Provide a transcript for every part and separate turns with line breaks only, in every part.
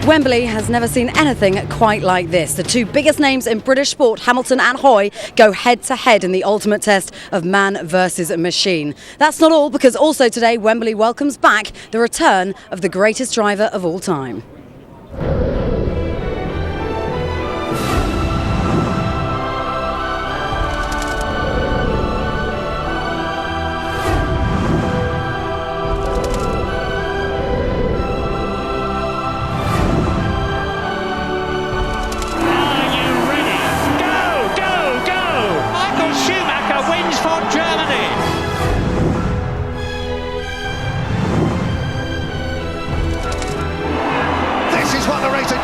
Wembley has never seen anything quite like this. The two biggest names in British sport, Hamilton and Hoy, go head to head in the ultimate test of man versus machine. That's not all, because also today Wembley welcomes back the return of the greatest driver of all time.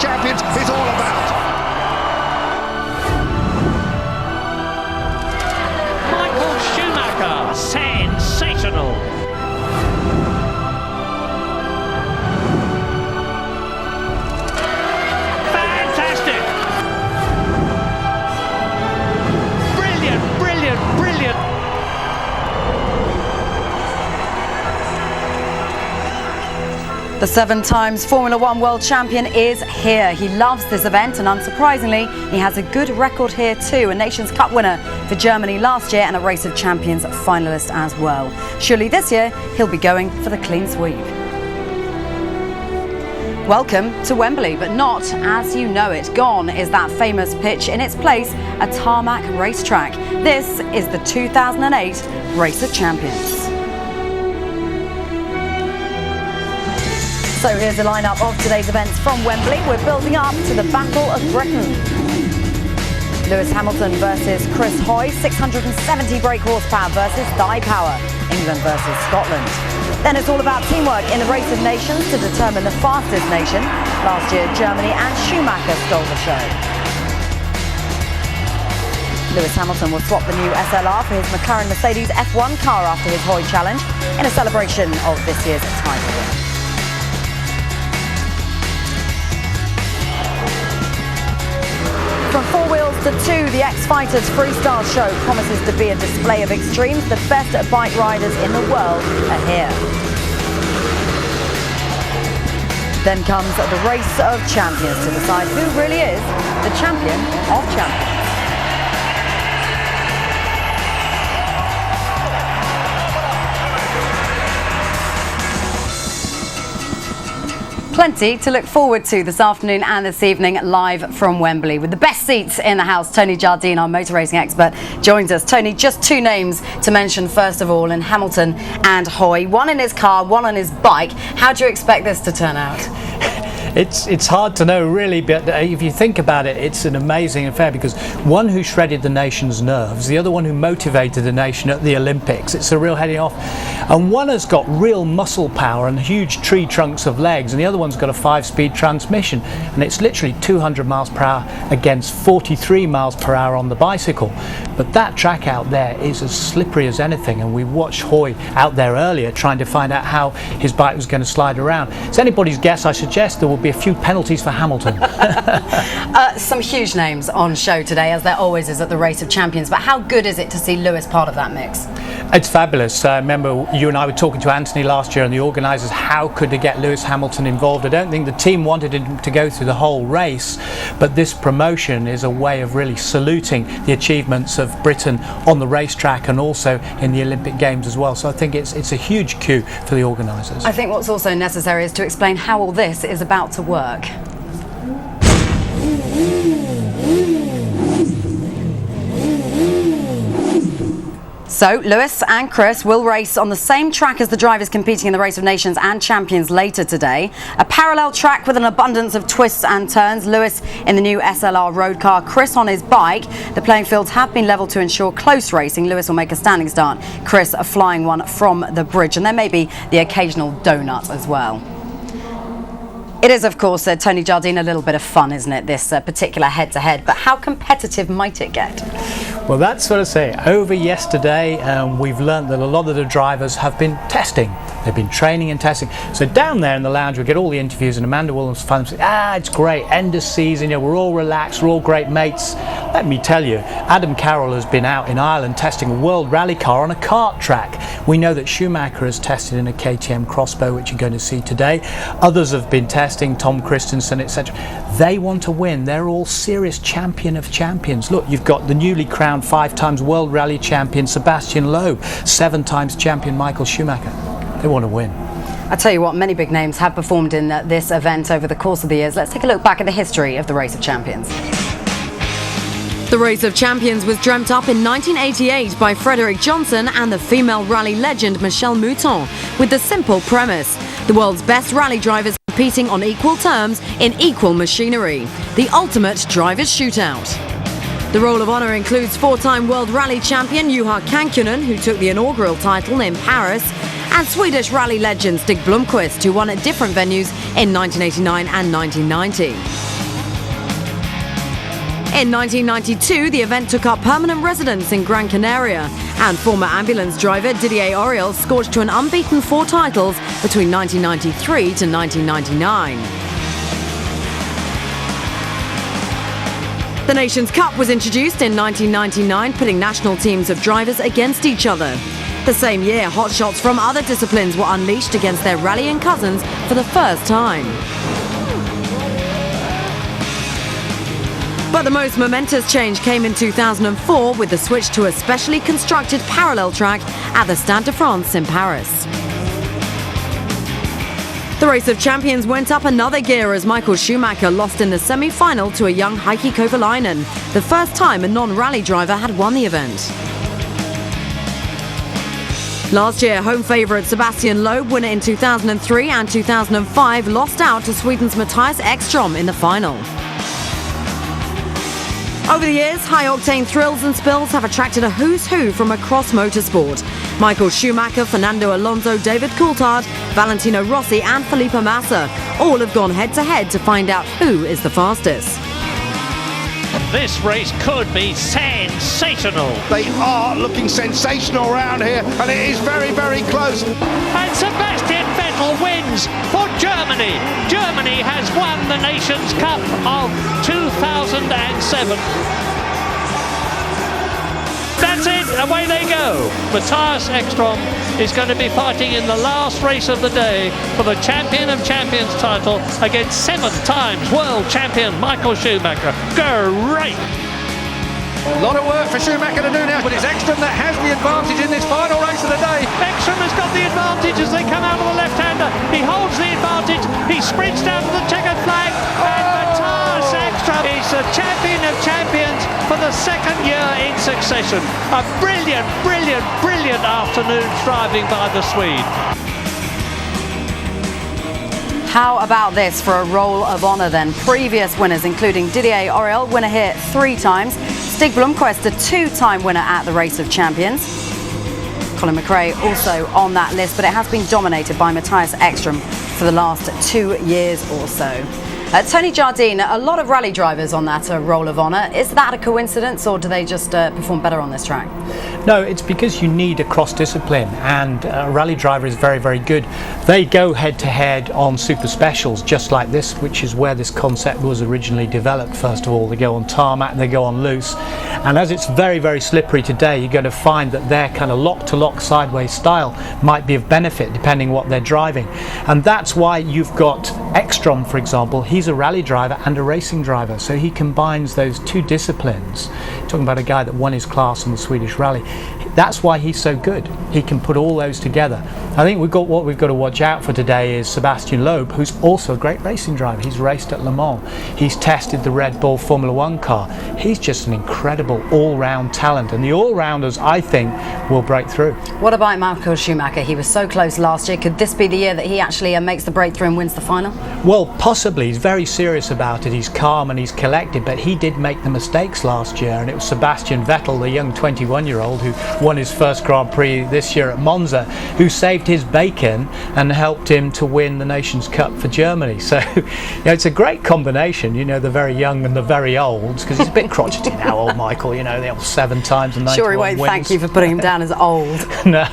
Champions is all about.
Michael Schumacher, sensational. Fantastic. Brilliant, brilliant, brilliant.
The 7 times Formula One world champion is here. He loves this event, and unsurprisingly, he has a good record here too. A Nations Cup winner for Germany last year and a Race of Champions finalist as well. Surely this year, he'll be going for the clean sweep. Welcome to Wembley, but not as you know it. Gone is that famous pitch. In its place, a tarmac racetrack. This is the 2008 Race of Champions. So here's the lineup of today's events from Wembley. We're building up to the Battle of Britain. Lewis Hamilton versus Chris Hoy, 670 brake horsepower versus thigh power. England versus Scotland. Then it's all about teamwork in the Race of Nations to determine the fastest nation. Last year, Germany and Schumacher stole the show. Lewis Hamilton will swap the new SLR for his McLaren Mercedes F1 car after his Hoy challenge in a celebration of this year's title win. From 4 wheels to 2, the X-Fighters Freestyle show promises to be a display of extremes. The best bike riders in the world are here. Then comes the Race of Champions to decide who really is the champion of champions. Plenty to look forward to this afternoon and this evening live from Wembley. With the best seats in the house, Tony Jardine, our motor racing expert, joins us. Tony, just 2 names to mention first of all, in Hamilton and Hoy. One in his car, one on his bike. How do you expect this to turn out?
It's hard to know really, but if you think about it, it's an amazing affair, because one who shredded the nation's nerves, the other one who motivated the nation at the Olympics. It's a real heading off, and one has got real muscle power and huge tree trunks of legs, and the other one's got a 5-speed transmission, and it's literally 200 miles per hour against 43 miles per hour on the bicycle. But that track out there is as slippery as anything, and we watched Hoy out there earlier trying to find out how his bike was going to slide around. It's anybody's guess. I suggest there will be a few penalties for Hamilton.
Some huge names on show today, as there always is at the Race of Champions, but how good is it to see Lewis part of that mix?
It's fabulous. Remember, you and I were talking to Anthony last year and the organisers, how could they get Lewis Hamilton involved? I don't think the team wanted him to go through the whole race, but this promotion is a way of really saluting the achievements of Britain on the racetrack and also in the Olympic Games as well. So I think it's a huge coup for the organisers.
I think what's also necessary is to explain how all this is about to work. So, Lewis and Chris will race on the same track as the drivers competing in the Race of Nations and Champions later today. A parallel track with an abundance of twists and turns. Lewis in the new SLR road car, Chris on his bike. The playing fields have been level to ensure close racing. Lewis will make a standing start, Chris a flying one from the bridge, and there may be the occasional donut as well. It is, of course, Tony Jardine, a little bit of fun, isn't it, this particular head-to-head, but how competitive might it get?
Well, that's what I say. Over yesterday, we've learned that a lot of the drivers have been testing They've been training and testing. So down there in the lounge, we get all the interviews, and Amanda Williams finds, it's great, end of season, we're all relaxed, we're all great mates. Let me tell you, Adam Carroll has been out in Ireland testing a World Rally car on a kart track. We know that Schumacher has tested in a KTM Crossbow, which you're going to see today. Others have been testing, Tom Christensen, etc. They want to win. They're all serious champion of champions. Look, you've got the newly crowned 5 times World Rally champion Sebastian Loeb, 7 times champion Michael Schumacher. They want to win.
I tell you what, many big names have performed in this event over the course of the years. Let's take a look back at the history of the Race of Champions. The Race of Champions was dreamt up in 1988 by Frederick Johnson and the female rally legend Michelle Mouton, with the simple premise: the world's best rally drivers competing on equal terms in equal machinery. The ultimate driver's shootout. The Roll of Honour includes 4-time World Rally champion Juha Kankkunen, who took the inaugural title in Paris, and Swedish rally legend Stig Blomqvist, who won at different venues in 1989 and 1990. In 1992, the event took up permanent residence in Gran Canaria, and former ambulance driver Didier Auriol scorched to an unbeaten 4 titles between 1993 to 1999. The Nations Cup was introduced in 1999, pitting national teams of drivers against each other. The same year, hotshots from other disciplines were unleashed against their rallying cousins for the first time. But the most momentous change came in 2004 with the switch to a specially constructed parallel track at the Stade de France in Paris. The Race of Champions went up another gear as Michael Schumacher lost in the semi-final to a young Heikki Kovalainen, the first time a non-rally driver had won the event. Last year, home favourite Sebastian Loeb, winner in 2003 and 2005, lost out to Sweden's Mattias Ekström in the final. Over the years, high-octane thrills and spills have attracted a who's who from across motorsport. Michael Schumacher, Fernando Alonso, David Coulthard, Valentino Rossi and Felipe Massa all have gone head-to-head to find out who is the fastest.
This race could be sensational.
They are looking sensational around here, and it is very, very close.
And Sebastian Vettel wins for Germany. Germany has won the Nations Cup of 2007. That's it, away they go. Mattias Ekström is going to be fighting in the last race of the day for the Champion of Champions title against 7 times world champion Michael Schumacher. Great!
A lot of work for Schumacher to do now, but it's Ekström that has the advantage in this final race of the day.
Ekström has got the advantage as they come out of the left-hander. He holds the advantage, he sprints down to the checkered flag, and Mattias Ekström is the Champion of Champions for the 2nd year in succession. A brilliant, brilliant, brilliant afternoon driving by the Swede.
How about this for a Roll of Honour then? Previous winners including Didier Auriol, winner here 3 times. Stig Blomqvist, a 2-time winner at the Race of Champions. Colin McRae also on that list, but it has been dominated by Mattias Ekström for the last 2 years or so. Tony Jardine, a lot of rally drivers on that Roll of Honour. Is that a coincidence, or do they just perform better on this track?
No, it's because you need a cross-discipline, and a rally driver is very, very good. They go head-to-head on super specials, just like this, which is where this concept was originally developed. First of all, they go on tarmac, they go on loose, and as it's very, very slippery today, you're going to find that their kind of lock-to-lock sideways style might be of benefit, depending what they're driving. And that's why you've got Ekström, for example. He's a rally driver and a racing driver, so he combines those 2 disciplines. Talking about a guy that won his class on the Swedish Rally. That's why he's so good. He can put all those together. I think what we've got to watch out for today is Sebastian Loeb, who's also a great racing driver. He's raced at Le Mans. He's tested the Red Bull Formula 1 car. He's just an incredible all-round talent, and the all-rounders, I think, will break through.
What about Michael Schumacher? He was so close last year. Could this be the year that he actually makes the breakthrough and wins the final?
Well, possibly. He's very serious about it. He's calm and he's collected, but he did make the mistakes last year, and it was Sebastian Vettel, the young 21-year-old, who won his first Grand Prix this year at Monza, who saved his bacon and helped him to win the Nations Cup for Germany. So it's a great combination, the very young and the very old, because he's a bit crotchety now, old Michael, the old 7 times and 91
Sure, he won't
wins.
thank you for putting him down as old.
No,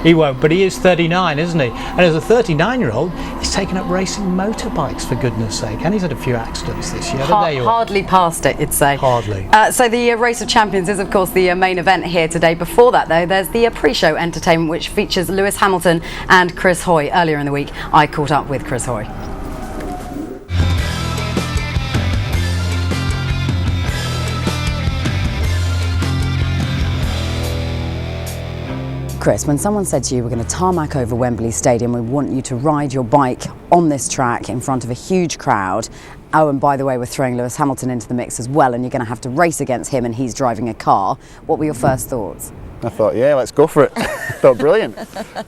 he won't, but he is 39, isn't he? And as a 39-year-old, he's taken up racing motorbikes, for goodness sake, and he's had a few accidents this year. But there you are.
Hardly past it, you'd say.
Hardly.
So the Race of Champions is, of course, the main event here today. Before that, though, there's the pre-show entertainment, which features Lewis Hamilton and Chris Hoy. Earlier in the week, I caught up with Chris Hoy. Chris, when someone said to you, we're going to tarmac over Wembley Stadium, we want you to ride your bike on this track in front of a huge crowd. Oh, and by the way, we're throwing Lewis Hamilton into the mix as well, and you're going to have to race against him and he's driving a car. What were your first thoughts?
I thought, yeah, let's go for it. I thought, brilliant.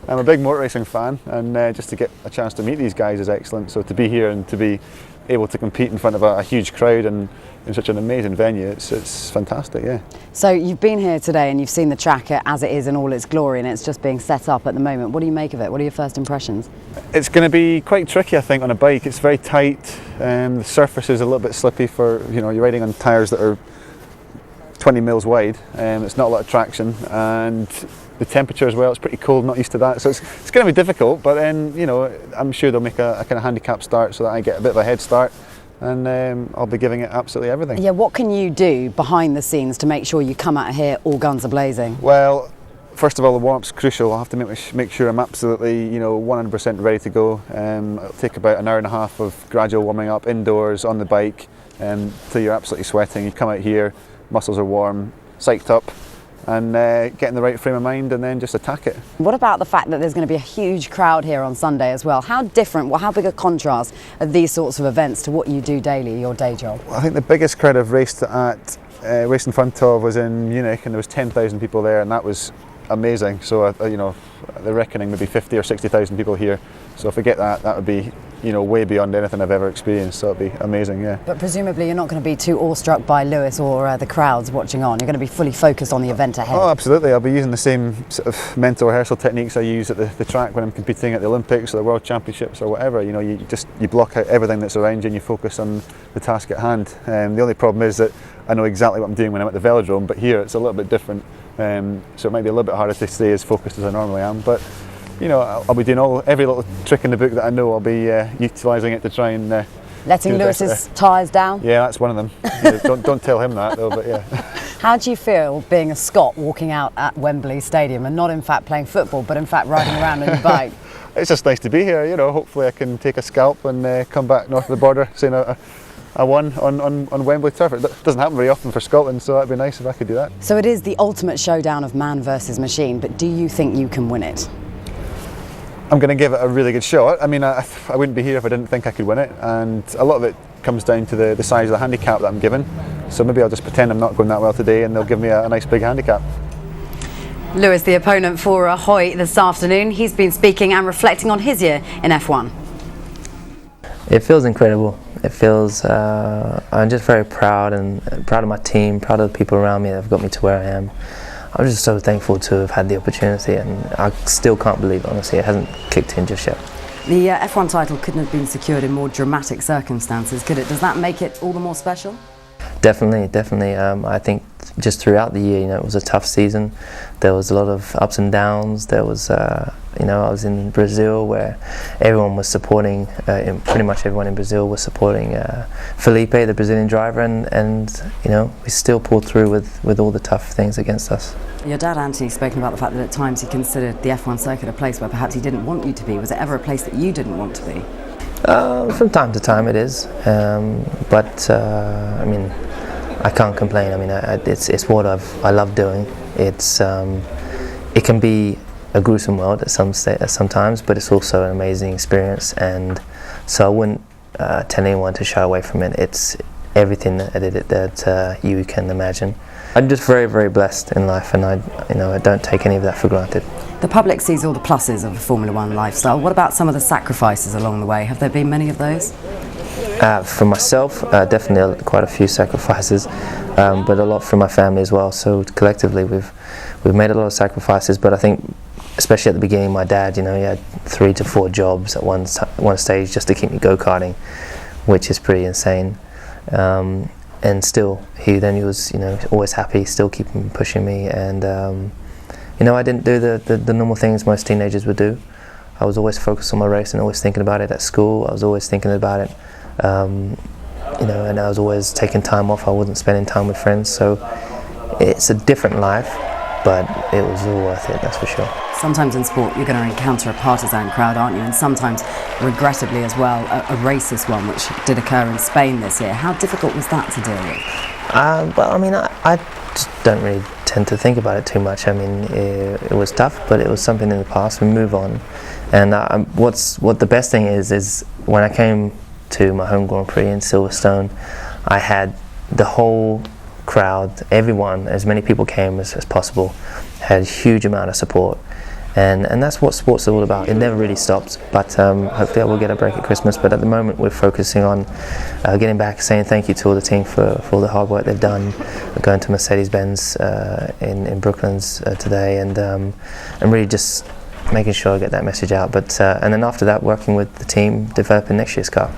I'm a big motor racing fan, and just to get a chance to meet these guys is excellent. So to be here and to be able to compete in front of a huge crowd and in such an amazing venue, it's fantastic, yeah.
So you've been here today and you've seen the track as it is in all its glory, and it's just being set up at the moment. What do you make of it? What are your first impressions?
It's going to be quite tricky, I think, on a bike. It's very tight. The surface is a little bit slippy for, you're riding on tyres that are 20 mils wide. It's not a lot of traction, and the temperature as well, it's pretty cold, not used to that. So it's going to be difficult, but then, I'm sure they'll make a kind of handicap start so that I get a bit of a head start, and I'll be giving it absolutely everything.
Yeah, what can you do behind the scenes to make sure you come out here all guns are blazing?
Well, first of all, the warm-up's crucial. I'll have to make sure I'm absolutely, 100% ready to go. It'll take about an hour and a half of gradual warming up indoors on the bike till you're absolutely sweating. You come out here, muscles are warm, psyched up, and get in the right frame of mind and then just attack it.
What about the fact that there's going to be a huge crowd here on Sunday as well? How different, how big a contrast are these sorts of events to what you do daily, your day job?
Well, I think the biggest crowd I've raced in front of was in Munich, and there was 10,000 people there, and that was amazing. So, they're reckoning maybe 50 or 60,000 people here. So if I get that would be, way beyond anything I've ever experienced. So it'd be amazing, yeah.
But presumably you're not going to be too awestruck by Lewis or the crowds watching on. You're going to be fully focused on the event ahead.
Oh, absolutely. I'll be using the same sort of mental rehearsal techniques I use at the track when I'm competing at the Olympics or the World Championships or whatever. You block out everything that's around you and you focus on the task at hand. The only problem is that I know exactly what I'm doing when I'm at the velodrome, but here it's a little bit different. So it might be a little bit harder to stay as focused as I normally am. But I'll be doing every little trick in the book that I know. I'll be utilising it to try and
letting Lewis's tyres down.
Yeah, that's one of them. Don't tell him that though. But yeah.
How do you feel being a Scot walking out at Wembley Stadium and not in fact playing football, but in fact riding around on your bike?
It's just nice to be here. Hopefully I can take a scalp and come back north of the border saying I won on Wembley turf. It doesn't happen very often for Scotland, so that'd be nice if I could do that. So
it is the ultimate showdown of man versus machine, but do you think you can win it?
I'm going to give it a really good shot. I mean, I wouldn't be here if I didn't think I could win it, and a lot of it comes down to the size of the handicap that I'm given. So maybe I'll just pretend I'm not going that well today and they'll give me a nice big handicap.
Lewis, the opponent for Hoy this afternoon, he's been speaking and reflecting on his year in F1.
It feels incredible. It feels, I'm just very proud and proud of my team, proud of the people around me that have got me to where I am. I'm just so thankful to have had the opportunity, and I still can't believe, honestly, it hasn't kicked in just yet.
The F1 title couldn't have been secured in more dramatic circumstances, could it? Does that make it all the more special?
Definitely. I think just throughout the year, it was a tough season. There was a lot of ups and downs. There was, I was in Brazil where everyone was supporting, pretty much everyone in Brazil was supporting Felipe, the Brazilian driver, and we still pulled through with all the tough things against us.
Your dad, Anthony, spoken about the fact that at times he considered the F1 circuit a place where perhaps he didn't want you to be. Was it ever a place that you didn't want to be?
From time to time it is, but I mean, I can't complain. I mean, it's what I love doing. It can be a gruesome world at sometimes, but it's also an amazing experience, and so I wouldn't tell anyone to shy away from it. It's everything that you can imagine. I'm just very, very blessed in life, and I don't take any of that for granted.
The public sees all the pluses of the Formula One lifestyle. What about some of the sacrifices along the way? Have there been many of those?
For myself, definitely quite a few sacrifices, but a lot for my family as well. So collectively, we've made a lot of sacrifices. But I think, especially at the beginning, my dad, he had 3 to 4 jobs at one stage just to keep me go-karting, which is pretty insane. And still, he was, always happy, still keeping pushing me. And I didn't do the normal things most teenagers would do. I was always focused on my race and always thinking about it at school. I was always thinking about it. And I was always taking time off. I wasn't spending time with friends, so it's a different life, but it was all worth it, that's for sure.
Sometimes in sport you're going to encounter a partisan crowd, aren't you? And sometimes, regrettably as well, a racist one, which did occur in Spain this year. How difficult was that to deal with?
Well, I mean, I just don't really tend to think about it too much. I mean, it was tough, but it was something in the past. We move on. And what the best thing is when I came to my home Grand Prix in Silverstone, I had the whole crowd, everyone, as many people came as possible, had a huge amount of support. And that's what sports are all about. It never really stops, but hopefully I will get a break at Christmas. But at the moment we're focusing on getting back, saying thank you to all the team for all the hard work they've done, going to Mercedes-Benz in Brooklands today, and really just making sure I get that message out. But and then after that, working with the team, developing next year's car.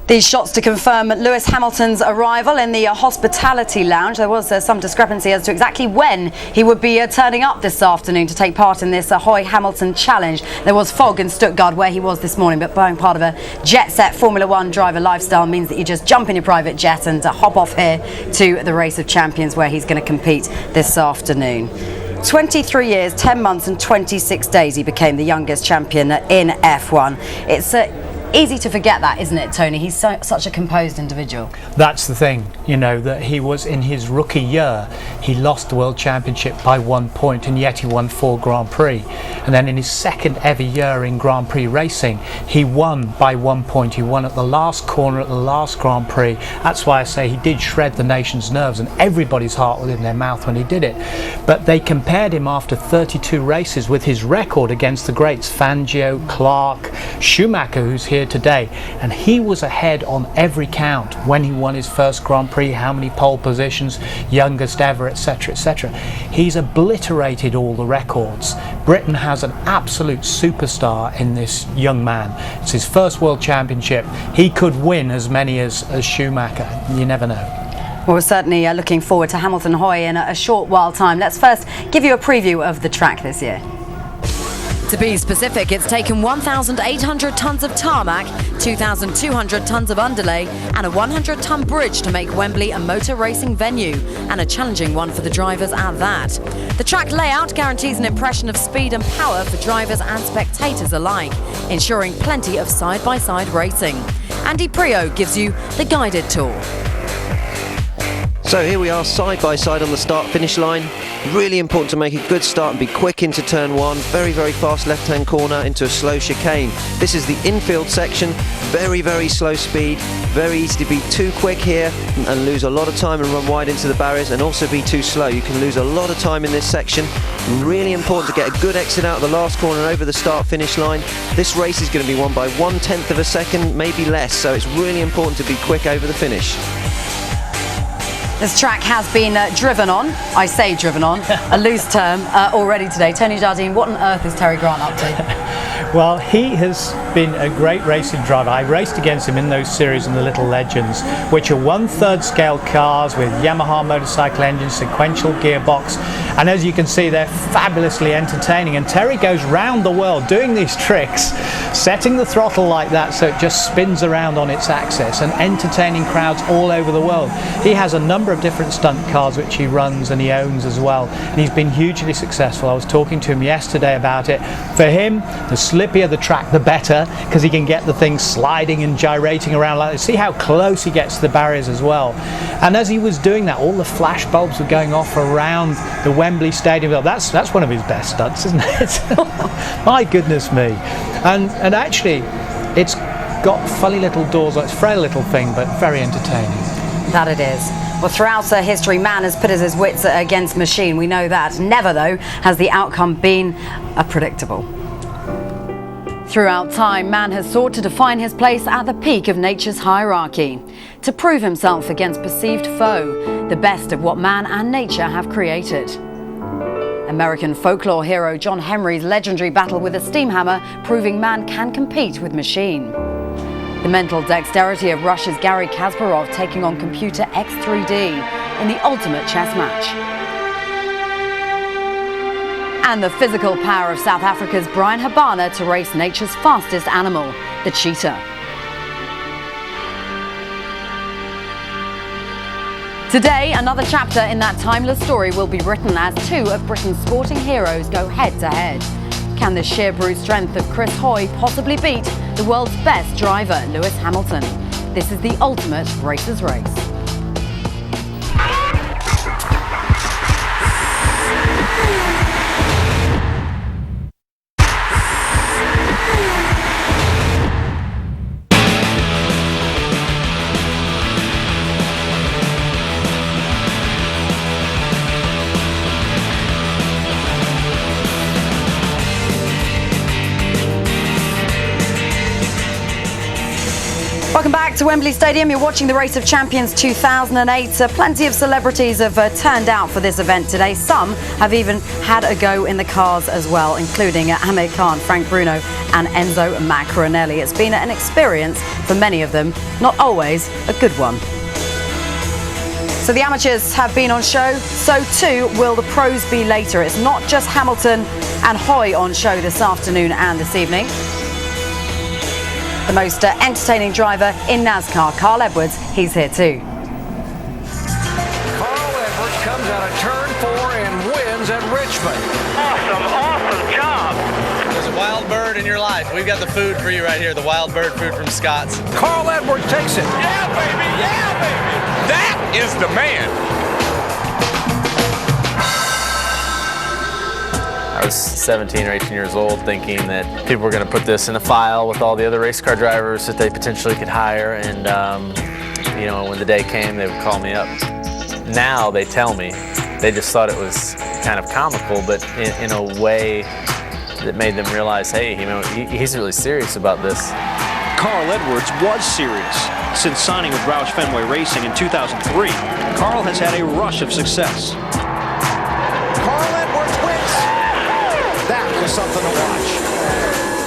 These shots to confirm Lewis Hamilton's arrival in the hospitality lounge. There was some discrepancy as to exactly when he would be turning up this afternoon to take part in this Ahoy Hamilton challenge. There was fog in Stuttgart where he was this morning, but being part of a jet-set Formula One driver lifestyle means that you just jump in your private jet and hop off here to the Race of Champions, where he's going to compete this afternoon. 23 years, 10 months and 26 days he became the youngest champion in F1. It's easy to forget that, isn't it, Tony? He's such a composed individual.
That's the thing, that he was in his rookie year. He lost the World Championship by 1 point, and yet he won 4 Grand Prix. And then in his second ever year in Grand Prix racing, he won by 1 point. He won at the last corner at the last Grand Prix. That's why I say he did shred the nation's nerves, and everybody's heart was in their mouth when he did it. But they compared him after 32 races with his record against the greats, Fangio, Clark, Schumacher, who's here today, and he was ahead on every count when he won his first Grand Prix, how many pole positions, youngest ever, etc, etc. He's obliterated all the records. Britain has an absolute superstar in this young man. It's his first World Championship. He could win as many as Schumacher. You never know.
Well, we're certainly looking forward to Hamilton Ahoy in a short while time. Let's first give you a preview of the track this year. To be specific, it's taken 1,800 tonnes of tarmac, 2,200 tonnes of underlay and a 100-tonne bridge to make Wembley a motor racing venue, and a challenging one for the drivers at that. The track layout guarantees an impression of speed and power for drivers and spectators alike, ensuring plenty of side-by-side racing. Andy Priaulx gives you the guided tour.
So here we are side by side on the start-finish line. Really important to make a good start and be quick into turn 1. Very, very fast left-hand corner into a slow chicane. This is the infield section. Very, very slow speed. Very easy to be too quick here and lose a lot of time and run wide into the barriers, and also be too slow. You can lose a lot of time in this section. Really important to get a good exit out of the last corner and over the start-finish line. This race is going to be won by 1/10 of a second, maybe less, so it's really important to be quick over the finish.
This track has been driven on, I say driven on, a loose term, already today. Tony Jardine, what on earth is Terry Grant up to?
Well, he has been a great racing driver. I raced against him in those series in the Little Legends, which are 1/3 scale cars with Yamaha motorcycle engines, sequential gearbox, and as you can see, they're fabulously entertaining. And Terry goes round the world doing these tricks, setting the throttle like that so it just spins around on its axis, and entertaining crowds all over the world. He has a number of different stunt cars which he runs and he owns as well, and he's been hugely successful. I was talking to him yesterday about it. For him, the slippier the track the better, because he can get the thing sliding and gyrating around like that. See how close he gets to the barriers as well. And as he was doing that, all the flash bulbs were going off around the Wembley Stadium. That's one of his best stunts, isn't it? My goodness me. And actually it's got funny little doors. It's a frail little thing, but very entertaining.
That it is. Well, throughout history, man has put his wits against machine. We know that. Never, though, has the outcome been predictable. Throughout time, man has sought to define his place at the peak of nature's hierarchy, to prove himself against perceived foe, the best of what man and nature have created. American folklore hero John Henry's legendary battle with a steam hammer proving man can compete with machine. The mental dexterity of Russia's Garry Kasparov taking on computer X3D in the ultimate chess match. And the physical power of South Africa's Brian Habana to race nature's fastest animal, the cheetah. Today, another chapter in that timeless story will be written as two of Britain's sporting heroes go head-to-head. Can the sheer brute strength of Chris Hoy possibly beat the world's best driver, Lewis Hamilton? This is the ultimate racer's race. Welcome back to Wembley Stadium. You're watching the Race of Champions 2008. Plenty of celebrities have turned out for this event today. Some have even had a go in the cars as well, including Amir Khan, Frank Bruno and Enzo Maccarinelli. It's been an experience for many of them, not always a good one. So the amateurs have been on show, so too will the pros be later. It's not just Hamilton and Hoy on show this afternoon and this evening. The most entertaining driver in NASCAR, Carl Edwards, he's here too.
Carl Edwards comes out of turn 4 and wins at Richmond.
Awesome job.
There's a wild bird in your life. We've got the food for you right here, the wild bird food from Scott's.
Carl Edwards takes it.
Yeah, baby. Yeah, baby. That is the man.
I was 17 or 18 years old thinking that people were going to put this in a file with all the other race car drivers that they potentially could hire, and you know, when the day came, they would call me up. Now they tell me they just thought it was kind of comical, but in a way that made them realize, hey, you know, he's really serious about this.
Carl Edwards was serious. Since signing with Roush Fenway Racing in 2003, Carl has had a rush of success.
Carl Edwards wins. That was something to watch.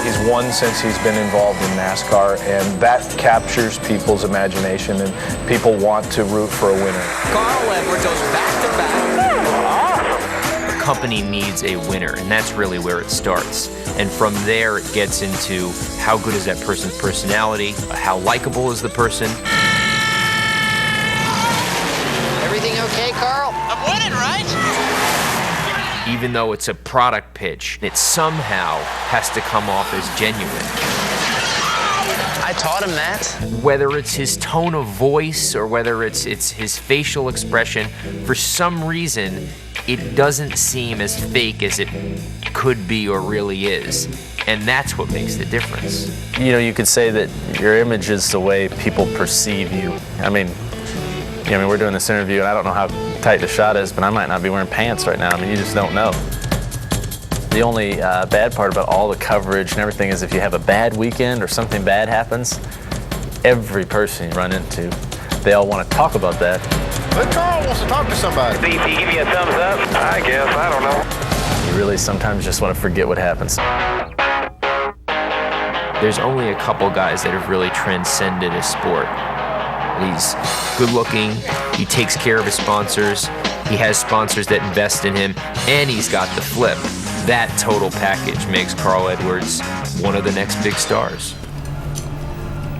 He's won since he's been involved in NASCAR, and that captures people's imagination, and people want to root for a winner.
Carl Edwards goes back-to-back.
A company needs a winner, and that's really where it starts. And from there, it gets into how good is that person's personality, how likable is the person.
Everything okay, Carl? I'm winning, right?
Even though it's a product pitch, it somehow has to come off as genuine.
I taught him that.
Whether it's his tone of voice or whether it's his facial expression, for some reason, it doesn't seem as fake as it could be or really is. And that's what makes the difference.
You know, you could say that your image is the way people perceive you. I mean, we're doing this interview, and I don't know how tight the shot is, but I might not be wearing pants right now. I mean, you just don't know. The only bad part about all the coverage and everything is if you have a bad weekend or something bad happens, every person you run into, they all want to talk about that.
But Carl wants to talk to somebody.
Steve, he give you a thumbs up? I guess, I don't know.
You really sometimes just want to forget what happens.
There's only a couple guys that have really transcended a sport. He's good looking, he takes care of his sponsors, he has sponsors that invest in him, and he's got the flip. That total package makes Carl Edwards one of the next big stars.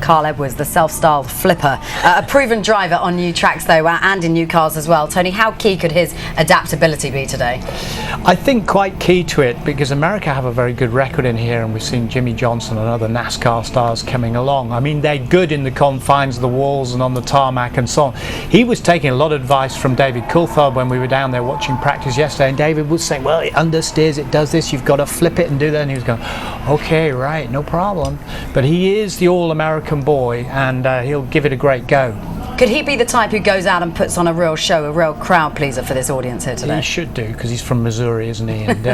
Carl Edwards, the self-styled flipper. A proven driver on new tracks, though, and in new cars as well. Tony, how key could his adaptability be today?
I think quite key to it, because America have a very good record in here, and we've seen Jimmy Johnson and other NASCAR stars coming along. I mean, they're good in the confines of the walls and on the tarmac and so on. He was taking a lot of advice from David Coulthard when we were down there watching practice yesterday, and David would say, well, it understeers, it does this, you've got to flip it and do that, and he was going, okay, right, no problem. But he is the all-American boy, and he'll give it a great go.
Could he be the type who goes out and puts on a real show, a real crowd pleaser for this audience here today?
He should do, because he's from Missouri, isn't he? And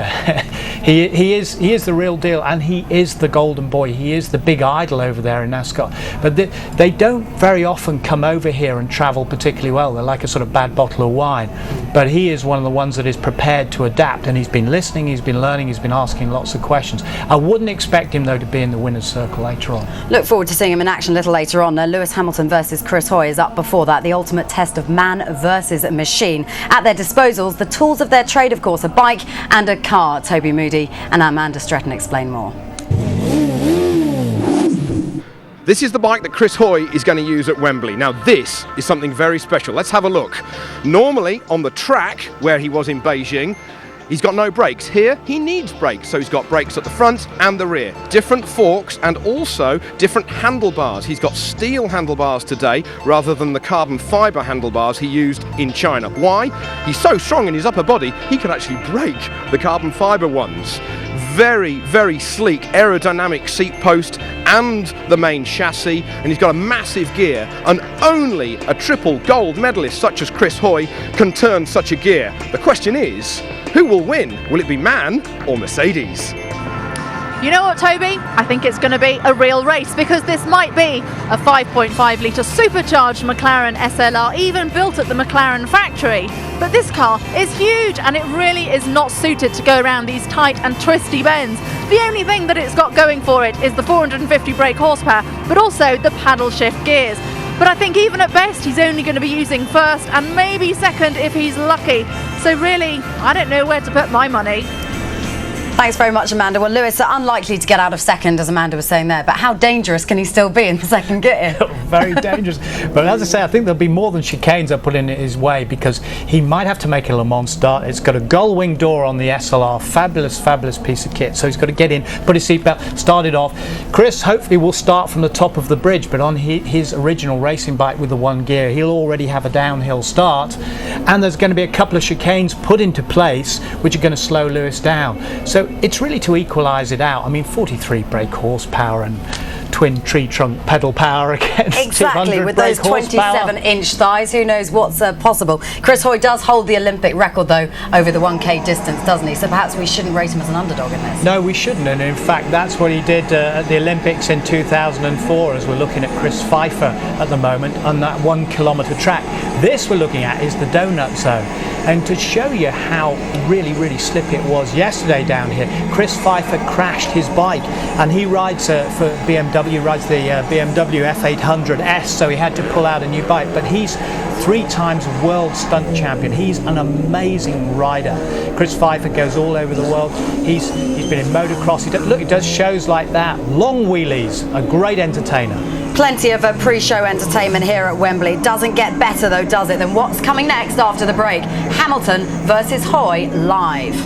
he is the real deal, and he is the golden boy. He is the big idol over there in NASCAR. But they don't very often come over here and travel particularly well. They're like a sort of bad bottle of wine. But he is one of the ones that is prepared to adapt, and he's been listening, he's been learning, he's been asking lots of questions. I wouldn't expect him though to be in the winner's circle later on.
Look forward to seeing him in action a little later on. Lewis Hamilton versus Chris Hoy is up before that. The ultimate test of man versus machine. At their disposals, the tools of their trade, of course, a bike and a car. Toby Moody and Amanda Stretton explain more.
This is the bike that Chris Hoy is going to use at Wembley. Now this is something very special. Let's have a look. Normally on the track where he was in Beijing, he's got no brakes. Here he needs brakes, so he's got brakes at the front and the rear. Different forks and also different handlebars. He's got steel handlebars today rather than the carbon fibre handlebars he used in China. Why? He's so strong in his upper body he can actually break the carbon fibre ones. Very, very sleek aerodynamic seat post and the main chassis, and he's got a massive gear, and only a triple gold medalist such as Chris Hoy can turn such a gear. The question is, who will win? Will it be MAN or Mercedes?
You know what, Toby? I think it's going to be a real race, because this might be a 5.5 litre supercharged McLaren SLR, even built at the McLaren factory. But this car is huge, and it really is not suited to go around these tight and twisty bends. The only thing that it's got going for it is the 450 brake horsepower, but also the paddle shift gears. But I think even at best he's only going to be using first and maybe second if he's lucky. So really, I don't know where to put my money.
Thanks very much, Amanda. Well, Lewis, unlikely to get out of second, as Amanda was saying there, but how dangerous can he still be in the second gear?
Very dangerous. But as I say, I think there'll be more than chicanes are put in his way, because he might have to make a Le Mans start. It's got a gull wing door on the SLR. Fabulous, fabulous piece of kit. So he's got to get in, put his seatbelt, start it off. Chris hopefully will start from the top of the bridge, but on his original racing bike with the one gear, he'll already have a downhill start. And there's going to be a couple of chicanes put into place, which are going to slow Lewis down. So it's really to equalise it out. I mean, 43 brake horsepower and twin tree trunk pedal power against
exactly, with those 27-inch thighs, who knows what's possible. Chris Hoy does hold the Olympic record though over the 1k distance, doesn't he? So perhaps we shouldn't rate him as an underdog in this.
No, we shouldn't, and in fact that's what he did at the Olympics in 2004, as we're looking at Chris Pfeiffer at the moment on that 1 kilometre track. This we're looking at is the donut zone, and to show you how really, really slippy it was yesterday down here, Chris Pfeiffer crashed his bike, and he rides for BMW, rides the BMW F800S, so he had to pull out a new bike. But he's 3 times world stunt champion. He's an amazing rider. Chris Pfeiffer goes all over the world. He's been in motocross. He does shows like that, long wheelies. A great entertainer.
Plenty of pre-show entertainment here at Wembley. Doesn't get better though, does it? Then what's coming next after the break? Hamilton versus Hoy live.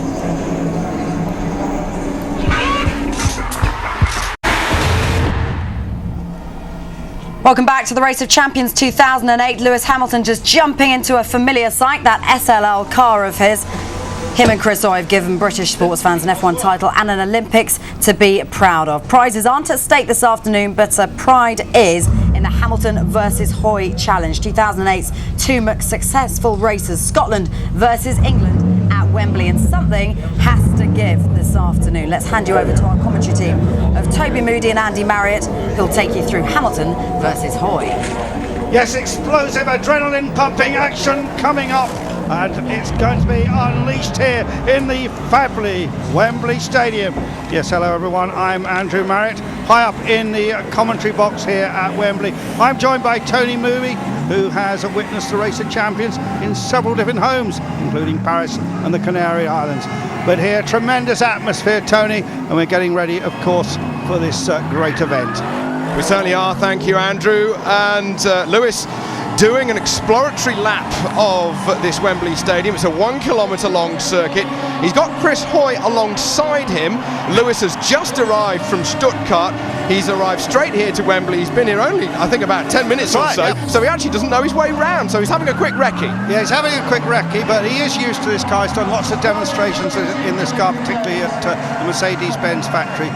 Welcome back to the Race of Champions 2008. Lewis Hamilton just jumping into a familiar sight, that SLL car of his. Him and Chris Hoy have given British sports fans an F1 title and an Olympics to be proud of. Prizes aren't at stake this afternoon, but pride is in the Hamilton versus Hoy challenge. 2008's 2 successful races, Scotland versus England at Wembley, and something has to give this afternoon. Let's hand you over to our commentary team of Toby Moody and Andy Marriott, who'll take you through Hamilton versus Hoy.
Yes, explosive adrenaline pumping action coming up, and it's going to be unleashed here in the fably Wembley Stadium. Yes, hello everyone, I'm Andrew Marriott, high up in the commentary box here at Wembley. I'm joined by Tony Moody, who has witnessed the Race of Champions in several different homes, including Paris and the Canary Islands. But here, tremendous atmosphere, Tony, and we're getting ready, of course, for this great event.
We certainly are, thank you, Andrew. And Lewis doing an exploratory lap of this Wembley Stadium. It's a 1 kilometre long circuit. He's got Chris Hoy alongside him. Lewis has just arrived from Stuttgart. He's arrived straight here to Wembley. He's been here only, I think, about 10 minutes or so. Yeah. So he actually doesn't know his way round. So he's having a quick recce.
Yeah, he's having a quick recce, but he is used to this car. He's done lots of demonstrations in this car, particularly at the Mercedes-Benz factory.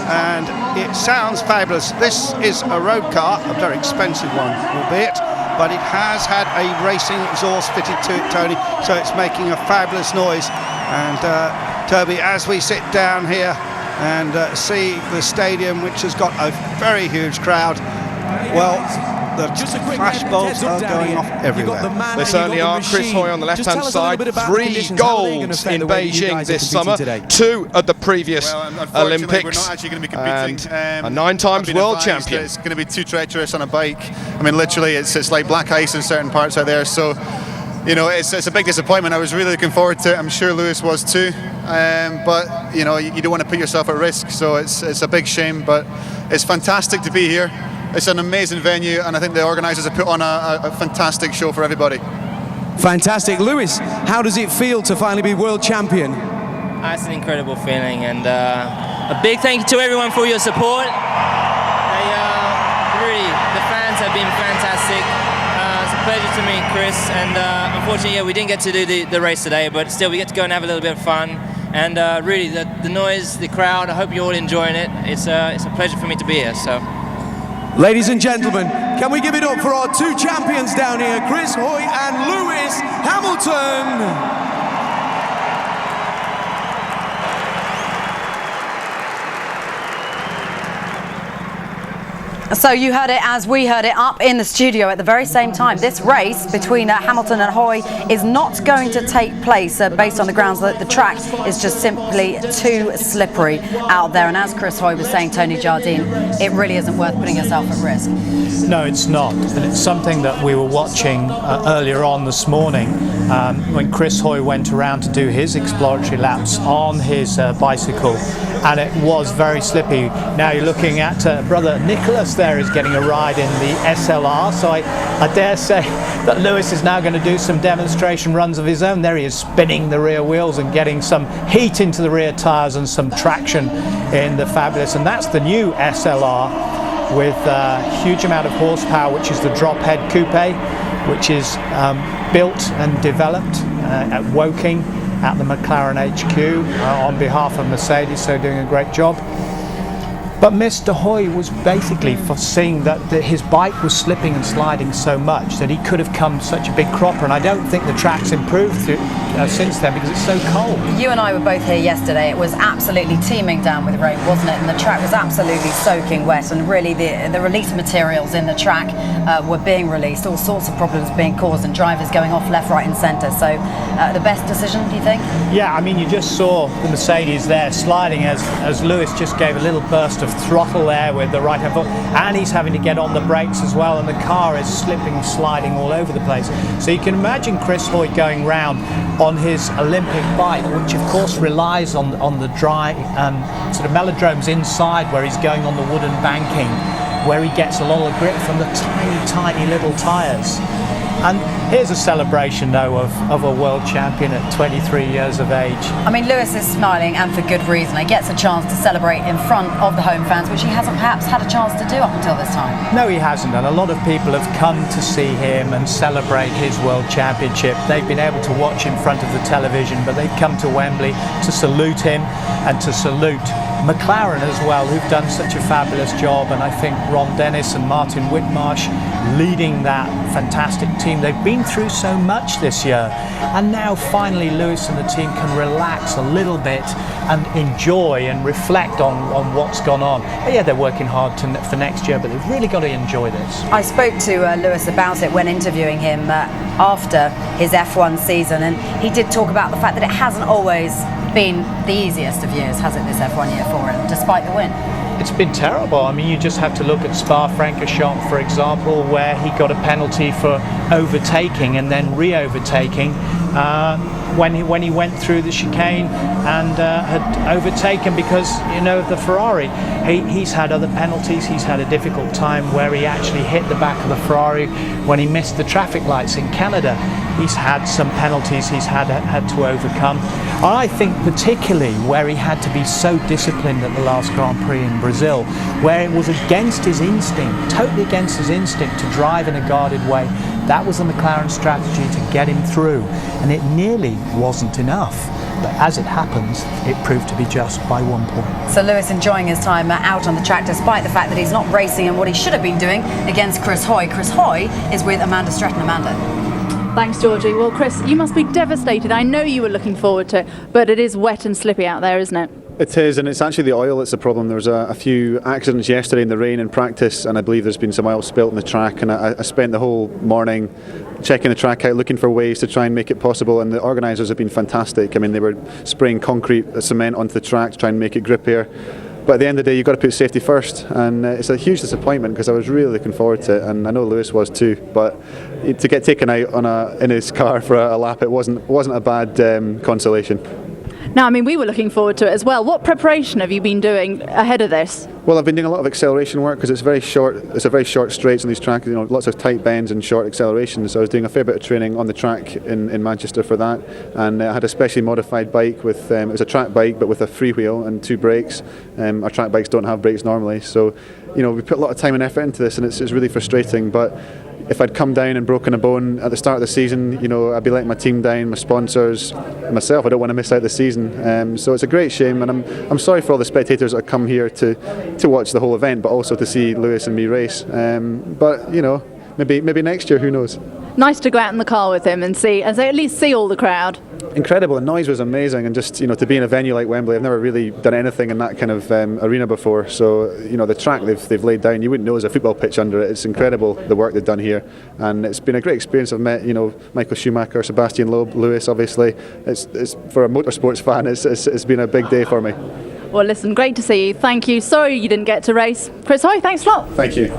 And it sounds fabulous. This is a road car, a very expensive one, albeit, but it has had a racing exhaust fitted to it, Tony, so it's making a fabulous noise. And Toby, as we sit down here and see the stadium, which has got a very huge crowd. Well, the flashbulbs are going off everywhere.
They certainly are. Chris Hoy on the left-hand side, 3 golds in Beijing this summer, 2 at the previous Olympics, and a 9 times world champion.
It's going to be too treacherous on a bike. I mean, literally, it's like black ice in certain parts out there. So, you know, it's a big disappointment. I was really looking forward to it. I'm sure Lewis was too. But, you know, you don't want to put yourself at risk. So it's a big shame, but it's fantastic to be here. It's an amazing venue, and I think the organisers have put on a fantastic show for everybody.
Fantastic. Lewis, how does it feel to finally be world champion?
It's an incredible feeling, and a big thank you to everyone for your support. Really, the fans have been fantastic. It's a pleasure to meet Chris, and unfortunately, we didn't get to do the race today, but still we get to go and have a little bit of fun. And really, the noise, the crowd, I hope you're all enjoying it. It's a pleasure for me to be here. So.
Ladies and gentlemen, can we give it up for our 2 champions down here, Chris Hoy and Lewis Hamilton?
So you heard it as we heard it up in the studio at the very same time. This race between Hamilton and Hoy is not going to take place based on the grounds that the track is just simply too slippery out there. And as Chris Hoy was saying, Tony Jardine, it really isn't worth putting yourself at risk.
No, it's not. And it's something that we were watching earlier on this morning when Chris Hoy went around to do his exploratory laps on his bicycle. And it was very slippy. Now you're looking at brother Nicholas there is getting a ride in the SLR, so I dare say that Lewis is now going to do some demonstration runs of his own. There he is spinning the rear wheels and getting some heat into the rear tyres and some traction in the Fabulous. And that's the new SLR with a huge amount of horsepower, which is the drop head coupe, which is built and developed at Woking at the McLaren HQ on behalf of Mercedes, so doing a great job. But Mr. Hoy was basically foreseeing that his bike was slipping and sliding so much that he could have come such a big cropper, and I don't think the track's improved since then because it's so cold.
You and I were both here yesterday. It was absolutely teeming down with rain, wasn't it? And the track was absolutely soaking wet, and really the release materials in the track were being released, all sorts of problems being caused, and drivers going off left, right and centre. So the best decision, do you think?
Yeah, I mean, you just saw the Mercedes there sliding as Lewis just gave a little burst of throttle there with the right hand foot, and he's having to get on the brakes as well, and the car is slipping, sliding all over the place. So you can imagine Chris Hoy going round on his Olympic bike, which of course relies on the dry sort of velodromes inside where he's going on the wooden banking, where he gets a lot of grip from the tiny little tyres. And here's a celebration, though, of a world champion at 23 years of age.
I mean, Lewis is smiling, and for good reason. He gets a chance to celebrate in front of the home fans, which he hasn't perhaps had a chance to do up until this time.
No, he hasn't, and a lot of people have come to see him and celebrate his world championship. They've been able to watch in front of the television, but they've come to Wembley to salute him and to salute McLaren as well, who've done such a fabulous job, and I think Ron Dennis and Martin Whitmarsh leading that fantastic team. They've been through so much this year, and now finally Lewis and the team can relax a little bit and enjoy and reflect on what's gone on. But yeah, they're working hard for next year, but they've really got to enjoy this.
I spoke to Lewis about it when interviewing him after his F1 season, and he did talk about the fact that it hasn't always been the easiest of years, has it, this F1 year for him, despite the win?
It's been terrible. I mean, you just have to look at Spa-Francorchamps, for example, where he got a penalty for overtaking and then re-overtaking when he went through the chicane and had overtaken because, you know, of the Ferrari. He's had other penalties. He's had a difficult time where he actually hit the back of the Ferrari when he missed the traffic lights in Canada. He's had some penalties he's had to overcome. I think particularly where he had to be so disciplined at the last Grand Prix in Brazil, where it was against his instinct, totally against his instinct to drive in a guarded way. That was the McLaren strategy to get him through, and it nearly wasn't enough. But as it happens, it proved to be just by 1 point.
So Lewis enjoying his time out on the track, despite the fact that he's not racing in what he should have been doing against Chris Hoy. Chris Hoy is with Amanda Stretton. Amanda.
Thanks, Georgie. Well, Chris, you must be devastated. I know you were looking forward to it, but it is wet and slippy out there, isn't it?
It is, and it's actually the oil that's the problem. There was a few accidents yesterday in the rain in practice, and I believe there's been some oil spilt in the track, and I spent the whole morning checking the track out, looking for ways to try and make it possible, and the organisers have been fantastic. I mean, they were spraying concrete cement onto the track to try and make it grippier. But at the end of the day, you've got to put safety first, and it's a huge disappointment because I was really looking forward to it, and I know Lewis was too. But to get taken out in his car for a lap, it wasn't a bad consolation.
Now, I mean, we were looking forward to it as well. What preparation have you been doing ahead of this?
Well, I've been doing a lot of acceleration work because it's very short. It's a very short straights on these tracks. You know, lots of tight bends and short accelerations. So I was doing a fair bit of training on the track in Manchester for that, and I had a specially modified bike with it was a track bike but with a freewheel and 2 brakes. Our track bikes don't have brakes normally, so you know we put a lot of time and effort into this, and it's really frustrating. But if I'd come down and broken a bone at the start of the season, you know, I'd be letting my team down, my sponsors, and myself. I don't want to miss out the season. So it's a great shame, and I'm sorry for all the spectators that have come here to watch the whole event, but also to see Lewis and me race. But you know, maybe next year, who knows?
Nice to go out in the car with him and at least see all the crowd.
Incredible. The noise was amazing, and just to be in a venue like Wembley, I've never really done anything in that kind of arena before. So the track they've laid down, you wouldn't know there's a football pitch under it. It's incredible the work they've done here, and it's been a great experience. I've met Michael Schumacher, Sebastian Loeb, Lewis. Obviously, it's for a motorsports fan. It's been a big day for me.
Well, listen, great to see you. Thank you. Sorry you didn't get to race. Chris Hoy, thanks a lot.
Thank you.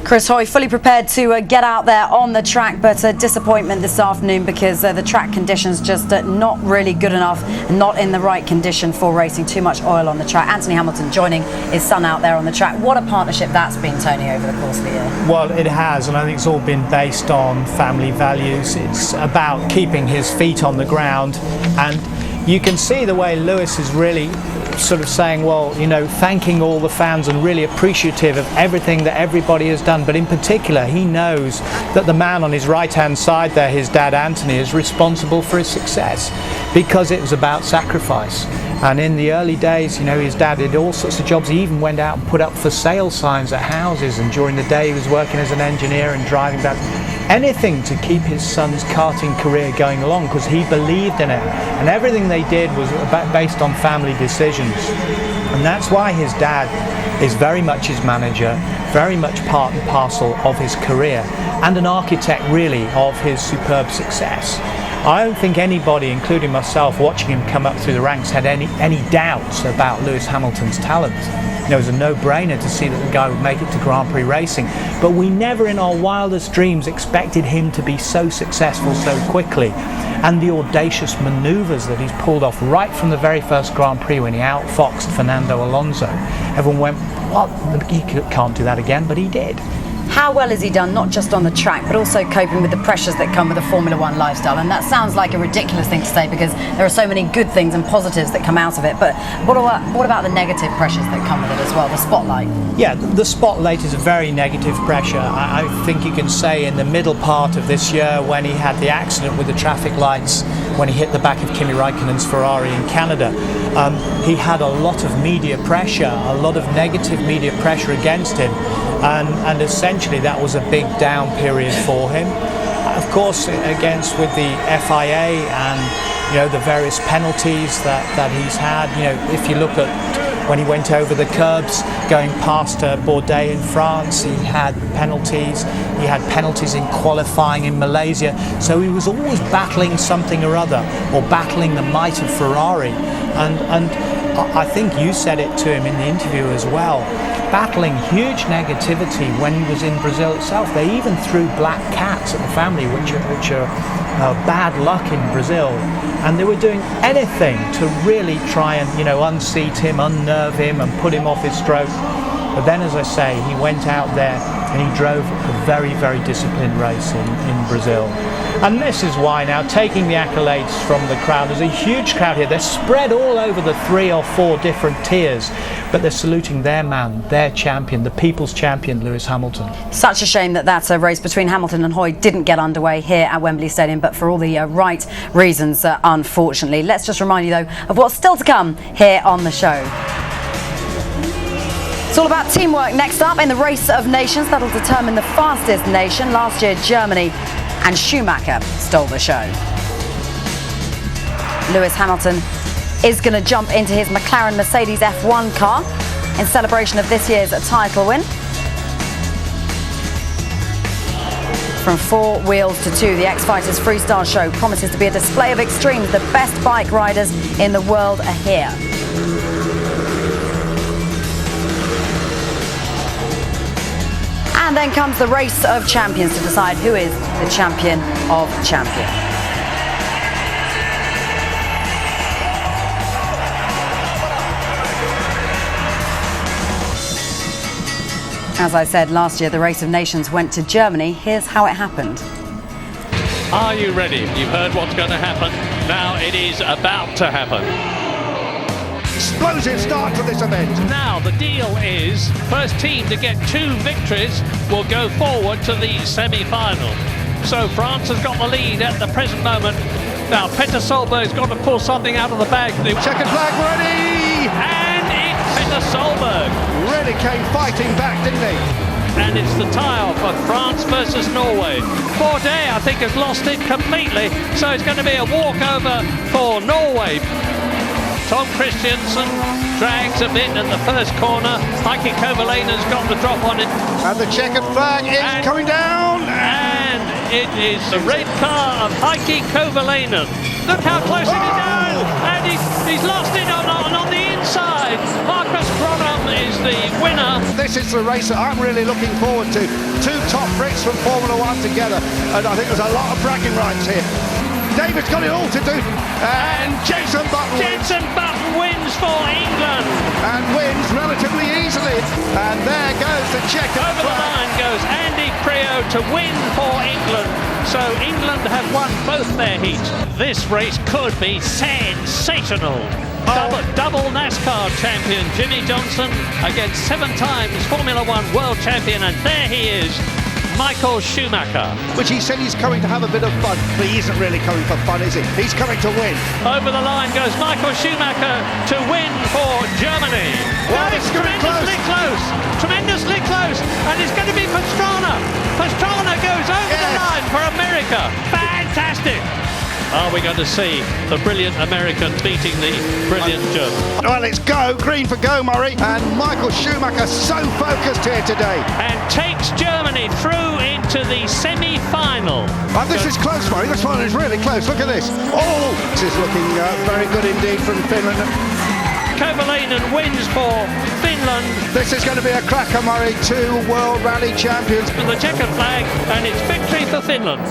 Chris Hoy fully prepared to get out there on the track, but a disappointment this afternoon because the track conditions just not really good enough, not in the right condition for racing. Too much oil on the track. Anthony Hamilton joining his son out there on the track. What a partnership that's been, Tony, over the course of the year.
Well, it has, and I think it's all been based on family values. It's about keeping his feet on the ground, and you can see the way Lewis is really sort of saying, well, thanking all the fans and really appreciative of everything that everybody has done. But in particular, he knows that the man on his right-hand side there, his dad Anthony, is responsible for his success because it was about sacrifice. And in the early days, his dad did all sorts of jobs. He even went out and put up for sale signs at houses, and during the day he was working as an engineer and driving back. Anything to keep his son's karting career going along because he believed in it, and everything they did was based on family decisions. And that's why his dad is very much his manager, very much part and parcel of his career, and an architect really of his superb success. I don't think anybody, including myself, watching him come up through the ranks had any doubts about Lewis Hamilton's talent. It was a no-brainer to see that the guy would make it to Grand Prix racing, but we never in our wildest dreams expected him to be so successful so quickly. And the audacious manoeuvres that he's pulled off right from the very first Grand Prix when he outfoxed Fernando Alonso. Everyone went, what? He can't do that again, but he did.
How well has he done, not just on the track, but also coping with the pressures that come with the Formula One lifestyle? And that sounds like a ridiculous thing to say because there are so many good things and positives that come out of it. But what about the negative pressures that come with it as well, the spotlight?
Yeah, the spotlight is a very negative pressure. I think you can say in the middle part of this year when he had the accident with the traffic lights, when he hit the back of Kimi Raikkonen's Ferrari in Canada, he had a lot of media pressure, a lot of negative media pressure against him. And essentially that was a big down period for him. Of course, with the FIA and the various penalties that he's had. If you look at when he went over the curbs going past Bourdais in France, he had penalties. He had penalties in qualifying in Malaysia. So he was always battling something or other, or battling the might of Ferrari. And I think you said it to him in the interview as well. Battling huge negativity when he was in Brazil itself. They even threw black cats at the family, which are bad luck in Brazil, and they were doing anything to really try and unseat him, unnerve him, and put him off his stroke. But then, as I say, he went out there and he drove a very, very disciplined race in Brazil. And this is why now, taking the accolades from the crowd, there's a huge crowd here. They're spread all over the 3 or 4 different tiers, but they're saluting their man, their champion, the people's champion, Lewis Hamilton.
Such a shame that race between Hamilton and Hoy didn't get underway here at Wembley Stadium, but for all the right reasons, unfortunately. Let's just remind you, though, of what's still to come here on the show. It's all about teamwork next up in the Race of Nations. That'll determine the fastest nation. Last year, Germany and Schumacher stole the show. Lewis Hamilton is going to jump into his McLaren Mercedes F1 car in celebration of this year's title win. From 4 wheels to 2, the X-Fighters Freestyle Show promises to be a display of extremes. The best bike riders in the world are here. And then comes the race of champions to decide who is the champion of champions. As I said, last year the Race of Nations went to Germany. Here's how it happened.
Are you ready? You've heard what's going to happen. Now it is about to happen.
Explosive start to this event.
Now the deal is, first team to get 2 victories will go forward to the semi-final. So France has got the lead at the present moment. Now Petter Solberg's got to pull something out of the bag. The
checkered flag ready!
And it's Petter Solberg.
Really came fighting back, didn't he?
And it's the tie-off of France versus Norway. Bourdais, I think, has lost it completely, so it's going to be a walkover for Norway. Tom Christiansen drags a bit in the first corner. Heikki Kovalainen's got the drop on it.
And the checkered flag is coming down.
And it is the red car of Heikki Kovalainen. Look how close it is down. And he's lost it on the inside. Marcus Gronholm is the winner.
This is the race that I'm really looking forward to. 2 top Brits from Formula 1 together. And I think there's a lot of bragging rights here. David's got it all to do. And Jenson
Button wins for England.
And wins relatively easily. And there goes the check.
Over the line goes Andy Priaulx to win for England. So England have won both their heats. This race could be sensational. Double NASCAR champion Jimmy Johnson against 7 times Formula 1 world champion. And there he is, Michael Schumacher.
Which he said he's coming to have a bit of fun, but he isn't really coming for fun, is he? He's coming to win.
Over the line goes Michael Schumacher to win for Germany.
Well, it's
tremendously close. Tremendously close. And it's going to be Pastrana. Pastrana goes over the line for America. Fantastic. Are we going to see the brilliant American beating the brilliant German?
Well, it's go. Green for go, Murray. And Michael Schumacher so focused here today.
And takes Germany through into the semi-final.
Oh, this is close, Murray. This one is really close. Look at this. Oh, this is looking very good indeed from Finland.
Kovalainen wins for Finland.
This is going to be a cracker, Murray. 2 World Rally champions.
The checkered flag, and it's victory for Finland.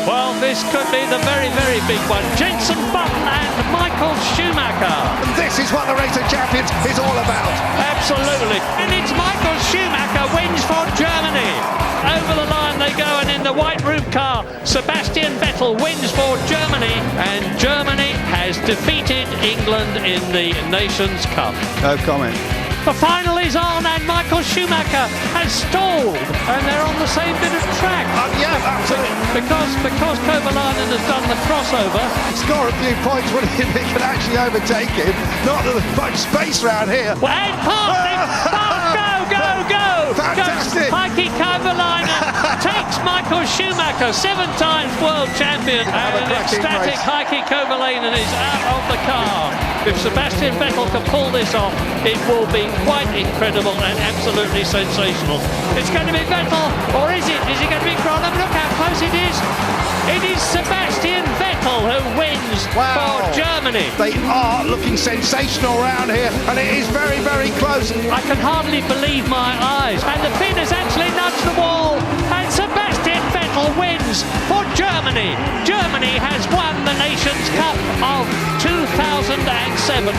Well, this could be the very, very big one. Jenson Button and Michael Schumacher.
And this is what the Race of Champions is all about.
Absolutely. And it's Michael Schumacher wins for Germany. Over the line they go, and in the white room car, Sebastian Vettel wins for Germany. And Germany has defeated England in the Nations Cup.
No comment.
The final is on, and Michael Schumacher has stalled, and they're on the same bit of track.
Yeah, absolutely.
Because Kovalainen has done the crossover.
Score a few points when he can actually overtake him. Not that there's much space around here.
Well, and go!
Fantastic.
Heikki Kovalainen takes Michael Schumacher, 7 times world champion, and an ecstatic Heikki Kovalainen is out of the car. If Sebastian Vettel can pull this off, it will be quite incredible and absolutely sensational. It's going to be Vettel, or is it? Is it going to be Gronholm? Look how close it is. It is Sebastian Vettel who wins for Germany.
They are looking sensational around here, and it is very, very close.
I can hardly believe my eyes. And the pin has actually nudged the wall, and Sebastian Vettel wins for Germany. Germany has won the Nations Cup of 2007.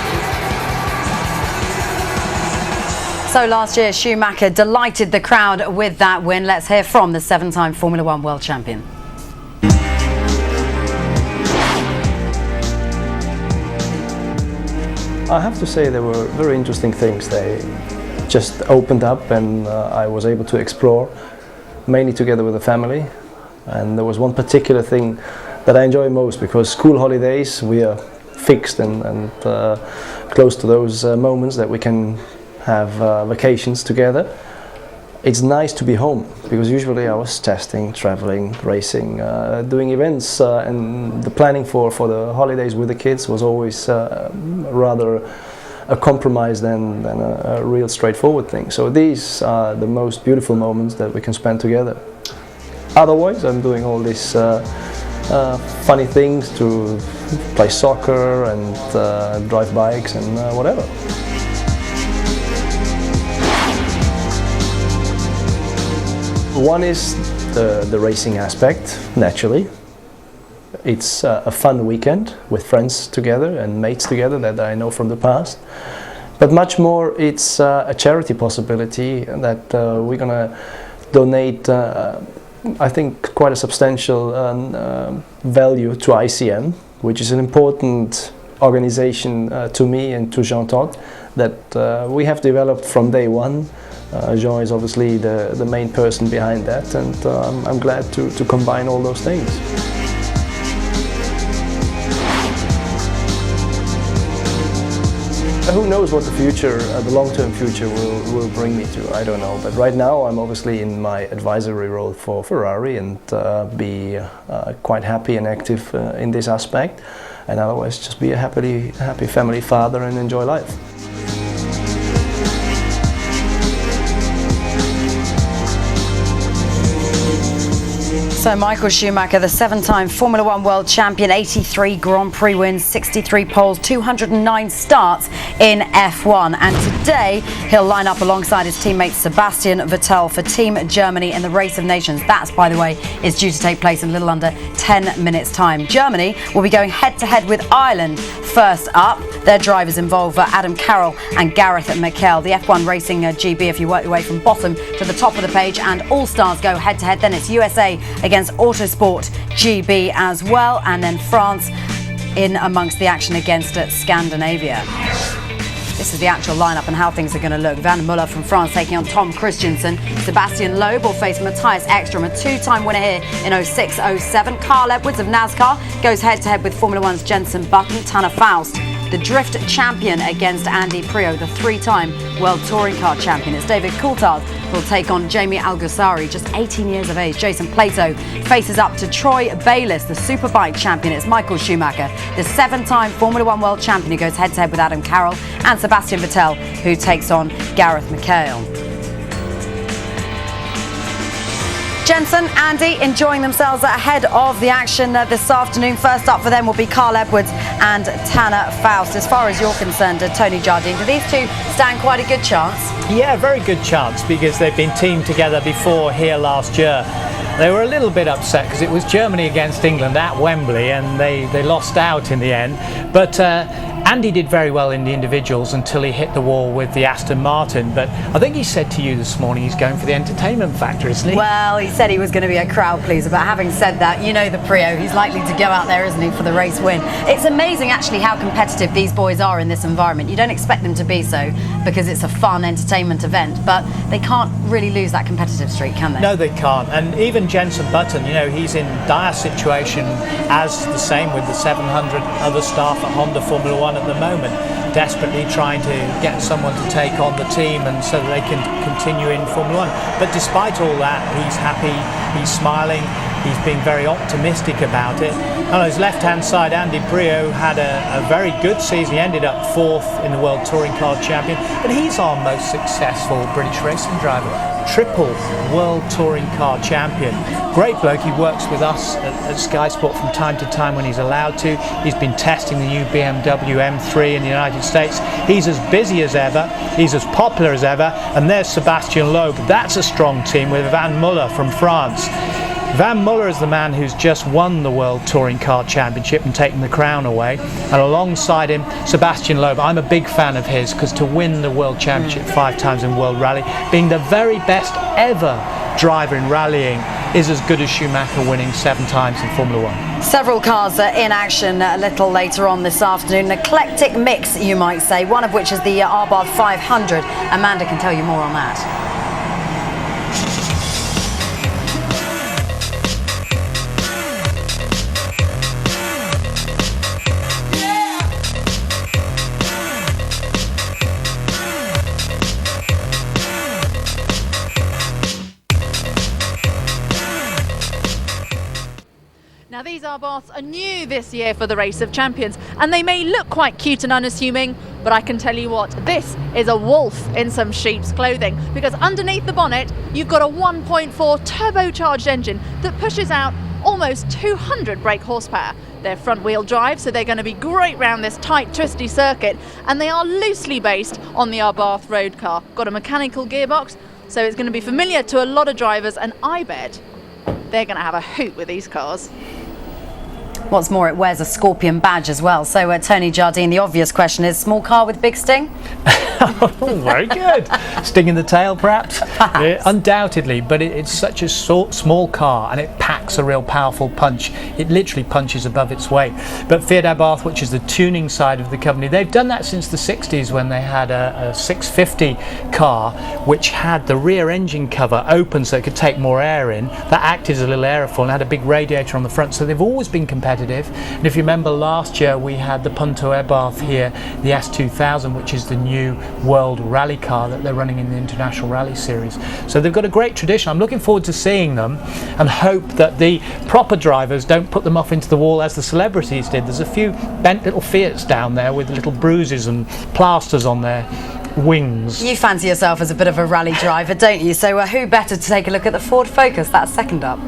So last year, Schumacher delighted the crowd with that win. Let's hear from the 7-time Formula 1 world champion.
I have to say there were very interesting things. They just opened up, and I was able to explore, mainly together with the family. And there was one particular thing that I enjoy most, because school holidays, we are fixed and close to those moments that we can have vacations together. it's nice to be home, because usually I was testing, traveling, racing, doing events, and the planning for the holidays with the kids was always rather a compromise than a real straightforward thing. So these are the most beautiful moments that we can spend together. Otherwise, I'm doing all these funny things, to play soccer and drive bikes and whatever. One is the racing aspect, naturally. It's a fun weekend with friends together and mates together that I know from the past. But much more, it's a charity possibility that we're going to donate, I think, quite a substantial value to ICM, which is an important organization to me and to Jean-Todt that we have developed from day one. Jean is obviously the main person behind that, and I'm glad to combine all those things. Who knows what the future, the long-term future will bring me to, I don't know. But right now I'm obviously in my advisory role for Ferrari and be quite happy and active in this aspect. And otherwise just be a happy family father and enjoy life.
So Michael Schumacher, the 7-time Formula One world champion, 83 Grand Prix wins, 63 poles, 209 starts in F1. And today he'll line up alongside his teammate Sebastian Vettel for Team Germany in the Race of Nations. That, by the way, is due to take place in a little under 10 minutes' time. Germany will be going head-to-head with Ireland. First up, their drivers involve Adam Carroll and Gareth McHale. The F1 Racing GB, if you work your way from bottom to the top of the page, and all stars go head-to-head. Then it's USA against Autosport GB as well, and then France in amongst the action against Scandinavia. This is the actual lineup and how things are going to look. Van Muller from France taking on Tom Christensen. Sebastian Loeb will face Matthias Ekstrom, a two-time winner here in 06-07. Carl Edwards of NASCAR goes head-to-head with Formula One's Jenson Button. Tanner Faust, the drift champion, against Andy Priaulx, the three-time World Touring Car champion. It's David Coulthard will take on Jamie Alguersuari, just 18 years of age. Jason Plato faces up to Troy Bayliss, the Superbike champion. It's Michael Schumacher, the 7-time Formula One world champion, who goes head-to-head with Adam Carroll, and Sebastian Vettel, who takes on Gareth McHale. Jenson, Andy enjoying themselves ahead of the action this afternoon. First up for them will be Carl Edwards and Tanner Faust. As far as you're concerned, Tony Jardine, do these two stand quite a good chance?
Yeah, very good chance, because they've been teamed together before here last year. They were a little bit upset because it was Germany against England at Wembley and they lost out in the end. But Andy did very well in the individuals until he hit the wall with the Aston Martin. But I think he said to you this morning he's going for the entertainment factor, isn't he?
Well, he said he was going to be a crowd pleaser, but having said that, you know the Priaulx, he's likely to go out there, isn't he, for the race win. It's amazing actually how competitive these boys are in this environment. You don't expect them to be so because it's a fun entertainment event, but they can't really lose that competitive streak, can they?
No, they can't. And even Jenson Button, you know, he's in dire situation, as the same with the 700 other staff at Honda Formula One at the moment, desperately trying to get someone to take on the team and so that they can continue in Formula One. But despite all that, he's happy, he's smiling, he's being very optimistic about it. On his left-hand side, Andy Priaulx had a very good season. He ended up 4th in the World Touring Car Champion, but he's our most successful British racing driver. Triple World Touring Car Champion. Great bloke. He works with us at Sky Sport from time to time when he's allowed to. He's been testing the new BMW M3 in the United States. He's as busy as ever. He's as popular as ever. And there's Sebastian Loeb. That's a strong team with Van Muller from France. Van Muller is the man who's just won the World Touring Car Championship and taken the crown away, and alongside him Sebastian Loeb. I'm a big fan of his because to win the World Championship 5 times in World Rally, being the very best ever driver in rallying, is as good as Schumacher winning 7 times in Formula One.
Several cars are in action a little later on this afternoon. An eclectic mix, you might say, one of which is the Abarth 500. Amanda can tell you more on that.
These Abarths are new this year for the Race of Champions, and they may look quite cute and unassuming, but I can tell you what, this is a wolf in some sheep's clothing, because underneath the bonnet you've got a 1.4 turbocharged engine that pushes out almost 200 brake horsepower. They're front wheel drive, so they're going to be great round this tight twisty circuit, and they are loosely based on the Abarth road car. Got a mechanical gearbox, so it's going to be familiar to a lot of drivers, and I bet they're going to have a hoot with these cars.
What's more, it wears a Scorpion badge as well. So, Tony Jardine, the obvious question is, small car with big sting?
Oh, very good. Sting in the tail, perhaps? Undoubtedly, but it's such a small car, and it packs a real powerful punch. It literally punches above its weight. But Fiat Abarth, which is the tuning side of the company, they've done that since the 60s when they had a 650 car which had the rear engine cover open so it could take more air in. That acted as a little aerofoil and had a big radiator on the front, so they've always been competitive. And if you remember last year, we had the Punto Abarth here, the S2000, which is the new world rally car that they're running in the International Rally Series. So they've got a great tradition. I'm looking forward to seeing them and hope that the proper drivers don't put them off into the wall as the celebrities did. There's a few bent little Fiats down there with little bruises and plasters on their wings.
You fancy yourself as a bit of a rally driver, don't you? So who better to take a look at the Ford Focus? That's second up.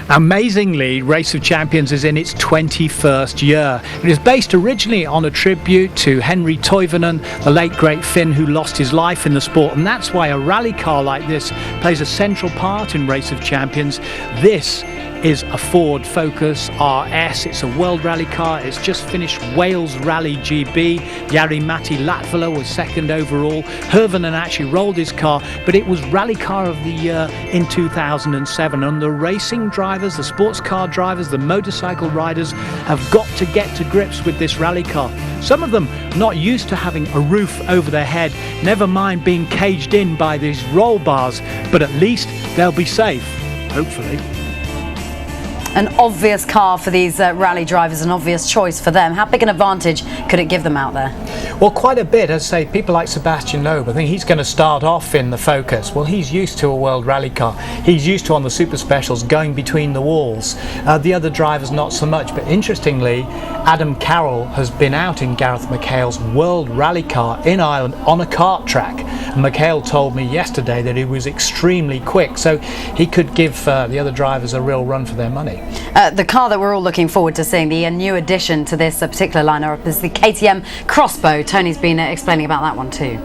Amazingly, Race of Champions is in its 21st year. It is based originally on a tribute to Henry Toivonen, the late great Finn who lost his life in the sport, and that's why a rally car like this plays a central part in Race of Champions. This is a Ford Focus RS. It's a world rally car. It's just finished Wales Rally GB. Jari-Matti Latvala was second overall. Hirvonen actually rolled his car, but it was Rally Car of the Year in 2007. And the racing drivers, the sports car drivers, the motorcycle riders have got to get to grips with this rally car. Some of them not used to having a roof over their head, never mind being caged in by these roll bars, but at least they'll be safe, hopefully.
An obvious car for these rally drivers, an obvious choice for them. How big an advantage could it give them out there?
Well, quite a bit. As I say, people like Sebastian Loeb, I think he's going to start off in the Focus. Well, he's used to a world rally car. He's used to, on the Super Specials, going between the walls. The other drivers not so much, but interestingly, Adam Carroll has been out in Gareth McHale's world rally car in Ireland on a kart track. And McHale told me yesterday that he was extremely quick, so he could give the other drivers a real run for their money.
The car that we're all looking forward to seeing, the new addition to this particular lineup, is the KTM Crossbow. Tony's been explaining about that one too.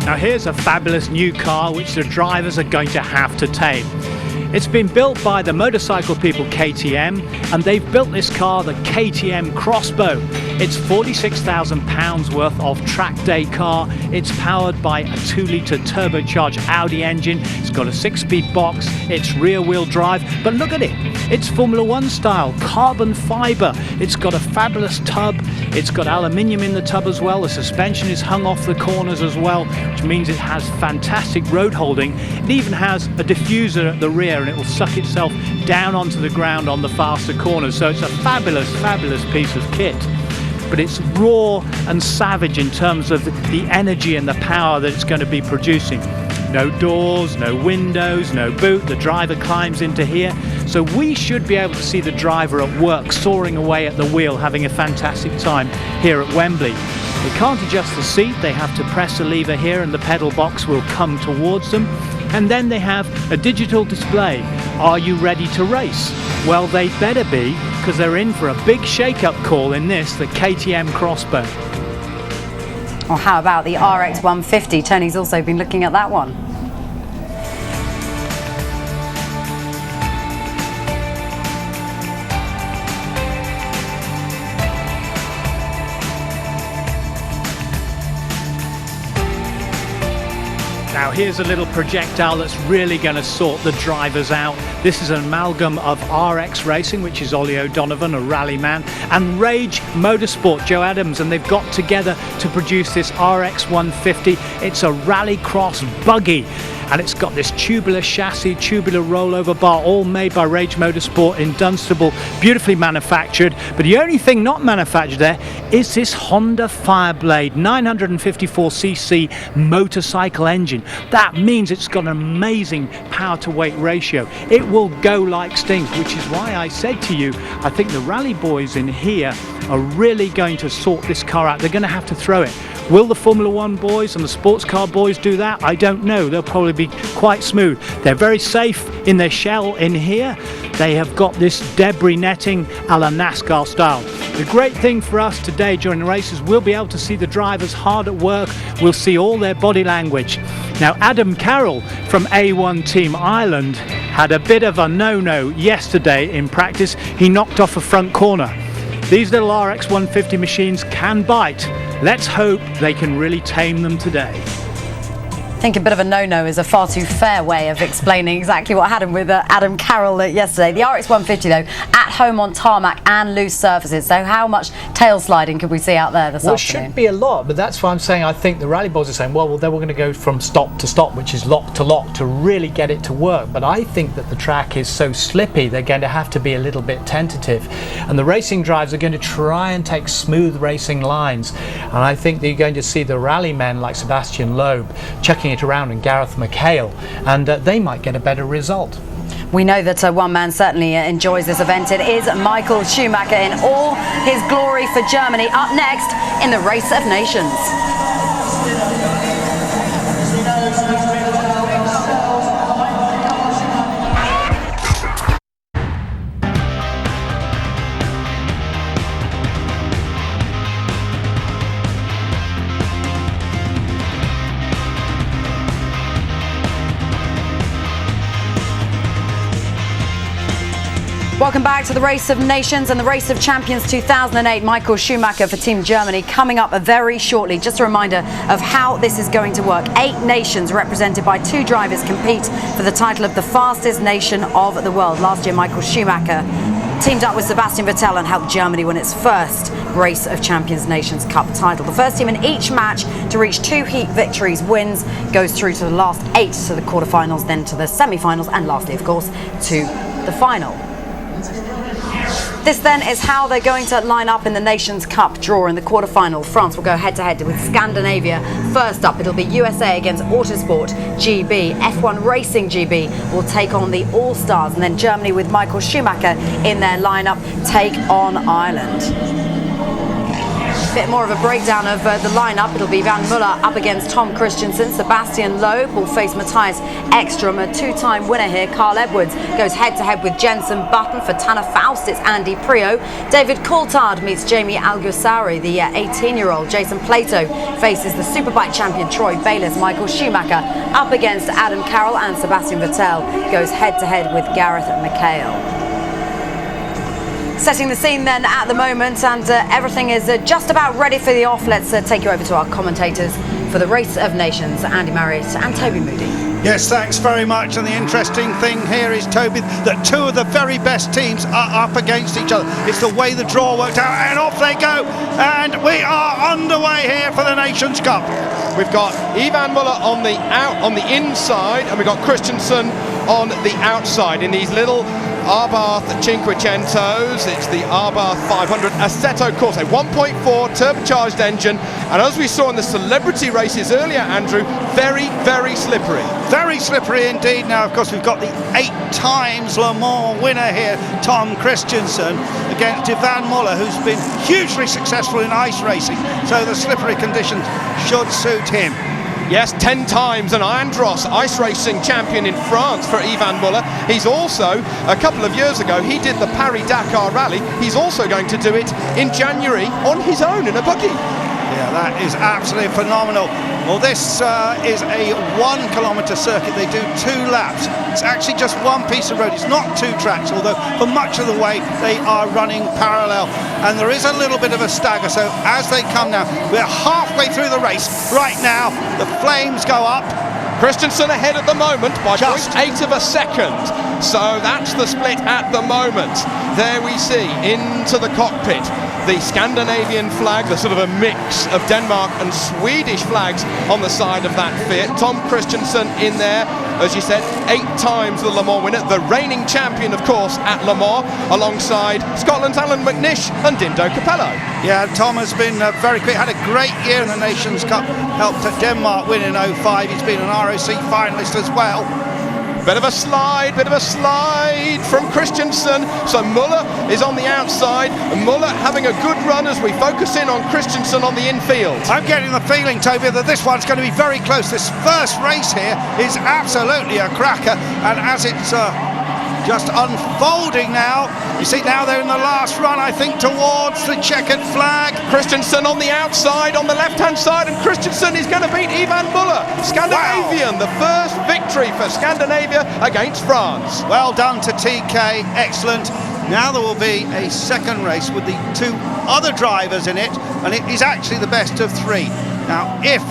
Now here's a fabulous new car which the drivers are going to have to tame. It's been built by the motorcycle people KTM, and they've built this car, the KTM Crossbow. It's £46,000 worth of track day car. It's powered by a 2-litre turbocharged Audi engine. It's got a 6-speed box. It's rear-wheel drive, but look at it. It's Formula One style, carbon fibre. It's got a fabulous tub. It's got aluminium in the tub as well. The suspension is hung off the corners as well, which means it has fantastic road holding. It even has a diffuser at the rear, and it will suck itself down onto the ground on the faster corners. So it's a fabulous, fabulous piece of kit. But it's raw and savage in terms of the energy and the power that it's going to be producing. No doors, no windows, no boot. The driver climbs into here. So we should be able to see the driver at work, soaring away at the wheel, having a fantastic time here at Wembley. They can't adjust the seat. They have to press a lever here and the pedal box will come towards them. And then they have a digital display. Are you ready to race? Well, they better be, because they're in for a big shake-up call in this, the KTM Crossbow.
Or how about the RX 150? Tony's also been looking at that one.
Now here's a little projectile that's really going to sort the drivers out. This is an amalgam of RX Racing, which is Ollie O'Donovan, a rally man, and Rage Motorsport, Joe Adams, and they've got together to produce this RX 150. It's a rallycross buggy, and it's got this tubular chassis, tubular rollover bar, all made by Rage Motorsport in Dunstable, beautifully manufactured. But the only thing not manufactured there is this Honda Fireblade 954cc motorcycle engine. That means it's got an amazing power to weight ratio. It will go like stings, which is why I said to you, I think the rally boys in here are really going to sort this car out. They're going to have to throw it. Will the Formula One boys and the sports car boys do that? I don't know. They'll probably be quite smooth. They're very safe in their shell in here. They have got this debris netting a la NASCAR style. The great thing for us today during the races, we'll be able to see the drivers hard at work. We'll see all their body language. Now, Adam Carroll from A1 Team Ireland had a bit of a no-no yesterday in practice. He knocked off a front corner. These little RX 150 machines can bite. Let's hope they can really tame them today.
I think a bit of a no-no is a far too fair way of explaining exactly what happened with Adam Carroll yesterday. The RX 150 though, at home on tarmac and loose surfaces. So how much tail sliding could we see out there this afternoon?
Well, it should be a lot, but that's why I'm saying I think the rally boys are saying, well, they were going to go from stop to stop, which is lock to lock, to really get it to work. But I think that the track is so slippy, they're going to have to be a little bit tentative. And the racing drivers are going to try and take smooth racing lines. And I think that you're going to see the rally men like Sebastian Loeb chucking it around and Gareth McHale, and they might get a better result.
We know that one man certainly enjoys this event. It is Michael Schumacher in all his glory for Germany. Up next in the Race of Nations. Welcome back to the Race of Nations and the Race of Champions 2008. Michael Schumacher for Team Germany coming up very shortly. Just a reminder of how this is going to work. 8 nations represented by 2 drivers compete for the title of the fastest nation of the world. Last year, Michael Schumacher teamed up with Sebastian Vettel and helped Germany win its first Race of Champions Nations Cup title. The first team in each match to reach 2 heat victories wins, goes through to the last 8 to the quarterfinals, then to the semi-finals, and lastly, of course, to the final. This then is how they're going to line up in the Nations Cup draw in the quarterfinal. France will go head-to-head with Scandinavia. First up, it'll be USA against Autosport GB. F1 Racing GB will take on the All-Stars, and then Germany with Michael Schumacher in their lineup take on Ireland. Bit more of a breakdown of the lineup. It'll be Van Muller up against Tom Christensen. Sebastian Loeb will face Matthias Ekstrom, a 2-time winner here. Carl Edwards goes head-to-head with Jenson Button. For Tanner Faust, it's Andy Prio. David Coulthard meets Jamie Alguersuari, the 18-year-old. Jason Plato faces the Superbike champion Troy Bayliss. Michael Schumacher up against Adam Carroll, and Sebastian Vettel goes head-to-head with Gareth McHale. Setting the scene then at the moment, and everything is just about ready for the off. Let's take you over to our commentators for the Race of Nations, Andy Marriott and Toby Moody.
Yes, thanks very much. And the interesting thing here is, Toby, that 2 of the very best teams are up against each other. It's the way the draw worked out, and off they go. And we are underway here for the Nations Cup.
We've got Ivan Muller on the inside, and we've got Christensen on the outside in these little Abarth Cinquecentos. It's the Abarth 500 Assetto Corsa, 1.4 turbocharged engine, and as we saw in the celebrity races earlier, Andrew, very, very slippery.
Very slippery indeed. Now, of course, we've got the 8 times Le Mans winner here, Tom Christensen, against Ivan Muller, who's been hugely successful in ice racing, so the slippery conditions should suit him.
Yes, 10 times an Andros ice racing champion in France for Ivan Muller. He's also, a couple of years ago, he did the Paris-Dakar Rally. He's also going to do it in January on his own in a buggy.
Yeah, that is absolutely phenomenal. Well, this is a 1 kilometre circuit. They do 2 laps. It's actually just one piece of road. It's not 2 tracks, although for much of the way they are running parallel. And there is a little bit of a stagger. So as they come now, we're halfway through the race. Right now, the flames go up.
Christensen ahead at the moment by 0.8 of a second. So that's the split at the moment. There we see into the cockpit the Scandinavian flag, the sort of a mix of Denmark and Swedish flags on the side of that Fiat. Tom Christensen in there, as you said, 8 times the Le Mans winner, the reigning champion, of course, at Le Mans, alongside Scotland's Alan McNish and Dindo Capello.
Yeah, Tom has been very quick, had a great year in the Nations Cup, helped Denmark win in 05. He's been an ROC finalist as well.
Bit of a slide from Christensen. So Muller is on the outside. Muller having a good run as we focus in on Christensen on the infield.
I'm getting the feeling, Toby, that this one's going to be very close. This first race here is absolutely a cracker, and as it's just unfolding now, you see now they're in the last run, I think, towards the checkered flag.
Christensen on the outside, on the left-hand side, and Christensen is going to beat Ivan Muller. Scandinavian, the first victory for Scandinavia against France.
Well done to TK, excellent. Now there will be a second race with the 2 other drivers in it, and it is actually the best of 3. Now, if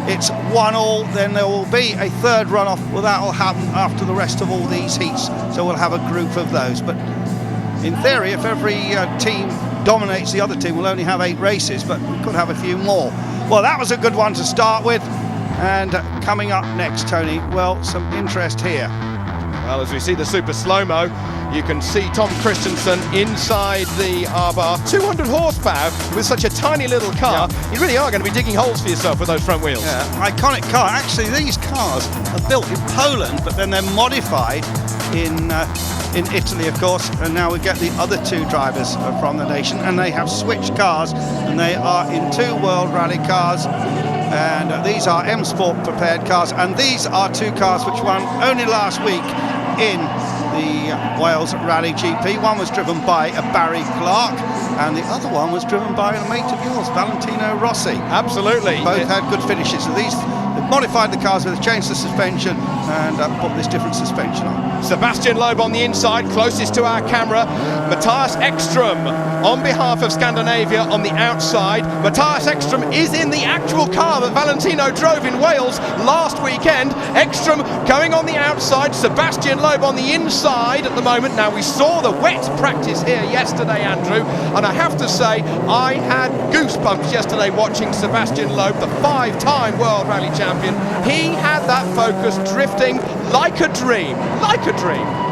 it's 1-1, then there will be a third runoff. Well, that will happen after the rest of all these heats, so we'll have a group of those. But in theory, if every team dominates the other team, we'll only have 8 races, but we could have a few more. Well, that was a good one to start with. And coming up next, Tony, well, some interest here.
Well, as we see the super slow-mo, you can see Tom Christensen inside the R-bar. 200 horsepower with such a tiny little car. You really are going to be digging holes for yourself with those front wheels.
Yeah, iconic car. Actually, these cars are built in Poland, but then they're modified in Italy, of course. And now we get the other 2 drivers from the nation, and they have switched cars, and they are in 2 World Rally cars. And these are M Sport prepared cars, and these are 2 cars which won only last week in the Wales Rally GP. One was driven by Barry Clark, and the other one was driven by a mate of yours, Valentino Rossi.
Absolutely.
Both had good finishes. So they've modified the cars, they've changed the suspension and put this different suspension on.
Sebastian Loeb on the inside, closest to our camera. Matthias Ekstrom on behalf of Scandinavia on the outside. Matthias Ekstrom is in the actual car that Valentino drove in Wales last weekend. Ekstrom going on the outside, Sebastian Loeb on the inside at the moment. Now, we saw the wet practice here yesterday, Andrew, and I have to say I had goosebumps yesterday watching Sebastian Loeb, the 5-time World Rally champion. He had that focus drifting like a dream,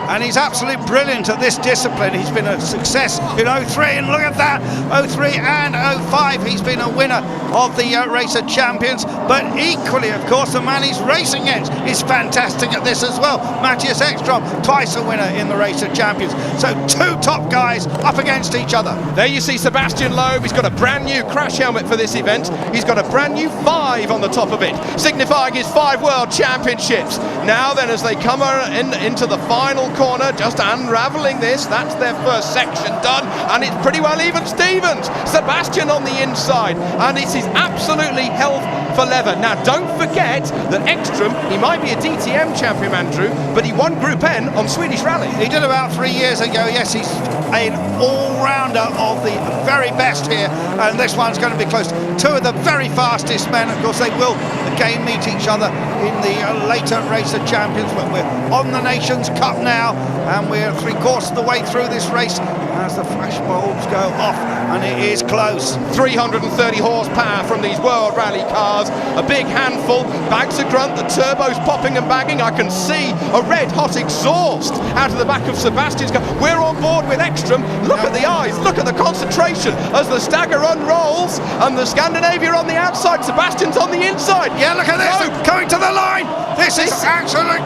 And he's absolutely brilliant at this discipline. He's been a success in 03, and look at that, 03 and 05, he's been a winner of the Race of Champions. But equally, of course, the man he's racing against is fantastic at this as well. Matthias Ekstrom, twice a winner in the Race of Champions. So 2 top guys up against each other.
There you see Sebastian Loeb. He's got a brand new crash helmet for this event. He's got a brand new 5 on the top of it, signifying his 5 World Championships. Now then, as they come into the final corner, just unravelling this, that's their first section done, and it's pretty well even Stevens. Sebastian on the inside, and it is absolutely hell for leather. Now, don't forget that Ekstrom, he might be a DTM champion, Andrew, but he won Group N on Swedish Rally.
He did about 3 years ago. Yes, he's an all-rounder of the very best here, and this one's going to be close. 2 of the very fastest men. Of course, they will again meet each other in the later Race of Champions, but we're on the Nations Cup now, and we're 3/4 of the way through this race as the flash bulbs go off, and it is close.
330 horsepower from these World Rally cars, a big handful, bags of grunt, the turbos popping and banging. I can see a red hot exhaust out of the back of Sebastian's car. We're on board with Ekstrom. Look at the eyes, look at the concentration as the stagger unrolls, and the Scandinavia on the outside, Sebastian's on the inside.
Yeah, look at this, coming to the line. This is absolute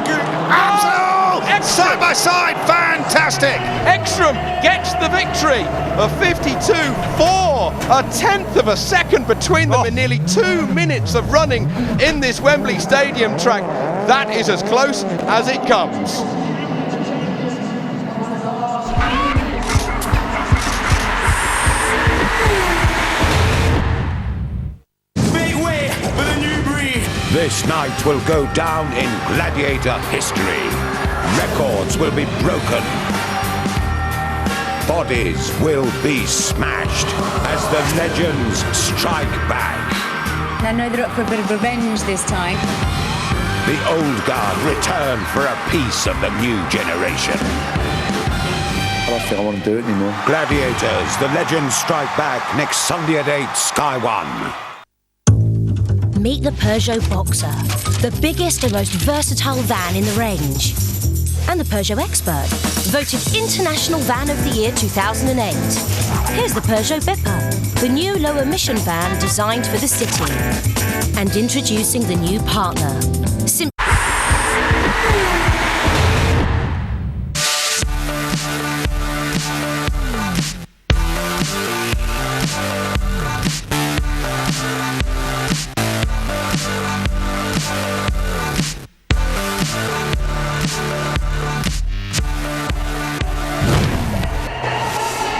side by side, fantastic.
Ekstrom gets the victory of 52.4, a tenth of a second between them in nearly 2 minutes of running in this Wembley Stadium track. That is as close as it comes.
This night will go down in gladiator history. Records will be broken. Bodies will be smashed as the legends strike back.
I know they're up for a bit of revenge this time.
The old guard return for a piece of the new generation.
I don't think I want to do it anymore.
Gladiators, the legends strike back next Sunday at 8, Sky One.
Meet the Peugeot Boxer, the biggest and most versatile van in the range. And the Peugeot Expert, voted International Van of the Year 2008. Here's the Peugeot Bipper, the new low-emission van designed for the city. And introducing the new Partner.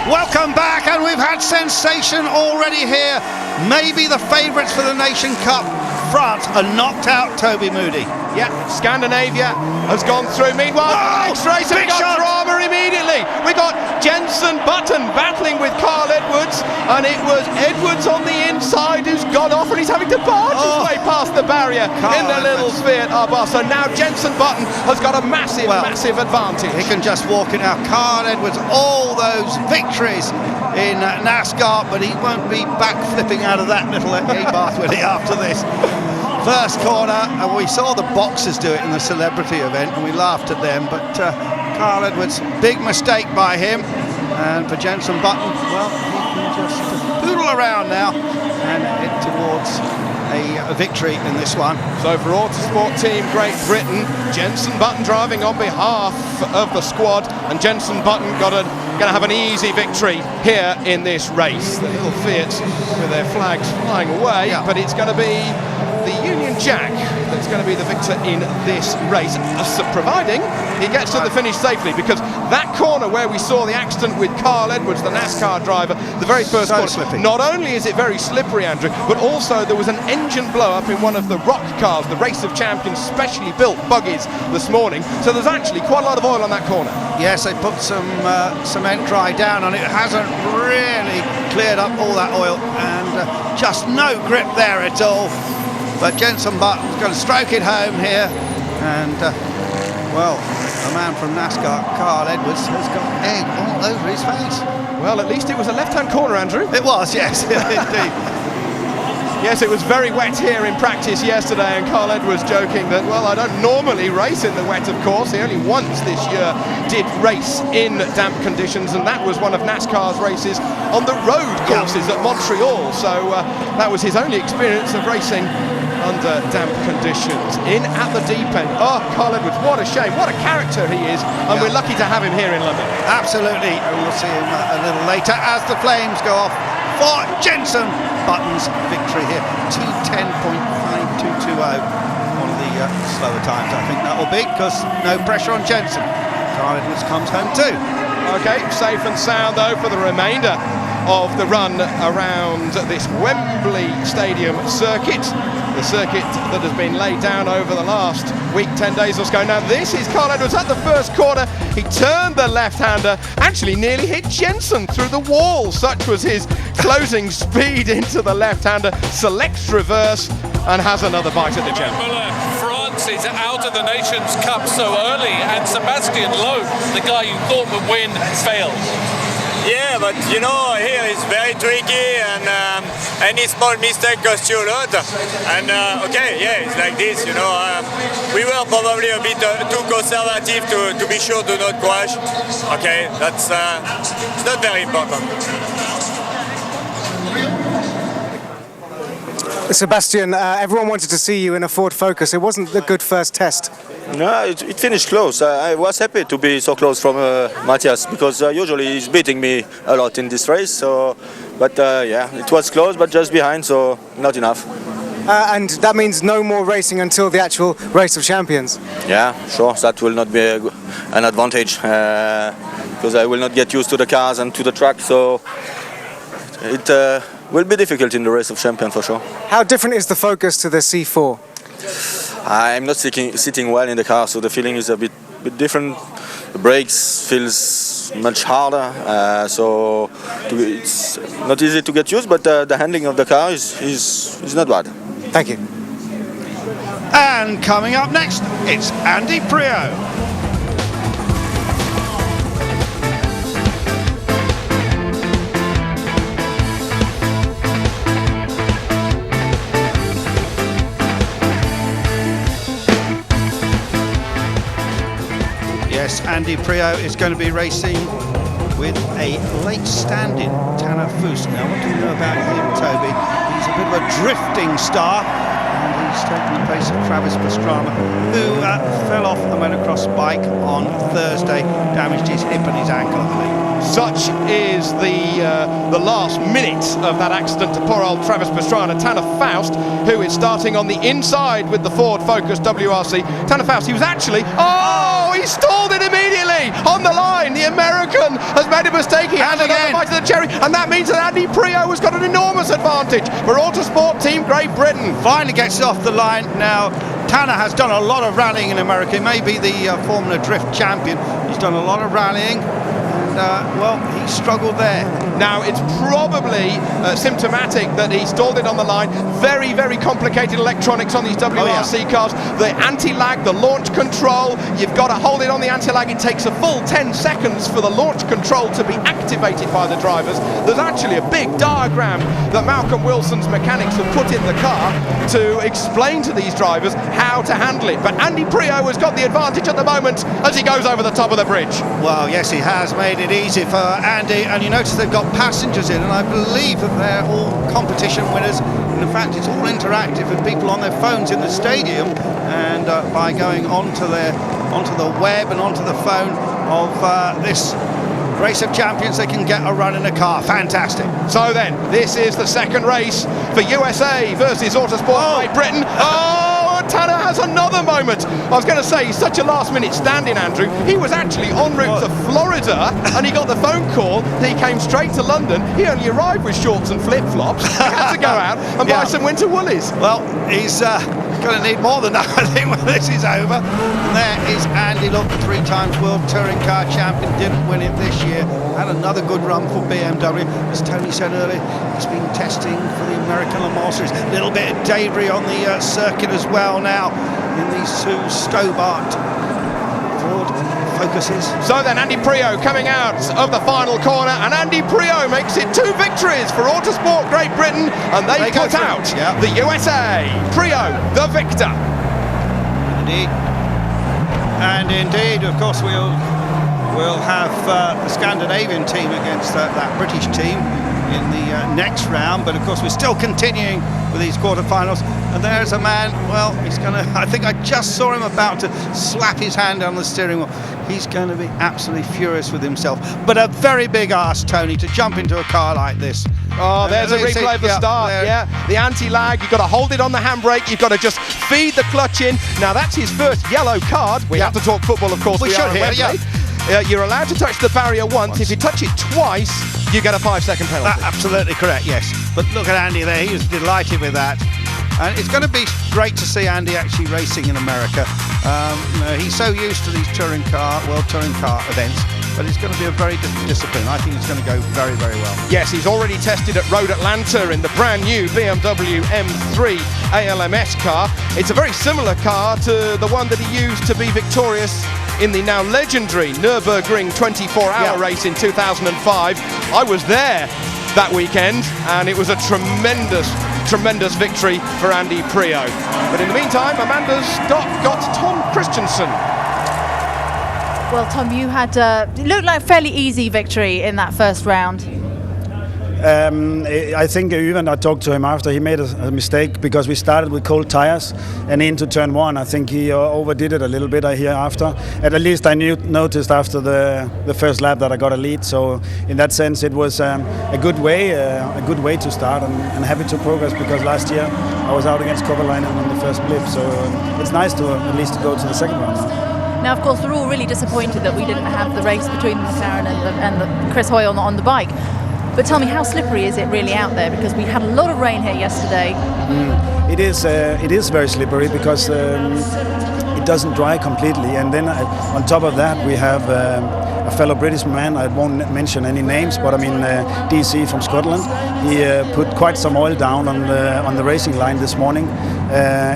Welcome back, and we've had sensation already here. Maybe the favourites for the Nation Cup. France are knocked out, Toby Moody.
Yeah, Scandinavia has gone through. Meanwhile, next race, we got drama immediately. We got Jenson Button battling with Carl Edwards, and it was Edwards on the inside who's gone off, and he's having to barge his way past the barrier in the little Fiat Abarth. So now Jenson Button has got a massive, massive advantage.
He can just walk it now. Carl Edwards, all those victories in NASCAR, but he won't be back flipping out of that little Abarth, will he, after this? First corner, and we saw the boxers do it in the celebrity event, and we laughed at them, but Carl Edwards, big mistake by him, and for Jenson Button, well, he can just poodle around now and head towards a victory in this one.
So for Autosport Team Great Britain, Jenson Button driving on behalf of the squad, and Jenson Button going to have an easy victory here in this race. The little Fiats with their flags flying away, but it's going to be the Union Jack that's going to be the victor in this race, providing he gets to the finish safely, because that corner where we saw the accident with Carl Edwards, the NASCAR driver, the very first corner,
slippy.
Not only is it very slippery, Andrew, but also there was an engine blow-up in one of the rock cars, the Race of Champions specially built buggies this morning, so there's actually quite a lot of oil on that corner.
Yes, they put some cement dry down on it. It hasn't really cleared up all that oil, and just no grip there at all. But Jenson Button's going to stroke it home here, and well, the man from NASCAR, Carl Edwards, has got egg all over his face.
Well, at least it was a left-hand corner, Andrew.
It was, yes, indeed.
Yes, it was very wet here in practice yesterday, and Carl Edwards joking that, well, I don't normally race in the wet, of course. He only once this year did race in damp conditions, and that was one of NASCAR's races on the road courses at Montreal. So that was his only experience of racing under damp conditions. In at the deep end. Oh, Carl Edwards, what a shame. What a character he is, and we're lucky to have him here in London.
Absolutely, and we'll see him a little later as the flames go off for Jenson Button's victory here. 2:10.5220. One of the slower times, I think that will be, because no pressure on Jenson. Carl Edwards comes home too.
Okay, safe and sound though for the remainder of the run around this Wembley Stadium circuit, the circuit that has been laid down over the last week, 10 days or so. Now this is Carl Edwards at the first corner. He turned the left-hander, actually nearly hit Jenson through the wall. Such was his closing speed into the left-hander, selects reverse and has another bite at the gem.
France is out of the Nations Cup so early, and Sebastian Loeb, the guy you thought would win, failed.
Yeah, but you know, here it's very tricky, and any small mistake costs you a lot. And okay, yeah, it's like this, you know. We were probably a bit too conservative to be sure to not crash. Okay, that's it's not very important.
Sebastian, everyone wanted to see you in a Ford Focus. It wasn't a good first test.
No, it finished close. I was happy to be so close from Matthias, because usually he's beating me a lot in this race. So, but yeah, it was close, but just behind, so not enough.
And that means no more racing until the actual Race of Champions.
Yeah, sure, that will not be an advantage, because I will not get used to the cars and to the track. So it will be difficult in the Race of Champions for sure.
How different is the Focus to the C4?
I'm not sitting well in the car, so the feeling is a bit different. The brakes feels much harder, so it's not easy to get used, but the handling of the car is not bad.
Thank you.
And coming up next, it's Andy Priaulx. Yes, Andy Priaulx is going to be racing with a late stand-in, Tanner Foust. Now, what do you know about him, Toby? He's a bit of a drifting star, and he's taken the place of Travis Pastrana, who fell off the motocross bike on Thursday, damaged his hip and his ankle, I believe.
Such is the last minute of that accident to poor old Travis Pastrana. Tanner Foust, who is starting on the inside with the Ford Focus WRC. Tanner Foust, he was actually... he stalled it immediately on the line. The American has made a mistake. He has another bite of the cherry, and that means that Andy Priaulx has got an enormous advantage for Autosport Team Great Britain.
Finally gets off the line. Now, Tanner has done a lot of rallying in America. He may be the Formula Drift champion. He's done a lot of rallying. Well, he struggled there.
Now, it's probably symptomatic that he stalled it on the line. Very, very complicated electronics on these WRC cars. The anti-lag, the launch control, you've got to hold it on the anti-lag. It takes a full 10 seconds for the launch control to be activated by the drivers. There's actually a big diagram that Malcolm Wilson's mechanics have put in the car to explain to these drivers how to handle it. But Andy Priaulx has got the advantage at the moment as he goes over the top of the bridge.
Well, yes, he has made it easy for Andy, and you notice they've got passengers in, and I believe that they're all competition winners, and in fact it's all interactive with people on their phones in the stadium, and by going onto the web and onto the phone of this Race of Champions, they can get a run in a car. Fantastic.
So then, this is the second race for USA versus Autosport Great Britain. Tanner has another moment. I was going to say, he's such a last-minute stand-in, Andrew. He was actually en route to Florida, and he got the phone call that he came straight to London. He only arrived with shorts and flip-flops. He had to go out and buy some winter woolies.
Well, he's going to need more than that, I think, when this is over. And there is Andy, look, 3 times World Touring Car Champion, didn't win it this year. Had another good run for BMW. As Tony said earlier, he's been testing for the American Le Mans Series. A little bit of debris on the circuit as well now in these 2 Stobart Ford Focuses.
So then Andy Priaulx coming out of the final corner, and Andy Priaulx makes it 2 victories for Autosport Great Britain, and they put out the USA. Priaulx, the victor.
Indeed. And indeed, of course, we'll have the Scandinavian team against that British team in the next round, but of course we're still continuing with these quarterfinals, and there's a man, well, he's gonna, I think I just saw him about to slap his hand on the steering wheel. He's going to be absolutely furious with himself, but a very big ask, Tony, to jump into a car like this.
Oh, there's a replay of the start, the anti-lag, you've got to hold it on the handbrake, you've got to just feed the clutch in. Now that's his first yellow card. We have to talk football, of course.
We should here,
you're allowed to touch the barrier once. If you touch it twice, you get a 5-second penalty.
Absolutely correct, yes. But look at Andy there, he was delighted with that. And it's going to be great to see Andy actually racing in America. You know, he's so used to these World Touring Car events, but it's going to be a very different discipline. I think it's going to go very, very well.
Yes, he's already tested at Road Atlanta in the brand new BMW M3 ALMS car. It's a very similar car to the one that he used to be victorious in the now legendary Nürburgring 24-hour race in 2005. I was there that weekend, and it was a tremendous victory for Andy Priaulx. But in the meantime, Amanda's got Tom Christensen.
Well, Tom, you had it looked like a fairly easy victory in that first round.
I think even I talked to him after, he made a mistake because we started with cold tires and into turn 1. I think he overdid it a little bit here after. At least I noticed after the first lap that I got a lead. So in that sense, it was a good way to start, and happy to progress because last year I was out against Kovalainen on the first blip. So it's nice to at least go to the second round now.
Now, of course, we're all really disappointed that we didn't have the race between the McLaren and Chris Hoy on the bike. But tell me, how slippery is it really out there? Because we had a lot of rain here yesterday.
It is very slippery because it doesn't dry completely, and then on top of that we have a fellow British man. I won't mention any names, but I mean DC from Scotland. He put quite some oil down on the racing line this morning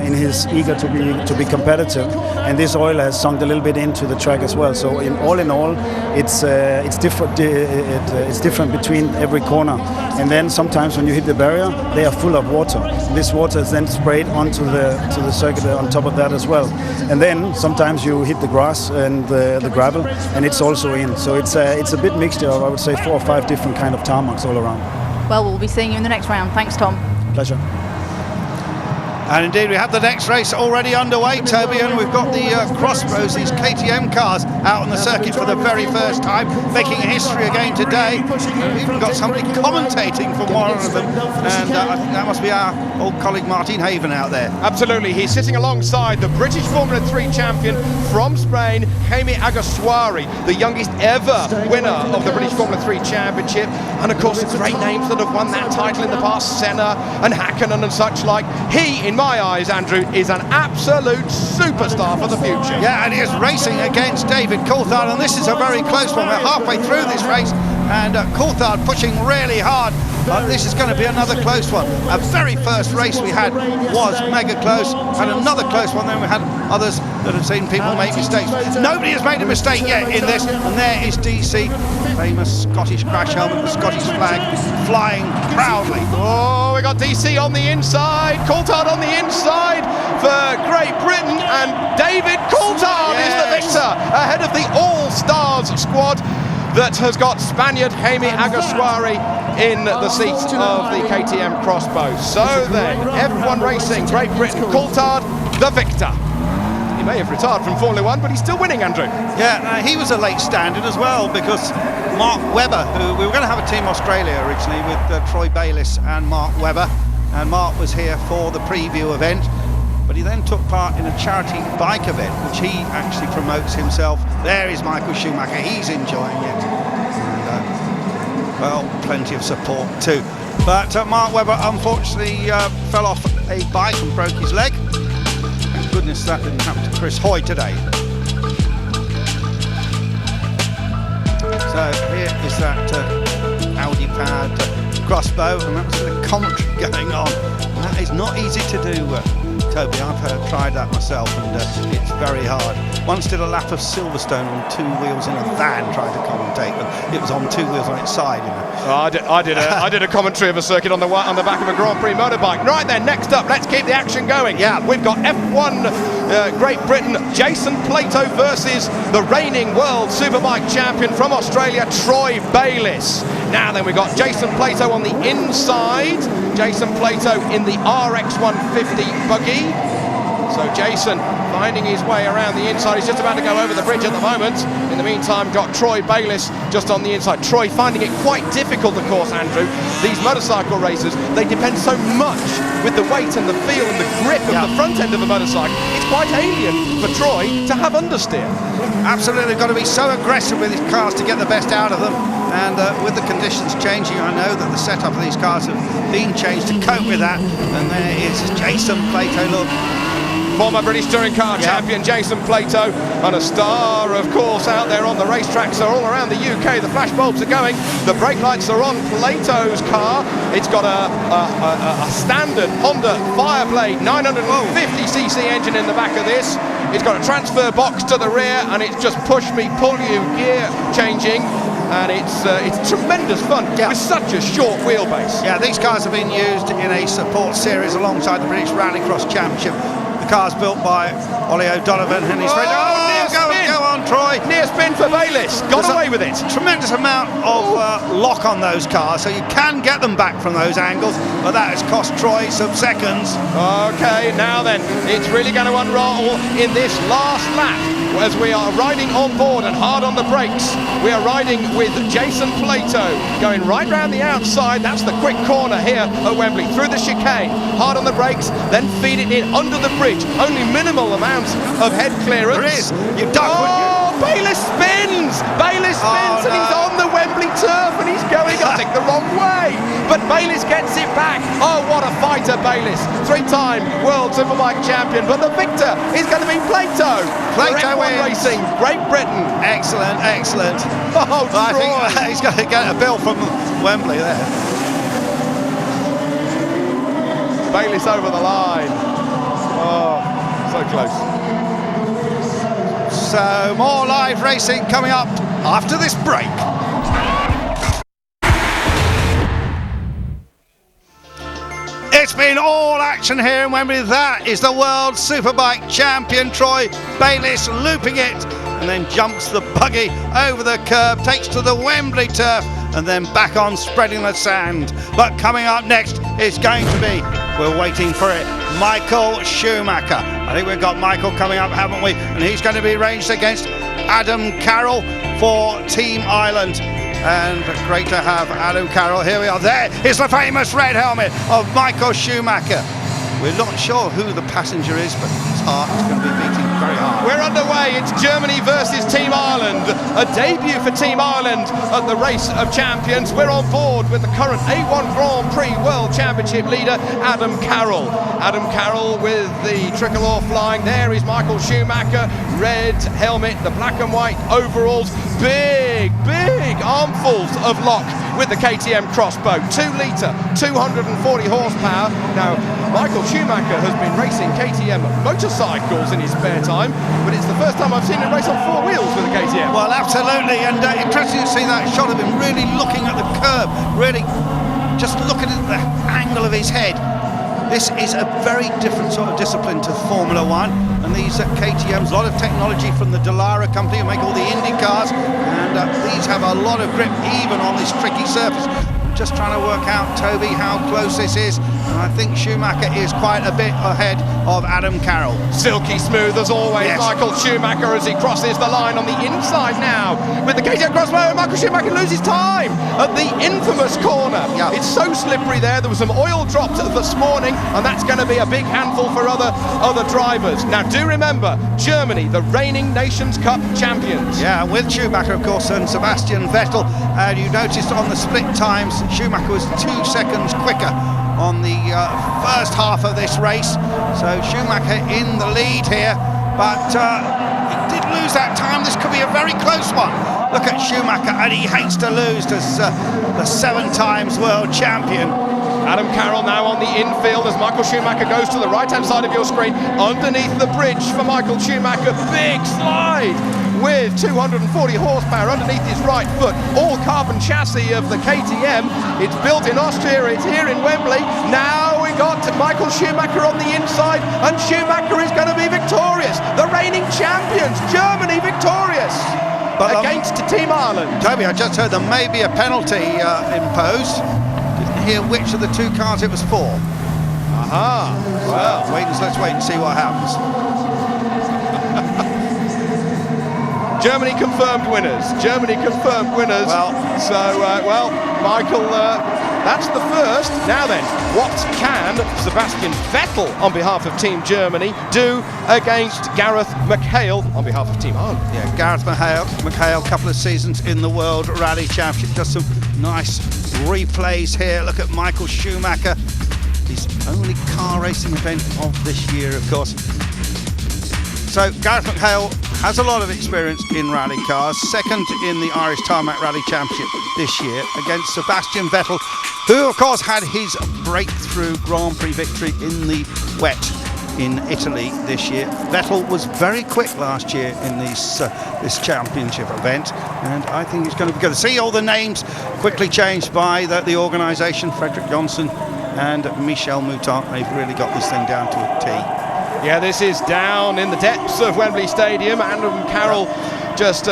in his eager to be competitive, and this oil has sunk a little bit into the track as well. So in all, it's different. It's different between every corner, and then sometimes when you hit the barrier, they are full of water. This water is then sprayed onto the circuit on top of that as well, and then sometimes you hit the grass and the gravel, and it's also in. So it's a bit mixture of, I would say, 4 or 5 different kind of tarmacs all around.
Well, we'll be seeing you in the next round. Thanks, Tom.
Pleasure.
And indeed, we have the next race already underway, Toby, and we've got the Crossroads, these KTM cars, out on the circuit for the very first time, making history again today. We've even got somebody commentating for one of them, and I think that must be our old colleague Martin Haven out there.
Absolutely, he's sitting alongside the British Formula 3 champion from Spain, Jaime Alguersuari, the youngest ever winner of the British Formula 3 Championship, and of course great names that have won that title in the past, Senna and Hakkinen and such like. He, in my eyes, Andrew, is an absolute superstar for the future.
Yeah, and he is racing against David Coulthard, and this is a very close one. We're halfway through this race, and Coulthard pushing really hard. This is going to be another close one. Our very first race we had was mega close, and another close one. Then we had others that have seen people make mistakes. Nobody has made a mistake yet in this, and there is DC, famous Scottish crash helmet, the Scottish flag flying proudly.
Oh, we got DC on the inside, Coulthard on the inside for Great Britain, and David Coulthard is the victor ahead of the All-Stars squad that has got Spaniard Jaime Alguersuari in the seat of the KTM Crossbow. So then, F1 Racing, Great Britain, Coulthard, the victor. He may have retired from Formula 1, but he's still winning, Andrew.
Yeah, he was a late standard as well, because Mark Webber, who we were going to have a Team Australia originally with Troy Bayliss and Mark Webber, and Mark was here for the preview event, but he then took part in a charity bike event, which he actually promotes himself. There is Michael Schumacher, he's enjoying it. And, well, plenty of support too. But Mark Webber unfortunately fell off a bike and broke his leg. Thank goodness that didn't happen to Chris Hoy today. So here is that Audi powered crossbow, and that's the commentary going on. And that is not easy to do, Toby. I've tried that myself, and it's very hard. Once did a lap of Silverstone on 2 wheels in a van, trying to commentate, but it was on 2 wheels on its side, you know.
I did a commentary of a circuit on the back of a Grand Prix motorbike. Right then, next up, let's keep the action going. Yeah, we've got F1 Great Britain, Jason Plato versus the reigning world superbike champion from Australia, Troy Bayliss. Now then, we've got Jason Plato on the inside, Jason Plato in the RX 150 buggy. So Jason finding his way around the inside. He's just about to go over the bridge at the moment. In the meantime, got Troy Bayliss just on the inside. Troy finding it quite difficult, of course, Andrew. These motorcycle racers, they depend so much with the weight and the feel and the grip of the front end of a motorcycle. It's quite alien for Troy to have understeer.
Absolutely, got to be so aggressive with his cars to get the best out of them. And with the conditions changing, I know that the setup of these cars have been changed to cope with that. And there is Jason Plato, look.
Former British Touring Car champion Jason Plato, and a star, of course, out there on the racetracks all around the UK. The flash bulbs are going, the brake lights are on Plato's car. It's got a standard Honda Fireblade 950cc engine in the back of this. It's got a transfer box to the rear, and it's just push me, pull you gear changing. And it's tremendous fun with such a short wheelbase.
Yeah, these cars have been used in a support series alongside the British Rallycross Championship. The car's built by Ollie O'Donovan and his friend. Go on, Troy.
Near spin for Bayliss. Got away with it.
Tremendous amount of lock on those cars, so you can get them back from those angles, but that has cost Troy some seconds.
Okay, now then, it's really going to unroll in this last lap. As we are riding on board and hard on the brakes, we are riding with Jason Plato going right round the outside. That's the quick corner here at Wembley, through the chicane, hard on the brakes, then feed it in under the bridge. Only minimal amounts of head clearance.
There is. You duck, wouldn't you?
Bayliss spins! Bayliss spins and he's on the Wembley turf and he's going, I think, the wrong way. But Bayliss gets it back. Oh, what a fighter, Bayliss. 3-time World Superbike champion. But the victor is going to be Plato.
Plato
wins. Racing, Great Britain.
Excellent, excellent.
Oh,
I think he's going to get a bill from Wembley there.
Bayliss over the line. Oh, so close.
So more live racing coming up after this break. It's been all action here in Wembley. That is the World Superbike champion Troy Bayliss looping it and then jumps the buggy over the curb, takes to the Wembley turf and then back on spreading the sand. But coming up next is going to be, we're waiting for it, Michael Schumacher. I think we've got Michael coming up, haven't we? And he's going to be ranged against Adam Carroll for Team Ireland. And great to have Adam Carroll. Here we are. There is the famous red helmet of Michael Schumacher. We're not sure who the passenger is, but his heart is going to be beating very hard.
We're underway. It's Germany versus Team Ireland. A debut for Team Ireland at the Race of Champions. We're on board with the current A1 Grand Prix World Championship leader, Adam Carroll. Adam Carroll with the tricolour flying. There is Michael Schumacher. Red helmet, the black and white overalls. Big armfuls of lock with the KTM Crossbow. 2-litre, 240 horsepower. Now, Michael Schumacher has been racing KTM motorcycles in his spare time, but it's the first time I've seen him race on 4 wheels with a KTM.
Well, absolutely, and interesting to see that shot of him really looking at the curb, really just looking at the angle of his head. This is a very different sort of discipline to Formula One, and these KTMs, a lot of technology from the Dallara company who make all the Indy cars, and these have a lot of grip even on this tricky surface. Just trying to work out, Toby, how close this is, and I think Schumacher is quite a bit ahead of Adam Carroll.
Silky smooth as always, yes. Michael Schumacher as he crosses the line on the inside now with the KTM Crossbow. Michael Schumacher loses time at the infamous corner. It's so slippery there. There was some oil dropped this morning, and that's going to be a big handful for other drivers. Now do remember, Germany, the reigning Nations Cup champions.
Yeah, with Schumacher of course and Sebastian Vettel, and you noticed on the split times Schumacher was 2 seconds quicker on the first half of this race, so Schumacher in the lead here, but he did lose that time. This could be a very close one. Look at Schumacher, and he hates to lose to the 7 times world champion.
Adam Carroll now on the infield as Michael Schumacher goes to the right-hand side of your screen, underneath the bridge for Michael Schumacher. Big slide with 240 horsepower underneath his right foot. All carbon chassis of the KTM. It's built in Austria, it's here in Wembley. Now we got Michael Schumacher on the inside, and Schumacher is going to be victorious. The reigning champions, Germany victorious. But against Team Ireland.
Toby, I just heard there may be a penalty imposed. Hear which of the 2 cars it was for.
Aha.
Well, let's wait and see what happens.
Germany confirmed winners. Germany confirmed winners. Well, Michael, that's the first. Now then, what can Sebastian Vettel on behalf of Team Germany do against Gareth McHale on behalf of Team Ireland?
Yeah, Gareth McHale, couple of seasons in the World Rally Championship. Just some nice replays here. Look at Michael Schumacher. His only car racing event of this year, of course. So Gareth McHale has a lot of experience in rally cars, second in the Irish Tarmac Rally Championship this year against Sebastian Vettel, who of course had his breakthrough Grand Prix victory in the wet in Italy this year. Vettel was very quick last year in this championship event, and I think it's going to be good to see all the names quickly changed by the organisation. Frederick Johnson and Michel Mouton, they've really got this thing down to a T.
Yeah, this is down in the depths of Wembley Stadium. Adam Carroll just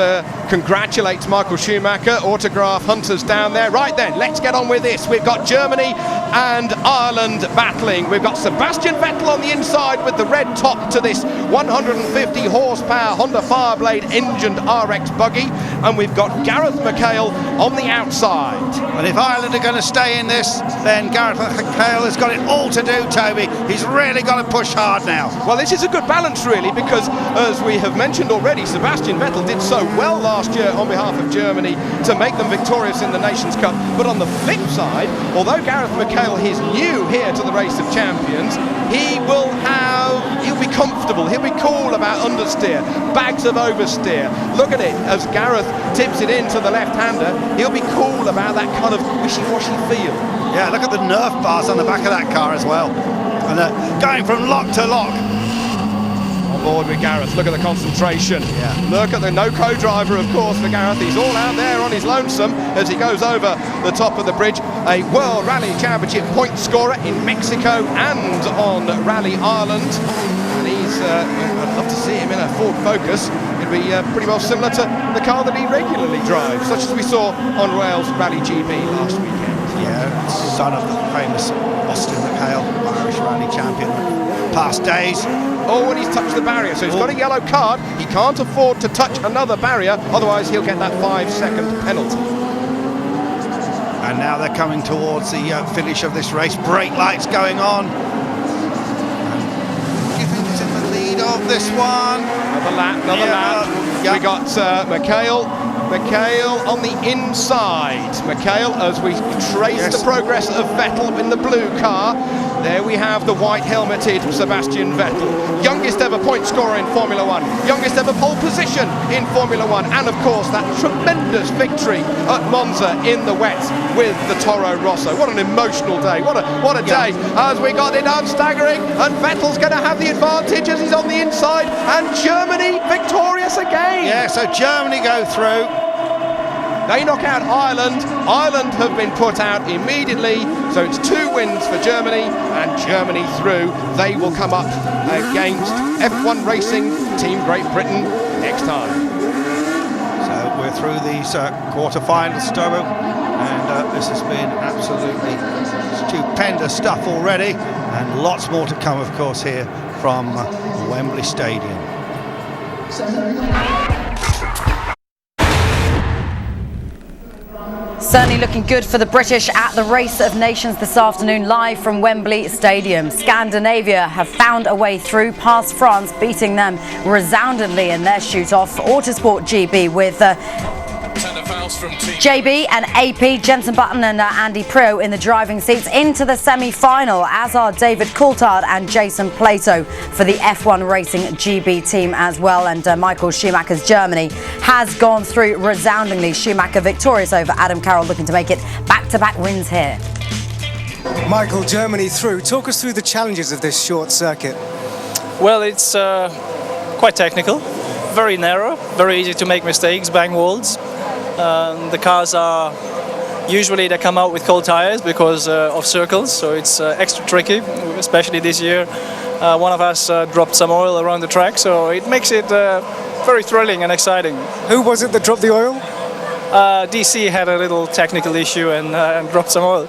congratulates Michael Schumacher. Autograph hunters down there. Right then, let's get on with this. We've got Germany and Ireland battling. We've got Sebastian Vettel on the inside with the red top to this 150 horsepower Honda Fireblade engined RX buggy. and we've got Gareth McHale on the outside.
And if Ireland are going to stay in this, then Gareth McHale has got it all to do, Toby. He's really got to push hard now.
Well, this is a good balance, really, because as we have mentioned already, Sebastian Vettel did so well last year on behalf of Germany to make them victorious in the Nations Cup. But on the flip side, although Gareth McHale is new here to the Race of Champions, he'll be comfortable, he'll be cool about understeer, bags of oversteer. Look at it, as Gareth tips it into the left-hander, he'll be cool about that kind of wishy-washy feel.
Yeah, look at the Nerf bars on the back of that car as well. And going from lock to lock.
On board with Gareth, look at the concentration.
Yeah.
Look at the no co-driver, of course, for Gareth. He's all out there on his lonesome as he goes over the top of the bridge. A World Rally Championship point scorer in Mexico and on Rally Ireland. And I'd love to see him in a Ford Focus. It'd be pretty well similar to the car that he regularly drives, such as we saw on Wales Rally GB last weekend.
Yeah, son of the famous Austin McHale, Irish Rally champion past days.
Oh, and he's touched the barrier, so he's got a yellow card. He can't afford to touch another barrier, otherwise he'll get that 5-second penalty.
And now they're coming towards the finish of this race. Brake lights going on. Gibbons in the lead of this one.
Another lap.
Yeah.
We got McHale on the inside. McHale, as we trace the progress of Vettel in the blue car. There we have the white helmeted Sebastian Vettel. Youngest ever point scorer in Formula One. Youngest ever pole position in Formula One. And of course that tremendous victory at Monza in the wet with the Toro Rosso. What an emotional day. What a day. As we got it up staggering, and Vettel's going to have the advantage as he's on the inside, and Germany victorious again.
Yeah, so Germany go through.
They knock out Ireland. Ireland have been put out immediately, so it's 2 wins for Germany, and Germany through. They will come up against F1 Racing Team Great Britain next time.
So we're through these quarter-finals, Tobo, and this has been absolutely stupendous stuff already, and lots more to come, of course, here from Wembley Stadium.
Certainly looking good for the British at the Race of Nations this afternoon, live from Wembley Stadium. Scandinavia have found a way through past France, beating them resoundingly in their shoot-off. Autosport GB with JB and AP, Jenson Button and Andy Priaulx in the driving seats into the semi-final, as are David Coulthard and Jason Plato for the F1 Racing GB team as well. And Michael Schumacher's Germany has gone through resoundingly. Schumacher victorious over Adam Carroll, looking to make it back-to-back wins here.
Michael, Germany through. Talk us through the challenges of this short circuit.
Well, it's quite technical, very narrow, very easy to make mistakes, bang walls. The cars are usually they come out with cold tires because of circles, so it's extra tricky, especially this year. One of us dropped some oil around the track, so it makes it very thrilling and exciting.
Who was it that dropped the oil?
DC had a little technical issue and dropped some oil.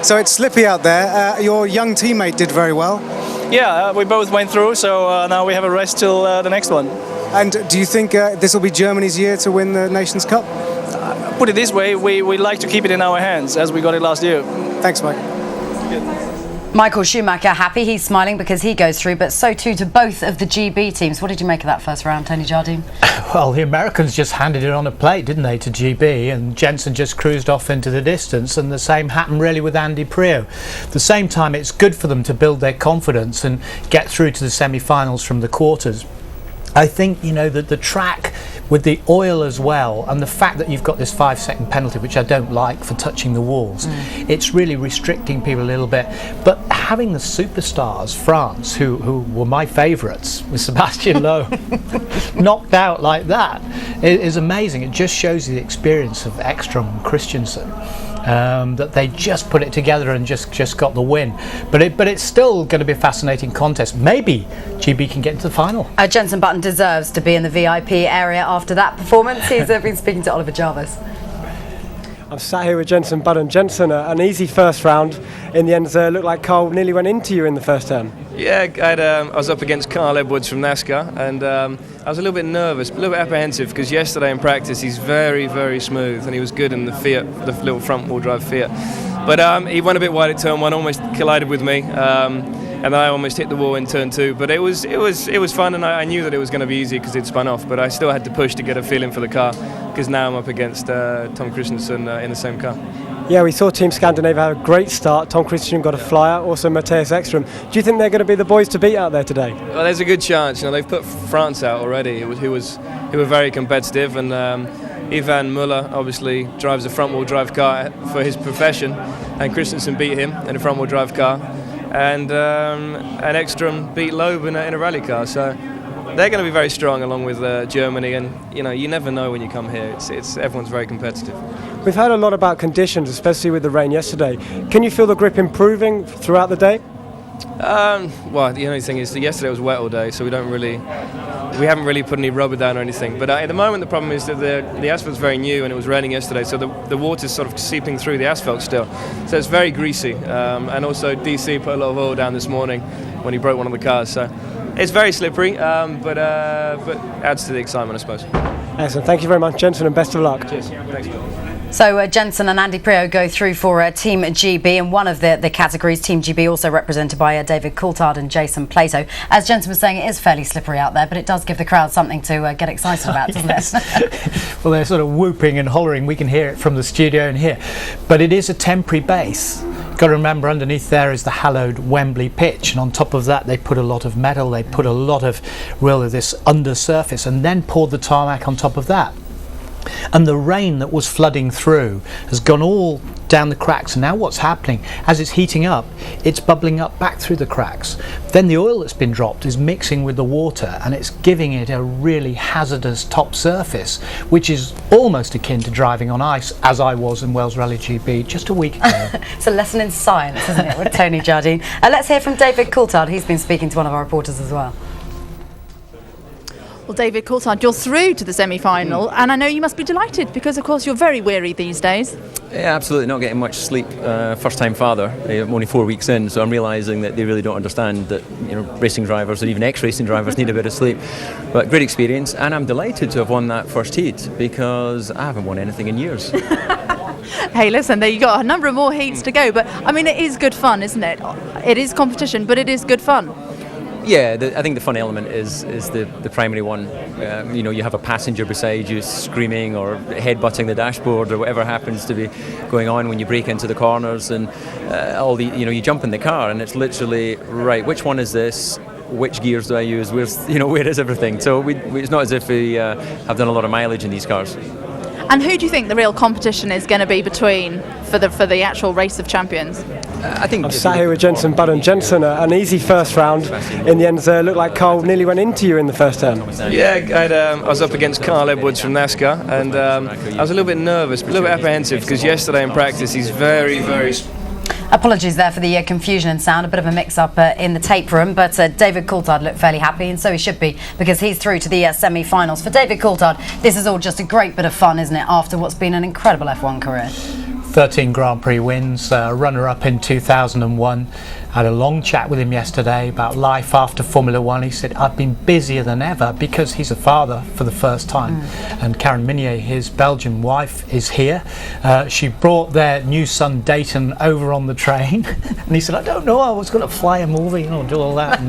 So it's slippy out there. Your young teammate did very well.
Yeah, we both went through, so now we have a rest till the next one.
And do you think this will be Germany's year to win the Nations Cup?
Put it this way, we like to keep it in our hands as we got it last year.
Thanks, Mike.
Michael Schumacher happy, he's smiling because he goes through, but so too to both of the GB teams. What did you make of that first round, Tony Jardine?
Well, the Americans just handed it on a plate, didn't they, to GB, and Jenson just cruised off into the distance, and the same happened really with Andy Priaulx. At the same time, it's good for them to build their confidence and get through to the semi-finals from the quarters. I think, you know, that the track with the oil as well, and the fact that you've got this 5-second penalty, which I don't like, for touching the walls, it's really restricting people a little bit. But having the superstars, France, who were my favourites, with Sebastian Loeb, knocked out like that, is amazing. It just shows you the experience of Ekstrom and Christensen. That they just put it together and just got the win, but it's still going to be a fascinating contest. Maybe GB can get into the final.
Jenson Button deserves to be in the VIP area after that performance. He's been speaking to Oliver Jarvis.
I'm sat here with Jenson Button. Jenson, an easy first round. In the end, looked like Carl nearly went into you in the first turn.
Yeah, I was up against Carl Edwards from NASCAR, and I was a little bit nervous, a little bit apprehensive, because yesterday in practice he's very, very smooth, and he was good in the Fiat, the little front-wheel drive Fiat. But he went a bit wide at turn 1, almost collided with me, and then I almost hit the wall in turn 2. But it was fun, and I knew that it was going to be easy because it spun off. But I still had to push to get a feeling for the car, because now I'm up against Tom Christensen in the same car.
Yeah, we saw Team Scandinavia have a great start. Tom Christensen got a flyer, also Matthias Ekström. Do you think they're going to be the boys to beat out there today?
Well, there's a good chance. You know, they've put France out already, who were very competitive, and Ivan Müller obviously drives a front-wheel drive car for his profession, and Christensen beat him in a front-wheel drive car, and Ekström beat Loeb in a rally car. So they're going to be very strong, along with Germany, and you never know when you come here. It's everyone's very competitive.
We've heard a lot about conditions, especially with the rain yesterday. Can you feel the grip improving throughout the day?
Well, the only thing is that yesterday was wet all day, so we haven't really put any rubber down or anything. But at the moment, the problem is that the asphalt's very new, and it was raining yesterday, so the water's sort of seeping through the asphalt still. So it's very greasy. And also DC put a lot of oil down this morning when he broke one of the cars. So it's very slippery, but adds to the excitement, I suppose.
Excellent. Thank you very much, Jenson, and best of luck.
Cheers. Thanks.
So Jenson and Andy Priaulx go through for Team GB, and one of the categories, Team GB, also represented by David Coulthard and Jason Plato. As Jenson was saying, it is fairly slippery out there, but it does give the crowd something to get excited about, doesn't it?
Well, they're sort of whooping and hollering. We can hear it from the studio in here. But it is a temporary base. You've got to remember, underneath there is the hallowed Wembley pitch, and on top of that they put a lot of metal, they put a lot of really this undersurface, and then poured the tarmac on top of that. And the rain that was flooding through has gone all down the cracks, and now what's happening, as it's heating up, it's bubbling up back through the cracks. Then the oil that's been dropped is mixing with the water, and it's giving it a really hazardous top surface, which is almost akin to driving on ice, as I was in Wales Rally GB just a week ago.
It's a lesson in science, isn't it, with Tony Jardine. Let's hear from David Coulthard. He's been speaking to one of our reporters as well.
Well, David Coulthard, you're through to the semi-final, and I know you must be delighted because, of course, you're very weary these days.
Yeah, absolutely. Not getting much sleep. First-time father. I'm only 4 weeks in, so I'm realising that they really don't understand that racing drivers and even ex-racing drivers need a bit of sleep. But great experience, and I'm delighted to have won that first heat because I haven't won anything in years.
Hey, listen, there you got a number of more heats to go, but I mean, it is good fun, isn't it? It is competition, but it is good fun.
Yeah, I think the fun element is the primary one. You have a passenger beside you screaming or headbutting the dashboard or whatever happens to be going on when you break into the corners, and you jump in the car and it's literally right. Which one is this? Which gears do I use? Where is everything? So it's not as if we have done a lot of mileage in these cars.
And who do you think the real competition is going to be between for the actual race of champions?
I think
I'm sat here with Jenson Button. Jenson, an easy first round. In the end, looked like Carl nearly went into you in the first turn.
Yeah, I was up against Carl Edwards from NASCAR, and I was a little bit nervous, a little bit apprehensive, because yesterday in practice he's very, very...
Apologies there for the confusion and sound, a bit of a mix-up in the tape room, but David Coulthard looked fairly happy, and so he should be, because he's through to the semi-finals. For David Coulthard, this is all just a great bit of fun, isn't it, after what's been an incredible F1 career?
13 Grand Prix wins, runner-up in 2001. I had a long chat with him yesterday about life after Formula One. He said, I've been busier than ever, because he's a father for the first time. And Karen Minier, his Belgian wife, is here. She brought their new son Dayton over on the train. And he said, I don't know, I was going to fly him over, do all that.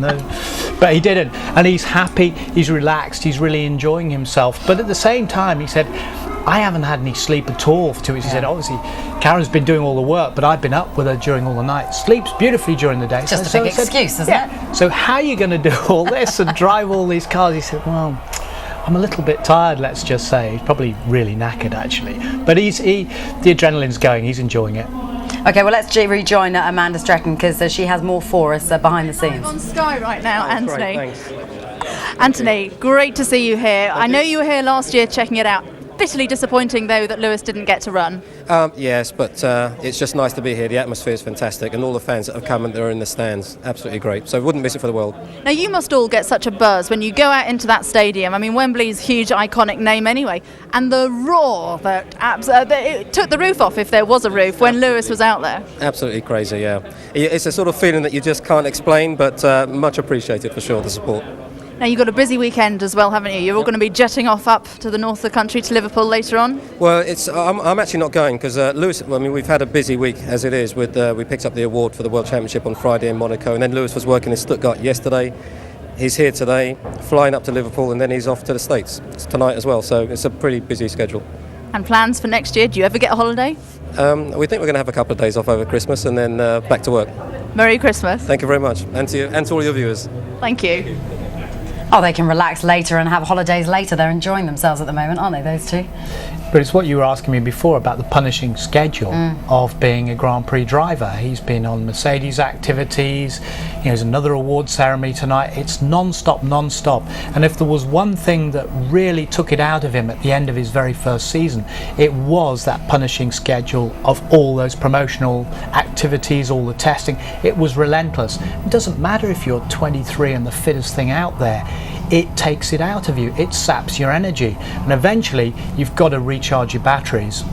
But he didn't. And he's happy, he's relaxed, he's really enjoying himself. But at the same time, he said, I haven't had any sleep at all for 2 weeks. He said, obviously, Karen's been doing all the work, but I've been up with her during all the night. Sleeps beautifully during the day.
Just a big excuse, isn't it?
So how are you going to do all this and drive all these cars? He said, well, I'm a little bit tired, let's just say. He's probably really knackered, actually. But the adrenaline's going, he's enjoying it.
Okay, well, let's rejoin Amanda Stretton, because she has more for us behind the scenes.
On Sky right now,
That's
Anthony.
great, thanks.
Anthony, great to see you here. I know you were here last year checking it out. bitterly disappointing, though, that Lewis didn't get to run.
Yes, but it's just nice to be here. The atmosphere is fantastic, and all the fans that have come and they're in the stands, absolutely great. So wouldn't miss it for the world.
Now, you must all get such a buzz when you go out into that stadium. I mean, Wembley's a huge, iconic name anyway. And the roar that it took the roof off, if there was a roof, when Lewis was out there.
Absolutely crazy, yeah. It's a sort of feeling that you just can't explain, but much appreciated for sure, the support.
Now, you've got a busy weekend as well, haven't you? You're all going to be jetting off up to the north of the country to Liverpool later on?
Well, I'm actually not going because Lewis, I mean, we've had a busy week as it is. We picked up the award for the World Championship on Friday in Monaco, and then Lewis was working in Stuttgart yesterday. He's here today, flying up to Liverpool, and then he's off to the States tonight as well. So it's a pretty busy schedule.
And plans for next year? Do you ever get a holiday?
We think we're going to have a couple of days off over Christmas and then back to work.
Merry Christmas.
Thank you very much, and to you and to all your viewers.
Thank you.
Oh, they can relax later and have holidays later. They're enjoying themselves at the moment, aren't they, those two?
But it's what you were asking me before about the punishing schedule of being a Grand Prix driver. He's been on Mercedes activities. There's another award ceremony tonight. It's non-stop. And if there was one thing that really took it out of him at the end of his very first season, it was that punishing schedule of all those promotional activities, all the testing. It was relentless. It doesn't matter if you're 23 and the fittest thing out there. It takes it out of you, it saps your energy, and eventually you've got to recharge your batteries.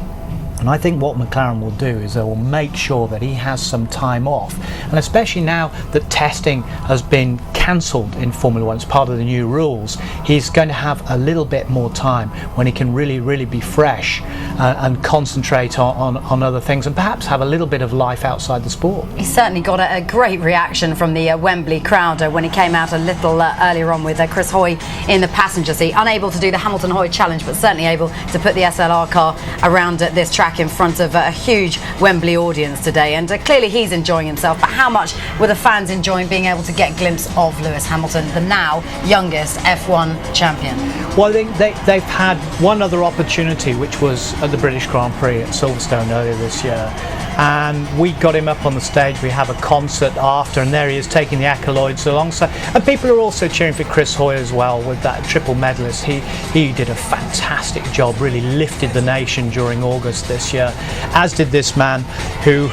And I think what McLaren will do is they will make sure that he has some time off, and especially now that testing has been cancelled in Formula 1, it's part of the new rules, he's going to have a little bit more time when he can really be fresh and concentrate on other things and perhaps have a little bit of life outside the sport.
He certainly got a great reaction from the Wembley crowd when he came out a little earlier on with Chris Hoy in the passenger seat, unable to do the Hamilton-Hoy challenge but certainly able to put the SLR car around this track in front of a huge Wembley audience today, and clearly he's enjoying himself. But how much were the fans enjoying being able to get a glimpse of Lewis Hamilton, the now youngest F1 champion?
Well, they've had one other opportunity, which was at the British Grand Prix at Silverstone earlier this year, and we got him up on the stage. We have a concert after, and there he is taking the accolades alongside, and people are also cheering for Chris Hoy as well with that triple medalist. He did a fantastic job, really lifted the nation during August this year, as did this man who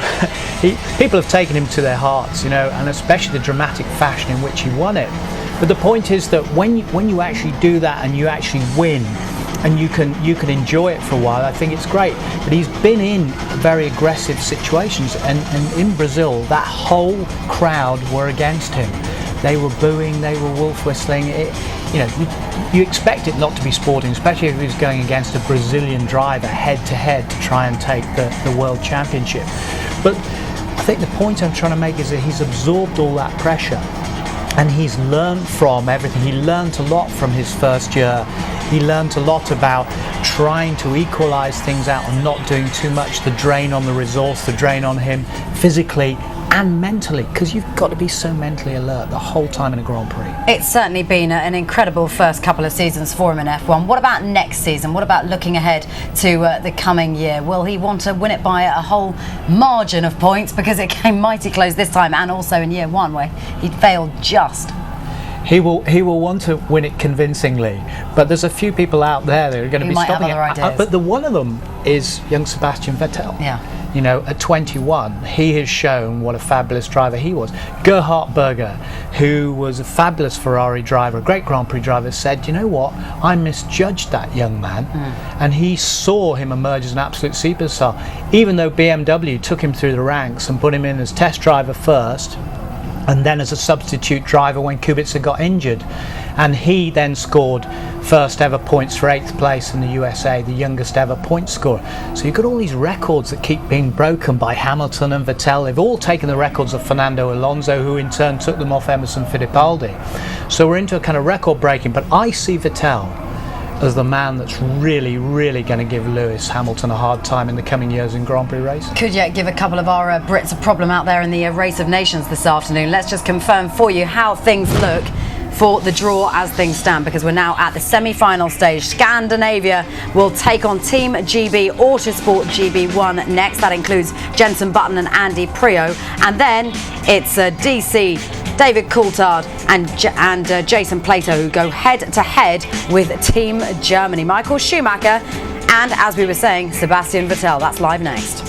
people have taken him to their hearts, and especially the dramatic fashion in which he won it. But the point is that when you actually do that and you actually win, and you can enjoy it for a while, I think it's great. But he's been in very aggressive situations, and in Brazil that whole crowd were against him. They were booing, they were wolf whistling. You expect it not to be sporting, especially if he was going against a Brazilian driver head to head to try and take the world championship. But I think the point I'm trying to make is that he's absorbed all that pressure, and he's learned from everything. He learned a lot from his first year. He learned a lot about trying to equalise things out and not doing too much, the drain on the resource, the drain on him physically and mentally, because you've got to be so mentally alert the whole time in a Grand Prix.
It's certainly been an incredible first couple of seasons for him in F1. What about next season? What about looking ahead to the coming year? Will he want to win it by a whole margin of points, because it came mighty close this time, and also in year one where he failed just?
He will want to win it convincingly, but there's a few people out there that are going to be stopping it. But one of them is young Sebastian Vettel.
Yeah.
At 21, he has shown what a fabulous driver he was. Gerhard Berger, who was a fabulous Ferrari driver, a great Grand Prix driver, said, you know what, I misjudged that young man, and he saw him emerge as an absolute superstar, even though BMW took him through the ranks and put him in as test driver first, and then as a substitute driver when Kubica got injured. And he then scored first ever points for 8th place in the USA, the youngest ever point scorer. So you've got all these records that keep being broken by Hamilton and Vettel. They've all taken the records of Fernando Alonso, who in turn took them off Emerson Fittipaldi. So we're into a kind of record breaking, but I see Vettel as the man that's really going to give Lewis Hamilton a hard time in the coming years in Grand Prix racing.
Could you give a couple of our Brits a problem out there in the Race of Nations this afternoon? Let's just confirm for you how things look for the draw as things stand, because we're now at the semi-final stage. Scandinavia will take on Team GB Autosport GB1 next. That includes Jenson Button and Andy Prio. And then it's DC David Coulthard and Jason Plato, who go head-to-head with Team Germany. Michael Schumacher and, as we were saying, Sebastian Vettel. That's live next.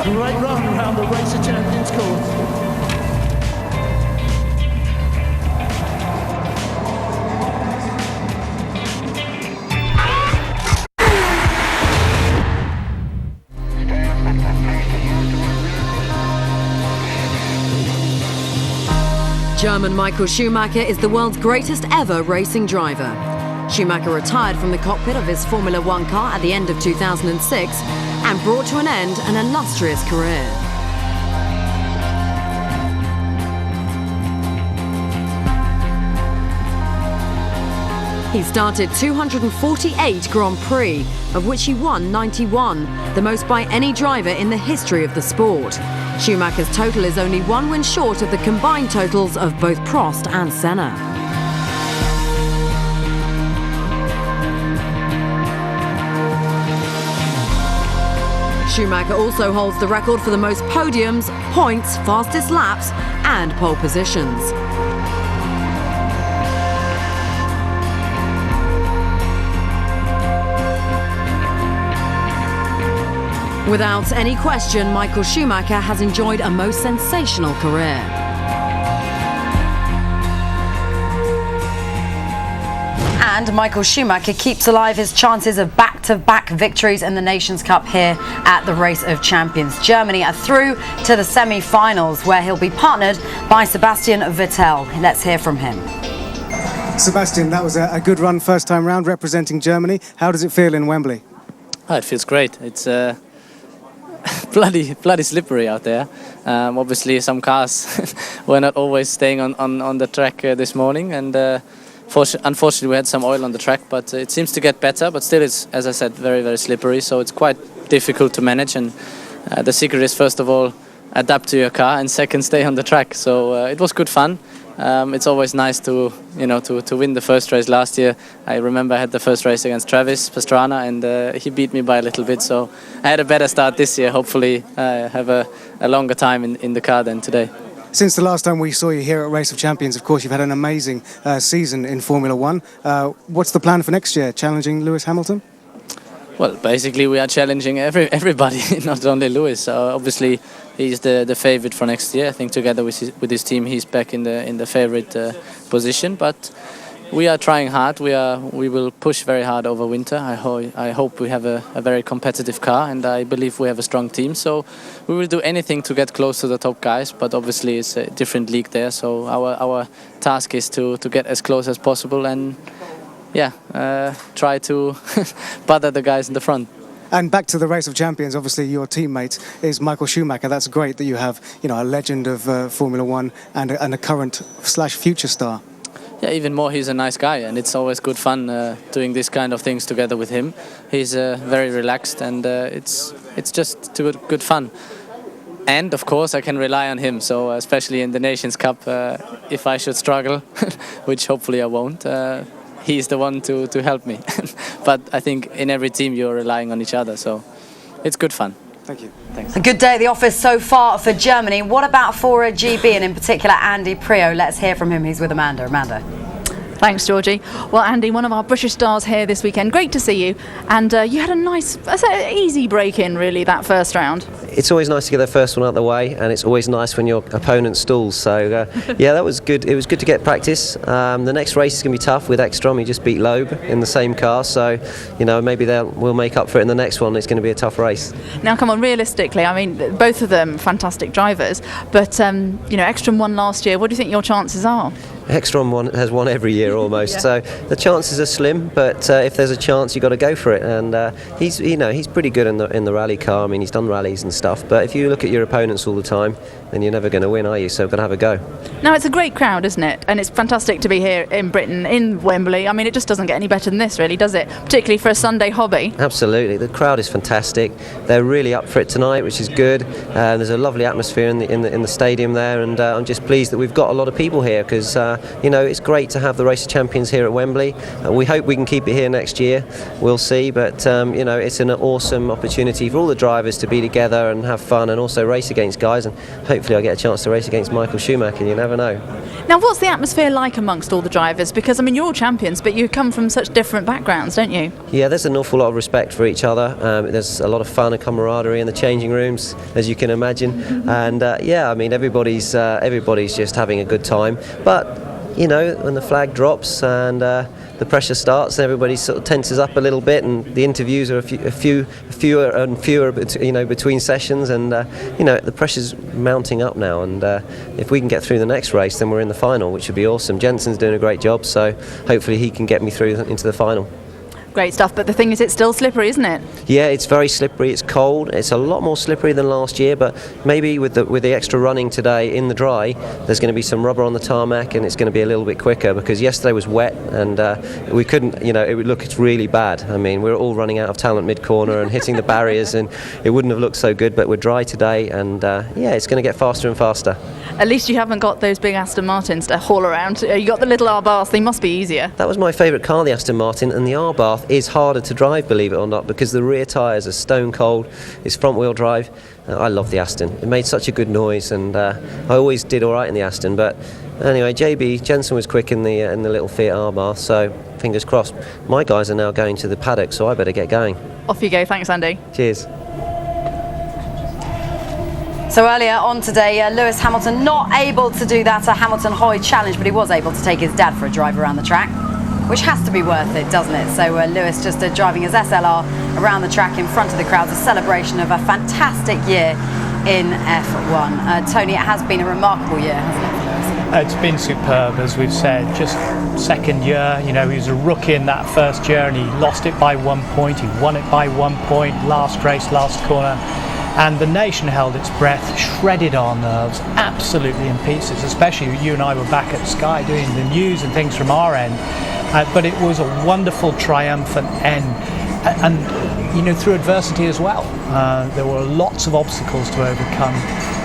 Great run around the Race of Champions course.
German Michael Schumacher is the world's greatest ever racing driver. Schumacher retired from the cockpit of his Formula One car at the end of 2006 and brought to an end an illustrious career. He started 248 Grand Prix, of which he won 91, the most by any driver in the history of the sport. Schumacher's total is only one win short of the combined totals of both Prost and Senna. Schumacher also holds the record for the most podiums, points, fastest laps and pole positions. Without any question, Michael Schumacher has enjoyed a most sensational career. And Michael Schumacher keeps alive his chances of back-to-back victories in the Nations Cup here at the Race of Champions. Germany are through to the semi-finals, where he'll be partnered by Sebastian Vettel. Let's hear from him.
Sebastian, that was a good run first time round representing Germany. How does it feel in Wembley?
Oh, it feels great. It's bloody slippery out there. Obviously some cars were not always staying on the track this morning, and unfortunately we had some oil on the track, but it seems to get better, but still it's, as I said, very, very slippery, so it's quite difficult to manage. And the secret is, first of all, adapt to your car, and second, stay on the track. So it was good fun. It's always nice to win the first race. Last year I remember I had the first race against Travis Pastrana, and he beat me by a little bit, so I had a better start this year. Hopefully have a longer time in the car than today.
Since the last time we saw you here at Race of Champions, of course, you've had an amazing season in Formula One. What's the plan for next year? Challenging Lewis Hamilton?
Well, basically we are challenging everybody, not only Lewis. Obviously, he's the favourite for next year. I think together with his team, he's back in the favourite position. But we are trying hard. We will push very hard over winter. I hope we have a very competitive car, and I believe we have a strong team. So we will do anything to get close to the top guys. But obviously, it's a different league there. So our task is to get as close as possible and try to bother the guys in the front.
And back to the Race of Champions, obviously your teammate is Michael Schumacher. That's great that you have, a legend of Formula One and a current/future star.
Yeah, even more, he's a nice guy, and it's always good fun doing this kind of things together with him. He's very relaxed, and it's just good fun. And of course, I can rely on him. So especially in the Nations Cup, if I should struggle, which hopefully I won't. He's the one to help me. But I think in every team you're relying on each other, so it's good fun.
Thank you.
Thanks.
A good day at the office so far for Germany. What about for GB, and in particular Andy Priaulx? Let's hear from him. He's with Amanda. Amanda.
Thanks, Georgie. Well, Andy, one of our British stars here this weekend. Great to see you. And you had a nice, easy break-in, really, that first round.
It's always nice to get the first one out of the way, and it's always nice when your opponent stalls. So, yeah, that was good. It was good to get practice. The next race is going to be tough with Ekstrom. He just beat Loeb in the same car. So, maybe we'll make up for it in the next one. It's going to be a tough race.
Now, come on, realistically, I mean, both of them fantastic drivers. But, Ekstrom won last year. What do you think your chances are?
Ekstrom has won every year almost, so the chances are slim. But if there's a chance, you've got to go for it. And he's pretty good in the rally car. I mean, he's done rallies and stuff. But if you look at your opponents all the time, then you're never going to win, are you? So we've got to have a go.
Now, it's a great crowd, isn't it? And it's fantastic to be here in Britain, in Wembley. I mean, it just doesn't get any better than this, really, does it? Particularly for a Sunday hobby.
Absolutely. The crowd is fantastic. They're really up for it tonight, which is good. There's a lovely atmosphere in the stadium there, and I'm just pleased that we've got a lot of people here because it's great to have the Race of Champions here at Wembley. We hope we can keep it here next year. We'll see, but it's an awesome opportunity for all the drivers to be together and have fun and also race against guys, and hopefully I get a chance to race against Michael Schumacher. You never know.
Now, what's the atmosphere like amongst all the drivers? Because, I mean, you're all champions, but you come from such different backgrounds, don't you?
Yeah, there's an awful lot of respect for each other. There's a lot of fun and camaraderie in the changing rooms, as you can imagine. And I mean, everybody's just having a good time. But when the flag drops and the pressure starts, everybody sort of tenses up a little bit, and the interviews are fewer and fewer, between sessions, and the pressure's mounting up now. And if we can get through the next race, then we're in the final, which would be awesome. Jensen's doing a great job, so hopefully he can get me through into the final.
Great stuff, but the thing is, it's still slippery, isn't it?
Yeah, it's very slippery. It's cold. It's a lot more slippery than last year, but maybe with the extra running today in the dry, there's going to be some rubber on the tarmac, and it's going to be a little bit quicker because yesterday was wet, and we couldn't. It's really bad. I mean, we're all running out of talent mid-corner and hitting the barriers, and it wouldn't have looked so good. But we're dry today, and it's going to get faster and faster.
At least you haven't got those big Aston Martins to haul around. You got the little Abarth. They must be easier.
That was my favourite car, the Aston Martin, and the Abarth is harder to drive, believe it or not, because the rear tyres are stone cold. It's front wheel drive. I love the Aston. It made such a good noise, and I always did all right in the Aston. But anyway, Jensen was quick in the little Fiat Abarth, so fingers crossed. My guys are now going to the paddock, so I better get going.
Off you go. Thanks, Andy.
Cheers.
So earlier on today, Lewis Hamilton not able to do that Hamilton Hoy challenge, but he was able to take his dad for a drive around the track, which has to be worth it, doesn't it? So Lewis just driving his SLR around the track in front of the crowds, a celebration of a fantastic year in F1. Tony, it has been a remarkable year, hasn't it?
It's been superb, as we've said. Just second year, he was a rookie in that first year, and he lost it by 1 point. He won it by 1 point, last race, last corner. And the nation held its breath, shredded our nerves, absolutely in pieces, especially you and I were back at Sky doing the news and things from our end. But it was a wonderful, triumphant end. And through adversity as well. There were lots of obstacles to overcome,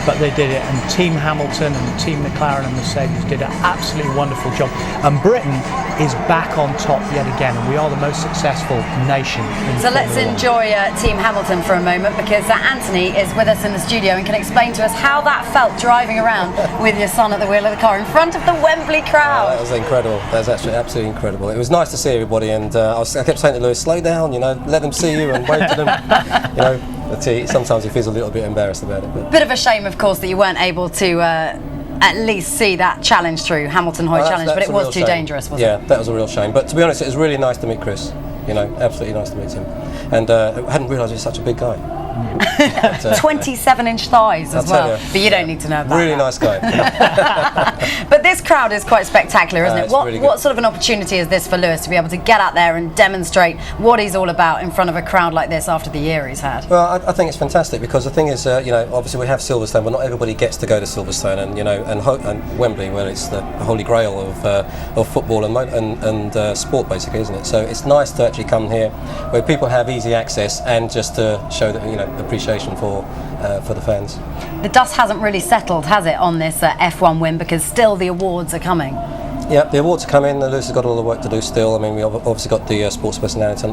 but they did it. And Team Hamilton and Team McLaren and Mercedes did an absolutely wonderful job. And Britain is back on top yet again, and we are the most successful nation.
So let's enjoy Team Hamilton for a moment, because Anthony is with us in the studio and can explain to us how that felt driving around with your son at the wheel of the car in front of the Wembley crowd.
That was incredible. That was actually absolutely incredible. It was nice to see everybody, and I kept saying to Lewis, slow down, let them see you and wave to them. Sometimes he feels a little bit embarrassed about it. But.
Bit of a shame, of course, that you weren't able to at least see that challenge through, Hamilton Hoy challenge, but it was too dangerous, wasn't it?
Yeah, that was a real shame. But to be honest, it was really nice to meet Chris. Absolutely nice to meet him. And I hadn't realised he was such a big guy.
27-inch thighs as well. But you don't need to know about
really
that.
Nice guy.
But this crowd is quite spectacular, isn't it?
What
sort of an opportunity is this for Lewis to be able to get out there and demonstrate what he's all about in front of a crowd like this after the year he's had?
Well, I think it's fantastic, because the thing is, obviously we have Silverstone, but not everybody gets to go to Silverstone, and Wembley, where it's the holy grail of football and sport, basically, isn't it? So it's nice to actually come here, where people have easy access, and just to show that appreciation for the fans.
The dust hasn't really settled, has it, on this F1 win, because still the awards are coming?
Yeah, the awards are coming. Lewis has got all the work to do still. I mean, we obviously got the Sports Personality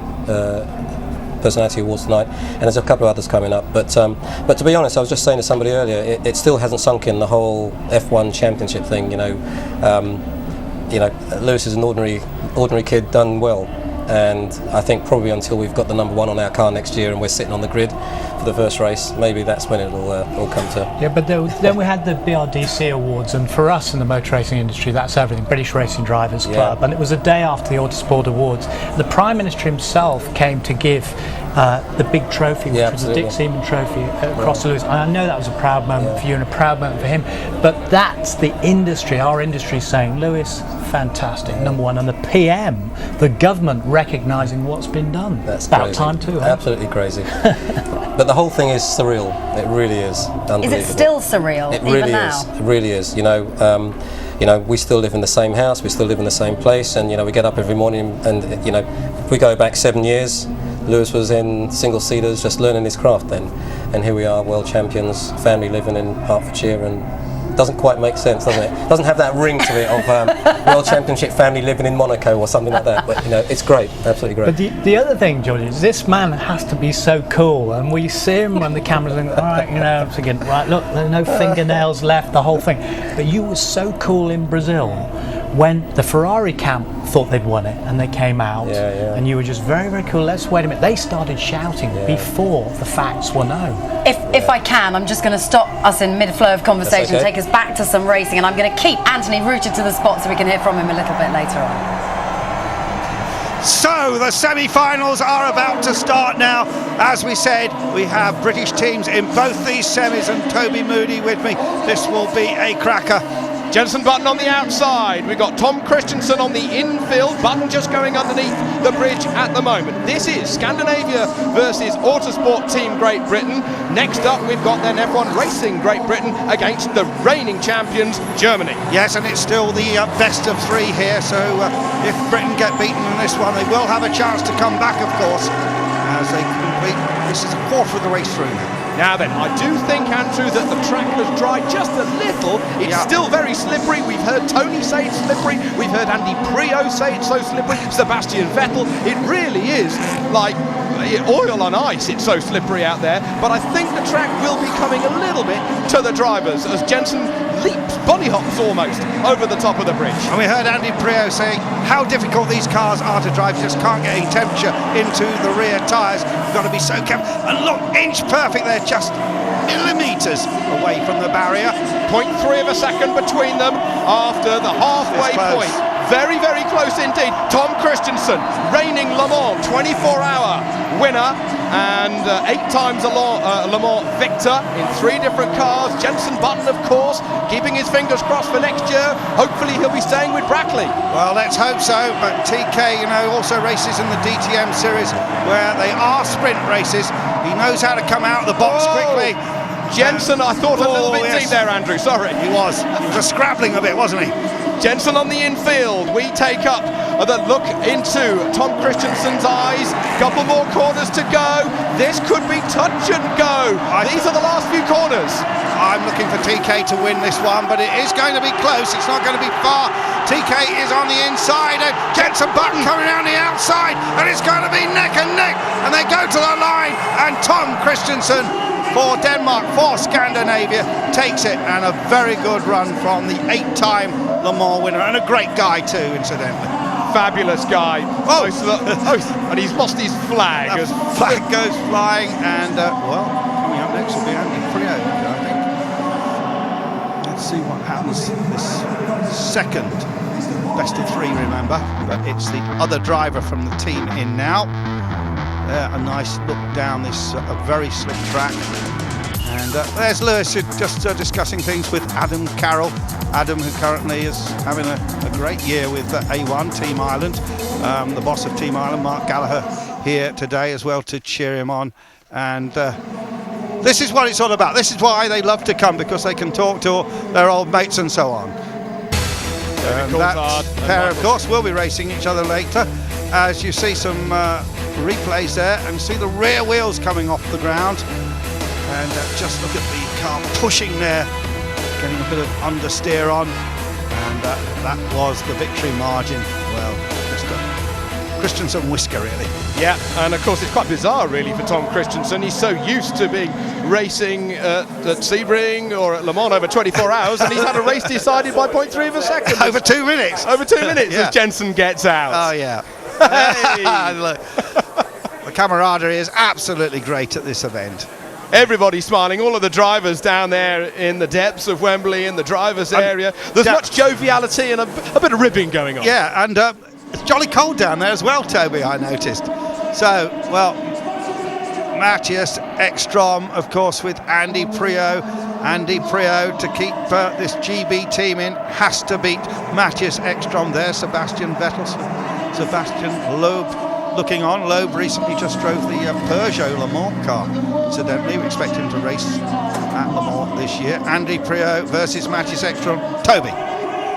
Awards tonight, and there's a couple of others coming up. But to be honest, I was just saying to somebody earlier, it still hasn't sunk in, the whole F1 championship thing. Lewis is an ordinary kid done well. And I think probably until we've got the number one on our car next year and we're sitting on the grid for the first race, maybe that's when it'll all come to.
Yeah, but then we had the BRDC Awards, and for us in the motor racing industry, that's everything, British Racing Drivers Club. And it was a day after the Autosport Awards. The Prime Minister himself came to give the big trophy, which was the Dick Seaman Trophy across the Lewis. And I know that was a proud moment for you and a proud moment for him, but that's the industry, our industry saying, Lewis, fantastic, number one, and the PM, the government recognising what's been done.
That's
about
crazy.
time too. Huh?
Absolutely crazy. But the whole thing is surreal. It really is. Unbelievable.
Is it still surreal?
It really
even now?
is. It really is. You know, we still live in the same house. We still live in the same place, and we get up every morning. And if we go back 7 years, Lewis was in single seaters, just learning his craft then, and here we are, world champions, family living in Hertfordshire, and it doesn't quite make sense, does it? It doesn't have that ring to it of world championship family living in Monaco or something like that. But it's great, absolutely great.
But the other thing, George, is this man has to be so cool, and we see him when the cameras are right, I'm thinking, right, look, there's no fingernails left, the whole thing. But you were so cool in Brazil when the Ferrari camp thought they'd won it and they came out, and you were just very, very cool. Let's wait a minute. They started shouting before the facts were known.
If I can, I'm just going to stop us in mid-flow of conversation, take us back to some racing, and I'm going to keep Anthony rooted to the spot so we can hear from him a little bit later on.
So the semi-finals are about to start now. As we said, we have British teams in both these semis, and Toby Moody with me. This will be a cracker.
Jenson Button on the outside. We've got Tom Christensen on the infield. Button just going underneath the bridge at the moment. This is Scandinavia versus Autosport Team Great Britain. Next up, we've got then F1 Racing Great Britain against the reigning champions, Germany.
Yes, and it's still the best of three here, so if Britain get beaten in this one, they will have a chance to come back, of course, as they complete. This is a quarter of the race through now.
Now then, I do think, Andrew, that the track has dried just a little. It's still very slippery. We've heard Tony say it's slippery. We've heard Andy Priaulx say it's so slippery. Sebastian Vettel. It really is like oil on ice. It's so slippery out there. But I think the track will be coming a little bit to the drivers as Jenson leaps, bunny hops almost, over the top of the bridge.
And we heard Andy Priaulx saying how difficult these cars are to drive. You just can't get any temperature into the rear tyres. You've got to be so careful. And look, inch perfect there, just millimetres away from the barrier.
0.3 of a second between them after the halfway point. Very, very close indeed. Tom Christensen, reigning Le Mans 24-hour winner and 8 times a Le Mans victor in 3 different cars. Jenson Button, of course, keeping his fingers crossed for next year. Hopefully he'll be staying with Brackley.
Well, let's hope so. But TK, also races in the DTM series where they are sprint races. He knows how to come out of the box quickly.
Jenson, I thought a little bit deep there, Andrew. Sorry.
He was just scrabbling a bit, wasn't he?
Jenson on the infield. We take up the look into Tom Christensen's eyes. Couple more corners to go. This could be touch and go. These are the last few corners.
I'm looking for TK to win this one, but it is going to be close. It's not going to be far. TK is on the inside, and Jenson Button coming around the outside, and it's going to be neck and neck. And they go to the line, and Tom Christensen for Denmark, for Scandinavia, takes it, and a very good run from the 8-time Le Mans winner, and a great guy too, incidentally.
Fabulous guy. And he's lost his flag.
The flag goes flying, and coming up next will be Andy Priaulx, I think. Let's see what happens this second best of 3, remember, but it's the other driver from the team in now. A nice look down this very slick track, and there's Lewis just discussing things with Adam Carroll. Adam, who currently is having a great year with A1 Team Ireland, the boss of Team Ireland, Mark Gallagher, here today as well to cheer him on. And this is what it's all about. This is why they love to come, because they can talk to their old mates and so on. That pair, of course, will be racing each other later, as you see some replays there, and see the rear wheels coming off the ground, and just look at the car pushing there, getting a bit of understeer on, and that was the victory margin. Well, just a Christensen whisker, really.
Yeah, and of course it's quite bizarre really for Tom Christensen. He's so used to being racing at Sebring or at Le Mans over 24 hours, and he's had a race decided by 0.3 of a second.
Over 2 minutes.
Over 2 minutes as Jenson gets out.
Oh yeah. Hey. Look, the camaraderie is absolutely great at this event.
Everybody's smiling, all of the drivers down there in the depths of Wembley, in the drivers' area. There's much joviality and a bit of ribbing going on.
Yeah, and it's jolly cold down there as well, Toby, I noticed. So, well, Matthias Ekstrom, of course, with Andy Priaulx. Andy Priaulx, to keep this GB team in, has to beat Matthias Ekstrom there. Sebastian Vettel, Sebastian Loeb looking on. Loeb recently just drove the Peugeot Le Mans car. Incidentally, we expect him to race at Le Mans this year. Andy Priaulx versus Matthias Ekstrom. Toby.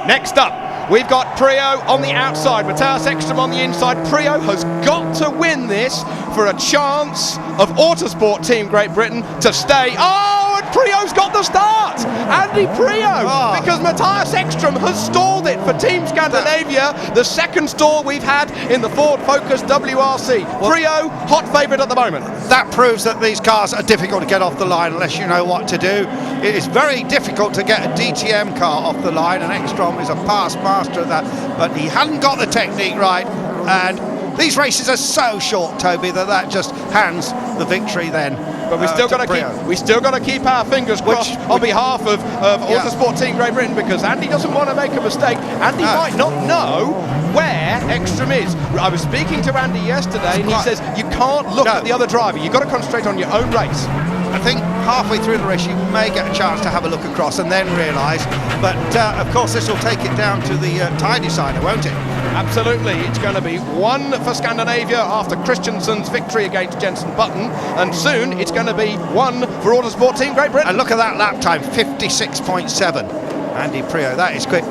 Next up, we've got Priaulx on the outside, Matthias Ekstrom on the inside. Priaulx has got to win this for a chance of Autosport Team Great Britain to stay. Oh, and Priaulx's got the start! Andy Priaulx, because Matthias Ekstrom has stalled it for Team Scandinavia, the second stall we've had in the Ford Focus WRC. Priaulx, hot favourite at the moment.
That proves that these cars are difficult to get off the line unless you know what to do. It is very difficult to get a DTM car off the line, and Ekstrom is a past master of that, but he hadn't got the technique right, and these races are so short, Toby, that just hands the victory then.
But we still got to keep our fingers crossed on behalf of Autosport Team Great Britain, because Andy doesn't want to make a mistake. Andy might not know where Ekstrom is. I was speaking to Andy yesterday, and he says you can't look at the other driver. You've got to concentrate on your own race.
I think halfway through the race you may get a chance to have a look across and then realise. But of course this will take it down to the tie decider, won't it?
Absolutely. It's going to be one for Scandinavia after Christensen's victory against Jenson Button, and soon it's going to be one for Autosport Team Great Britain.
And look at that lap time, 56.7. Andy Priaulx, that is quick.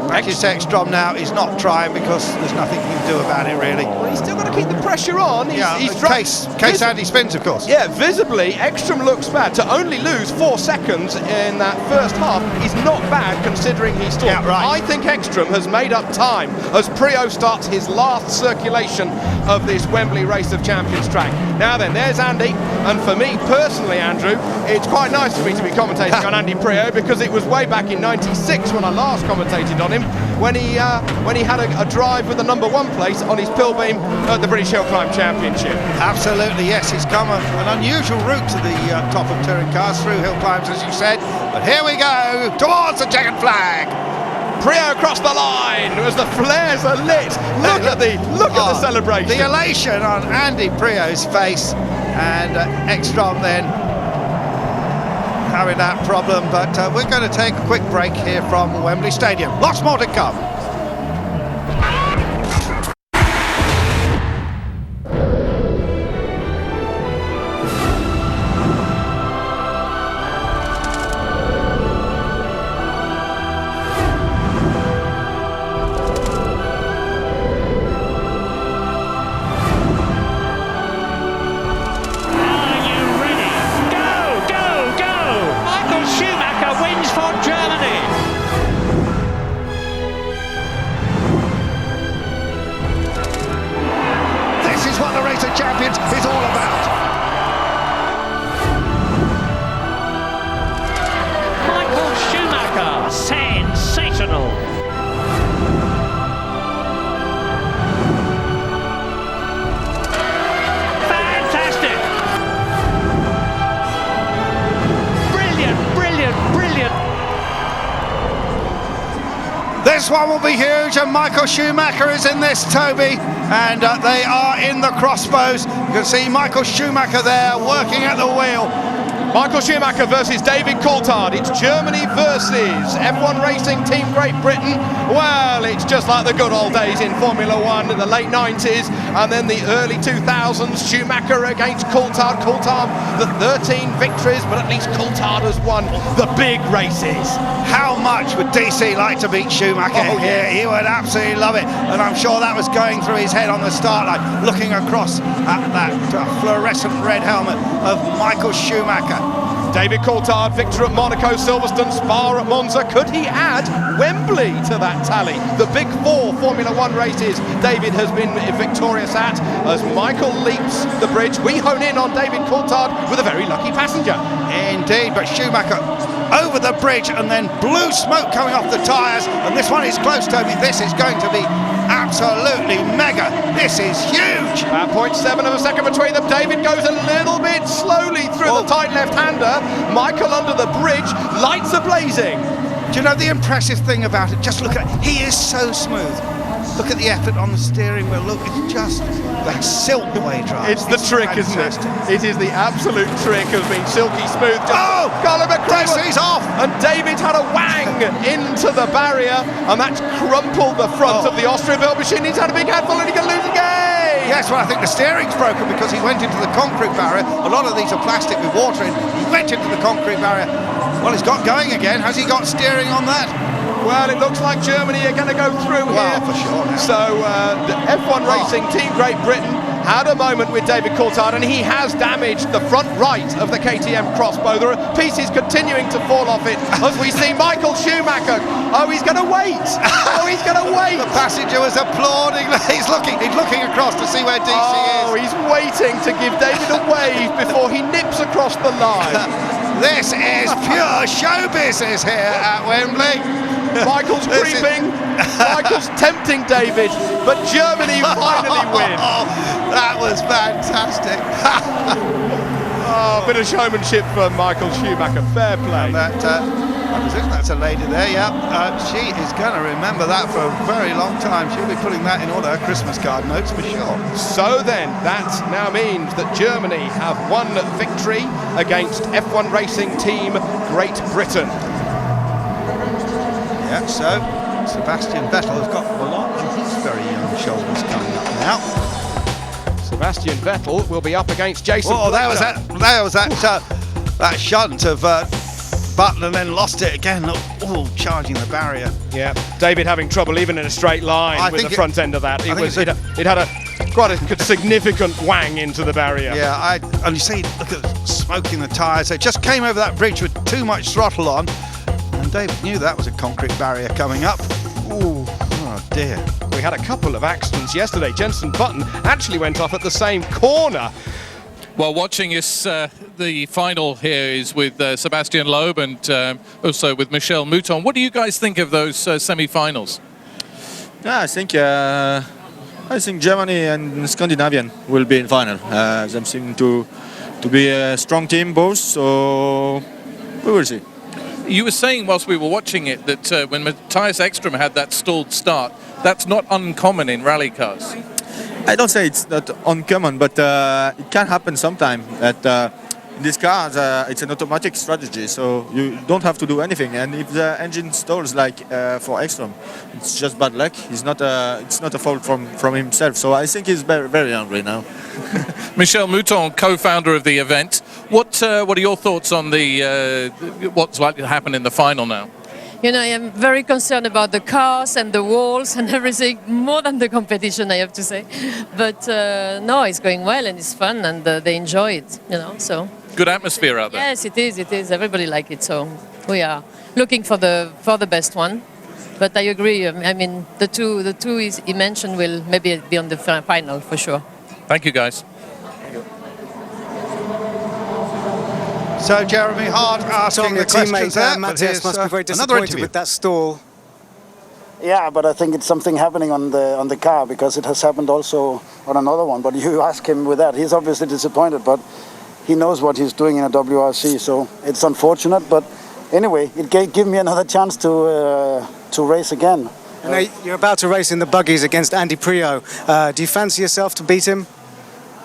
Matthias Ekstrom now is not trying because there's nothing he can do about it, really.
Well, he's still got to keep the pressure on.
He's case Andy spins, of course.
Yeah, visibly, Ekstrom looks bad. To only lose 4 seconds in that first half is not bad, considering he stalled.
Yeah, right.
I think Ekstrom has made up time as Priaulx starts his last circulation of this Wembley Race of Champions track. Now then, there's Andy, and for me personally, Andrew, it's quite nice for me to be commentating on Andy Priaulx, because it was way back in '96 when I last commentated on him, when he had a drive with the #1 place on his Pilbeam at the British Hill Climb Championship.
Absolutely, yes. He's come an unusual route to the top of touring cars through hill climbs, as you said. But here we go towards the checkered flag.
Priaulx across the line as the flares are lit. Look at the celebration.
The elation on Andy Priaulx's face, and Ekstrom then having that problem. But we're going to take a quick break here from Wembley Stadium. Lots more to come. Champions is all about.
Michael Schumacher, sensational. Fantastic. Brilliant, brilliant, brilliant.
This one will be huge, and Michael Schumacher is in this, Toby. And they are in the crossbows. You can see Michael Schumacher there working at the wheel.
Michael Schumacher versus David Coulthard. It's Germany versus F1 Racing Team Great Britain. Well, it's just like the good old days in Formula One in the late 90s and then the early 2000s. Schumacher against Coulthard. Coulthard, the 13 victories, but at least Coulthard has won the big races.
How much would DC like to beat Schumacher here? He would absolutely love it. And I'm sure that was going through his head on the start line, looking across at that fluorescent red helmet of Michael Schumacher.
David Coulthard, victor at Monaco, Silverstone, Spa at Monza. Could he add Wembley to that tally? The big 4 Formula One races David has been victorious at. As Michael leaps the bridge, we hone in on David Coulthard with a very lucky passenger.
Indeed, but Schumacher over the bridge and then blue smoke coming off the tyres. And this one is close, Toby. This is going to be absolutely mega. This is huge.
About 0.7 of a second between them. David goes a little bit slowly through the tight left-hander. Michael under the bridge, lights are blazing.
Do you know the impressive thing about it? Just look at it. He is so smooth. Look at the effort on the steering wheel. Look, it's just that silk the way he drives.
It's the trick,
fantastic.
isn't it? It is the absolute trick of being silky smooth. Colin
Dempsey's off!
And David had a wang into the barrier, and that's crumpled the front of the Austrian-built machine. He's had a big handful and he can lose again!
Yes, well, I think the steering's broken because he went into the concrete barrier. A lot of these are plastic with water in. He went into the concrete barrier. Well, he's got going again. Has he got steering on that?
Well, it looks like Germany are going to go through here.
For sure.
So the F1 Racing Team Great Britain had a moment with David Coulthard, and he has damaged the front right of the KTM crossbow. There are pieces continuing to fall off it as we see Michael Schumacher. Oh, he's going to wait. Oh, he's going to wait.
The passenger was applauding. He's looking across to see where DC is.
Oh, he's waiting to give David a wave before he nips across the line.
This is pure show business here at Wembley.
Michael's creeping. Michael's tempting David, but Germany finally win.
That was fantastic.
Oh, a bit of showmanship for Michael Schumacher. Fair play.
That's a lady there, yeah. She is going to remember that for a very long time. She'll be putting that in all her Christmas card notes for sure.
So then, that now means that Germany have won victory against F1 Racing Team Great Britain.
Yeah, so Sebastian Vettel has got a lot on his very young shoulders coming up now.
Sebastian Vettel will be up against Jason.
Oh, there was that shunt of Button and then lost it again. Oh, charging the barrier.
Yeah, David having trouble even in a straight line with the front end of that. It had quite a significant wang into the barrier.
Yeah, and you see, look at smoking the tyres. They just came over that bridge with too much throttle on. And David knew that was a concrete barrier coming up. Ooh, oh dear.
We had a couple of accidents yesterday. Jenson Button actually went off at the same corner.
Well, watching this, the final here is with Sebastian Loeb and also with Michel Mouton. What do you guys think of those semi-finals?
Yeah, I think Germany and Scandinavian will be in final. They seem to be a strong team both, so we will see.
You were saying whilst we were watching it that when Matthias Ekstrom had that stalled start, that's not uncommon in rally cars.
I don't say it's not uncommon, but it can happen sometime. That in this car, it's an automatic strategy, so you don't have to do anything. And if the engine stalls, like for Ekstrom, it's just bad luck. It's not a fault from himself. So I think he's very, very angry now.
Michel Mouton, co-founder of the event. What are your thoughts on what's likely to happen in the final now?
You know, I am very concerned about the cars and the walls and everything, more than the competition, I have to say. But no, it's going well and it's fun and they enjoy it, you know, so.
Good atmosphere out there.
Yes, it is. Everybody likes it, so we are looking for the best one. But I agree, I mean, the two he mentioned will maybe be on the final for sure.
Thank you, guys.
So Jeremy Hart asking the questions there.
Matthias must be very disappointed with that stall.
Yeah, but I think it's something happening on the car because it has happened also on another one. But you ask him with that, he's obviously disappointed, but he knows what he's doing in a WRC, so it's unfortunate. But anyway, it gave me another chance to race again.
You're about to race in the buggies against Andy Priaulx. Do you fancy yourself to beat him?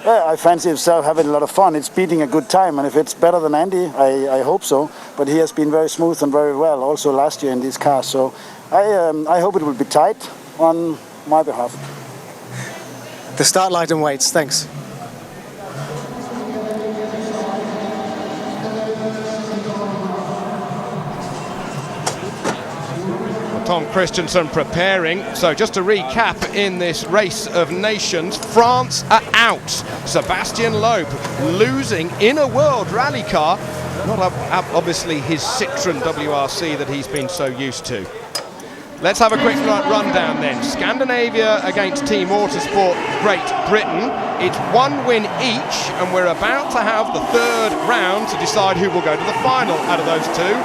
Yeah, I fancy himself having a lot of fun. It's beating a good time, and if it's better than Andy, I hope so. But he has been very smooth and very well also last year in these cars. So I hope it will be tight on my behalf.
The start light and waits. Thanks.
Tom Christensen preparing. So just to recap, in this race of nations, France are out. Sebastian Loeb losing in a World Rally car. Not obviously his Citroën WRC that he's been so used to. Let's have a quick rundown then. Scandinavia against Team Autosport Great Britain. It's one win each, and we're about to have the third round to decide who will go to the final out of those two.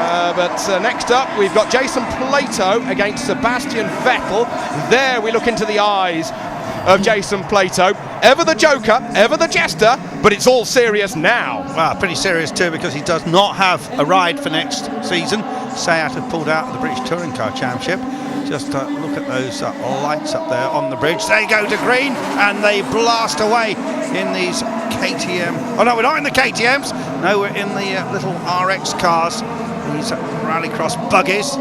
But next up, we've got Jason Plato against Sebastian Vettel. There we look into the eyes of Jason Plato. Ever the joker, ever the jester, but it's all serious now.
Well, pretty serious too, because he does not have a ride for next season. Seat have pulled out of the British Touring Car Championship. Just look at those lights up there on the bridge. They go to green and they blast away in these KTM. Oh no, we're not in the KTMs. No, we're in the little RX cars, these rallycross buggies.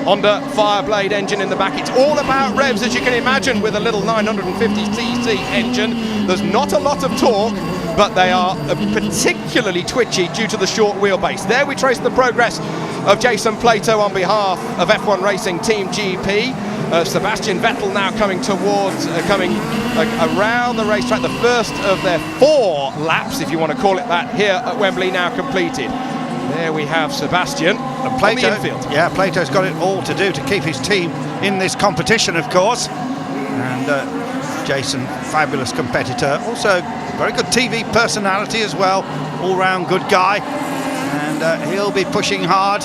Honda Fireblade engine in the back. It's all about revs, as you can imagine, with a little 950cc engine. There's not a lot of torque, but they are particularly twitchy due to the short wheelbase. There we trace the progress of Jason Plato on behalf of F1 Racing Team GP. Sebastian Vettel now coming towards, around the racetrack. The first of their 4 laps, if you want to call it that, here at Wembley now completed. There we have Sebastian and Plato. On the infield.
Yeah, Plato's got it all to do to keep his team in this competition, of course. And Jason, fabulous competitor. Also, very good TV personality as well. All-round good guy. And he'll be pushing hard.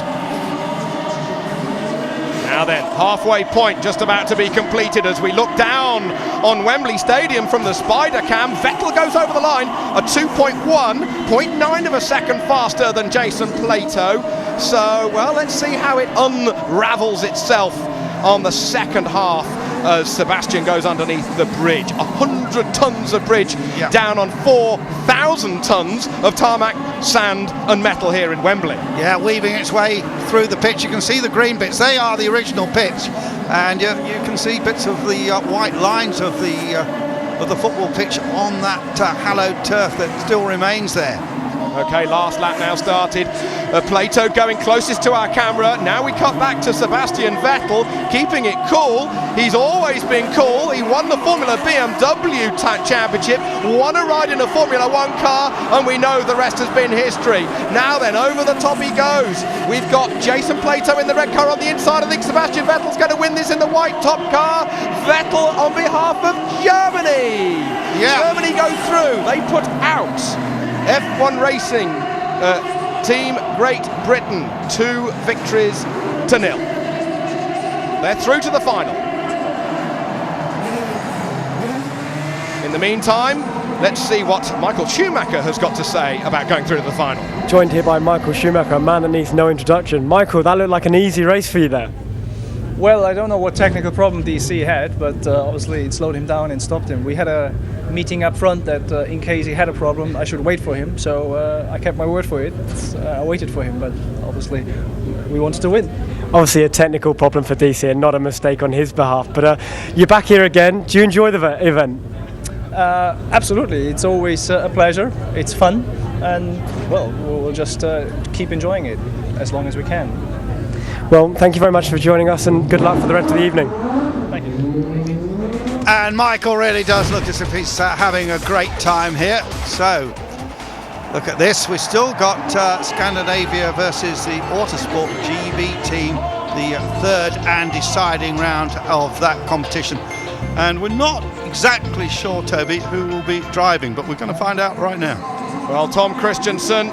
Now then, halfway point just about to be completed as we look down on Wembley Stadium from the Spider Cam. Vettel goes over the line at 0.9 of a second faster than Jason Plato. So, well, let's see how it unravels itself on the second half as Sebastian goes underneath the bridge. 100 tons of bridge down on 4,000 tons of tarmac, sand and metal here in Wembley.
Yeah, weaving its way through the pitch. You can see the green bits. They are the original pitch, and you can see bits of the white lines of the football pitch on that hallowed turf that still remains there.
Okay, last lap now started. Plato going closest to our camera. Now we cut back to Sebastian Vettel, keeping it cool. He's always been cool. He won the Formula BMW Championship, won a ride in a Formula 1 car, and we know the rest has been history. Now then, over the top he goes. We've got Jason Plato in the red car on the inside. I think Sebastian Vettel's going to win this in the white top car. Vettel on behalf of Germany. Germany go through. They put out F1 Racing Team Great Britain 2 victories to 0. They're through to the final. In the meantime, let's see what Michael Schumacher has got to say about going through to the final.
Joined here by Michael Schumacher, a man that needs no introduction. Michael, that looked like an easy race for you there.
Well, I don't know what technical problem DC had, but obviously it slowed him down and stopped him. We had a meeting up front that in case he had a problem, I should wait for him. So I kept my word for it. I waited for him, but obviously we wanted to win.
Obviously a technical problem for DC and not a mistake on his behalf. But you're back here again. Do you enjoy the event?
Absolutely. It's always a pleasure. It's fun. And, well, we'll just keep enjoying it as long as we can.
Well, thank you very much for joining us and good luck for the rest of the evening.
Thank you.
And Michael really does look as if he's having a great time here. So, look at this. We've still got Scandinavia versus the Autosport GB team, the third and deciding round of that competition. And we're not exactly sure, Toby, who will be driving, but we're going to find out right now.
Well, Tom Christensen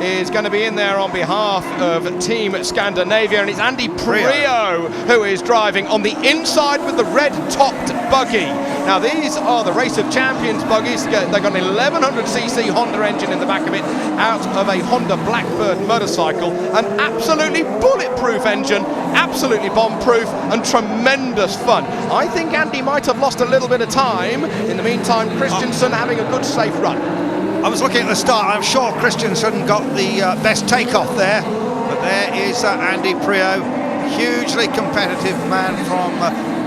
is going to be in there on behalf of Team Scandinavia, and it's Andy Prio who is driving on the inside with the red-topped buggy. Now these are the Race of Champions buggies. They've got an 1100cc Honda engine in the back of it, out of a Honda Blackbird motorcycle. An absolutely bulletproof engine, absolutely bomb-proof, and tremendous fun. I think Andy might have lost a little bit of time. In the meantime, Christensen having a good, safe run.
I was looking at the start. I'm sure Christensen got the best takeoff there, but there is Andy Prio, hugely competitive man from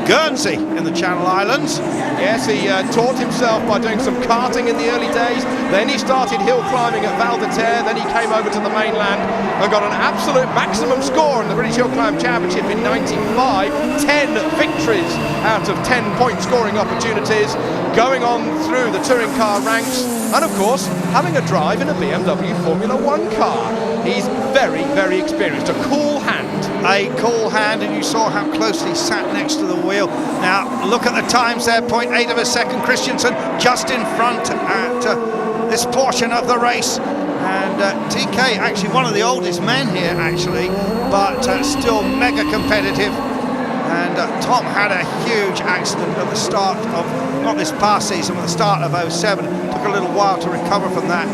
Guernsey in the Channel Islands.
Yes, he taught himself by doing some karting in the early days. Then he started hill climbing at Val d'Isère. Then he came over to the mainland and got an absolute maximum score in the British Hill Climb Championship in '95. 10 victories out of 10 point scoring opportunities, going on through the touring car ranks, and of course having a drive in a BMW Formula 1 car. He's very, very experienced, a cool hand.
A cool hand, and you saw how closely he sat next to the wheel. Now look at the times there, 0.8 of a second. Christensen just in front at this portion of the race. And TK, actually one of the oldest men here actually, but still mega competitive. And Tom had a huge accident at the start of, not this past season, but the start of '07. Took a little while to recover from that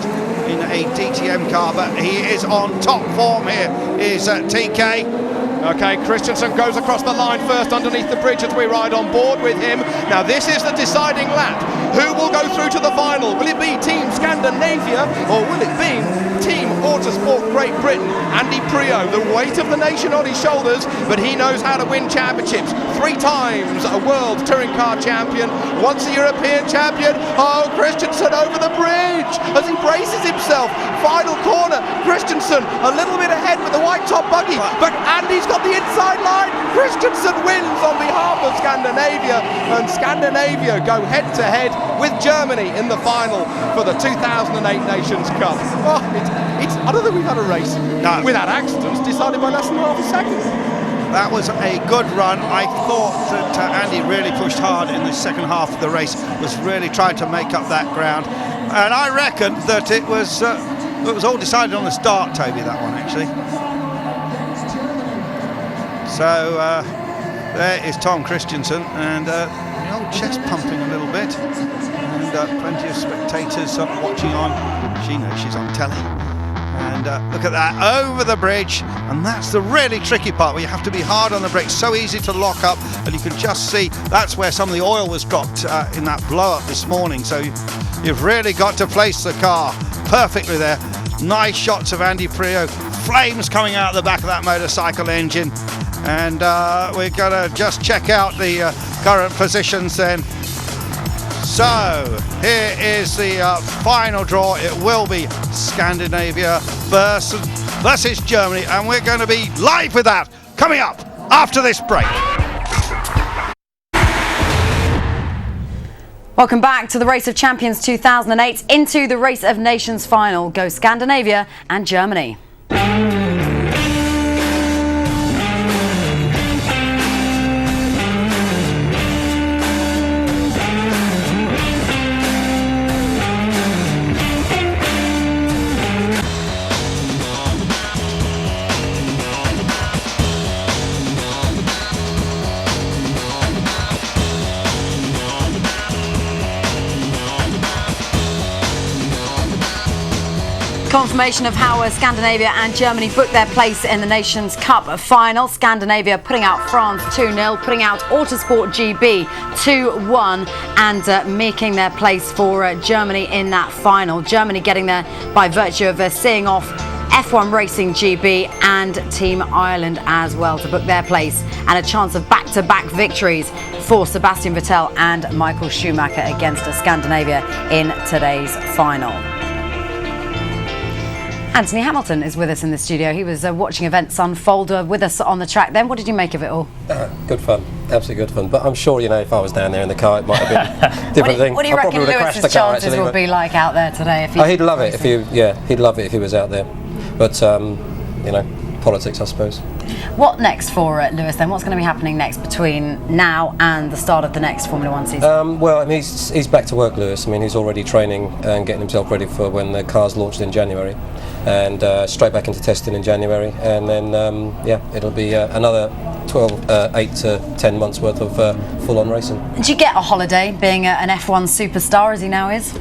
in a DTM car, but he is on top form here, is TK.
Okay, Christensen goes across the line first underneath the bridge as we ride on board with him. Now this is the deciding lap. Who will go through to the final? Will it be Team Scandinavia or will it be Team Autosport Great Britain? Andy Priaulx, the weight of the nation on his shoulders, but he knows how to win championships. 3 times a world touring car champion, once a European champion. Oh, Christensen over the bridge as he braces himself. Final corner, Christensen a little bit ahead with the white top buggy, but Andy's got the inside line. Christensen wins on behalf of Scandinavia, and Scandinavia go head to head with Germany in the final for the 2008 Nations Cup. Oh, I don't think we've had a race without accidents decided by less than half a second.
That was a good run. I thought that Andy really pushed hard in the second half of the race, was really trying to make up that ground. And I reckon that it was all decided on the start, Toby, that one, actually. So there is Tom Christensen, and the old chest pumping a little bit. And plenty of spectators watching on. She knows she's on telly. And look at that, over the bridge, and that's the really tricky part where you have to be hard on the brakes, so easy to lock up, and you can just see that's where some of the oil was dropped in that blow-up this morning, so you've really got to place the car perfectly there. Nice shots of Andy Priaulx, flames coming out of the back of that motorcycle engine, and we're going to just check out the current positions then. So here is the final draw. It will be Scandinavia versus Germany, and we're going to be live with that coming up after this break.
Welcome back to the Race of Champions 2008. Into the Race of Nations final go Scandinavia and Germany. Confirmation of how Scandinavia and Germany booked their place in the Nations Cup final. Scandinavia putting out France 2-0, putting out Autosport GB 2-1, and making their place for Germany in that final. Germany getting there by virtue of seeing off F1 Racing GB and Team Ireland as well to book their place, and a chance of back-to-back victories for Sebastian Vettel and Michael Schumacher against Scandinavia in today's final. Anthony Hamilton is with us in the studio. He was watching events unfold with us on the track then. What did you make of it all?
Good fun, absolutely good fun. But I'm sure, if I was down there in the car, it might have been a different thing.
What do you reckon Lewis's chances will be like out there today? If
he'd love it he'd love it if he was out there. But, politics, I suppose.
What next for Lewis then? What's going to be happening next between now and the start of the next Formula One season?
He's back to work, Lewis. He's already training and getting himself ready for when the car's launched in January, and straight back into testing in January, and then it'll be another 8 to 10 months worth of full-on racing.
Did you get a holiday being an F1 superstar as he now is?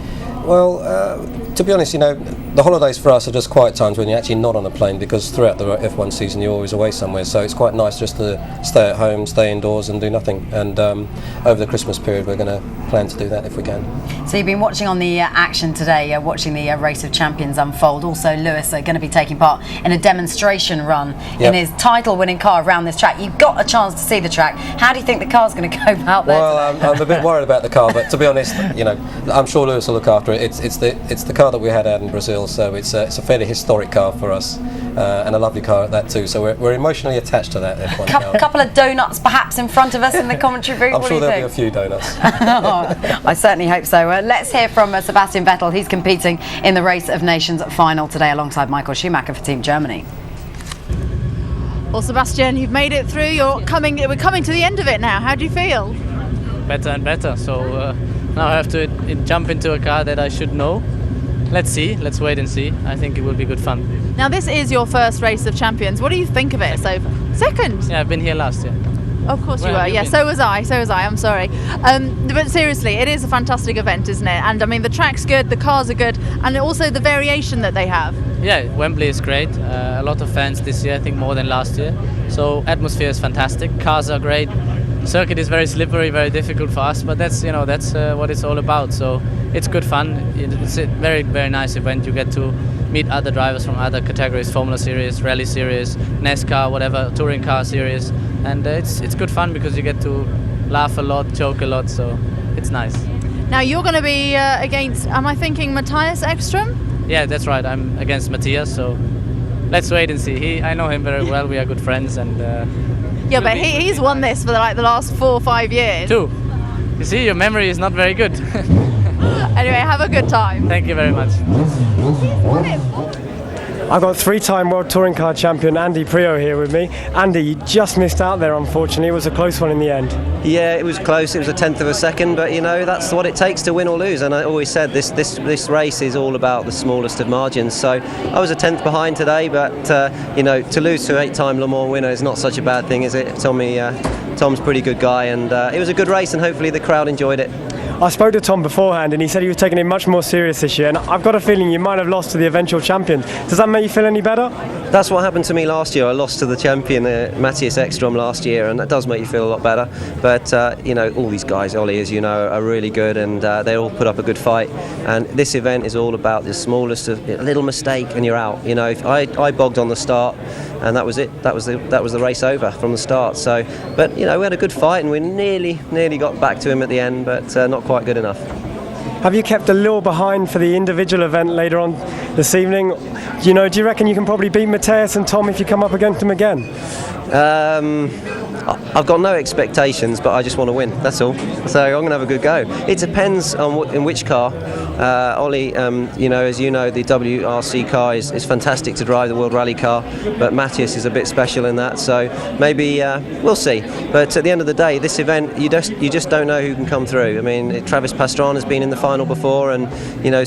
Well, to be honest, the holidays for us are just quiet times when you're actually not on a plane, because throughout the F1 season you're always away somewhere, so it's quite nice just to stay at home, stay indoors and do nothing. And over the Christmas period we're going to plan to do that if we can.
So you've been watching on the action today, watching the Race of Champions unfold. Also Lewis going to be taking part in a demonstration run in his title-winning car around this track. You've got a chance to see the track. How do you think the car's going to go out there?
Well, I'm a bit worried about the car, but to be honest, I'm sure Lewis will look after it. It's the car that we had out in Brazil, so it's a fairly historic car for us, and a lovely car at that too. So we're emotionally attached to that F1 car.
A couple of donuts perhaps in front of us in the commentary booth.
I'm sure there'll be a few donuts.
I certainly hope so. Let's hear from Sebastian Vettel. He's competing in the Race of Nations final today alongside Michael Schumacher for Team Germany.
Well, Sebastian, you've made it through. We're coming to the end of it now. How do you feel?
Better and better. So now I have to jump into a car that I should know. Let's see. Let's wait and see. I think it will be good fun.
Now, this is your first Race of Champions. What do you think of it so far? Second?
Yeah, I've been here last year.
Of course you were. Yeah, so was I. I'm sorry. But seriously, it is a fantastic event, isn't it? And the track's good, the cars are good, and also the variation that they have.
Yeah, Wembley is great. A lot of fans this year, I think more than last year. So atmosphere is fantastic. Cars are great. Circuit is very slippery, very difficult for us, but that's what it's all about. So it's good fun. It's a very, very nice event. You get to meet other drivers from other categories: Formula Series, Rally Series, NASCAR, whatever, touring car series, and it's good fun because you get to laugh a lot, joke a lot. So it's nice.
Now you're going to be against, am I thinking Matthias Ekström?
Yeah, that's right. I'm against Matthias, so let's wait and see. I know him very well. We are good friends, and
yeah, but he's won this for the last 4 or 5 years.
2. You see, your memory is not very good.
Anyway, have a good time.
Thank you very much.
I've got 3-time World Touring Car Champion Andy Priaulx here with me. Andy, you just missed out there, unfortunately. It was a close one in the end.
Yeah, it was close. It was a tenth of a second, but that's what it takes to win or lose. And I always said this race is all about the smallest of margins. So I was a tenth behind today, but to lose to 8-time Le Mans winner is not such a bad thing, is it? Tom's a pretty good guy, and it was a good race, and hopefully the crowd enjoyed it.
I spoke to Tom beforehand and he said he was taking it much more serious this year, and I've got a feeling you might have lost to the eventual champion. Does that make you feel any better?
That's what happened to me last year. I lost to the champion, Matthias Ekström, last year, and that does make you feel a lot better. But all these guys, Ollie, as you know, are really good, and they all put up a good fight. And this event is all about the smallest of a little mistake and you're out. I bogged on the start, and that was it. That was the race over from the start. So, but we had a good fight, and we nearly got back to him at the end, but not quite good enough.
Have you kept a little behind for the individual event later on this evening? Do you reckon you can probably beat Matthias and Tom if you come up against them again?
I've got no expectations, but I just want to win, that's all. So I'm going to have a good go. It depends on in which car. Ollie, as you know, the WRC car is fantastic to drive, the World Rally car, but Matthias is a bit special in that, so maybe we'll see. But at the end of the day, this event, you just don't know who can come through. I mean, Travis Pastrana has been in the final before, and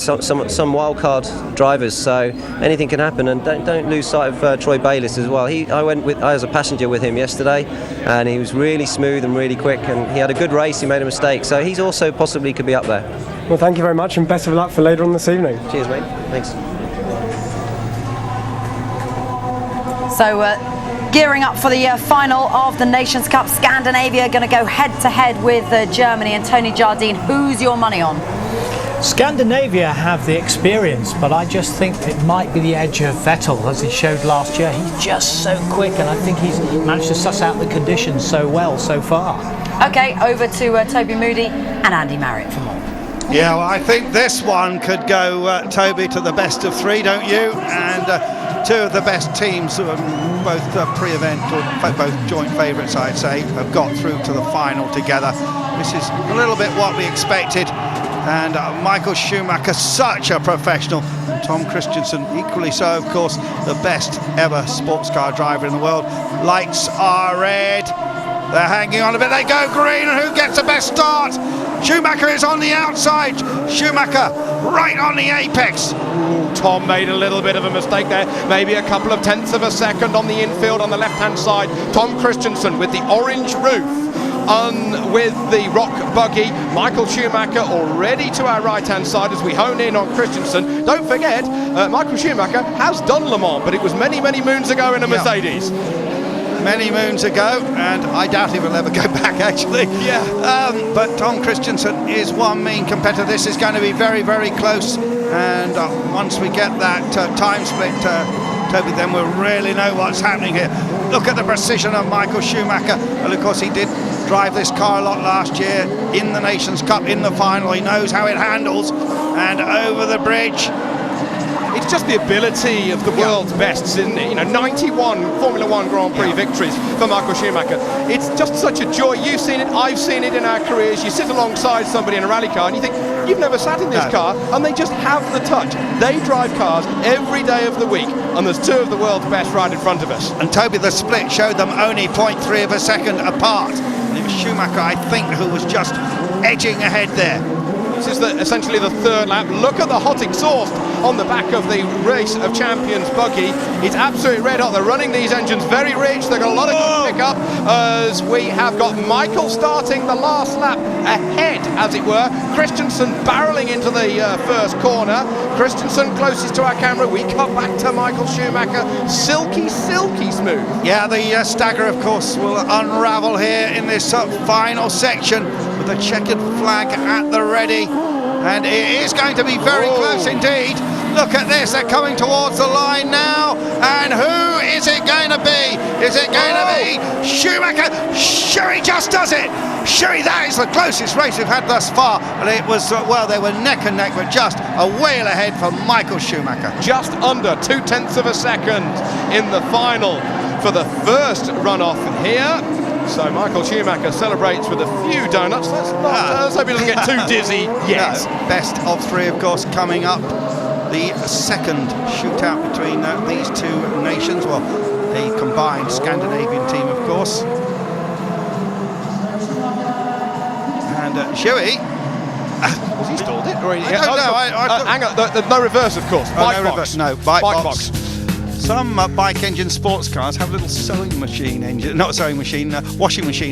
some wild card drivers, so anything can happen. And don't lose sight of Troy Bayliss as well. I was a passenger with him yesterday, and he was really smooth and really quick, and he had a good race. He made a mistake, so he's also possibly could be up there.
Well, thank you very much, and best of luck for later on this evening.
Cheers, mate. Thanks.
So gearing up for the final of the Nations Cup, Scandinavia going to go head-to-head with Germany and Tony Jardine. Who's your money on?
Scandinavia have the experience, but I just think it might be the edge of Vettel, as he showed last year. He's just so quick, and I think he's managed to suss out the conditions so well so far.
Okay, over to Toby Moody and Andy Marriott for more.
Yeah, well, I think this one could go, Toby, to the best of 3, don't you? And 2 of the best teams, both pre-event or both joint favourites, I'd say, have got through to the final together. This is a little bit what we expected. And Michael Schumacher, such a professional. Tom Christensen, equally so, of course, the best ever sports car driver in the world. Lights are red. They're hanging on a bit. They go green, and who gets the best start? Schumacher is on the outside. Schumacher right on the apex.
Ooh, Tom made a little bit of a mistake there. Maybe a couple of tenths of a second on the infield on the left-hand side. Tom Christensen with the orange roof. With the rock buggy, Michael Schumacher already to our right-hand side as we hone in on Christensen. Don't forget, Michael Schumacher has done Le Mans, but it was many, many moons ago in a Mercedes.
Many moons ago, and I doubt he will ever go back, actually.
Yeah.
But Tom Christensen is one mean competitor. This is going to be very, very close, and once we get that time split, Toby, then we'll really know what's happening here. Look at the precision of Michael Schumacher, and of course he did drive this car a lot last year in the Nations Cup, in the final. He knows how it handles, and over the bridge.
It's just the ability of the world's bests, isn't it? 91 Formula One Grand Prix victories for Michael Schumacher. It's just such a joy. You've seen it, I've seen it in our careers. You sit alongside somebody in a rally car and you think, you've never sat in this car, and they just have the touch. They drive cars every day of the week, and there's 2 of the world's best right in front of us.
And Toby, the split showed them only 0.3 of a second apart. And it was Schumacher, I think, who was just edging ahead there.
This is essentially the 3rd lap. Look at the hot exhaust on the back of the Race of Champions buggy. It's absolutely red hot. They're running these engines very rich. They've got a lot of good pickup as we have got Michael starting the last lap ahead, as it were. Christensen barreling into the first corner. Christensen closest to our camera. We cut back to Michael Schumacher. Silky smooth.
Yeah, the stagger, of course, will unravel here in this final section with the checkered flag at the ready. And it is going to be very close indeed. Look at this, they're coming towards the line now. And who is it going to be? Is it going to be Schumacher? Sherry just does it. Sherry, that is the closest race we've had thus far. And it was, well, they were neck and neck, but just a whale ahead for Michael Schumacher.
Just under 0.2 of a second in the final for the first runoff here. So Michael Schumacher celebrates with a few donuts. Let's hope he doesn't get too dizzy yet.
No, best of three, of course, coming up. The second shootout between these two nations. Well, a combined Scandinavian team, of course. And Shuey.
Has he stalled it? Or
I don't know.
Hang on, no reverse, of course. Bike box.
No, bike box. Some bike engine sports cars have little washing machine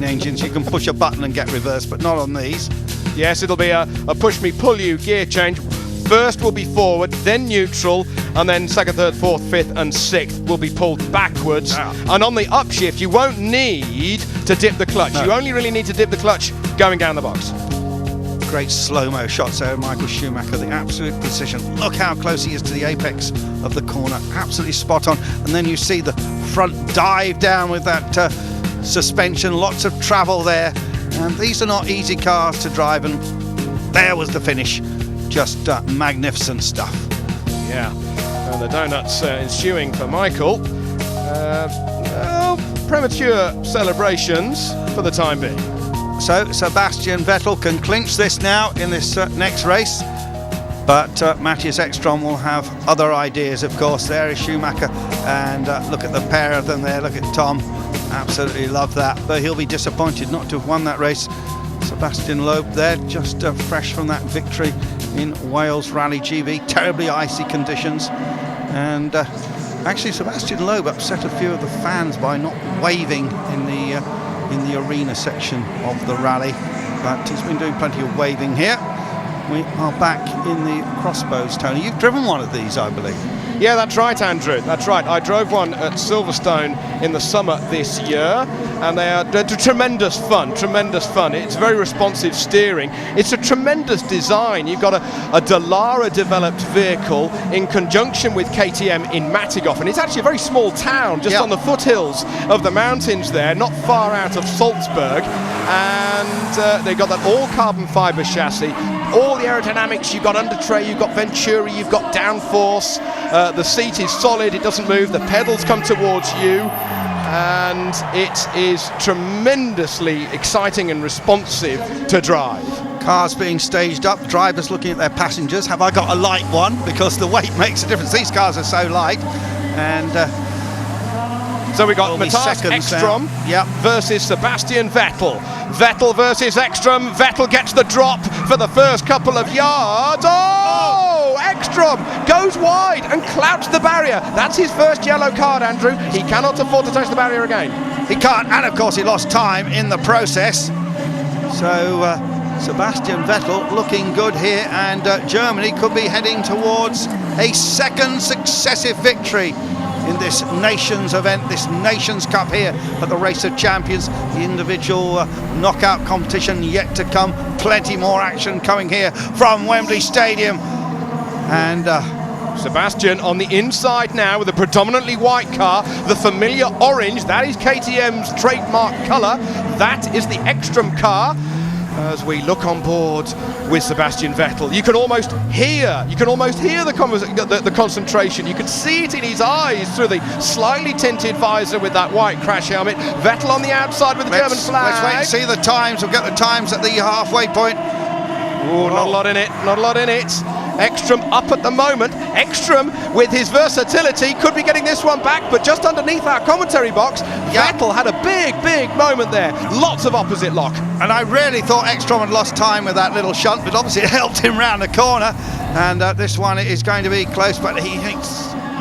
engines. You can push a button and get reverse, but not on these.
Yes, it'll be a push me, pull you gear change. First will be forward, then neutral, and then second, third, fourth, fifth, and sixth will be pulled backwards. And on the upshift, you won't need to dip the clutch. No. You only really need to dip the clutch going down the box.
Great slow-mo shots there, Michael Schumacher, the absolute precision. Look how close he is to the apex of the corner, absolutely spot on. And then you see the front dive down with that suspension, lots of travel there. And these are not easy cars to drive, and there was the finish. Just magnificent stuff.
Yeah, and the donuts ensuing for Michael. Premature celebrations for the time being.
So Sebastian Vettel can clinch this now in this next race, but Matthias Ekstrom will have other ideas, of course. There is Schumacher, and look at the pair of them there. Look at Tom, absolutely love that, but he'll be disappointed not to have won that race. Sebastian Loeb there, just fresh from that victory in Wales Rally GB, terribly icy conditions, and actually Sebastian Loeb upset a few of the fans by not waving in the arena section of the rally, but he's been doing plenty of waving here. We are back in the Crossbows, Tony. You've driven one of these, I believe.
Yeah, that's right, Andrew. That's right. I drove one at Silverstone in the summer this year, and they're tremendous fun. It's very responsive steering. It's a tremendous design. You've got a Dallara-developed vehicle in conjunction with KTM in Mattighoff, and it's actually a very small town just on the foothills of the mountains there, not far out of Salzburg. And they've got that all-carbon fibre chassis. All the aerodynamics, you've got under tray, you've got Venturi, you've got downforce. The seat is solid, it doesn't move, the pedals come towards you, and it is tremendously exciting and responsive to drive.
Cars being staged up, drivers looking at their passengers. Have I got a light one? Because the weight makes a difference. These cars are so light. And
so we got Matthias Ekstrom versus Sebastian Vettel. Vettel versus Ekstrom. Vettel gets the drop for the first couple of yards. Oh! Ekstrom goes wide and clouts the barrier. That's his first yellow card, Andrew. He cannot afford to touch the barrier again.
He can't, and of course he lost time in the process. So Sebastian Vettel looking good here, and Germany could be heading towards a second successive victory in this Nations event, this Nations Cup here at the Race of Champions. The individual knockout competition yet to come. Plenty more action coming here from Wembley Stadium. And
Sebastian on the inside now with a predominantly white car. The familiar orange, that is KTM's trademark colour. That is the Ekstrom car. As we look on board with Sebastian Vettel, you can almost hear the concentration. You can see it in his eyes through the slightly tinted visor with that white crash helmet. Vettel on the outside with the German flag.
Let's wait and see the times. We'll get the times at the halfway point.
Oh, not a lot in it. Ekstrom up at the moment. Ekstrom, with his versatility, could be getting this one back, but just underneath our commentary box, Vettel had a big moment there. Lots of opposite lock.
And I really thought Ekstrom had lost time with that little shunt, but obviously it helped him round the corner. And this one is going to be close, but he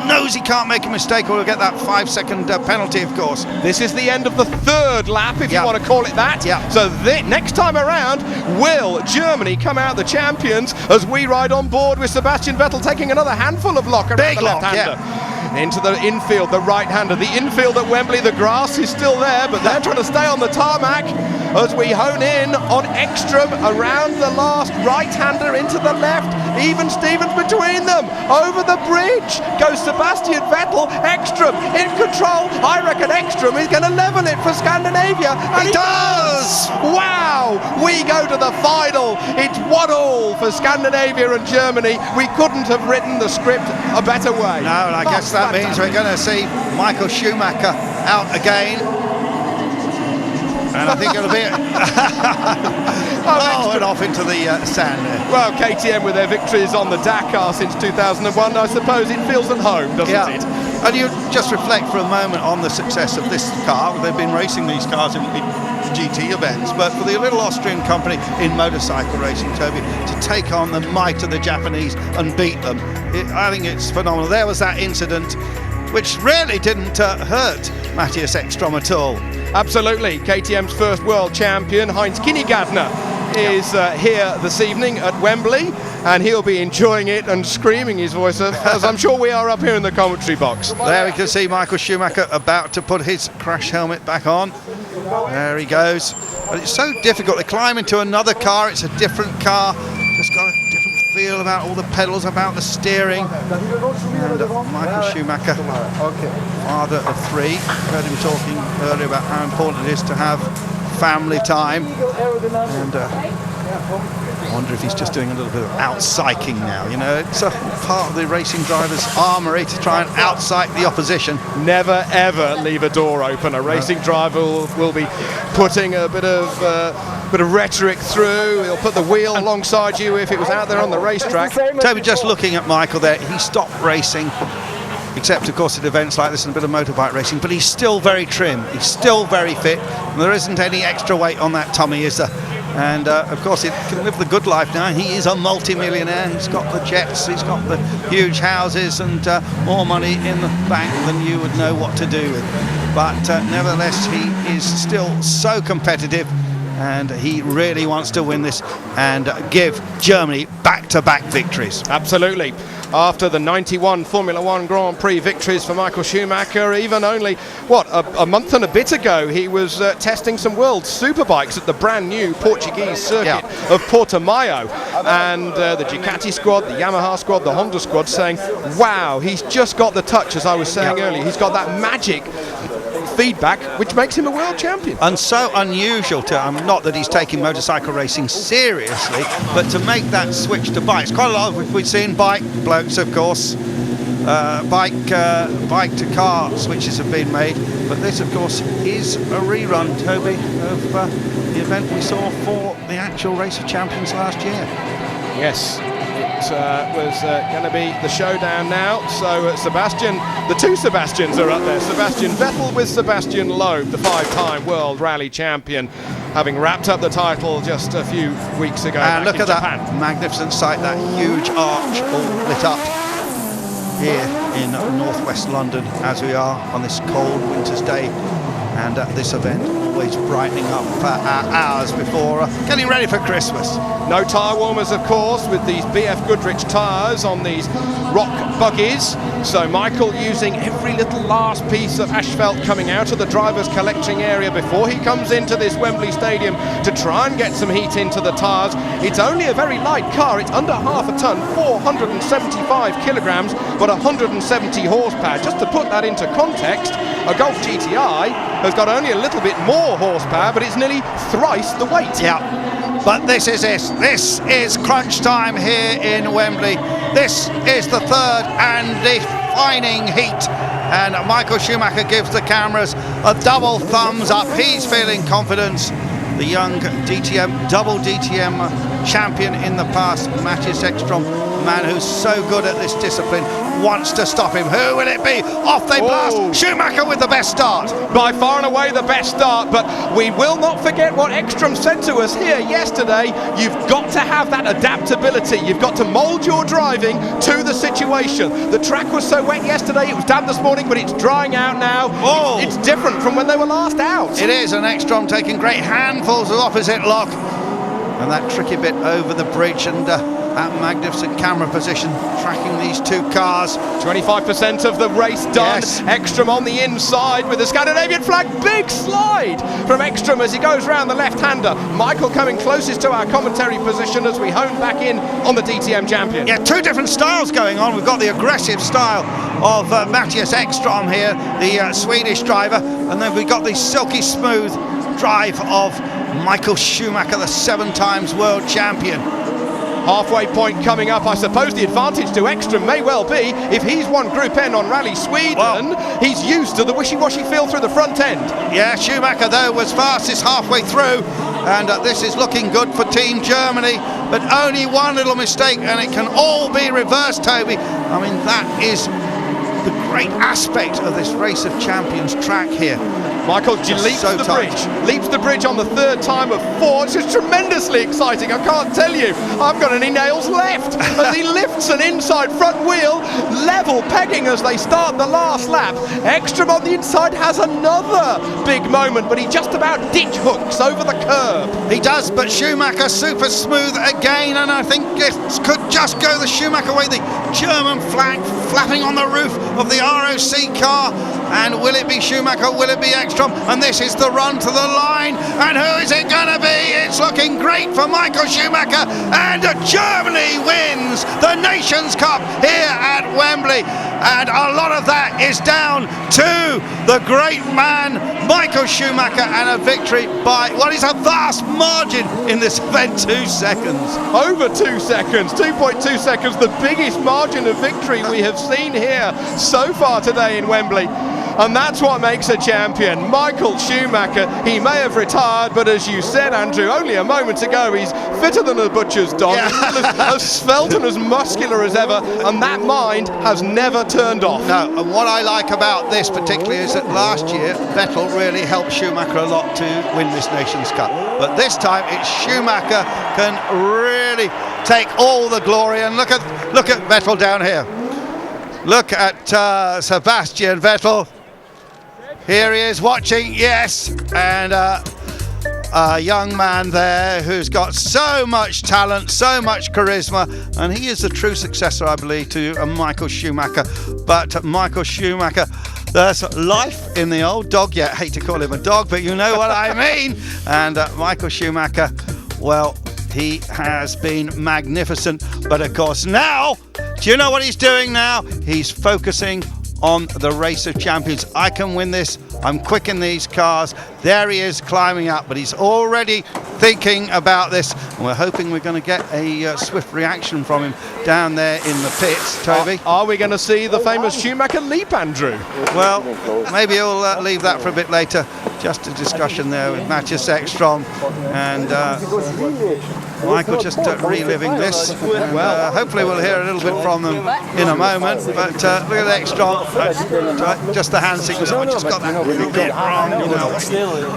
knows he can't make a mistake or he'll get that 5-second penalty, of course.
This is the end of the third lap, if you want to call it that. So next time around, will Germany come out the champions as we ride on board with Sebastian Vettel taking another handful of lock around the left-hander? Into the infield, the right-hander. The infield at Wembley, the grass is still there, but they're trying to stay on the tarmac as we hone in on Ekstrom around the last right-hander into the left. Even Stevens between them. Over the bridge goes Sebastian Vettel. Ekstrom in control. I reckon Ekstrom is going to level it for Scandinavia. And he does! Wow! We go to the final. It's 1-1 for Scandinavia and Germany. We couldn't have written the script a better way.
No, and I guess that means we're going to see Michael Schumacher out again. And I think it'll be and off into the sand there.
Well, KTM with their victories on the Dakar since 2001, I suppose it feels at home, doesn't it?
And you just reflect for a moment on the success of this car. They've been racing these cars in GT events, but for the little Austrian company in motorcycle racing, Toby, to take on the might of the Japanese and beat them, I think it's phenomenal. There was that incident which really didn't hurt Matthias Ekstrom at all.
Absolutely. KTM's first world champion, Heinz Kinnigadner, is here this evening at Wembley, and he'll be enjoying it and screaming his voice off, as I'm sure we are up here in the commentary box.
There we can see Michael Schumacher about to put his crash helmet back on. There he goes. But it's so difficult to climb into another car. It's a different car. Just got a different feel about all the pedals, about the steering. And Michael Schumacher, father of 3, heard him talking earlier about how important it is to have family time. And I wonder if he's just doing a little bit of out-psyching now. You know, it's a part of the racing driver's armoury to try and out-psych the opposition.
Never ever leave a door open. A racing driver will be putting a bit of rhetoric through. He'll put the wheel alongside you if it was out there on the racetrack.
Toby, just looking at Michael there, he stopped racing, except of course at events like this and a bit of motorbike racing, but he's still very trim, he's still very fit, and there isn't any extra weight on that tummy, is there? And of course he can live the good life now. He is a multi-millionaire. He's got the jets, he's got the huge houses and more money in the bank than you would know what to do with. But nevertheless, he is still so competitive, and he really wants to win this and give Germany back-to-back victories.
Absolutely. After the 91 Formula One Grand Prix victories for Michael Schumacher, even only, a month and a bit ago, he was testing some world superbikes at the brand new Portuguese circuit of Portimao. And the Ducati squad, the Yamaha squad, the Honda squad saying, wow, he's just got the touch, as I was saying earlier. He's got that magic feedback which makes him a world champion.
And so unusual to not that he's taking motorcycle racing seriously, but to make that switch to bikes. Quite a lot of we've seen bike blokes, of course, bike to car switches have been made, but this of course is a rerun, Toby, of the event we saw for the actual Race of Champions last year.
Yes, it was going to be the showdown now. So Sebastian, the two Sebastians are up there. Sebastian Vettel with Sebastian Loeb, the 5-time World Rally Champion, having wrapped up the title just a few weeks ago.
And look at that magnificent sight, that huge arch all lit up here in northwest London as we are on this cold winter's day. And this event always brightening up hours before getting ready for Christmas.
No tyre warmers, of course, with these BF Goodrich tyres on these rock buggies. So Michael using every little last piece of asphalt coming out of the driver's collecting area before he comes into this Wembley Stadium to try and get some heat into the tyres. It's only a very light car. It's under half a tonne, 475 kilograms, but 170 horsepower. Just to put that into context, a Golf GTI has got only a little bit more horsepower, but it's nearly thrice the weight.
Yeah, but this is it. This is crunch time here in Wembley. This is the third and defining heat. And Michael Schumacher gives the cameras a double thumbs up. He's feeling confidence. The young DTM, double DTM champion in the past, Mattias Ekstrom, a man who's so good at this discipline, wants to stop him. Who will it be? Off they blast. Schumacher with the best start.
By far and away the best start, but we will not forget what Ekstrom said to us here yesterday. You've got to have that adaptability. You've got to mould your driving to the situation. The track was so wet yesterday, it was damp this morning, but it's drying out now.
Oh.
It's different from when they were last out.
It is, and Ekstrom taking great handfuls of opposite lock. And that tricky bit over the bridge, and that magnificent camera position tracking these two cars.
25% of the race done.
Yes.
Ekstrom on the inside with the Scandinavian flag. Big slide from Ekstrom as he goes round the left-hander. Michael coming closest to our commentary position as we hone back in on the DTM champion.
Yeah, two different styles going on. We've got the aggressive style of Mattias Ekstrom here, the Swedish driver, and then we've got the silky smooth drive of Michael Schumacher, the 7 times world champion.
Halfway point coming up. I suppose the advantage to Ekstrom may well be if he's won Group N on Rally Sweden, he's used to the wishy-washy feel through the front end.
Yeah, Schumacher though was fastest halfway through, and this is looking good for Team Germany, but only one little mistake and it can all be reversed, Toby. I mean, that is the great aspect of this Race of Champions track here.
Michael leaps the bridge on the 3rd time of 4. It's just tremendously exciting. I can't tell you, I've got any nails left as he lifts an inside front wheel, level pegging as they start the last lap. Ekstrom on the inside has another big moment, but he just about ditch hooks over the curb.
He does, but Schumacher super smooth again, and I think it could just go the Schumacher way. The German flag flapping on the roof of the ROC car, and will it be Schumacher, will it be Ekstrom? And this is the run to the line, and who is it going to be? It's looking great for Michael Schumacher, and Germany wins the Nations Cup here at Wembley, and a lot of that is down to the great man Michael Schumacher, and a victory by what is a vast margin in this event, 2 seconds.
Over 2 seconds, 2.2 seconds, the biggest margin of victory we have seen here so far today in Wembley. And that's what makes a champion. Michael Schumacher, he may have retired, but as you said, Andrew, only a moment ago, he's fitter than a butcher's dog, as svelte and as muscular as ever, and that mind has never turned off.
No, and what I like about this particularly is that last year, Vettel really helped Schumacher a lot to win this Nations Cup. But this time, it's Schumacher can really take all the glory, and look at Vettel down here. Look at Sebastian Vettel. Here he is watching, yes, and a young man there who's got so much talent, so much charisma, and he is the true successor, I believe, to Michael Schumacher. But Michael Schumacher, there's life in the old dog. Yeah, I hate to call him a dog, but you know what I mean. And Michael Schumacher, well, he has been magnificent. But of course now, do you know what he's doing now? He's focusing on the Race of Champions. I can win this. I'm quick in these cars. There he is climbing up, but he's already thinking about this. And we're hoping we're going to get a swift reaction from him down there in the pits, Toby.
Are we going to see the famous Schumacher leap, Andrew?
Well, maybe we'll leave that for a bit later. Just a discussion there with Mattias Ekstrom and Michael just reliving this. Well, hopefully we'll hear a little bit from them in a moment. But look at Ekstrom, just the hand signals. I just got that little bit wrong. You know,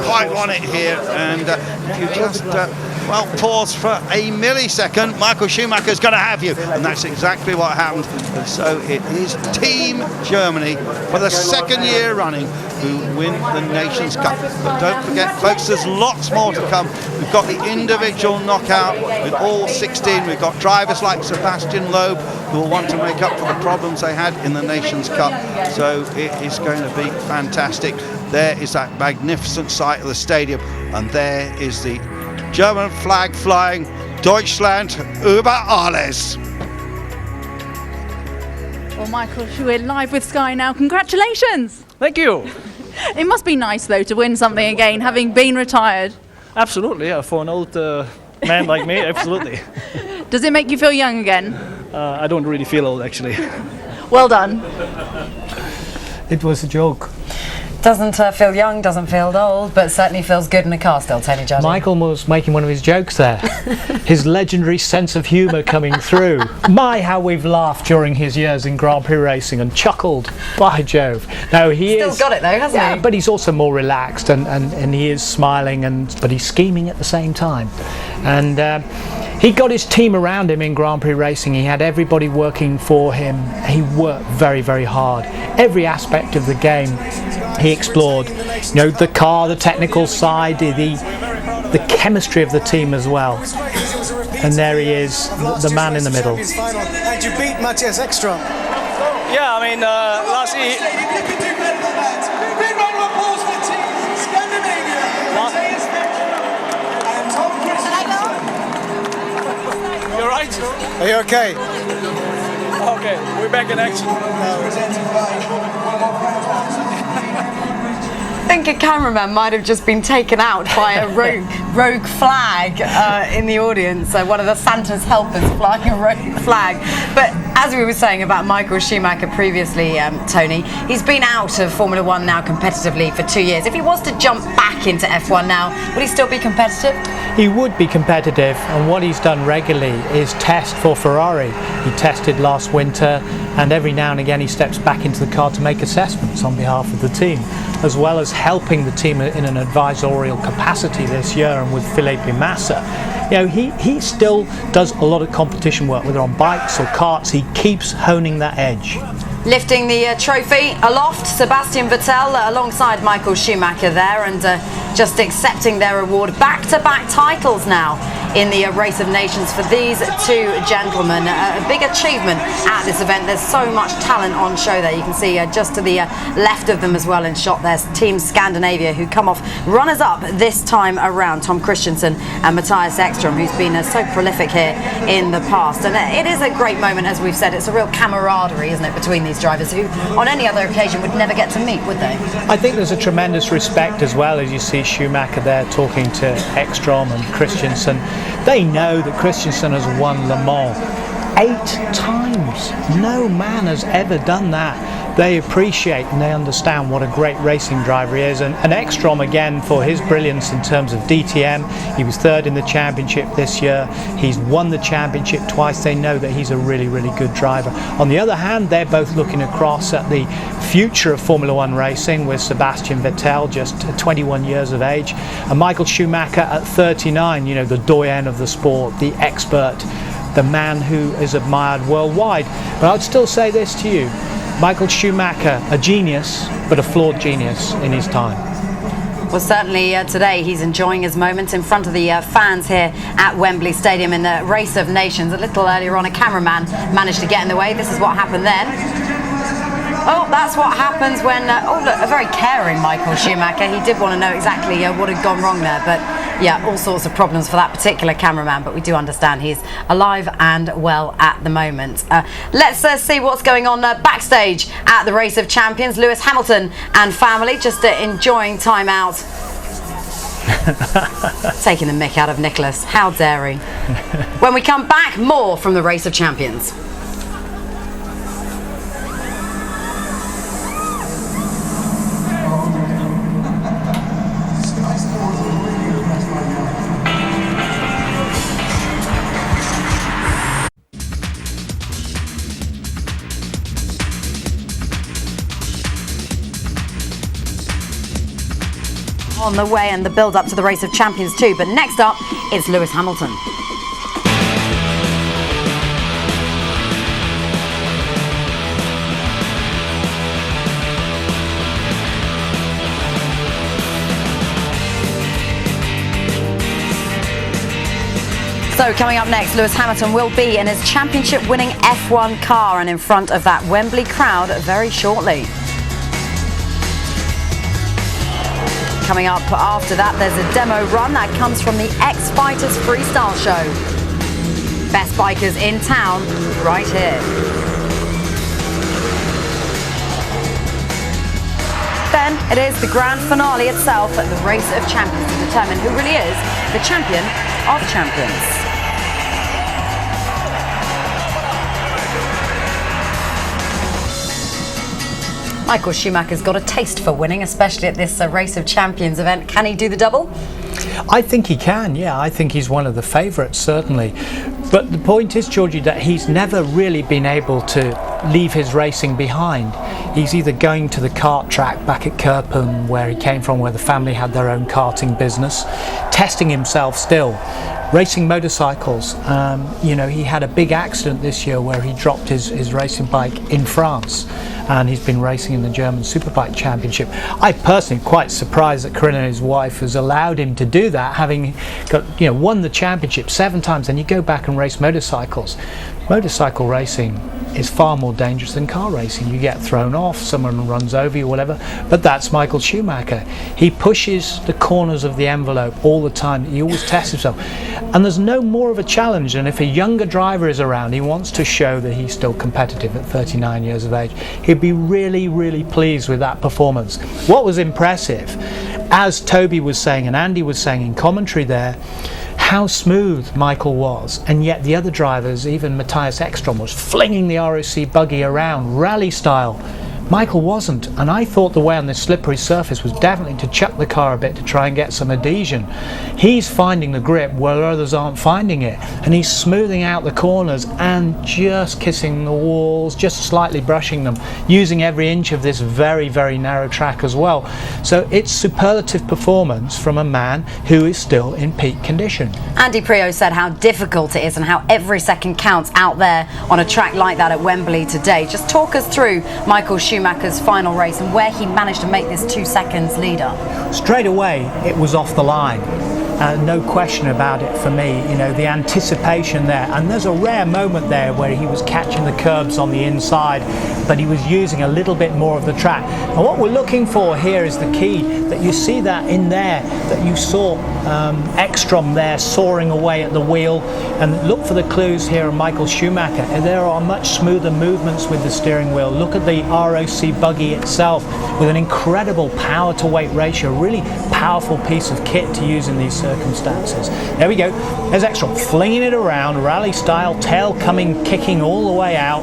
quite on it here. And if you just pause for a millisecond, Michael Schumacher's going to have you, and that's exactly what happened. And so it is Team Germany for the 2nd year running who win the Nations Cup. But don't forget, folks, there's lots more to come. We've got the individual knockout with all 16. We've got drivers like Sebastian Loeb who will want to make up for the problems they had in the Nations Cup. So it is going to be fantastic. There is that magnificent sight of the stadium, and there is the German flag flying, Deutschland über alles.
Well, Michael, we're live with Sky now. Congratulations.
Thank you.
It must be nice, though, to win something again, having been retired.
Absolutely, yeah. For an old man like me, absolutely.
Does it make you feel young again?
I don't really feel old, actually.
Well done.
It was a joke.
Doesn't feel young, doesn't feel old, but certainly feels good in a car still, Tony Jardine.
Michael was making one of his jokes there. His legendary sense of humour coming through. My, how we've laughed during his years in Grand Prix racing and chuckled. By Jove. No, he
Still got it though, hasn't he?
But he's also more relaxed and he is smiling, but he's scheming at the same time. And he got his team around him in Grand Prix racing. He had everybody working for him. He worked very, very hard. Every aspect of the game he explored. You know, the car, the technical side, the chemistry of the team as well. And there he is, the man in the middle.
And you beat Matthias Ekstrom.
Yeah, I mean, last year.
Big round of applause for Team Scandinavia. Matthias Ekstrom and Tom Christensen.
You're right?
Are you okay?
Okay, we're back in action.
I think a cameraman might have just been taken out by a rogue flag in the audience. So one of the Santa's helpers flying a rogue flag. But as we were saying about Michael Schumacher previously, Tony, he's been out of Formula One now competitively for 2 years. If he was to jump back into F1 now, would he still be competitive?
He would be competitive, and what he's done regularly is test for Ferrari. He tested last winter, and every now and again he steps back into the car to make assessments on behalf of the team, as well as helping the team in an advisorial capacity this year and with Felipe Massa. You know, he still does a lot of competition work, whether on bikes or karts. He keeps honing that edge.
Lifting the trophy aloft, Sebastian Vettel alongside Michael Schumacher there, and just accepting their award. Back-to-back titles now in the Race of Nations for these two gentlemen. A big achievement at this event. There's so much talent on show there. You can see just to the left of them as well in shot there's Team Scandinavia, who come off runners-up this time around. Tom Christensen and Matthias Ekstrom, who's been so prolific here in the past. And it is a great moment, as we've said. It's a real camaraderie, isn't it, between these drivers who on any other occasion would never get to meet, would they?
I think there's a tremendous respect as well, as you see Schumacher there talking to Ekstrom and Christensen. They know that Christensen has won Le Mans 8 times. No man has ever done that. They appreciate and they understand what a great racing driver he is. And Ekstrom, again, for his brilliance in terms of DTM. He was third in the championship this year. He's won the championship twice. They know that he's a really, really good driver. On the other hand, they're both looking across at the future of Formula One racing with Sebastian Vettel, just 21 years of age, and Michael Schumacher at 39, you know, the doyen of the sport, the expert, the man who is admired worldwide. But I'd still say this to you, Michael Schumacher, a genius, but a flawed genius in his time.
Well, certainly today he's enjoying his moments in front of the fans here at Wembley Stadium in the Race of Nations. A little earlier on, a cameraman managed to get in the way. This is what happened then. Oh, that's what happens when, oh look, a very caring Michael Schumacher. He did want to know exactly what had gone wrong there, but yeah, all sorts of problems for that particular cameraman, but we do understand he's alive and well at the moment. Let's see what's going on backstage at the Race of Champions. Lewis Hamilton and family just enjoying time out. Taking the mick out of Nicholas. How dare he? When we come back, more from the Race of Champions. On the way and the build up to the Race of Champions too, but next up it's Lewis Hamilton. So coming up next, Lewis Hamilton will be in his championship winning F1 car and in front of that Wembley crowd very shortly. Coming up after that, there's a demo run that comes from the X Fighters Freestyle Show. Best bikers in town, right here. Then it is the grand finale itself at the Race of Champions to determine who really is the champion of champions. Michael Schumacher's got a taste for winning, especially at this Race of Champions event. Can he do the double?
I think he can, yeah. I think he's one of the favourites, certainly. But the point is, Georgie, that he's never really been able to leave his racing behind. He's either going to the kart track back at Kirpen, where he came from, where the family had their own karting business, testing himself still. Racing motorcycles, he had a big accident this year where he dropped his racing bike in France, and he's been racing in the German Superbike Championship. I personally am quite surprised that Corinna, his wife, has allowed him to do that, having won the championship 7 times. And you go back and race motorcycles. Motorcycle racing is far more dangerous than car racing. You get thrown off, someone runs over you, whatever. But that's Michael Schumacher. He pushes the corners of the envelope all the time. He always tests himself. And there's no more of a challenge than if a younger driver is around, he wants to show that he's still competitive at 39 years of age. He'd be really, really pleased with that performance. What was impressive, as Toby was saying and Andy was saying in commentary there, how smooth Michael was, and yet the other drivers, even Matthias Ekstrom, was flinging the ROC buggy around rally style. Michael wasn't, and I thought the way on this slippery surface was definitely to chuck the car a bit to try and get some adhesion. He's finding the grip where others aren't finding it, and he's smoothing out the corners and just kissing the walls, just slightly brushing them, using every inch of this very, very narrow track as well. So it's superlative performance from a man who is still in peak condition.
Andy Priaulx said how difficult it is and how every second counts out there on a track like that at Wembley today. Just talk us through Michael Schumacher's final race and where he managed to make this 2 seconds leader.
Straight away it was off the line. No question about it for me, the anticipation there, and there's a rare moment there where he was catching the curbs on the inside, but he was using a little bit more of the track. And what we're looking for here is the key, that you see that in there, that you saw Ekstrom there soaring away at the wheel, and look for the clues here on Michael Schumacher, and there are much smoother movements with the steering wheel. Look at the ROC buggy itself with an incredible power to weight ratio, really powerful piece of kit to use in these circumstances. There we go, there's Ekstrom flinging it around, rally style, tail coming, kicking all the way out.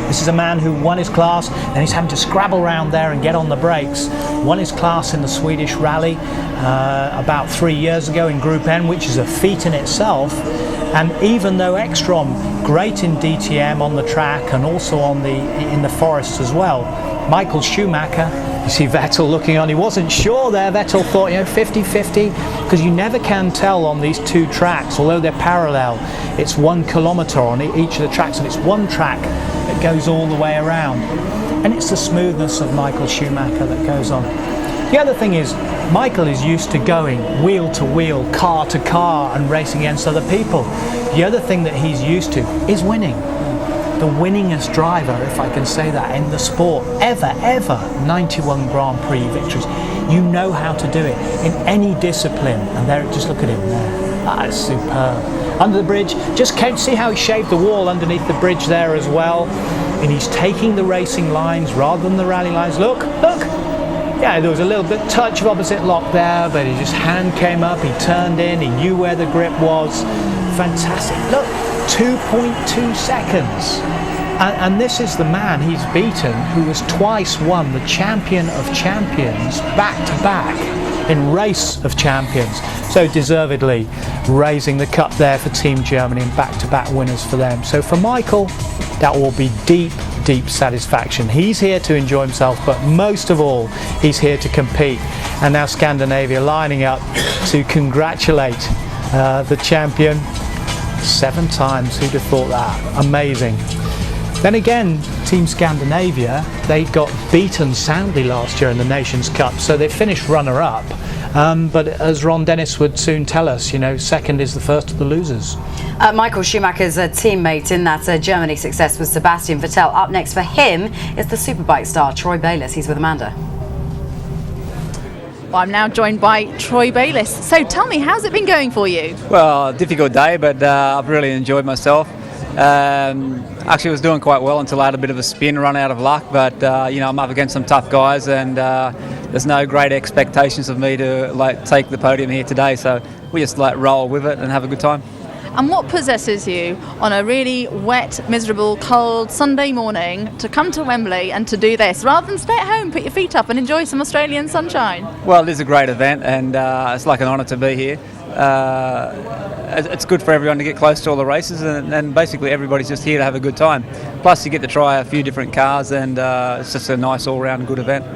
This is a man who won his class, and he's having to scrabble around there and get on the brakes. Won his class in the Swedish rally about 3 years ago in Group N, which is a feat in itself. And even though Ekstrom, great in DTM on the track and also in the forests as well, Michael Schumacher, you see Vettel looking on, he wasn't sure there. Vettel thought, 50-50, because you never can tell on these 2 tracks, although they're parallel. It's 1 kilometre on each of the tracks, and it's 1 track that goes all the way around. And it's the smoothness of Michael Schumacher that goes on. The other thing is, Michael is used to going wheel to wheel, car to car, and racing against other people. The other thing that he's used to is winning. The winningest driver, if I can say that, in the sport, ever, 91 Grand Prix victories. You know how to do it in any discipline. And there, just look at him there. That is superb. Under the bridge, just can't see how he shaved the wall underneath the bridge there as well. And he's taking the racing lines rather than the rally lines. Look. Yeah, there was a little bit touch of opposite lock there, but his hand came up, he turned in, he knew where the grip was. Fantastic. Look, 2.2 seconds. And this is the man he's beaten who has twice won the Champion of Champions back to back in Race of Champions. So deservedly raising the cup there for Team Germany and back-to-back winners for them. So for Michael, that will be deep satisfaction. He's here to enjoy himself, but most of all, he's here to compete. And now Scandinavia lining up to congratulate the champion. 7 times, who'd have thought that? Amazing. Then again, Team Scandinavia, they got beaten soundly last year in the Nations Cup, so they finished runner-up. But as Ron Dennis would soon tell us, second is the first of the losers.
Michael Schumacher's teammate in that Germany success was Sebastian Vettel. Up next for him is the Superbike star Troy Bayliss. He's with Amanda.
Well, I'm now joined by Troy Bayliss. So tell me, how's it been going for you?
Well, difficult day, but I've really enjoyed myself. Actually, I was doing quite well until I had a bit of a spin, run out of luck. But I'm up against some tough guys, and there's no great expectations of me to take the podium here today. So we just roll with it and have a good time.
And what possesses you on a really wet, miserable, cold Sunday morning to come to Wembley and to do this, rather than stay at home, put your feet up and enjoy some Australian sunshine?
Well, it is a great event, and it's like an honour to be here. It's good for everyone to get close to all the races, and basically everybody's just here to have a good time. Plus you get to try a few different cars, and it's just a nice all-round good event.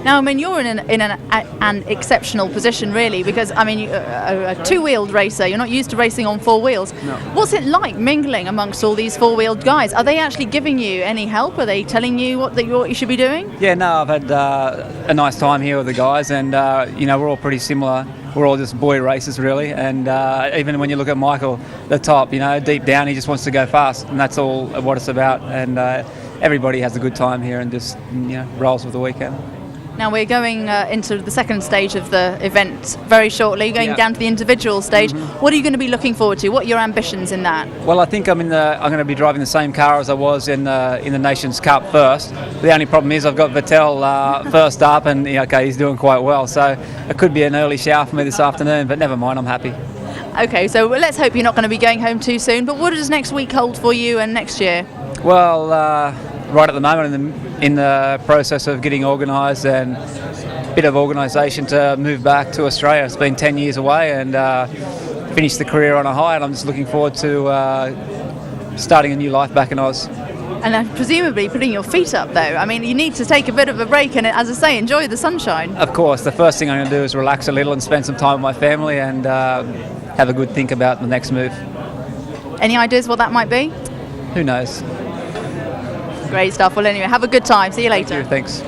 Now, I mean, you're in an exceptional position, really, because, I mean, you're a two-wheeled racer. You're not used to racing on four wheels.
No.
What's it like mingling amongst all these four-wheeled guys? Are they actually giving you any help? Are they telling you what you should be doing?
Yeah, no, I've had a nice time here with the guys, and, we're all pretty similar. We're all just boy racers, really, and even when you look at Michael, the top, deep down, he just wants to go fast, and that's all what it's about, and everybody has a good time here and just, rolls with the weekend.
Now we're going into the second stage of the event very shortly, going down to the individual stage. What are you going to be looking forward to? What are your ambitions in that?
Well, I think I'm going to be driving the same car as I was in the Nations Cup first. The only problem is I've got Vettel first up, and he's doing quite well. So it could be an early shower for me this afternoon, but never mind, I'm happy.
Okay, so let's hope you're not going to be going home too soon. But what does next week hold for you and next year?
Well, right at the moment in the process of getting organised and a bit of organisation to move back to Australia. It's been 10 years away, and finished the career on a high, and I'm just looking forward to starting a new life back in Oz.
And presumably putting your feet up, though. I mean, you need to take a bit of a break and, as I say, enjoy the sunshine.
Of course, the first thing I'm going to do is relax a little and spend some time with my family and have a good think about the next move.
Any ideas what that might be?
Who knows?
Great stuff. Well, anyway, have a good time. See you later.
Thanks.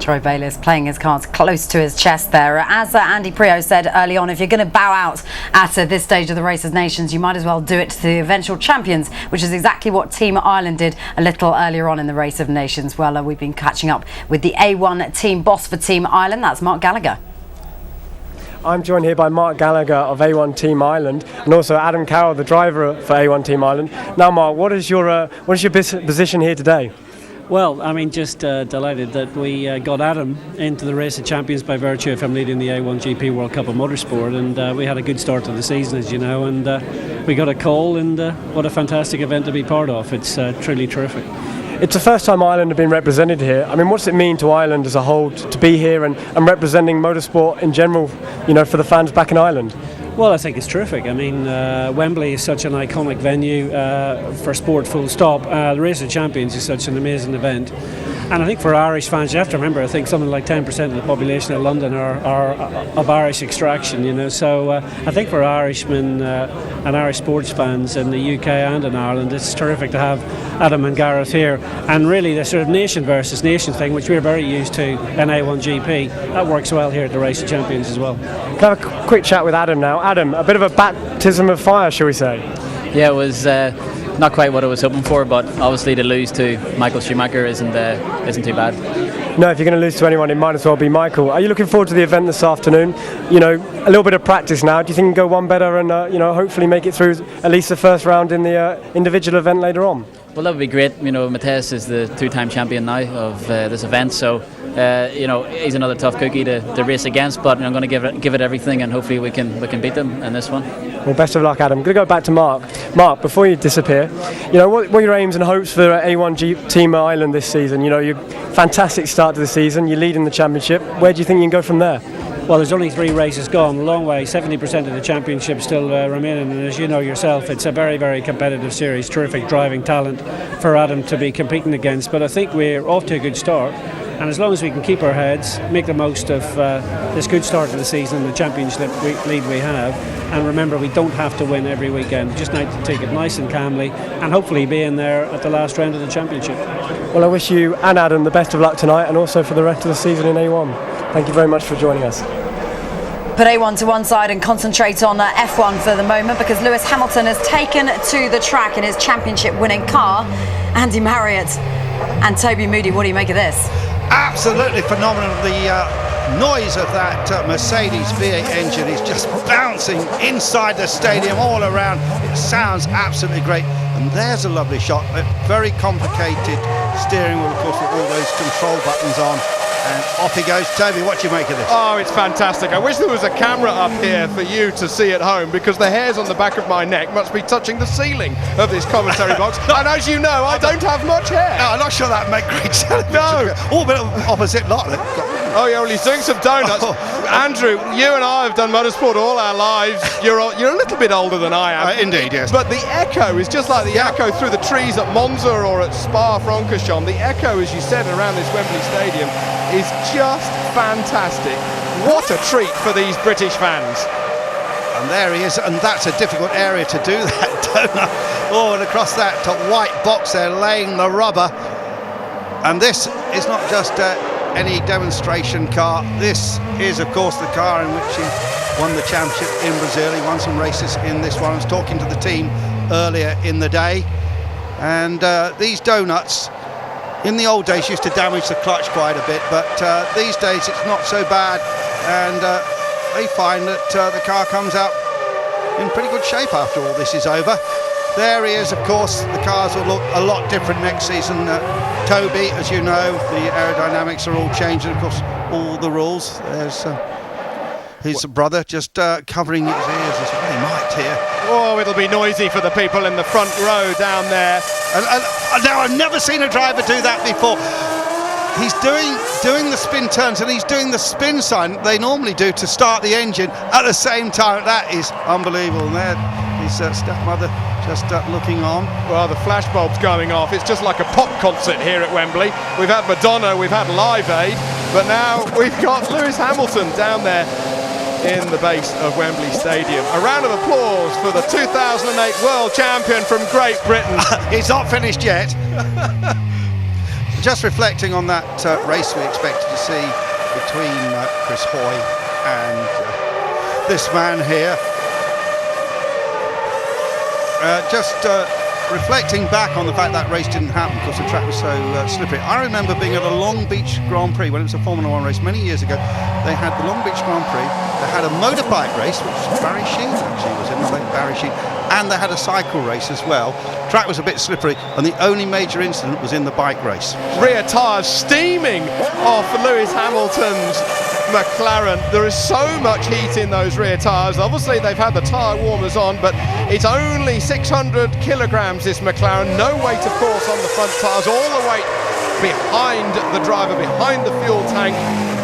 Troy Bayliss playing his cards close to his chest there. As Andy Priaulx said early on, if you're going to bow out at this stage of the Race of Nations, you might as well do it to the eventual champions, which is exactly what Team Ireland did a little earlier on in the Race of Nations. Well, we've been catching up with the A1 team boss for Team Ireland. That's Mark Gallagher.
I'm joined here by Mark Gallagher of A1 Team Ireland, and also Adam Carroll, the driver for A1 Team Ireland. Now, Mark, what is your position here today?
Well, I mean, just delighted that we got Adam into the Race of Champions by virtue of him leading the A1GP World Cup of Motorsport, and we had a good start to the season, as you know, and we got a call, and what a fantastic event to be part of. It's truly terrific.
It's the first time Ireland have been represented here. I mean, what's it mean to Ireland as a whole to be here and representing motorsport in general, for the fans back in Ireland?
Well, I think it's terrific. I mean, Wembley is such an iconic venue for sport, full stop. The Race of Champions is such an amazing event. And I think for Irish fans, you have to remember, I think something like 10% of the population of London are of Irish extraction, So I think for Irishmen and Irish sports fans in the UK and in Ireland, it's terrific to have Adam and Gareth here. And really the sort of nation versus nation thing, which we're very used to in A1GP, that works well here at the Race of Champions as well.
Can I have a quick chat with Adam now? Adam, a bit of a baptism of fire, shall we say?
Yeah, it was not quite what I was hoping for, but obviously to lose to Michael Schumacher isn't too bad.
No, if you're going to lose to anyone, it might as well be Michael. Are you looking forward to the event this afternoon? A little bit of practice now. Do you think you can go one better and hopefully make it through at least the first round in the individual event later on?
Well, that would be great. Matthias is the two-time champion now of this event, so he's another tough cookie to race against. But I'm going to give it everything, and hopefully we can beat them in this one.
Well, best of luck, Adam. I'm going to go back to Mark. Mark, before you disappear, what are your aims and hopes for A1 Team Ireland this season? Your fantastic start to the season. You're leading the championship. Where do you think you can go from there?
Well, there's only 3 races gone, a long way. 70% of the championship still remaining, and as you know yourself, it's a very, very competitive series. Terrific driving talent for Adam to be competing against. But I think we're off to a good start, and as long as we can keep our heads, make the most of this good start to the season, the championship lead we have, and remember, we don't have to win every weekend. Just need to take it nice and calmly, and hopefully be in there at the last round of the championship.
Well, I wish you and Adam the best of luck tonight, and also for the rest of the season in A1. Thank you very much for joining us.
Put A1 to one side and concentrate on F1 for the moment, because Lewis Hamilton has taken to the track in his championship-winning car. Andy Marriott and Toby Moody, what do you make of this?
Absolutely phenomenal. The noise of that Mercedes V8 engine is just bouncing inside the stadium all around. It sounds absolutely great. And there's a lovely shot. A very complicated steering wheel, of course, with all those control buttons on. And off he goes. Toby, what do you make of this?
Oh, it's fantastic. I wish there was a camera up here for you to see at home, because the hairs on the back of my neck must be touching the ceiling of this commentary box. And as you know, I don't have much hair.
No, I'm not sure that make great television.
No.
All a bit of opposite lot.
Oh, yeah, well, he's doing some donuts. Andrew, you and I have done motorsport all our lives. You're a little bit older than I am.
Indeed, yes.
But the echo is just like the echo through the trees at Monza or at Spa-Francorchamps. The echo, as you said, around this Wembley Stadium is just fantastic. What a treat for these British fans.
And there he is, and that's a difficult area to do that donut. Oh, and across that white box there, laying the rubber. And this is not just any demonstration car. This is, of course, the car in which he won the championship in Brazil. He won some races in this one. I was talking to the team earlier in the day, and these donuts in the old days used to damage the clutch quite a bit, but these days it's not so bad, and they find that the car comes out in pretty good shape after all this is over. There he is, of course. The cars will look a lot different next season. Toby, as you know, the aerodynamics are all changing, of course, all the rules. There's his brother just covering his ears as well. He might here.
Oh, it'll be noisy for the people in the front row down there.
And now, I've never seen a driver do that before. He's doing the spin turns, and he's doing the spin sign they normally do to start the engine at the same time. That is unbelievable. And there, his stepmother just looking on.
Well, the flashbulb's going off. It's just like a pop concert here at Wembley. We've had Madonna, we've had Live Aid, but now we've got Lewis Hamilton down there in the base of Wembley Stadium. A round of applause for the 2008 world champion from Great Britain.
He's not finished yet. Just reflecting on that race we expected to see between Chris Hoy and this man here. Reflecting back on the fact that race didn't happen because the track was so slippery. I remember being at a Long Beach Grand Prix when it was a Formula 1 race many years ago. They had the Long Beach Grand Prix, they had a motorbike race, which Barry Sheene actually was in, Barry Sheene, and they had a cycle race as well. The track was a bit slippery, and the only major incident was in the bike race.
Rear tyres steaming off Lewis Hamilton's McLaren. There is so much heat in those rear tyres. Obviously they've had the tyre warmers on, but it's only 600 kilograms, this McLaren. No weight, of course, on the front tyres. All the weight behind the driver, behind the fuel tank,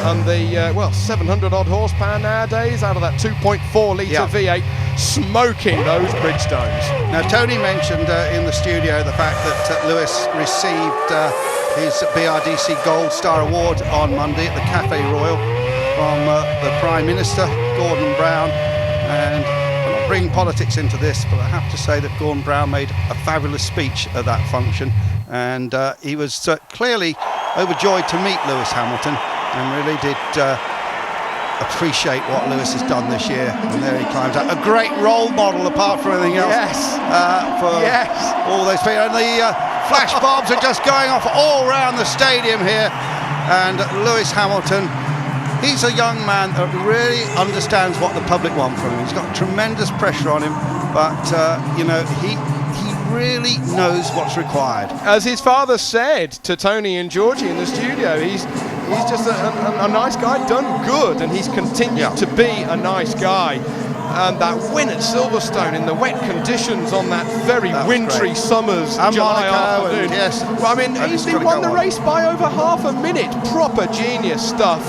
and the 700 odd horsepower nowadays out of that 2.4 litre V8, smoking those Bridgestones.
Now, Tony mentioned in the studio the fact that Lewis received his BRDC Gold Star Award on Monday at the Café Royal from the Prime Minister, Gordon Brown. And I'm not bringing politics into this, but I have to say that Gordon Brown made a fabulous speech at that function, and he was clearly overjoyed to meet Lewis Hamilton, and really did appreciate what Lewis has done this year. And there he climbs out, a great role model apart from anything else. For all those people. And the flash bulbs are just going off all around the stadium here. And Lewis Hamilton, he's a young man that really understands what the public want from him. He's got tremendous pressure on him, but he really knows what's required.
As his father said to Tony and Georgie in the studio, he's just a nice guy, done good, and he's continued to be a nice guy. And that win at Silverstone in the wet conditions on that very wintry summer's July afternoon. Well, I mean, he won the race by over half a minute. Proper genius stuff.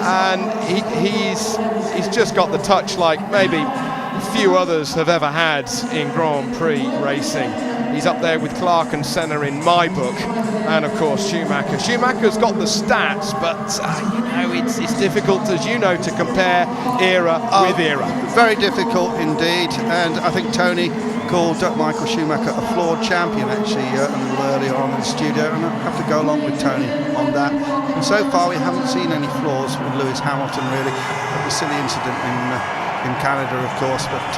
And he's just got the touch like maybe few others have ever had in Grand Prix racing. He's up there with Clark and Senna in my book, and of course Schumacher. Schumacher's got the stats, but it's difficult, as you know, to compare era with era.
Very difficult indeed, and I think Tony called Michael Schumacher a flawed champion actually a little earlier on in the studio, and I have to go along with Tony on that. And so far we haven't seen any flaws with Lewis Hamilton really. The silly incident in Canada, of course, but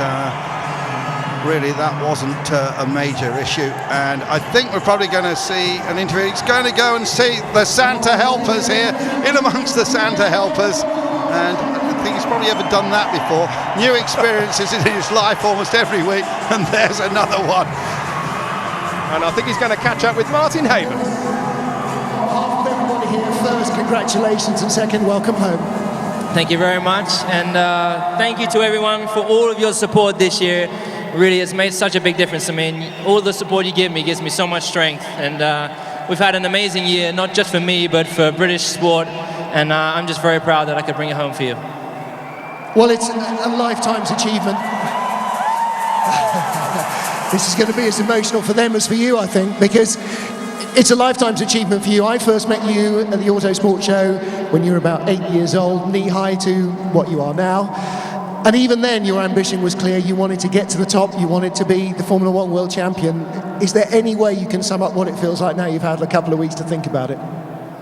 really that wasn't a major issue. And I think we're probably going to see an interview. He's going to go and see the Santa helpers here, in amongst the Santa helpers, and I don't think he's probably ever done that before. New experiences in his life almost every week, and there's another one.
And I think he's going to catch up with Martin Haven.
here. First, congratulations, and second, welcome home.
Thank you very much, and thank you to everyone for all of your support this year. Really, it's made such a big difference to me. And all the support you give me gives me so much strength, and we've had an amazing year, not just for me, but for British sport, and I'm just very proud that I could bring it home for you.
Well, it's a lifetime's achievement. This is going to be as emotional for them as for you, I think, because it's a lifetime's achievement for you. I first met you at the Autosport show when you were about 8 years old, knee-high to what you are now. And even then, your ambition was clear. You wanted to get to the top. You wanted to be the Formula One world champion. Is there any way you can sum up what it feels like now? You've had a couple of weeks to think about it.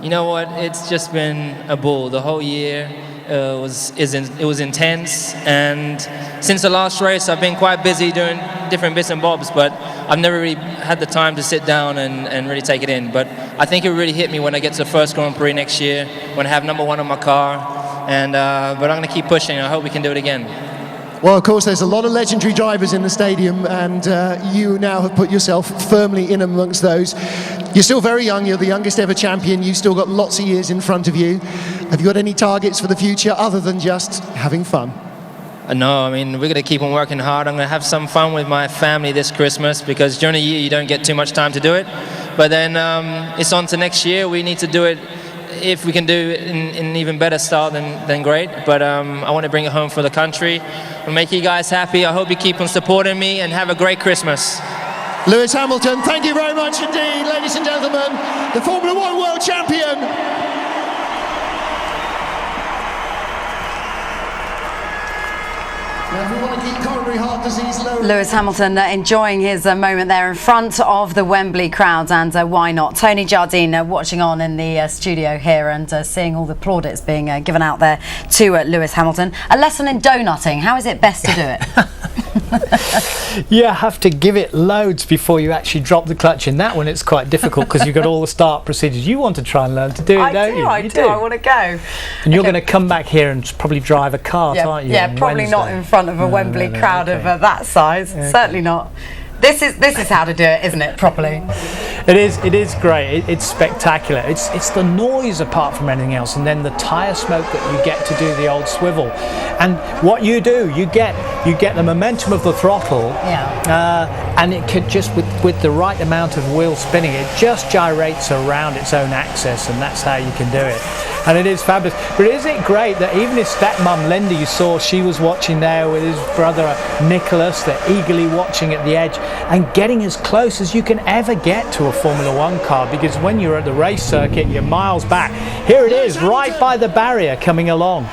You know what? It's just been a ball. The whole year it was intense, and since the last race, I've been quite busy doing different bits and bobs, but I've never really had the time to sit down and really take it in. But I think it really hit me when I get to the first Grand Prix next year, when I have number 1 on my car, and but I'm going to keep pushing. I hope we can do it again.
Well, of course, there's a lot of legendary drivers in the stadium, and you now have put yourself firmly in amongst those. You're still very young. You're the youngest ever champion. You've still got lots of years in front of you. Have you got any targets for the future other than just having fun?
No, I mean, we're going to keep on working hard. I'm going to have some fun with my family this Christmas, because during the year you don't get too much time to do it. But then it's on to next year. We need to do it. If we can do it in an even better style, then great. But I want to bring it home for the country. I'll make you guys happy. I hope you keep on supporting me, and have a great Christmas.
Lewis Hamilton, thank you very much indeed, ladies and gentlemen. The Formula One world champion. Now, if we want to keep coronary heart disease low.
Lewis Hamilton enjoying his moment there in front of the Wembley crowds, and why not? Tony Jardine watching on in the studio here, and seeing all the plaudits being given out there to Lewis Hamilton. A lesson in donutting. How is it best to do it?
You have to give it loads before you actually drop the clutch. In that one, it's quite difficult because you've got all the start procedures. You want to try and learn to do it, don't you?
I do. I want to go.
And you're going to come back here and probably drive a cart, aren't you?
Yeah, probably
Wednesday.
not in front of a Wembley crowd of that size.
Okay.
Certainly not. This is how to do it, isn't it? Properly.
It is great. It's spectacular. It's the noise apart from anything else, and then the tyre smoke that you get to do the old swivel. And what you do, you get the momentum of the throttle, and it could just with the right amount of wheel spinning, it just gyrates around its own axis, and that's how you can do it. And it is fabulous. But isn't it great that even his stepmom Linda, you saw, she was watching there with his brother Nicholas. They're eagerly watching at the edge and getting as close as you can ever get to a Formula One car, because when you're at the race circuit, you're miles back. Here it is, right by the barrier, coming along.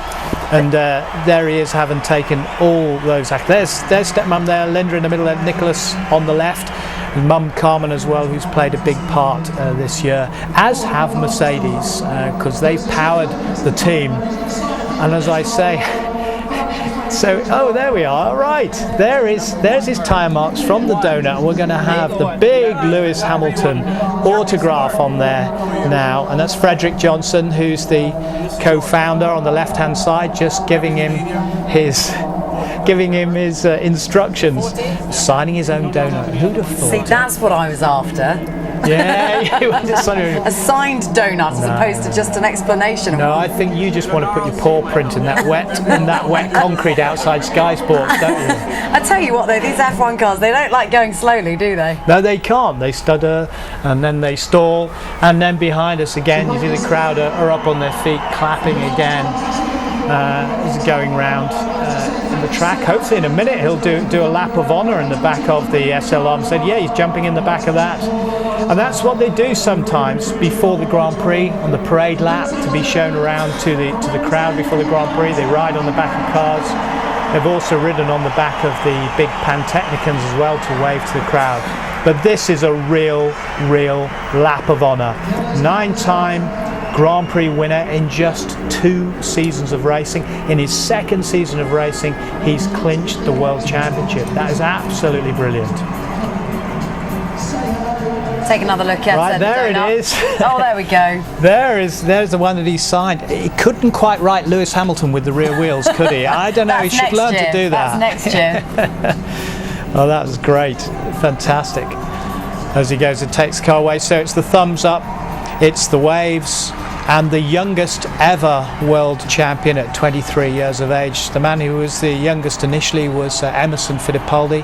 And there he is, having taken all those. There's stepmom there, Linda in the middle, Nicholas on the left, and mum Carmen as well, who's played a big part this year, as have Mercedes, because they've powered the team. And as I say, so there we are. Right, there's his tyre marks from the donut. We're going to have the big Lewis Hamilton autograph on there now, and that's Frederick Johnson, who's the co-founder on the left-hand side, just giving him his instructions, signing his own donut. Who'd have thought?
See, that's what I was after.
Yeah,
a signed donut as opposed to just an explanation.
No, I think you just want to put your paw print in that wet concrete outside Sky Sports, don't you?
I tell you what though, these F1 cars, they don't like going slowly, do they?
No, they can't. They stutter and then they stall, and then behind us again you see the crowd are up on their feet clapping again. He's going round in the track. Hopefully in a minute he'll do a lap of honour in the back of the SLR. And said, yeah, he's jumping in the back of that. And that's what they do sometimes before the Grand Prix, on the parade lap, to be shown around to the crowd before the Grand Prix. They ride on the back of cars. They've also ridden on the back of the big Pantechnicons as well to wave to the crowd. But this is a real lap of honour. 9-time Grand Prix winner in just 2 seasons of racing. In his 2nd season of racing, he's clinched the World Championship. That is absolutely brilliant.
Take another look at
right, there it is.
Oh, there we go.
There's the one that he signed. He couldn't quite write Lewis Hamilton with the rear wheels, could he? I don't know. He should learn to do that.
That's next year.
Oh, that was great. Fantastic. As he goes and takes the car away. So it's the thumbs up, it's the waves, and the youngest ever world champion at 23 years of age. The man who was the youngest initially was Emerson Fittipaldi,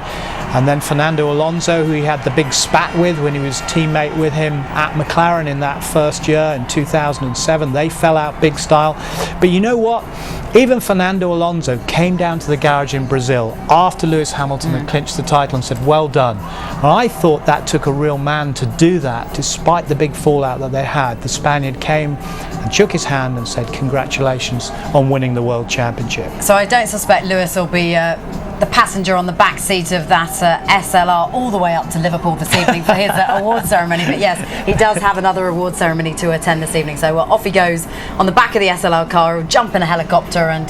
and then Fernando Alonso, who he had the big spat with when he was teammate with him at McLaren in that first year in 2007. They fell out big style. But you know what? Even Fernando Alonso came down to the garage in Brazil after Lewis Hamilton had clinched the title and said, well done. And I thought that took a real man to do that, despite the big fallout that they had. The Spaniard came and shook his hand and said, congratulations on winning the World Championship.
So I don't suspect Lewis will be the passenger on the back seat of that SLR all the way up to Liverpool this evening for his award ceremony. But yes, he does have another award ceremony to attend this evening. So off he goes on the back of the SLR car, he'll jump in a helicopter and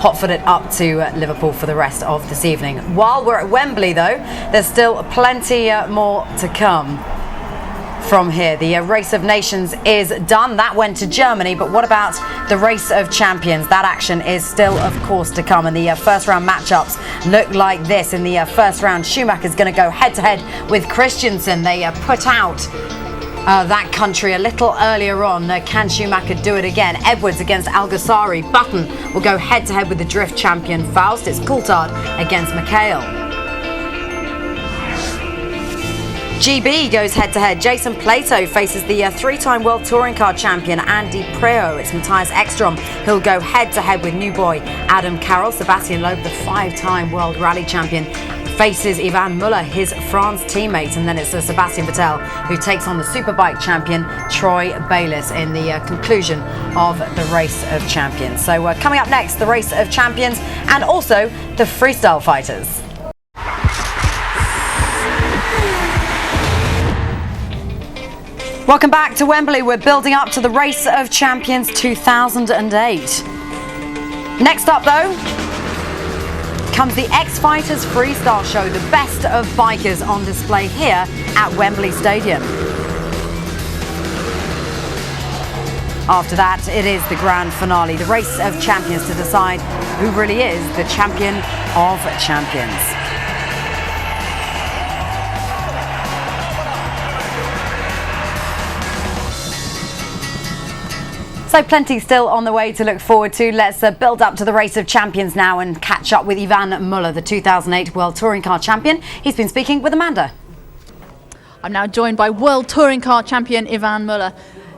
hot-foot it up to Liverpool for the rest of this evening. While we're at Wembley, though, there's still plenty more to come from here. The Race of Nations is done. That went to Germany, but what about the Race of Champions? That action is still, of course, to come, and the first round matchups look like this. In the first round, Schumacher's going to go head-to-head with Christensen. They put out that country a little earlier on. Can Schumacher do it again? Edwards against Alguersuari. Button will go head-to-head with the drift champion Faust. It's Coulthard against McHale. GB goes head-to-head. Jason Plato faces the three-time World Touring Car champion Andy Priaulx. It's Matthias Ekstrom who'll go head-to-head with new boy Adam Carroll. Sebastian Loeb, the five-time World Rally champion, faces Ivan Muller, his France teammate. And then it's Sebastian Vettel who takes on the Superbike champion Troy Bayliss in the conclusion of the Race of Champions. So coming up next, the Race of Champions and also the freestyle fighters. Welcome back to Wembley. We're building up to the Race of Champions 2008. Next up, though, comes the X Fighters Freestyle Show, the best of bikers on display here at Wembley Stadium. After that, it is the grand finale, the Race of Champions, to decide who really is the champion of champions. So plenty still on the way to look forward to. Let's build up to the Race of Champions now and catch up with Ivan Muller, the 2008 World Touring Car champion. He's been speaking with Amanda.
I'm now joined by World Touring Car champion Ivan Muller.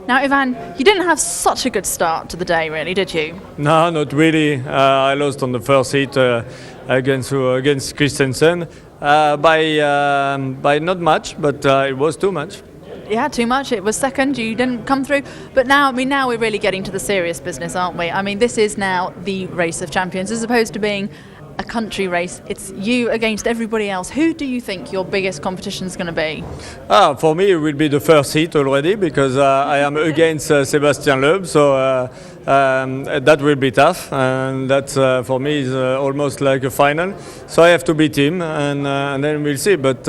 Now, Ivan, you didn't have such a good start to the day, really, did you?
No, not really. I lost on the first heat against Christensen by not much, but it was too much.
Yeah, too much. It was second. You didn't come through. But now, now we're really getting to the serious business, aren't we? I mean, this is now the Race of Champions, as opposed to being a country race. It's you against everybody else. Who do you think your biggest competition is going to be?
For me, it will be the first heat already, because I am against Sebastian Loeb, so that will be tough, and that for me is almost like a final. So I have to beat him, and then we'll see. But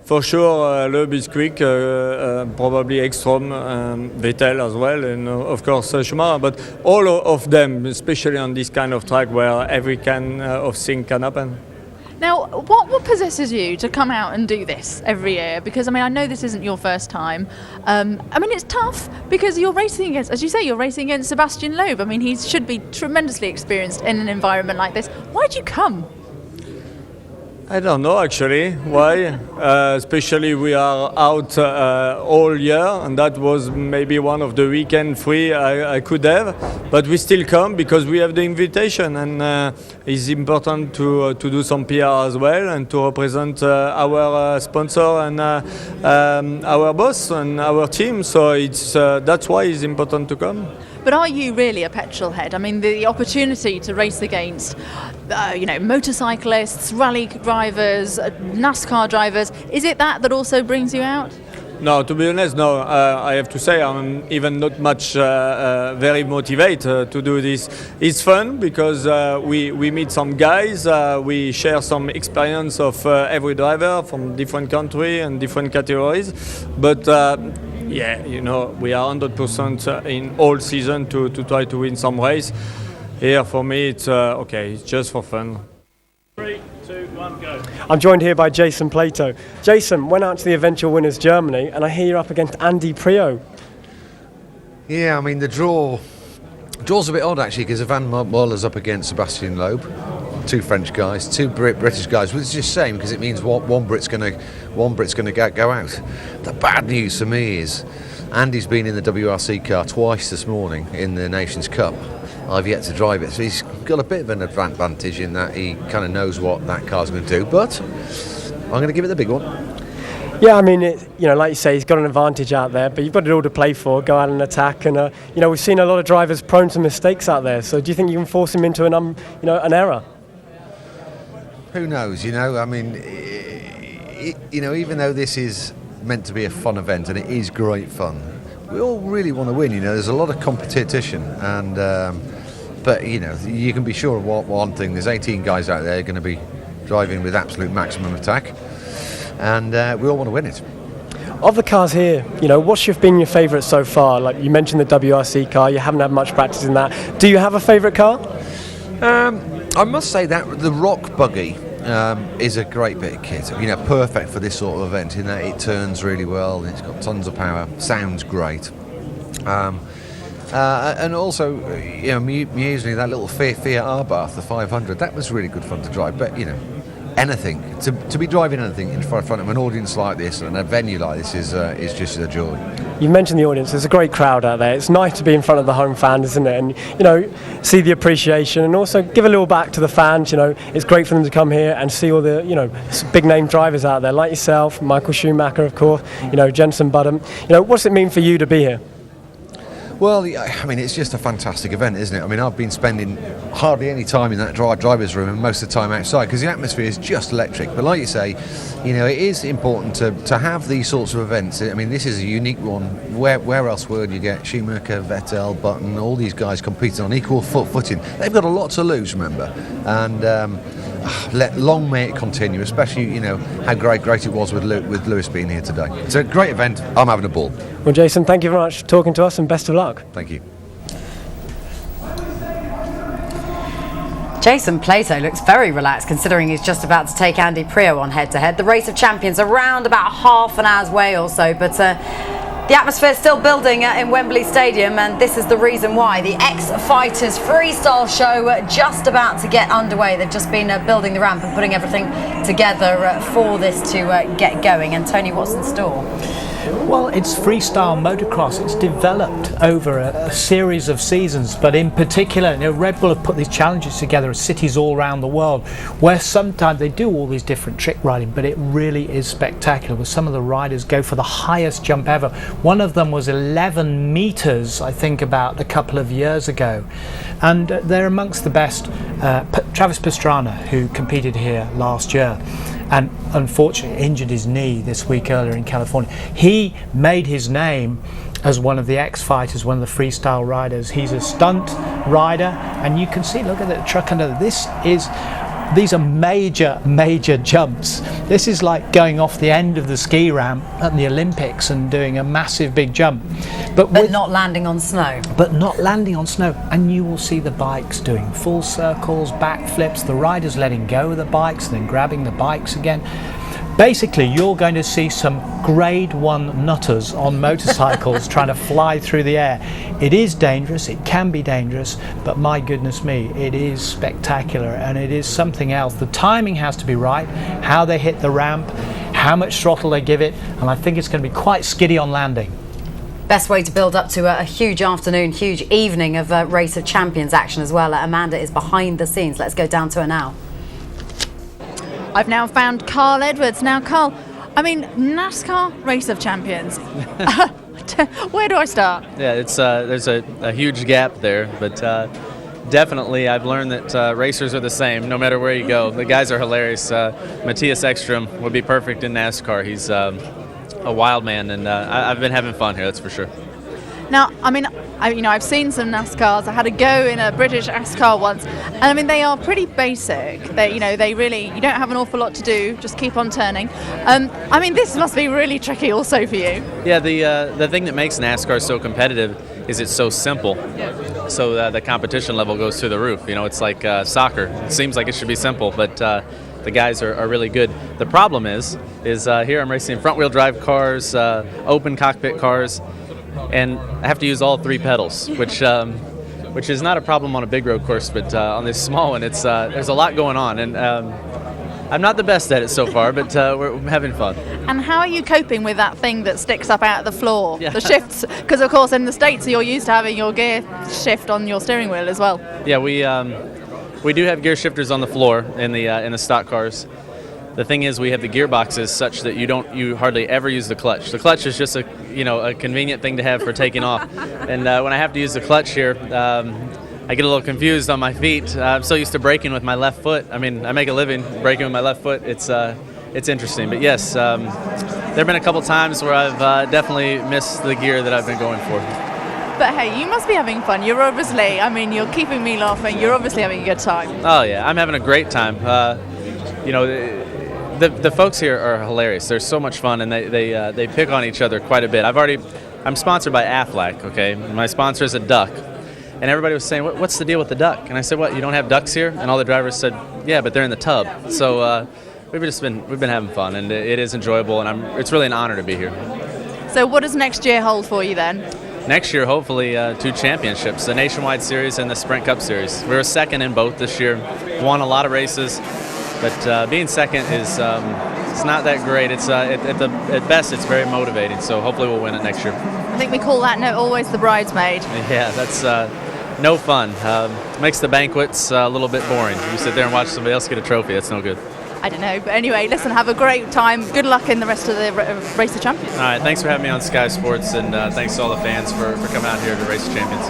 for sure, Loeb is quick, probably Ekstrom, Vettel as well, and of course Schumacher. But all of them, especially on this kind of track where every kind of thing can happen.
Now, what possesses you to come out and do this every year? Because, I know this isn't your first time. It's tough because you're racing against, as you say, you're racing against Sebastian Loeb. He should be tremendously experienced in an environment like this. Why'd you come?
I don't know actually why. Especially we are out all year, and that was maybe one of the weekend free I could have. But we still come because we have the invitation, and it's important to do some PR as well and to represent our sponsor and our boss and our team. So it's that's why it's important to come.
But are you really a petrol head? The opportunity to race against, motorcyclists, rally drivers, NASCAR drivers, is it that also brings you out?
No, to be honest, no. I have to say I'm even not much very motivated to do this. It's fun because we meet some guys, we share some experience of every driver from different country and different categories. But we are 100% in all season to try to win some race. Here for me, it's it's just for fun.
3, 2, 1, go. I'm joined here by Jason Plato. Jason, went out to the eventual winners Germany, and I hear you're up against Andy Priaulx.
Yeah, I mean the draw's a bit odd actually, because Van Moeller's up against Sebastian Loeb, two French guys, two British guys, which is just a shame because it means one Brit's going to go out. The bad news for me is Andy's been in the WRC car twice this morning in the Nations Cup. I've yet to drive it, so he's got a bit of an advantage in that he kind of knows what that car's going to do, but I'm going to give it the big one.
Yeah, I mean, like you say, he's got an advantage out there, but you've got it all to play for, go out and attack, and we've seen a lot of drivers prone to mistakes out there. So do you think you can force him into an error?
Who knows? I mean, even though this is meant to be a fun event and it is great fun, we all really want to win. There's a lot of competition, and but you can be sure of one thing: there's 18 guys out there going to be driving with absolute maximum attack. And we all want to win it.
Of the cars here, what's been your favourite so far? Like you mentioned the WRC car, you haven't had much practice in that. Do you have a favourite car?
I must say that the Rock Buggy is a great bit of kit. Perfect for this sort of event in that it turns really well, and it's got tons of power, sounds great. And also, usually that little Fiat Abarth, the 500, that was really good fun to drive. But anything to be driving anything in front of an audience like this and a venue like this is just a joy.
You mentioned the audience. There's a great crowd out there. It's nice to be in front of the home fans, isn't it? And see the appreciation and also give a little back to the fans. It's great for them to come here and see all the big name drivers out there like yourself, Michael Schumacher, of course. Jenson Button. What's it mean for you to be here?
Well, I mean, it's just a fantastic event, isn't it? I mean, I've been spending hardly any time in that driver's room and most of the time outside because the atmosphere is just electric. But like you say, it is important to have these sorts of events. I mean, this is a unique one. Where else would you get Schumacher, Vettel, Button, all these guys competing on equal footing? They've got a lot to lose, remember. And long may it continue, especially, how great it was with Lewis being here today. It's a great event. I'm having a ball.
Well, Jason, thank you very much for talking to us and best of luck.
Thank you.
Jason Plato looks very relaxed considering he's just about to take Andy Priaulx on head-to-head. The Race of Champions around about half an hour's way or so, but the atmosphere is still building in Wembley Stadium, and this is the reason why. The X-Fighters freestyle show just about to get underway. They've just been building the ramp and putting everything together for this to get going. And Tony, what's in store?
Well, it's freestyle motocross. It's developed over a series of seasons, but in particular, Red Bull have put these challenges together at cities all around the world, where sometimes they do all these different trick riding, but it really is spectacular, where some of the riders go for the highest jump ever. One of them was 11 meters, I think, about a couple of years ago, and they're amongst the best. Travis Pastrana, who competed here last year, and unfortunately injured his knee this week earlier in California. He made his name as one of the X-Fighters, one of the freestyle riders. He's a stunt rider, and you can see, look at the truck under. These are major jumps. This is like going off the end of the ski ramp at the Olympics and doing a massive big jump. But
not landing on snow.
But not landing on snow. And you will see the bikes doing full circles, backflips, the riders letting go of the bikes, then grabbing the bikes again. Basically, you're going to see some grade 1 nutters on motorcycles trying to fly through the air. It is dangerous, it can be dangerous, but my goodness me, it is spectacular, and it is something else. The timing has to be right, how they hit the ramp, how much throttle they give it, and I think it's going to be quite skiddy on landing.
Best way to build up to a huge afternoon, huge evening of Race of Champions action as well. Amanda is behind the scenes. Let's go down to her now.
I've now found Carl Edwards. Now, Carl, I mean, NASCAR Race of Champions. Where do I start?
Yeah, it's there's a huge gap there, but definitely I've learned that racers are the same no matter where you go. The guys are hilarious. Matthias Ekstrom would be perfect in NASCAR. He's a wild man, and I've been having fun here, that's for sure.
Now, I mean, I've seen some NASCARs. I had a go in a British NASCAR once, and I mean, they are pretty basic. They really, you don't have an awful lot to do. Just keep on turning. I mean, this must be really tricky also for you.
Yeah, the thing that makes NASCAR so competitive is it's so simple. Yeah. So the competition level goes through the roof. It's like soccer. It seems like it should be simple, but the guys are really good. The problem is here I'm racing front-wheel drive cars, open cockpit cars. and I have to use all 3 pedals, which is not a problem on a big road course, but on this small one, it's there's a lot going on, and I'm not the best at it so far, but we're having fun.
And how are you coping with that thing that sticks up out of the floor, the shifts? Because of course in the States you're used to having your gear shift on your steering wheel as well.
Yeah, we do have gear shifters on the floor in the stock cars. The thing is, we have the gearboxes such that you hardly ever use the clutch. The clutch is just a convenient thing to have for taking off. And when I have to use the clutch here, I get a little confused on my feet. I'm so used to braking with my left foot. I mean, I make a living braking with my left foot. It's interesting. But yes, there have been a couple times where I've definitely missed the gear that I've been going for.
But hey, you must be having fun. You're obviously, I mean, you're keeping me laughing. You're obviously having a good time.
Oh yeah, I'm having a great time. The folks here are hilarious. They're so much fun, and they pick on each other quite a bit. I'm sponsored by Aflac, okay? My sponsor is a duck. And everybody was saying, what's the deal with the duck? And I said, what, you don't have ducks here? And all the drivers said, yeah, but they're in the tub. So we've been having fun, and it is enjoyable, and it's really an honor to be here.
So what does next year hold for you then?
Next year, hopefully, 2 championships, the Nationwide Series and the Sprint Cup Series. We were second in both this year, won a lot of races, but being second is it's not that great. It's at best, it's very motivating, so hopefully we'll win it next year.
I think we call that note always the bridesmaid.
Yeah, that's no fun. Makes the banquets a little bit boring. You sit there and watch somebody else get a trophy. That's no good.
I don't know, but anyway, listen, have a great time. Good luck in the rest of the Race of Champions.
All right, thanks for having me on Sky Sports, and thanks to all the fans for coming out here to Race of Champions.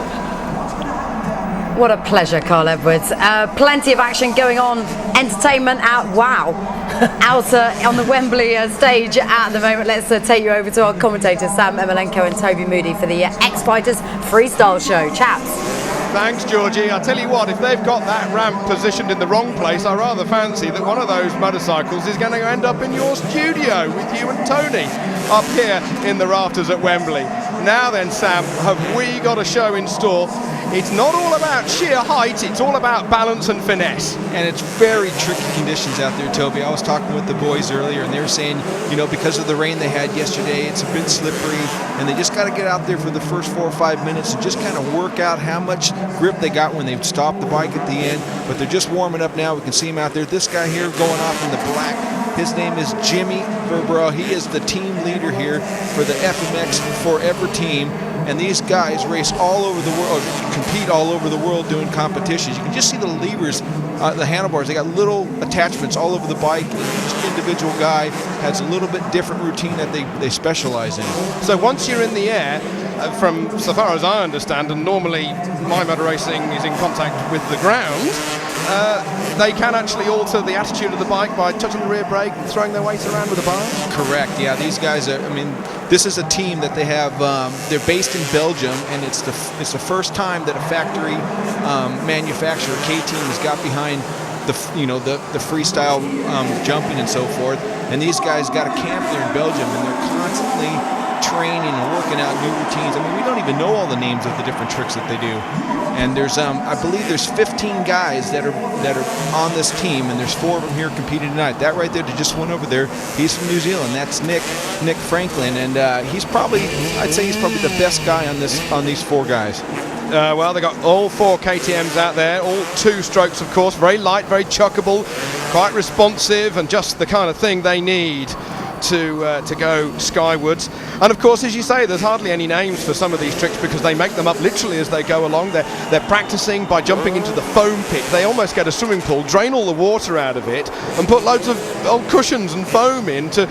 What a pleasure, Carl Edwards. Plenty of action going on. Entertainment out on the Wembley stage at the moment. Let's take you over to our commentators, Sam Emelianenko and Toby Moody, for the X-Fighters Freestyle Show. Chaps.
Thanks, Georgie. I tell you what, if they've got that ramp positioned in the wrong place, I rather fancy that one of those motorcycles is going to end up in your studio with you and Tony up here in the rafters at Wembley. Now then, Sam, have we got a show in store? It's not all about sheer height, it's all about balance and finesse.
And it's very tricky conditions out there, Toby. I was talking with the boys earlier, and they were saying, because of the rain they had yesterday, it's a bit slippery, and they just got to get out there for the first 4 or 5 minutes and just kind of work out how much grip they got when they stopped the bike at the end. But they're just warming up now. We can see him out there. This guy here going off in the black, his name is Jimmy Verbrugge. He is the team leader here for the FMX Forever team. And these guys race all over the world, compete all over the world doing competitions. You can just see the levers, the handlebars. They got little attachments all over the bike. And each individual guy has a little bit different routine that they specialize in.
So once you're in the air, from so far as I understand, and normally my motor racing is in contact with the ground, they can actually alter the attitude of the bike by touching the rear brake and throwing their weight around with a bar?
Correct, yeah. These guys are, this is a team that they have, they're based in Belgium, and it's the first time that a factory manufacturer, K-Team, has got behind the freestyle jumping and so forth. And these guys got a camp there in Belgium, and they're constantly training and working out new routines. We don't even know all the names of the different tricks that they do. And there's, I believe there's 15 guys that are on this team, and there's 4 of them here competing tonight. That right there, that just went over there, he's from New Zealand. That's Nick Franklin, and I'd say he's probably the best guy on these 4 guys.
Well, they got all 4 KTMs out there, all 2 strokes, of course, very light, very chuckable, quite responsive, and just the kind of thing they need to go skywards. And of course, as you say, there's hardly any names for some of these tricks because they make them up literally as they go along. They're practicing by jumping into the foam pit. They almost get a swimming pool, drain all the water out of it, and put loads of old cushions and foam in to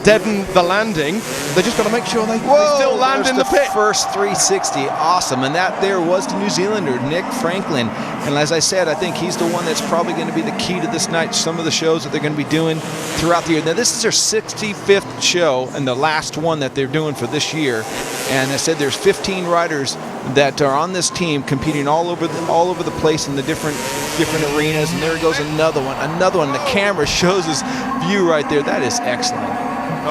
deaden the landing. They just got to make sure they still land in the pit.
First 360, awesome. And that there was the New Zealander, Nick Franklin. And as I said, I think he's the one that's probably going to be the key to this night, some of the shows that they're going to be doing throughout the year. Now, this is their 65th show and the last one that they're doing for this year. And I said there's 15 riders that are on this team competing all over the place in the different arenas. And there goes another one. The camera shows his view right there. That is excellent.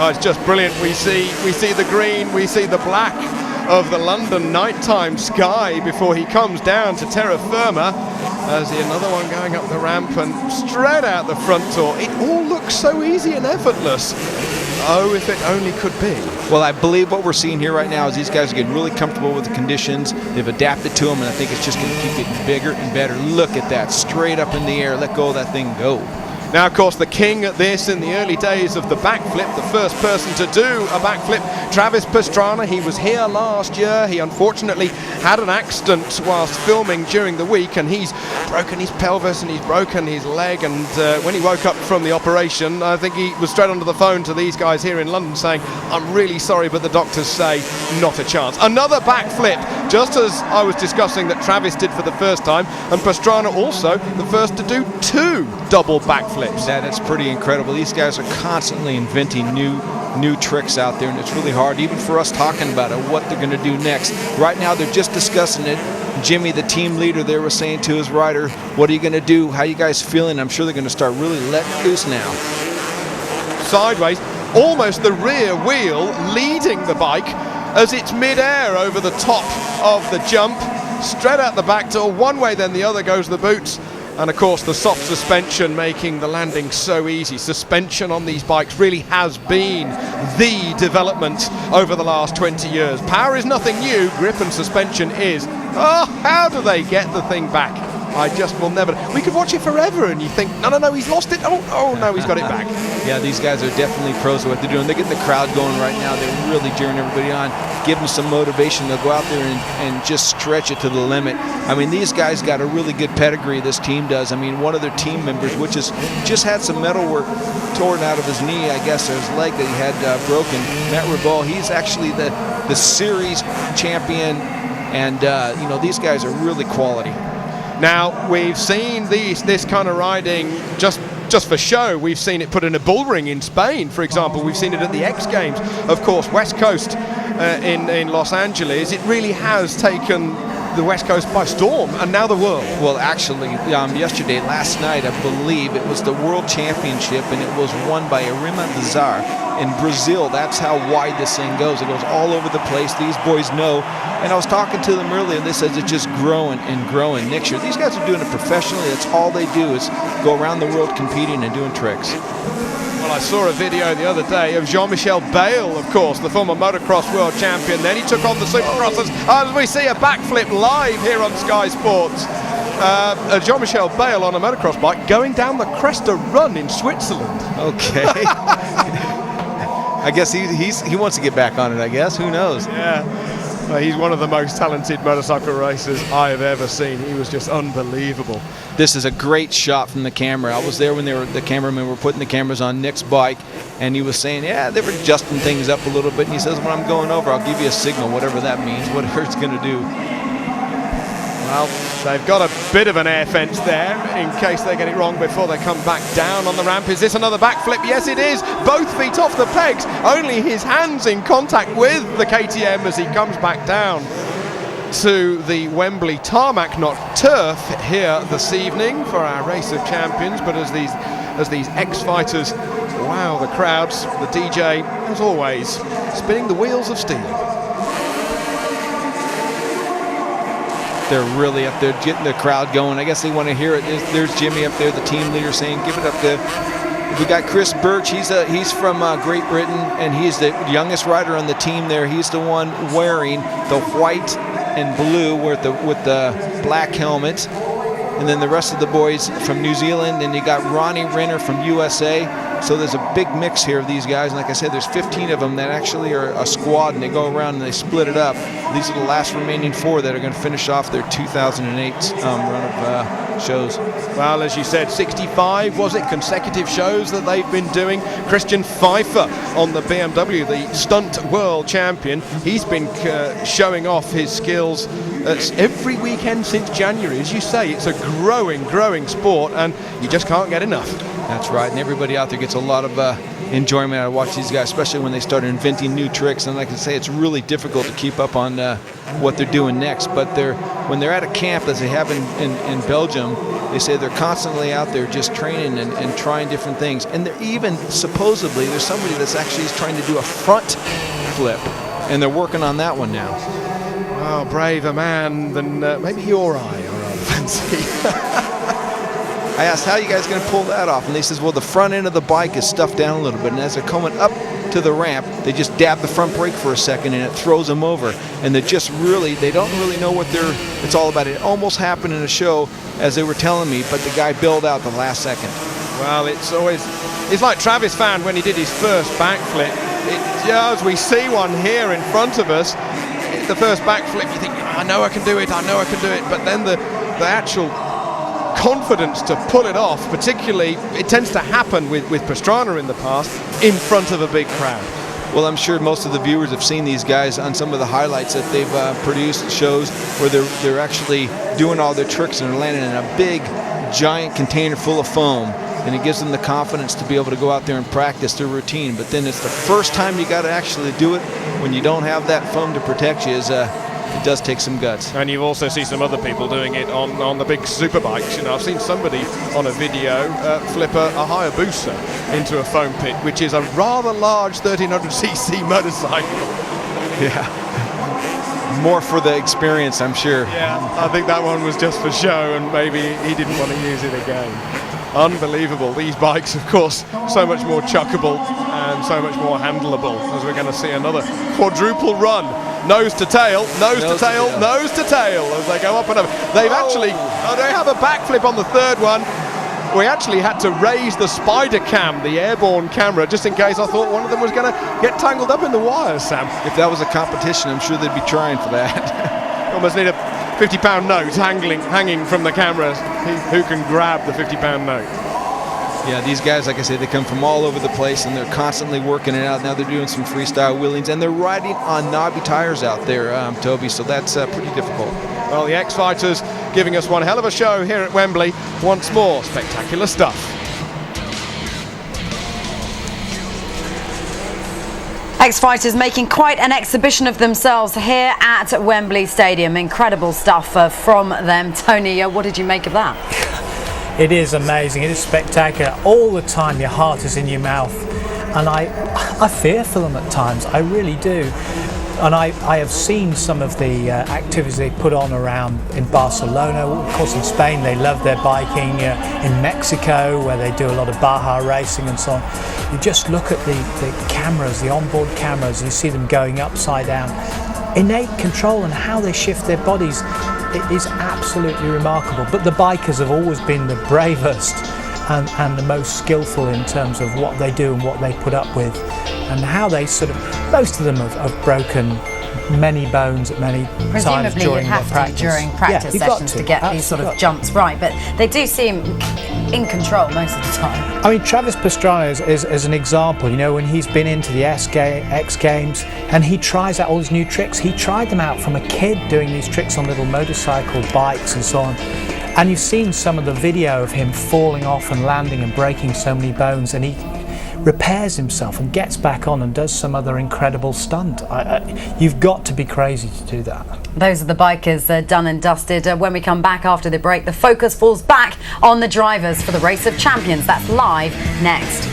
Oh, it's just brilliant. We see the green, we see the black of the London nighttime sky before he comes down to terra firma. As another one going up the ramp and straight out the front door. It all looks so easy and effortless. Oh, if it only could be.
Well, I believe what we're seeing here right now is these guys are getting really comfortable with the conditions. They've adapted to them, and I think it's just going to keep getting bigger and better. Look at that, straight up in the air. Let go of that thing, go.
Now, of course, the king at this in the early days of the backflip, the first person to do a backflip, Travis Pastrana. He was here last year. He unfortunately had an accident whilst filming during the week, and he's broken his pelvis and he's broken his leg. And when he woke up from the operation, I think he was straight onto the phone to these guys here in London saying, "I'm really sorry, but the doctors say not a chance." Another backflip, just as I was discussing that Travis did for the first time, and Pastrana also the first to do 2 double backflips.
That's pretty incredible. These guys are constantly inventing new tricks out there, and it's really hard, even for us talking about it, what they're going to do next. Right now, they're just discussing it. Jimmy, the team leader there, was saying to his rider, "What are you going to do? How you guys feeling?" I'm sure they're going to start really letting loose now.
Sideways, almost the rear wheel leading the bike as it's mid-air over the top of the jump, straight out the back door. One way, then the other goes the boots. And of course, the soft suspension making the landing so easy. Suspension on these bikes really has been the development over the last 20 years. Power is nothing new, grip and suspension is. Oh, how do they get the thing back? I just will never. We could watch it forever and you think, no, he's lost it. Oh no, he's got it back.
Yeah, these guys are definitely pros at what they're doing. They're getting the crowd going right now. They're really cheering everybody on. Give them some motivation. They'll go out there and just stretch it to the limit. I mean, these guys got a really good pedigree, this team does. I mean, one of their team members, which is just had some metal work torn out of his knee, I guess, or his leg that he had broken. Matt Ribot, he's actually the series champion, and these guys are really quality.
Now, we've seen this kind of riding just for show. We've seen it put in a bull ring in Spain, for example. We've seen it at the X Games. Of course, West Coast in Los Angeles. It really has taken the West Coast by storm, and now the world.
Well, actually, last night, I believe it was the World Championship, and it was won by Arima Bazar in Brazil. That's how wide this thing goes. It goes all over the place. These boys know. And I was talking to them earlier, and they said it's just growing and growing. Next year, these guys are doing it professionally. That's all they do is go around the world competing and doing tricks.
Well, I saw a video the other day of Jean-Michel Bayle, of course, the former motocross world champion. Then he took on the Supercrossers. As we see a backflip live here on Sky Sports. Jean-Michel Bayle on a motocross bike going down the Cresta Run in Switzerland.
Okay. I guess he wants to get back on it, I guess. Who knows?
Yeah. He's one of the most talented motorcycle racers I have ever seen. He was just unbelievable.
This is a great shot from the camera. I was there when the cameramen were putting the cameras on Nick's bike, and he was saying, yeah, they were adjusting things up a little bit. And he says, when I'm going over, I'll give you a signal, whatever that means, whatever it's going to do.
Well, they've got a bit of an air fence there in case they get it wrong before they come back down on the ramp. Is this another backflip? Yes, it is. Both feet off the pegs. Only his hands in contact with the KTM as he comes back down to the Wembley tarmac, not turf, here this evening for our Race of Champions. But as these ex-fighters wow the crowds, the DJ, as always, spinning the wheels of steel.
They're really up there getting the crowd going. I guess they want to hear it. There's Jimmy up there, the team leader, saying, give it up there. We got Chris Birch. He's from Great Britain, and he's the youngest rider on the team there. He's the one wearing the white and blue with the black helmet. And then the rest of the boys from New Zealand, and you got Ronnie Renner from USA. So there's a big mix here of these guys, and like I said, there's 15 of them that actually are a squad, and they go around and they split it up. These are the last remaining 4 that are going to finish off their 2008 run of shows.
Well, as you said, 65, was it, consecutive shows that they've been doing. Christian Pfeiffer on the BMW, the stunt world champion. He's been showing off his skills every weekend since January. As you say, it's a growing sport, and you just can't get enough.
That's right, and everybody out there gets a lot of enjoyment out of watching these guys, especially when they start inventing new tricks. And like I say, it's really difficult to keep up on what they're doing next. But when they're at a camp, as they have in Belgium, they say they're constantly out there just training and trying different things. And they're even, supposedly, there's somebody that's actually trying to do a front flip, and they're working on that one now.
Well, braver man than maybe you or I are rather fancy.
I asked, how are you guys going to pull that off? And they says, well, the front end of the bike is stuffed down a little bit, and as they're coming up to the ramp, they just dab the front brake for a second and it throws them over. And they don't really know what it's all about. It almost happened in a show, as they were telling me, but the guy bailed out the last second.
Well, it's like Travis found when he did his first backflip. As we see one here in front of us, the first backflip, you think, I know I can do it, but then the actual confidence to pull it off, particularly, it tends to happen with Pastrana in the past, in front of a big crowd.
Well, I'm sure most of the viewers have seen these guys on some of the highlights that they've produced, shows where they're actually doing all their tricks and they're landing in a big, giant container full of foam. And it gives them the confidence to be able to go out there and practice their routine. But then it's the first time you got to actually do it when you don't have that foam to protect you. It does take some guts.
And you also see some other people doing it on the big super bikes. You know, I've seen somebody on a video flip a Hayabusa into a foam pit, which is a rather large 1300cc motorcycle.
Yeah. More for the experience, I'm sure.
Yeah, I think that one was just for show and maybe he didn't want to use it again. Unbelievable. These bikes, of course, so much more chuckable and so much more handleable, as we're going to see another quadruple run. Nose to tail, nose to tail, nose to tail as they go up and over. They've actually, they have a backflip on the third one. We actually had to raise the spider cam, the airborne camera, just in case I thought one of them was going to get tangled up in the wires, Sam.
If that was a competition, I'm sure they'd be trying for that.
Almost need a £50 note hanging from the camera. Who can grab the £50 note?
Yeah, these guys, like I say, they come from all over the place and they're constantly working it out. Now they're doing some freestyle wheelings and they're riding on knobby tires out there, Toby, so that's pretty difficult.
Well, the X-Fighters giving us one hell of a show here at Wembley. Once more, spectacular stuff.
X-Fighters making quite an exhibition of themselves here at Wembley Stadium. Incredible stuff from them. Tony, what did you make of that?
It is amazing. It is spectacular. All the time your heart is in your mouth. And I fear for them at times. I really do. And I have seen some of the activities they put on around in Barcelona. Of course, in Spain, they love their biking. In Mexico, where they do a lot of Baja racing and so on. You just look at the cameras, the onboard cameras, you see them going upside down. Innate control and how they shift their bodies, it is absolutely remarkable. But the bikers have always been the bravest and the most skillful in terms of what they do and what they put up with. And how they most of them have broken many bones at many times during their practice.
During practice sessions to get these sort of jumps right, but they do seem in control most of the time.
I mean, Travis Pastrana is an example. You know, when he's been into the X Games and he tries out all these new tricks, he tried them out from a kid doing these tricks on little motorcycle bikes and so on. And you've seen some of the video of him falling off and landing and breaking so many bones, and he repairs himself and gets back on and does some other incredible stunt. You've got to be crazy to do that.
Those are the bikers done and dusted. When we come back after the break, the focus falls back on the drivers for the Race of Champions. That's live next.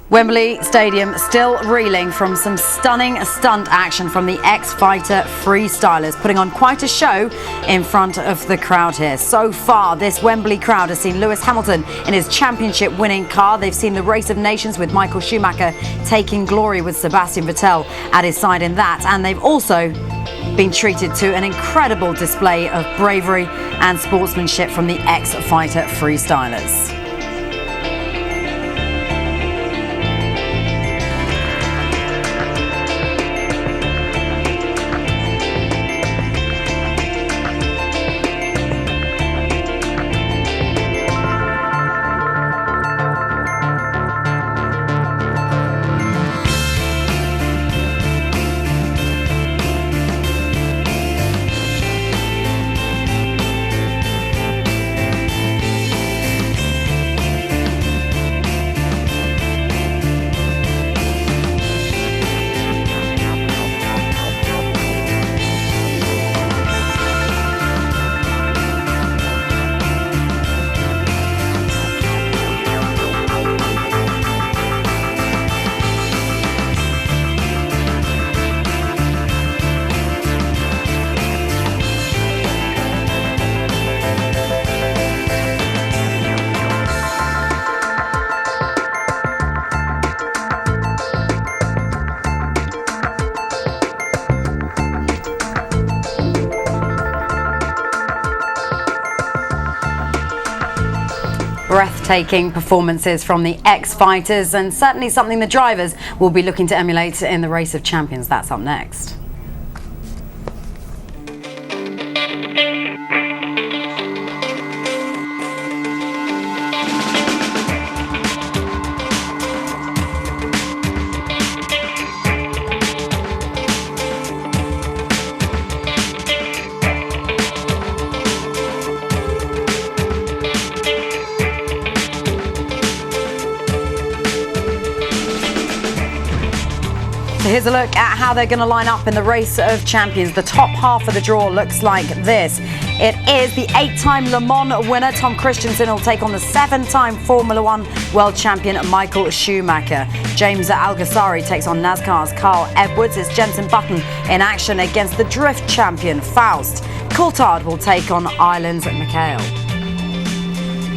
Wembley Stadium still reeling from some stunning stunt action from the X-Fighter freestylers, putting on quite a show in front of the crowd here. So far, this Wembley crowd has seen Lewis Hamilton in his championship-winning car. They've seen the Race of Nations with Michael Schumacher taking glory with Sebastian Vettel at his side in that. And they've also been treated to an incredible display of bravery and sportsmanship from the X-Fighter freestylers. Breathtaking performances from the ex-fighters, and certainly something the drivers will be looking to emulate in the Race of Champions. That's up next. So here's a look at how they're going to line up in the Race of Champions. The top half of the draw looks like this. It is the 8-time Le Mans winner, Tom Christensen, will take on the 7-time Formula One world champion, Michael Schumacher. James Alguersuari takes on NASCAR's Carl Edwards. It's Jenson Button in action against the drift champion, Faust. Coulthard will take on Ireland's Mikhail.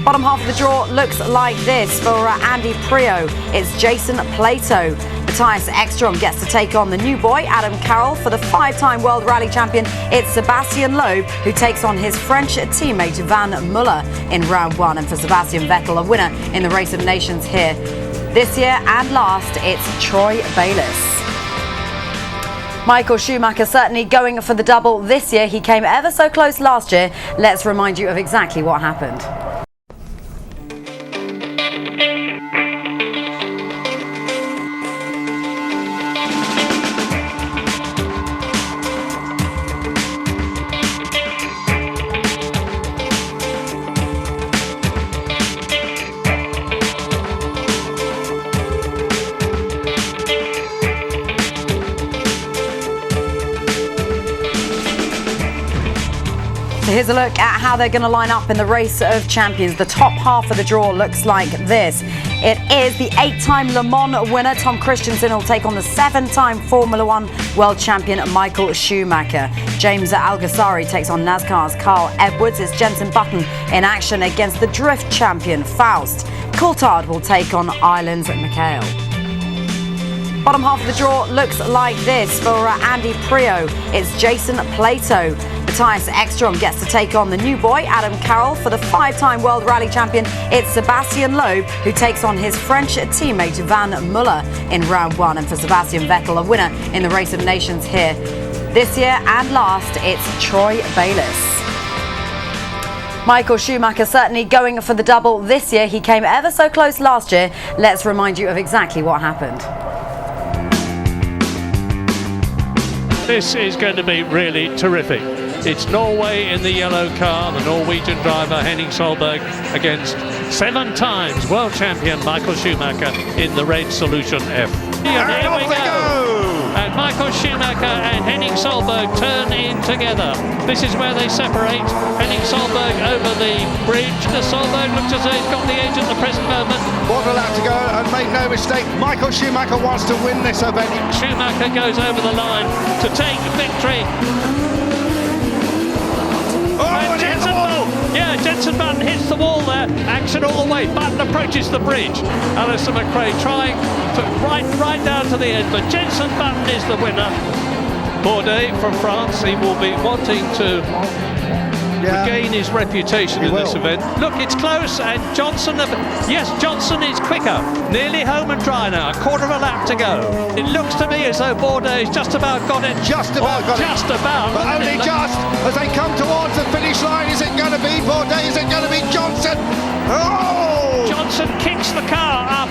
Bottom half of the draw looks like this for Andy Prio. It's Jason Plato. Matthias Ekstrom gets to take on the new boy, Adam Carroll. For the 5-time World Rally Champion, it's Sebastian Loeb, who takes on his French teammate Van Muller in round 1. And for Sebastian Vettel, a winner in the Race of Nations here this year and last, it's Troy Bayliss. Michael Schumacher certainly going for the double this year. He came ever so close last year. Let's remind you of exactly what happened. So here's a look at how they're going to line up in the Race of Champions. The top half of the draw looks like this. It is the 8-time Le Mans winner, Tom Christensen, will take on the 7-time Formula One world champion, Michael Schumacher. James Alguersuari takes on NASCAR's Carl Edwards. It's Jenson Button in action against the drift champion, Faust. Coulthard will take on Ireland's Mikhail. Bottom half of the draw looks like this for Andy Prio. It's Jason Plato. Matthias Ekstrom gets to take on the new boy, Adam Carroll. For the 5-time World Rally Champion, it's Sebastian Loeb, who takes on his French teammate Van Muller in round 1. And for Sebastian Vettel, a winner in the Race of Nations here this year and last, it's Troy Bayliss. Michael Schumacher certainly going for the double this year. He came ever so close last year. Let's remind you of exactly what happened.
This is going to be really terrific. It's Norway in the yellow car, the Norwegian driver Henning Solberg against 7 times world champion Michael Schumacher in the red Solution F. And here we go! And Michael Schumacher and Henning Solberg turn in together. This is where they separate. Henning Solberg over the bridge. The Solberg looks as though he's got the edge at the present moment.
Quarter lap to go, and make no mistake, Michael Schumacher wants to win this event.
Schumacher goes over the line to take victory. Jenson Button hits the wall there. Action all the way. Button approaches the bridge. Alistair McRae trying to right down to the end, but Jenson Button is the winner. Bourdais from France. He will be wanting to regain his reputation in this event. Look, it's close, and Johnson. Yes, Johnson is quicker. Nearly home and dry now. A quarter of a lap to go. It looks to me as though Bourdais just about got it.
Just about got it.
Just about.
But only just as they come towards the finish line. Is it going to be Bourdais? Is it going to be Johnson? Oh!
Johnson kicks the car up.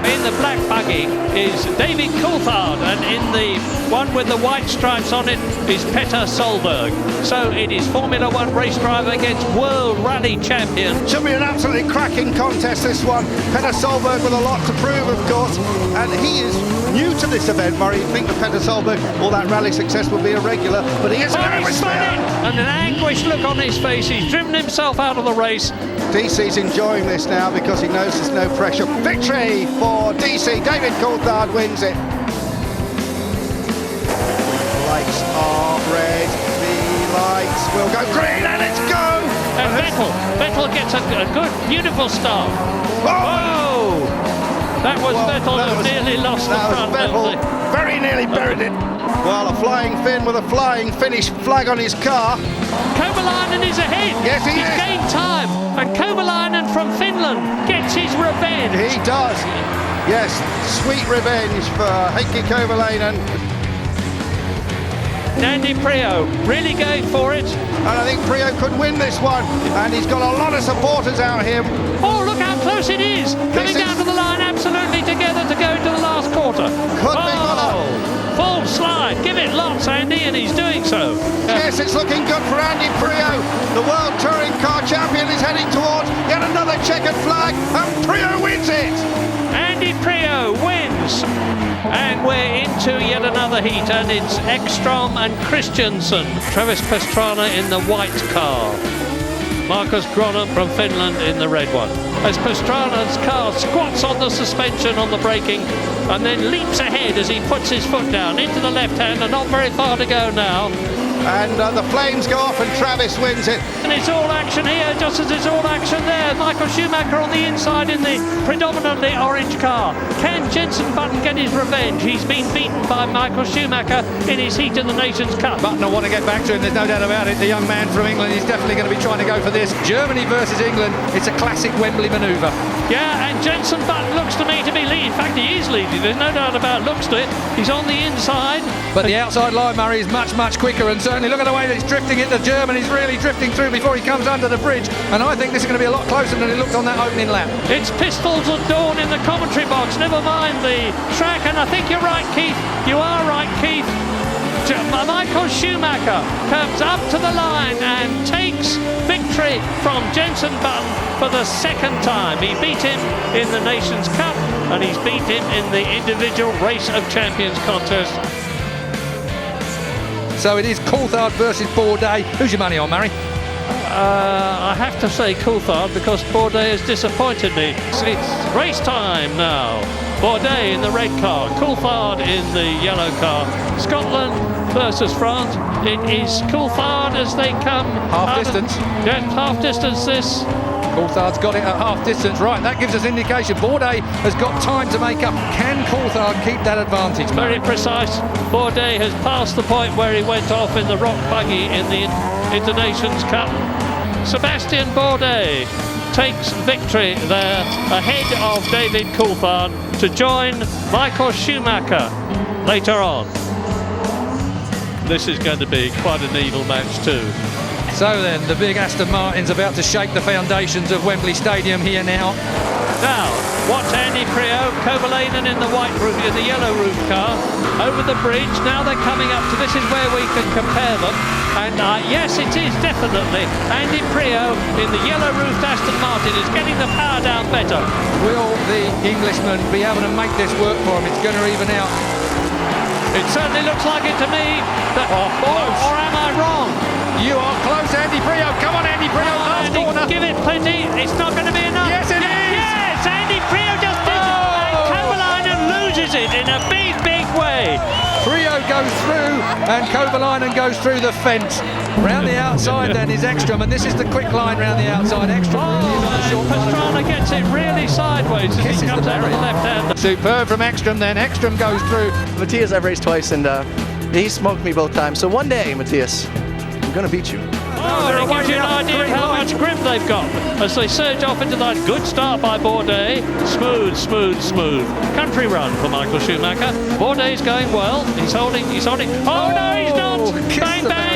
In the black buggy is David Coulthard, and in the one with the white stripes on it is Petter Solberg. So it is Formula One race driver against World Rally champion.
Should be an absolutely cracking contest, this one. Petter Solberg with a lot to prove, of course, and he is new to this event, Murray. You think with Petter Solberg, all that rally success will be irregular, but he is an atmosphere.
And an anguished look on his face. He's driven himself out of the race.
DC's enjoying this now because he knows there's no pressure. Victory for DC. David Coulthard wins it. Lights are red. The lights will go green, and let's go.
And Vettel gets a good, beautiful start. Whoa! That was Vettel who nearly lost the front.
Vettel very nearly buried it. Well, a flying Finn with a flying finish flag on his car.
Kovalainen is ahead.
Yes, he is.
He's gained time. And Kovalainen from Finland Finland gets his revenge.
He does. Yes, sweet revenge for Heikki Kovalainen.
Andy Priaulx really going for it.
And I think Priaulx could win this one. And he's got a lot of supporters out here.
Oh, look how close it is. Coming down to the line absolutely together to go into the last quarter.
Could be Muller.
Full slide. Give it lots, Andy, and he's doing so.
Yes, it's looking good for Andy Priaulx. The World Touring Car Champion is heading towards yet another checkered flag, and Priaulx wins it.
Andy Priaulx wins. And we're into yet another heat, and it's Ekstrom and Christensen. Travis Pastrana in the white car. Marcus Gronholm from Finland in the red one. As Pastrana's car squats on the suspension on the braking and then leaps ahead as he puts his foot down into the left hand, and not very far to go now.
And the flames go off and Travis wins it.
And it's all action here, just as it's all action there. Michael Schumacher on the inside in the predominantly orange car. Can Jenson Button get his revenge? He's been beaten by Michael Schumacher in his heat in the Nations Cup.
Button will want to get back to him, there's no doubt about it. The young man from England is definitely going to be trying to go for this. Germany versus England, it's a classic Wembley manoeuvre.
Yeah, and Jenson Button looks to me to be leading. In fact, he is leading, there's no doubt about looks to it. He's on the inside.
But the outside line, Murray, is much, much quicker, and certainly look at the way that it's drifting into Germany. He's really drifting through before he comes under the bridge, and I think this is going to be a lot closer than it looked on that opening lap.
It's pistols at dawn in the commentary box, never mind the track, and I think you're right, Keith. You are right, Keith. Michael Schumacher comes up to the line and takes victory from Jenson Button for the second time. He beat him in the Nations Cup, and he's beat him in the individual Race of Champions contest.
So it is Coulthard versus Bourdais. Who's your money on, Murray?
I have to say Coulthard, because Bourdais has disappointed me. It's race time now. Bourdais in the red car, Coulthard in the yellow car. Scotland versus France. It is Coulthard as they come.
Half distance.
Yeah, half distance this.
Coulthard's got it at half distance. Right, that gives us indication. Bourdais has got time to make up. Can Coulthard keep that advantage?
Very precise. Bourdais has passed the point where he went off in the rock buggy in the Internations Cup. Sebastien Bourdais takes victory there ahead of David Coulthard to join Michael Schumacher later on. This is going to be quite an evil match too.
So then, the big Aston Martin's about to shake the foundations of Wembley Stadium here now.
Now, watch Andy Priaulx, Kovalainen in the white roof, in the yellow roof car, over the bridge. Now they're coming up to, this is where we can compare them. And yes, it is definitely Andy Priaulx in the yellow roofed Aston Martin is getting the power down better.
Will the Englishman be able to make this work for him? It's going to even out.
It certainly looks like it to me. That, or am I wrong?
You are close, Andy Priaulx. Come on, Andy Priaulx. Last corner.
Give it plenty. It's not going to be enough.
Yes, it is.
Yes, Andy Priaulx just did it. And Kovalainen loses it in a big, big way.
Priaulx goes through, and Kovalainen goes through the fence. Round the outside then is Ekstrom, and this is the quick line round the outside. Ekstrom really is on the short line.
Pastrana gets it really sideways as he comes out of the left hand.
Superb from Ekstrom then. Ekstrom goes through.
Matthias, I've raced twice, and he smoked me both times. So one day, Matthias, I'm going to beat you.
Oh, it gives you an idea of how much grip they've got as they surge off into that good start by Bourdais. Smooth, smooth, smooth. Country run for Michael Schumacher. Bourdais going well. He's holding. Oh no, he's not! Bang, bang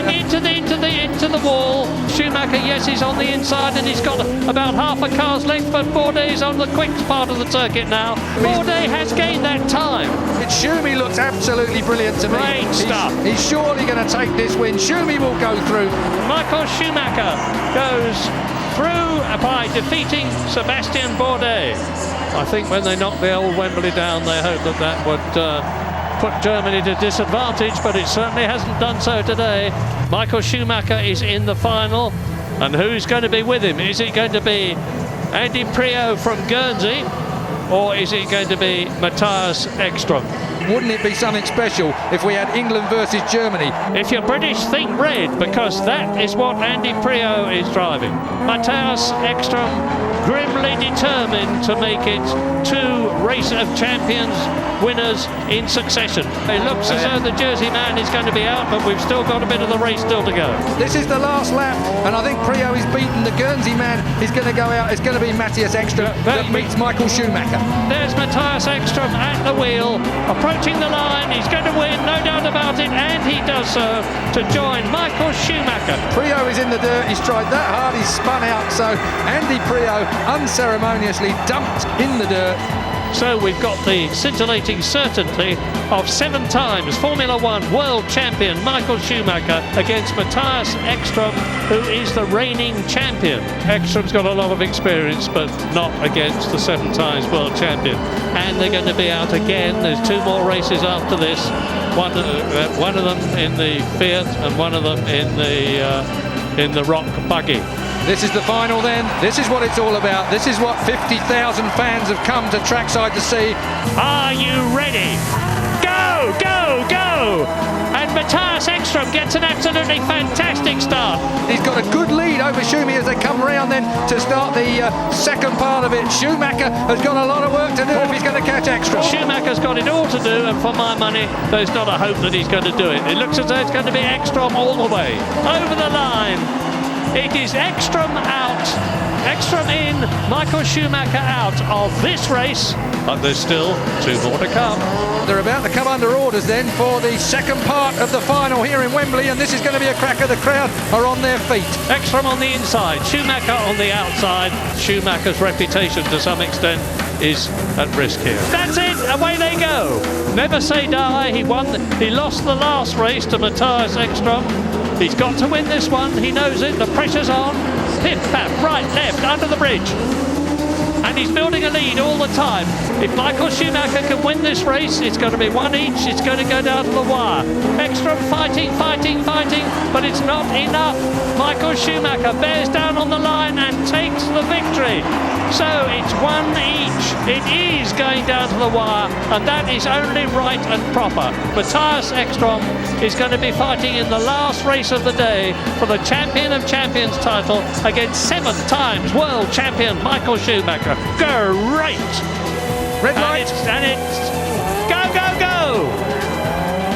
into the wall. Schumacher, yes, he's on the inside and he's got about half a car's length, but Bourdais is on the quick part of the circuit now. Bourdais has gained that time.
Schumi looks absolutely brilliant to me.
Great stuff.
He's surely going to take this win. Schumi will go through.
Michael Schumacher goes through by defeating Sebastien Bourdais. I think when they knocked the old Wembley down, they hoped that would put Germany to disadvantage, but it certainly hasn't done so today. Michael Schumacher is in the final, and who's going to be with him? Is it going to be Andy Priaulx from Guernsey, or is it going to be Matthias Ekstrom?
Wouldn't it be something special if we had England versus Germany?
If you're British, think red, because that is what Andy Priaulx is driving. Matthias Ekstrom grimly determined to make it to Race of Champions winners in succession. It looks as though the Jersey man is going to be out, but we've still got a bit of the race still to go.
This is the last lap, and I think Priaulx is beaten. The Guernsey man is going to go out. It's going to be Matthias Ekström that meets Michael Schumacher.
There's Matthias Ekström at the wheel, approaching the line. He's going to win, no doubt about it, and he does so to join Michael Schumacher.
Priaulx is in the dirt. He's tried that hard. He's spun out. So Andy Priaulx unceremoniously dumped in the dirt.
So we've got the scintillating certainty of 7 times Formula One world champion Michael Schumacher against Matthias Ekström, who is the reigning champion. Ekström's got a lot of experience, but not against the 7 times world champion. And they're going to be out again. There's 2 more races after this. One of them in the Fiat and one of them in the Rock buggy.
This is the final then. This is what it's all about. This is what 50,000 fans have come to trackside to see.
Are you ready? Go, go, go! And Matthias Ekström gets an absolutely fantastic start.
He's got a good lead over Schumi as they come round then to start the second part of it. Schumacher has got a lot of work to do if he's going to catch Ekström.
Schumacher's got it all to do, and for my money, there's not a hope that he's going to do it. It looks as though it's going to be Ekström all the way. Over the line. It is Ekström out, Ekström in, Michael Schumacher out of this race, but there's still 2 more to come.
They're about to come under orders then for the second part of the final here in Wembley, and this is going to be a cracker. The crowd are on their feet.
Ekström on the inside, Schumacher on the outside. Schumacher's reputation to some extent is at risk here. That's it, away they go. Never say die. He lost the last race to Matthias Ekström. He's got to win this one, he knows it, the pressure's on. Pip, pap, right, left, under the bridge. And he's building a lead all the time. If Michael Schumacher can win this race, it's going to be 1 each, it's going to go down to the wire. Ekström fighting, but it's not enough. Michael Schumacher bears down on the line and takes the victory. So it's 1 each. It is going down to the wire, and that is only right and proper. Matthias Ekström is going to be fighting in the last race of the day for the Champion of Champions title against 7 times world champion Michael Schumacher. Great!
Red light.
And it's go, go, go!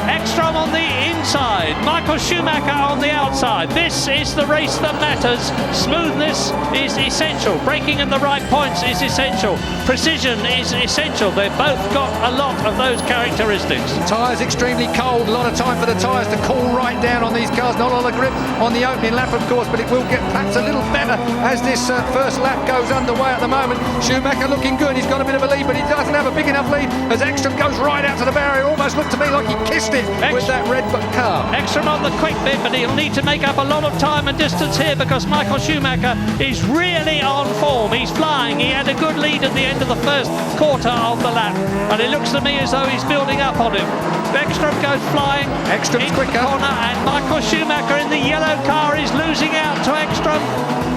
Ekström on the inside, Michael Schumacher on the outside. This is the race that matters. Smoothness is essential. Braking at the right points is essential. Precision is essential. They've both got a lot of those characteristics.
Tyres extremely cold. A lot of time for the tyres to cool right down on these cars. Not a lot of grip on the opening lap, of course, but it will get perhaps a little better as this first lap goes underway at the moment. Schumacher looking good. He's got a bit of a lead, but he doesn't have a big enough lead as Ekström goes right out to the barrier. Almost looked to me like he kissed it with that red car.
Ekström on the quick bit, but he'll need to make up a lot of time and distance here because Michael Schumacher is really on form. He's flying. He had a good lead at the end of the first quarter of the lap, and it looks to me as though he's building up on him. Ekström goes flying.
Ekström's quicker.
Corner, and Michael Schumacher in the yellow car is losing out to Ekström.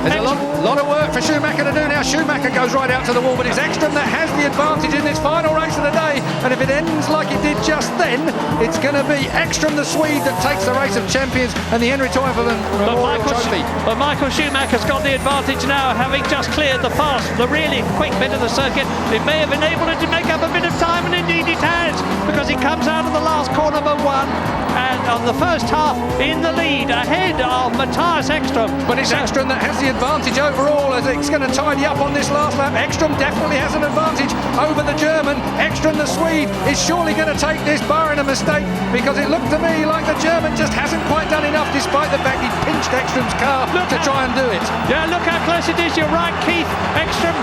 There's a lot of work for Schumacher to do now. Schumacher goes right out to the wall, but it's Ekström that has the advantage in this final race of the day. And if it ends like it did just then, it's going to be Ekström, the Swede, that takes the race of champions and the Henry Toivonen Memorial Trophy.
But Michael Schumacher's got the advantage now, having just cleared the pass, the really quick bit of the circuit. It may have enabled him to make up a bit of time, and indeed it has, because he comes out of the last corner but 1. And on the first half, in the lead, ahead of Matthias Ekström.
But it's Ekström that has the advantage overall, as it's going to tidy up on this last lap. Ekström definitely has an advantage over the German. Ekström, the Swede, is surely going to take this, barring a mistake, because it looked to me like the German just hasn't quite done enough, despite the fact he pinched Ekström's car to try and do it.
Yeah, look how close it is. You're right, Keith. Ekström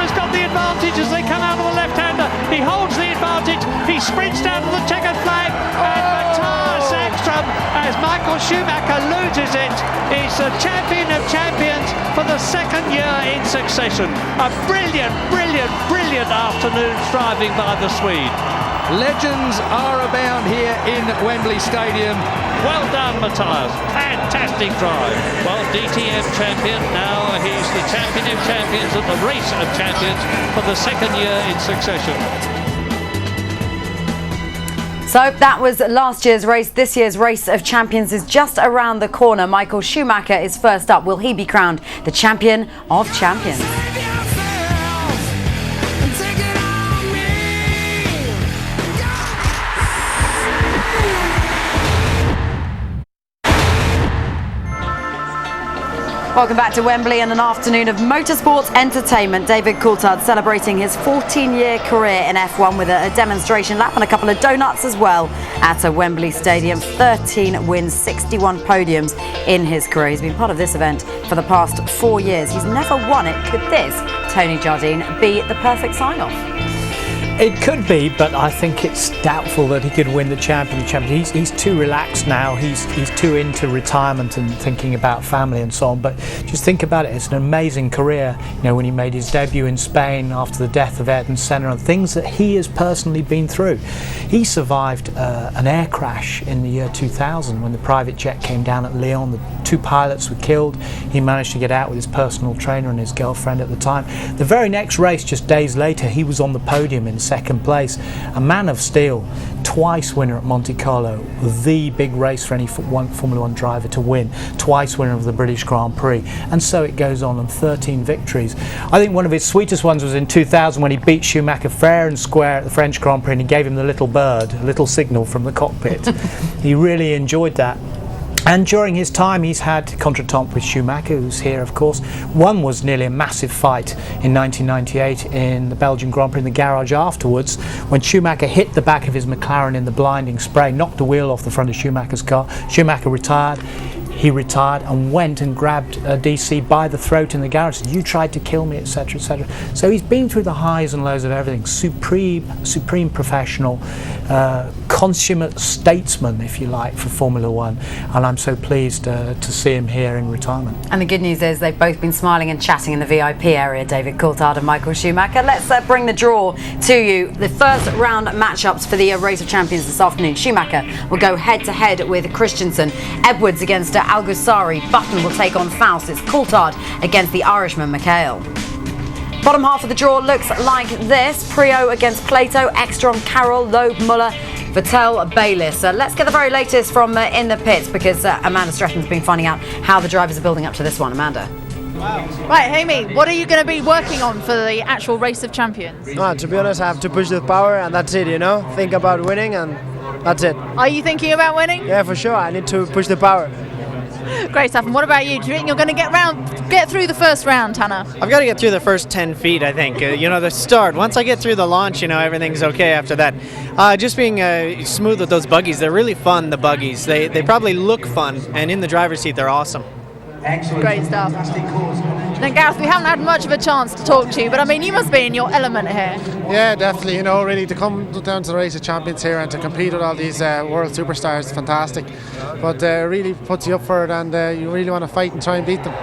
has got the advantage as they come out of the left-hander. He holds the advantage. He sprints down to the checkered flag, and Matthias Ekström, as Michael Schumacher loses it, is the champion of champions for the 2nd year in succession. A brilliant afternoon driving by the Swede.
Legends are abound here in Wembley Stadium.
Well done, Matthias. Fantastic drive. Well, DTM champion. Now he's the champion of champions at the race of champions for the 2nd year in succession.
So that was last year's race. This year's race of champions is just around the corner. Michael Schumacher is first up. Will he be crowned the champion of champions? Welcome back to Wembley and an afternoon of motorsports entertainment. David Coulthard celebrating his 14-year career in F1 with a demonstration lap and a couple of donuts as well at a Wembley Stadium. 13 wins, 61 podiums in his career. He's been part of this event for the past 4 years. He's never won it. Could this, Tony Jardine, be the perfect sign-off?
It could be, but I think it's doubtful that he could win the championship. He's too relaxed now. He's too into retirement and thinking about family and so on. But just think about it. It's an amazing career. You know, when he made his debut in Spain after the death of Ayrton Senna and things that he has personally been through. He survived an air crash in the year 2000 when the private jet came down at Lyon. The 2 pilots were killed. He managed to get out with his personal trainer and his girlfriend at the time. The very next race, just days later, he was on the podium in second place. A man of steel, twice winner at Monte Carlo, the big race for any Formula 1 driver to win, twice winner of the British Grand Prix, and so it goes on, and 13 victories. I think one of his sweetest ones was in 2000 when he beat Schumacher fair and square at the French Grand Prix, and he gave him the little bird, a little signal from the cockpit. He really enjoyed that. And during his time, he's had contretemps with Schumacher, who's here, of course. One was nearly a massive fight in 1998 in the Belgian Grand Prix in the garage afterwards, when Schumacher hit the back of his McLaren in the blinding spray, knocked the wheel off the front of Schumacher's car. Schumacher retired. He retired and went and grabbed DC by the throat in the garage. Said, "You tried to kill me," etc., etc. So he's been through the highs and lows of everything. Supreme professional, consummate statesman, if you like, for Formula 1. And I'm so pleased to see him here in retirement.
And the good news is they've both been smiling and chatting in the VIP area, David Coulthard and Michael Schumacher. Let's bring the draw to you. The first round matchups for the Race of Champions this afternoon. Schumacher will go head-to-head with Christensen. Edwards against Alguersuari. Button will take on Faust. It's Coulthard against the Irishman Mikhail. Bottom half of the draw looks like this. Prio against Plato, Ekstrom, Carroll, Loeb, Muller, Vettel, Bayliss. Let's get the very latest from in the pits, because Amanda Stretton's been finding out how the drivers are building up to this one. Amanda.
Right, Amy, what are you going to be working on for the actual Race of Champions?
To be honest, I have to push the power and that's it, you know. Think about winning and that's it.
Are you thinking about winning?
Yeah, for sure. I need to push the power.
Great stuff. And what about you? Do you think you're going to get through the first round, Tanner?
I've got to get through the first 10 feet, I think. The start. Once I get through the launch, everything's okay after that. Just being smooth with those buggies. They're really fun, the buggies. They probably look fun, and in the driver's seat, they're awesome.
Great stuff. Now, Gareth, we haven't had much of a chance to talk to you, but I mean, you must be in your element here.
Yeah, definitely. Really to come down to the Race of Champions here and to compete with all these world superstars is fantastic. But really puts you up for it, and you really want to fight and try and beat them.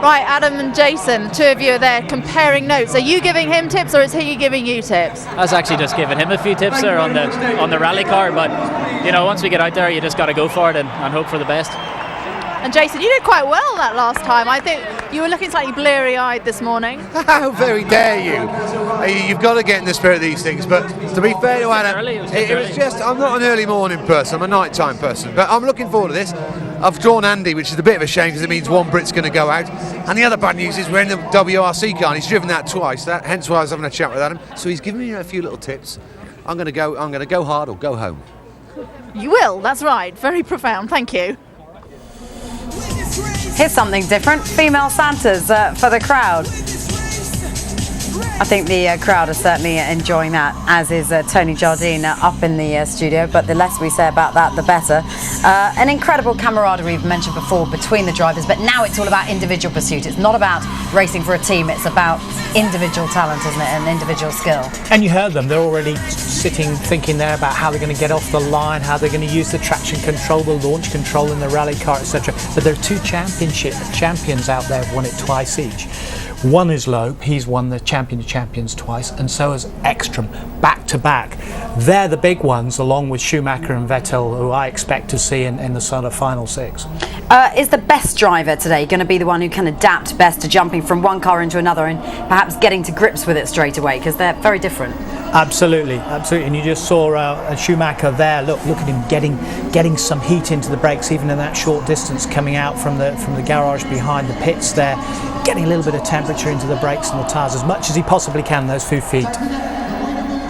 Right, Adam and Jason, 2 of you are there comparing notes. Are you giving him tips or is he giving you tips?
I was actually just giving him a few tips there on the rally car, but once we get out there, you just got to go for it and hope for the best.
And Jason, you did quite well that last time. I think you were looking slightly bleary-eyed this morning.
How very dare you? You've got to get in the spirit of these things. But to be fair to Adam, it was just, I'm not an early morning person, I'm a nighttime person. But I'm looking forward to this. I've drawn Andy, which is a bit of a shame because it means one Brit's going to go out. And the other bad news is we're in the WRC car and he's driven that twice. Hence why I was having a chat with Adam. So he's given me a few little tips. I'm going to go hard or go home.
You will, that's right. Very profound, thank you.
Here's something different. Female Santas for the crowd. I think the crowd are certainly enjoying that, as is Tony Jardine up in the studio, but the less we say about that, the better. An incredible camaraderie we've mentioned before between the drivers, but now it's all about individual pursuit. It's not about racing for a team, it's about individual talent, isn't it, and individual skill.
And you heard them, they're already sitting, thinking there about how they're going to get off the line, how they're going to use the traction control, the launch control in the rally car, etc. But there are 2 champions out there who've won it twice each. One is Loeb, he's won the Champion of Champions twice, and so has Ekstrom, back to back. They're the big ones, along with Schumacher and Vettel, who I expect to see in the sort of final 6.
Is the best driver today going to be the one who can adapt best to jumping from one car into another and perhaps getting to grips with it straight away, because they're very different?
Absolutely. And you just saw Schumacher there. Look at him getting some heat into the brakes, even in that short distance, coming out from the garage behind the pits there, getting a little bit of temperature into the brakes and the tyres as much as he possibly can, those few feet.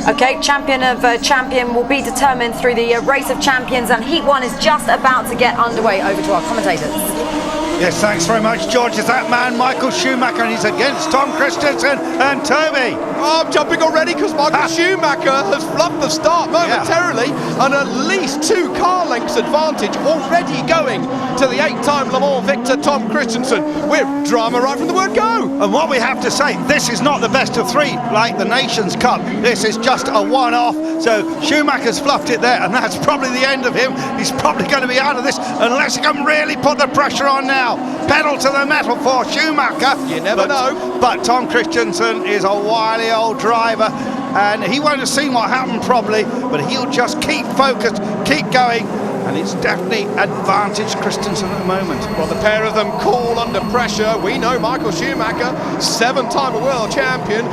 Okay, champion of champion will be determined through the Race of Champions, and Heat 1 is just about to get underway. Over to our commentators.
Yes, thanks very much, George. Is that man Michael Schumacher, and he's against Tom Christensen and Toby.
Oh, I'm jumping already because Michael Schumacher has fluffed the start momentarily, and at least 2 car lengths advantage already going to the 8-time Le Mans victor Tom Christensen. We're drama right from the word go.
And what we have to say, this is not the best of 3 like the Nations Cup. This is just a one-off. So Schumacher's fluffed it there, and that's probably the end of him. He's probably going to be out of this unless he can really put the pressure on now. Pedal to the metal for Schumacher.
You never know.
But Tom Christensen is a wily old driver, and he won't have seen what happened probably, but he'll just keep focused, keep going, and it's definitely advantage Christensen at the moment.
Well, the pair of them cool under pressure. We know Michael Schumacher, 7-time world champion.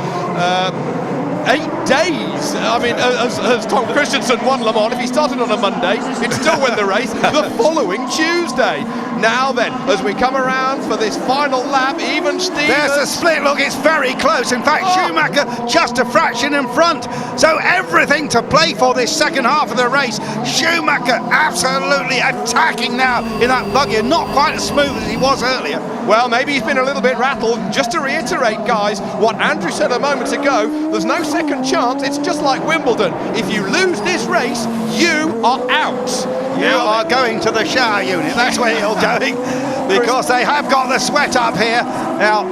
8 days. I mean, as Tom Christensen won Le Mans, if he started on a Monday, he'd still win the race the following Tuesday. Now then, as we come around for this final lap, even Stevens...
There's a split, look, it's very close. In fact, Schumacher just a fraction in front. So everything to play for this second half of the race. Schumacher absolutely attacking now in that buggy, not quite as smooth as he was earlier.
Well, maybe he's been a little bit rattled. Just to reiterate, guys, what Andrew said a moment ago, there's no second chance. It's just like Wimbledon. If you lose this race, you are out.
You are going to the shower unit. That's where you're going, because they have got the sweat up here. Now,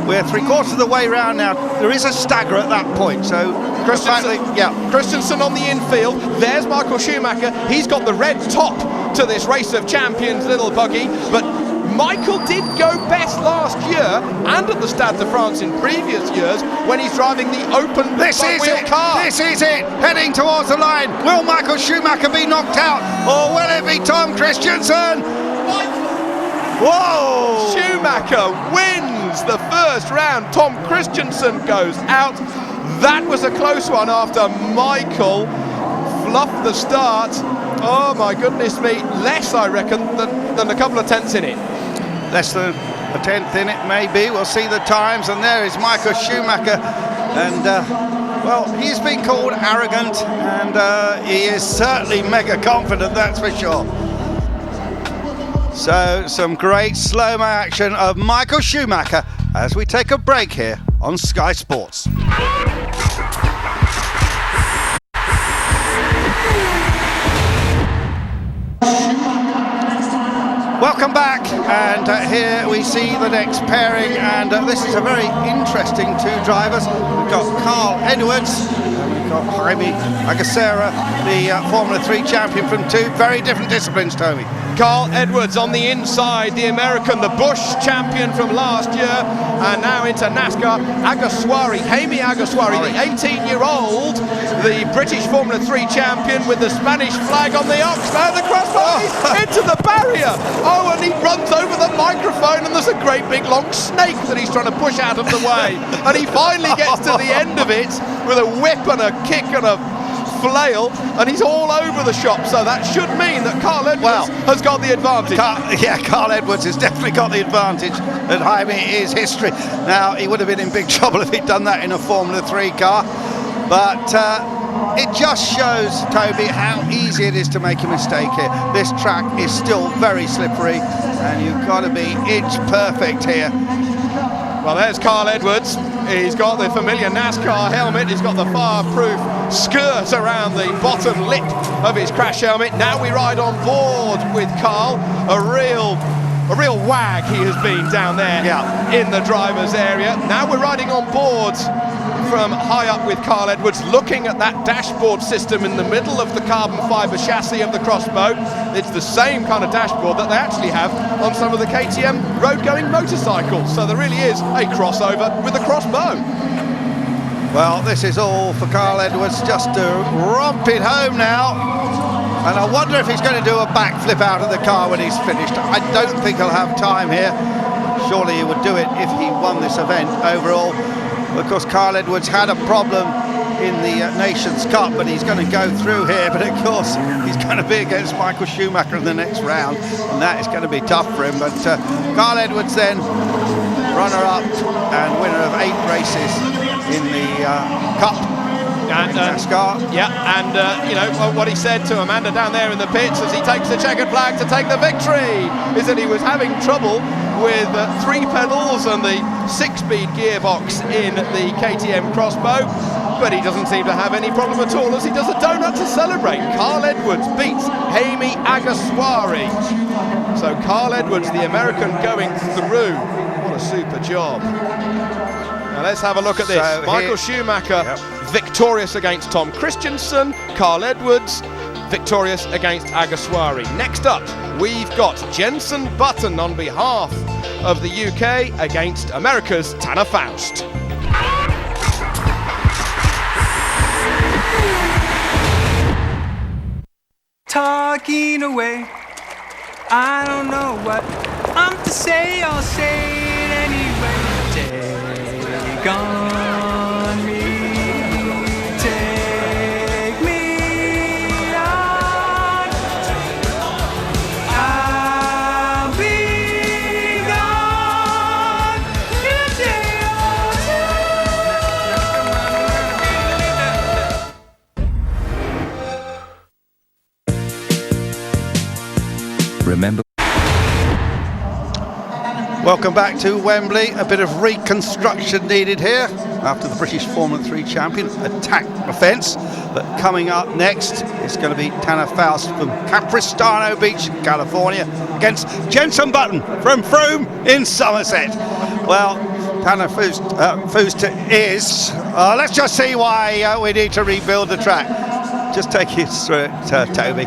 we're 3/4 of the way round now. There is a stagger at that point, so
Christensen on the infield. There's Michael Schumacher. He's got the red top to this Race of Champions little buggy, but Michael did go best last year and at the Stade de France in previous years when he's driving the open front-wheel car.
This is it, heading towards the line. Will Michael Schumacher be knocked out, or will it be Tom Christensen? Whoa!
Schumacher wins the first round. Tom Christensen goes out. That was a close one after Michael fluffed the start. Oh my goodness me, less I reckon than a couple of tenths in it.
Less than a tenth in it, maybe. We'll see the times, and there is Michael Schumacher, and well, he's been called arrogant, and he is certainly mega confident, that's for sure. So some great slow-mo action of Michael Schumacher as we take a break here on Sky Sports. Welcome back, and here we see the next pairing, and this is a very interesting 2 drivers. We've got Carl Edwards, and we've got Jaime Agacera, the Formula 3 champion from 2 very different disciplines, Toby.
Carl Edwards on the inside, the American, the Busch champion from last year, and now into NASCAR. Agoswari, Jaime Agoswari, the 18-year-old, the British Formula 3 champion with the Spanish flag on the oxbow, the crossbar into the barrier. Oh, and he runs over the microphone, and there's a great big long snake that he's trying to push out of the way. And he finally gets to the end of it with a whip and a kick and a flail, and he's all over the shop, so that should mean that Carl Edwards has got the advantage.
Carl Edwards has definitely got the advantage, and Jaime is history. Now, he would have been in big trouble if he'd done that in a Formula 3 car, but it just shows, Toby, how easy it is to make a mistake here. This track is still very slippery, and you've got to be inch perfect here.
Well, there's Carl Edwards. He's got the familiar NASCAR helmet. He's got the fireproof skirt around the bottom lip of his crash helmet. Now we ride on board with Carl. A real wag he has been down there in the driver's area. Now we're riding on board from high up with Carl Edwards, looking at that dashboard system in the middle of the carbon fibre chassis of the Crossbow. It's the same kind of dashboard that they actually have on some of the KTM road-going motorcycles. So there really is a crossover with the Crossbow.
Well, this is all for Carl Edwards, just to romp it home now. And I wonder if he's going to do a backflip out of the car when he's finished. I don't think he'll have time here. Surely he would do it if he won this event overall. Of course, Carl Edwards had a problem in the Nations Cup, but he's going to go through here. But of course, he's going to be against Michael Schumacher in the next round, and that is going to be tough for him. But Carl Edwards then, runner-up and winner of 8 races in the Cup.
And, and you know, what he said to Amanda down there in the pits as he takes the checkered flag to take the victory is that he was having trouble with 3 pedals and the 6-speed gearbox in the KTM Crossbow, but he doesn't seem to have any problem at all as he does a donut to celebrate. Carl Edwards beats Jaime Alguersuari. So Carl Edwards, the American, going through. What a super job. Now let's have a look at this.
So
Michael Schumacher victorious against Tom Christensen. Carl Edwards victorious against Alguersuari. Next up, we've got Jenson Button on behalf of the UK against America's Tanner Faust.
Talking away, I don't know what I'm to say, I'll say it anyway. Take on me, take me on. I'll be gone in a day or two.
Remember. Welcome back to Wembley. A bit of reconstruction needed here after the British Formula 3 champion attacked the fence. But coming up next is going to be Tanner Faust from Capistrano Beach, California, against Jenson Button from Frome in Somerset. Well, Tanner Faust is. Let's just see why we need to rebuild the track. Just take you through it, Toby.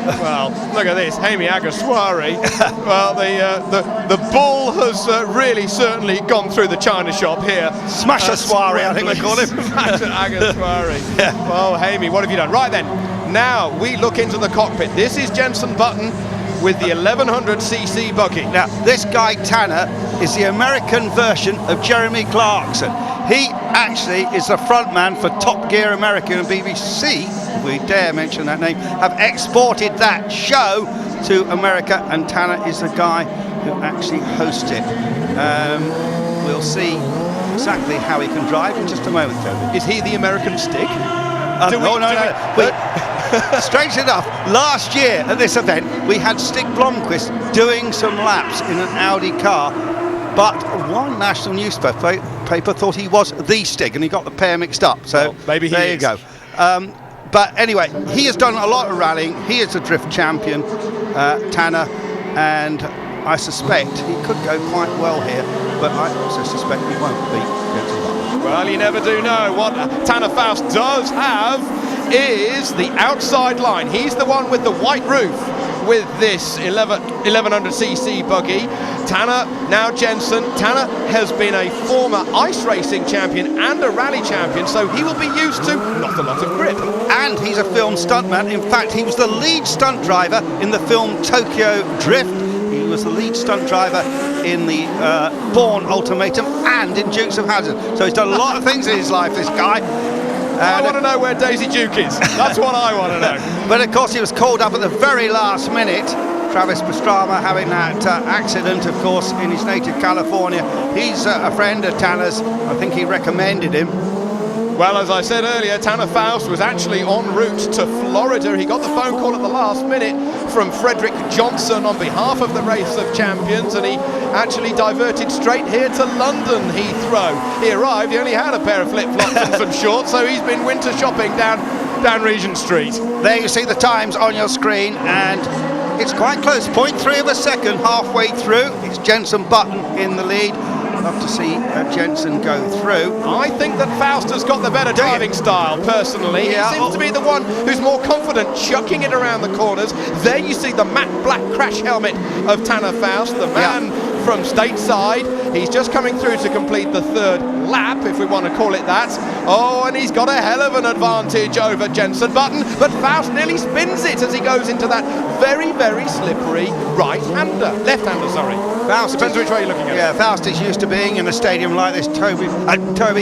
Well, look at this, Jaime Alguersuari. Well, the bull has really certainly gone through the china shop here.
Smash-a-Suari, I think they call him.
Smash-a-Alguersuari. Well, Jaime, what have you done? Right then, now we look into the cockpit. This is Jenson Button with the 1100cc buggy.
Now, this guy Tanner is the American version of Jeremy Clarkson. He actually is the frontman for Top Gear America, and BBC, if we dare mention that name, have exported that show to America, and Tanner is the guy who actually hosts it. We'll see exactly how he can drive in just a moment, Toby.
Is he the American Stig?
Strange enough, last year at this event, we had Stig Blomqvist doing some laps in an Audi car, but one national newspaper thought he was the Stig, and he got the pair mixed up. So well,
maybe
there you go. But anyway, he has done a lot of rallying. He is a drift champion, Tanner, and I suspect he could go quite well here, but I also suspect he won't beat Jenson Button.
Well, you never do know. What Tanner Faust does have is the outside line. He's the one with the white roof with this 1100cc buggy. Tanner, now Jenson. Tanner has been a former ice racing champion and a rally champion, so he will be used to not a lot of grip.
And he's a film stuntman. In fact, he was the lead stunt driver in the film Tokyo Drift. He was the lead stunt driver in the Bourne Ultimatum and in Dukes of Hazzard. So he's done a lot of things in his life, this guy.
I want to know where Daisy Duke is. That's what I want to know.
But of course he was called up at the very last minute. Travis Pastrana having that accident, of course, in his native California. He's a friend of Tanner's. I think he recommended him.
Well, as I said earlier, Tanner Faust was actually en route to Florida. He got the phone call at the last minute from Frederick Johnson on behalf of the Race of Champions, and he actually diverted straight here to London Heathrow. He arrived, he only had a pair of flip-flops and some shorts, so he's been winter shopping down Regent Street.
There you see the times on your screen, and it's quite close, 0.3 of a second halfway through. It's Jenson Button in the lead. Love to see Jenson go through.
I think that Faust has got the better driving style, personally. Yeah. He seems to be the one who's more confident, chucking it around the corners. There you see the matte black crash helmet of Tanner Faust, the man from stateside. He's just coming through to complete the third lap, if we want to call it that. Oh, and he's got a hell of an advantage over Jenson Button, but Faust nearly spins it as he goes into that very, very slippery left-hander, sorry.
Faust
depends which way you're looking at.
Yeah, Faust is used to being in a stadium like this. Toby,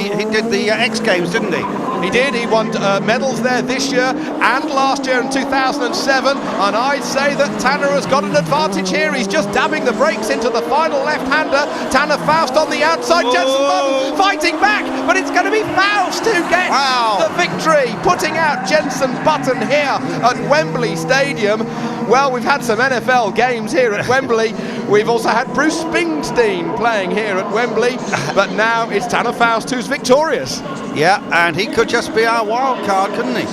he did the X Games, didn't he?
He did. He won medals there this year and last year in 2007. And I'd say that Tanner has got an advantage here. He's just dabbing the brakes into the final left-hander. Tanner Faust on the outside. Jenson Button fighting back, but it's going to be Faust who gets the victory, putting out Jenson Button here at Wembley Stadium. Well, we've had some NFL games here at Wembley. We've also had Bruce Springsteen playing here at Wembley, but now it's Tanner Faust who's victorious.
Yeah, and he could just be our wild card, couldn't he?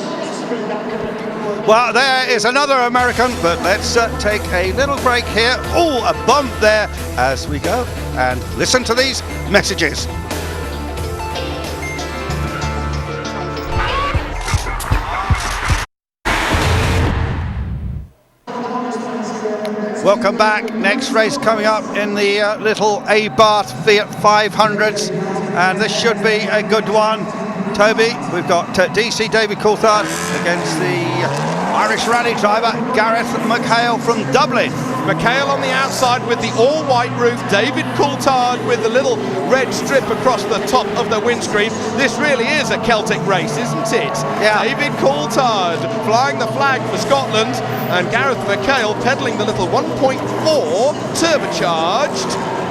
Well, there is another American, but let's take a little break here. Oh, a bump there as we go and listen to these messages. Welcome back. Next race coming up in the little Abarth Fiat 500s, and this should be a good one. Toby, we've got DC David Coulthard against the Irish rally driver Gareth McHale from Dublin.
McHale on the outside with the all-white roof, David Coulthard with the little red strip across the top of the windscreen. This really is a Celtic race, isn't it?
Yeah.
David Coulthard flying the flag for Scotland, and Gareth McHale pedalling the little 1.4 turbocharged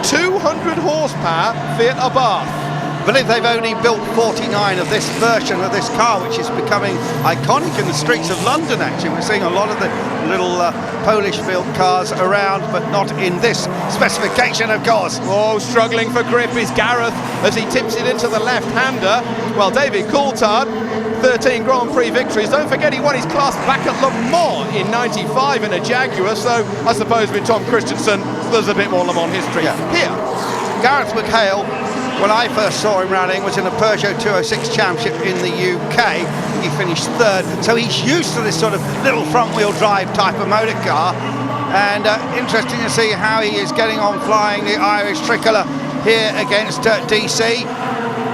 200 horsepower Fiat Abarth.
I believe they've only built 49 of this version of this car, which is becoming iconic in the streets of London. Actually, we're seeing a lot of the little Polish-built cars around, but not in this specification, of course.
Oh, struggling for grip is Gareth as he tips it into the left-hander. Well, David Coulthard, 13 Grand Prix victories. Don't forget he won his class back at Le Mans in '95 in a Jaguar, so I suppose with Tom Christensen there's a bit more Le Mans history. Here,
Gareth McHale, when I first saw him rallying, was in a Peugeot 206 Championship in the UK. He finished third, so he's used to this sort of little front-wheel drive type of motor car, and interesting to see how he is getting on flying the Irish tricolour here against DC.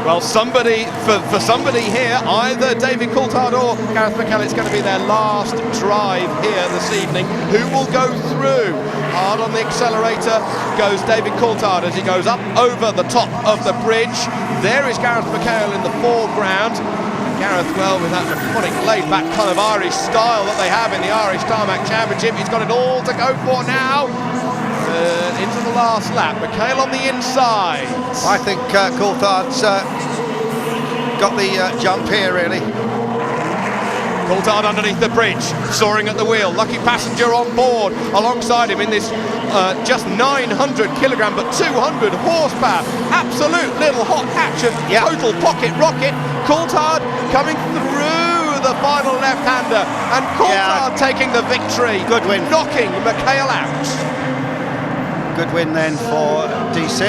Well, somebody for somebody here, either David Coulthard or Gareth McHale, it's going to be their last drive here this evening. Who will go through? Hard on the accelerator goes David Coulthard as he goes up over the top of the bridge. There is Gareth McHale in the foreground. Gareth, well, with that iconic laid-back kind of Irish style that they have in the Irish Tarmac Championship, he's got it all to go for now. Into the last lap, McHale on the inside.
I think Coulthard's got the jump here, really.
Coulthard underneath the bridge, soaring at the wheel. Lucky passenger on board alongside him in this just 900 kilogram but 200 horsepower. Absolute little hot hatch and total pocket rocket. Coulthard coming through the final left-hander, and Coulthard taking the victory.
Good win.
Knocking McHale out.
Good win then for DC.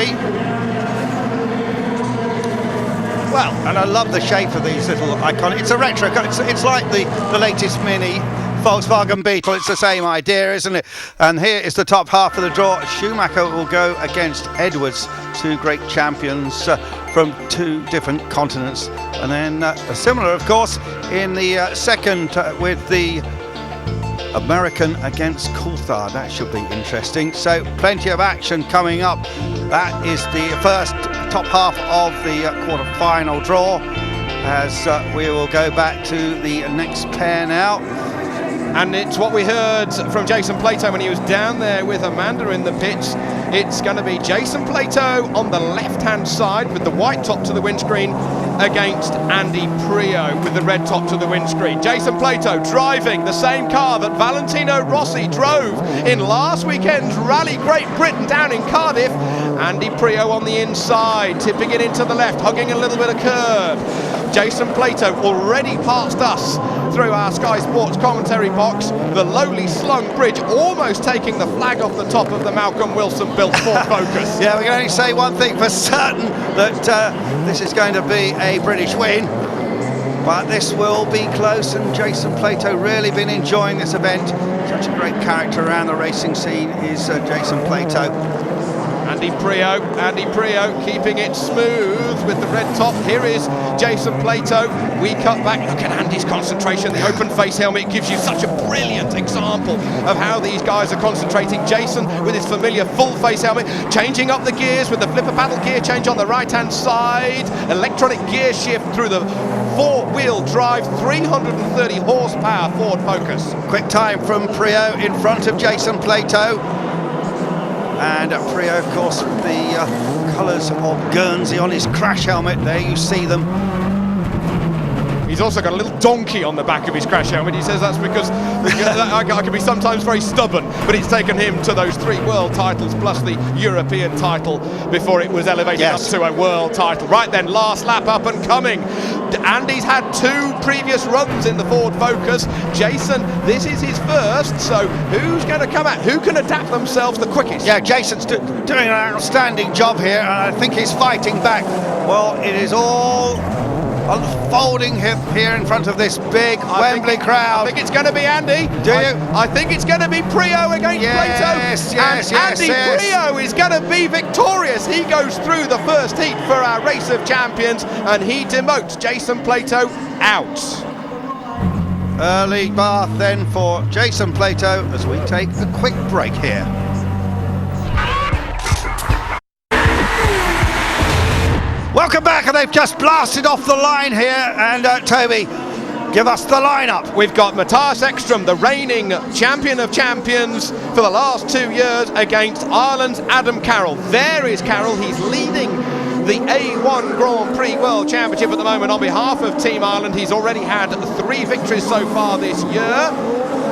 Well, and I love the shape of these little iconic. It's a retro. It's like the latest Mini Volkswagen Beetle. It's the same idea, isn't it? And here is the top half of the draw. Schumacher will go against Edwards, two great champions from two different continents. And then similar, of course, in the second with the American against Coulthard. That should be interesting. So plenty of action coming up. That is the first top half of the quarter-final draw, as we will go back to the next pair now.
And it's what we heard from Jason Plato when he was down there with Amanda in the pits. It's going to be Jason Plato on the left-hand side with the white top to the windscreen against Andy Prio with the red top to the windscreen. Jason Plato driving the same car that Valentino Rossi drove in last weekend's Rally Great Britain down in Cardiff. Andy Prio on the inside, tipping it into the left, hugging a little bit of curve. Jason Plato already passed us through our Sky Sports commentary box. The lowly slung bridge almost taking the flag off the top of the Malcolm Wilson built Ford Focus.
Yeah, we can only say one thing for certain, that this is going to be a British win. But this will be close, and Jason Plato really been enjoying this event. Such a great character around the racing scene is Jason Plato.
Andy Priaulx keeping it smooth with the red top. Here is Jason Plato. We cut back. Look at Andy's concentration. The open face helmet gives you such a brilliant example of how these guys are concentrating. Jason with his familiar full face helmet, changing up the gears with the flipper paddle gear change on the right hand side. Electronic gear shift through the four-wheel drive, 330 horsepower Ford Focus.
Quick time from Priaulx in front of Jason Plato. And Priaulx, of course, with the colours of Guernsey on his crash helmet. There you see them.
He's also got a little donkey on the back of his crash helmet. He says that's because I can be sometimes very stubborn, but it's taken him to those 3 world titles plus the European title before it was elevated up to a world title. Right then, last lap up and coming. Andy's had 2 previous runs in the Ford Focus. Jason, this is his first, so who's going to come out? Who can adapt themselves the quickest?
Yeah, Jason's doing an outstanding job here, and I think he's fighting back. Well, it is all unfolding here in front of this big Wembley crowd.
I think it's going to be Andy.
Do you?
I think it's going to be Priaulx against Plato.
Yes,
Andy Priaulx is going to be victorious. He goes through the first heat for our Race of Champions, and he demotes Jason Plato out.
Early bath then for Jason Plato as we take a quick break here. Welcome back, and they've just blasted off the line here. And Toby, give us the lineup.
We've got Mattias Ekström, the reigning champion of champions for the last 2 years, against Ireland's Adam Carroll. There is Carroll. He's leading the A1 Grand Prix World Championship at the moment on behalf of Team Ireland. He's already had 3 victories so far this year.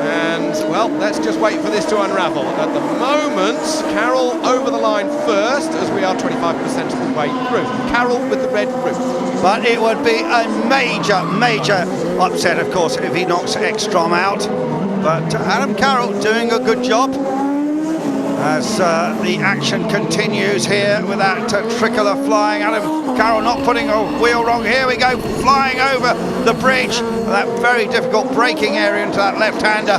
And, well, let's just wait for this to unravel. At the moment, Carroll over the line first, as we are 25% of the way through. Carroll with the red roof.
But it would be a major upset, of course, if he knocks Ekström out. But Adam Carroll doing a good job as the action continues here with that tricolour flying. Adam Carroll not putting a wheel wrong. Here we go, flying over the bridge. That very difficult braking area into that left-hander.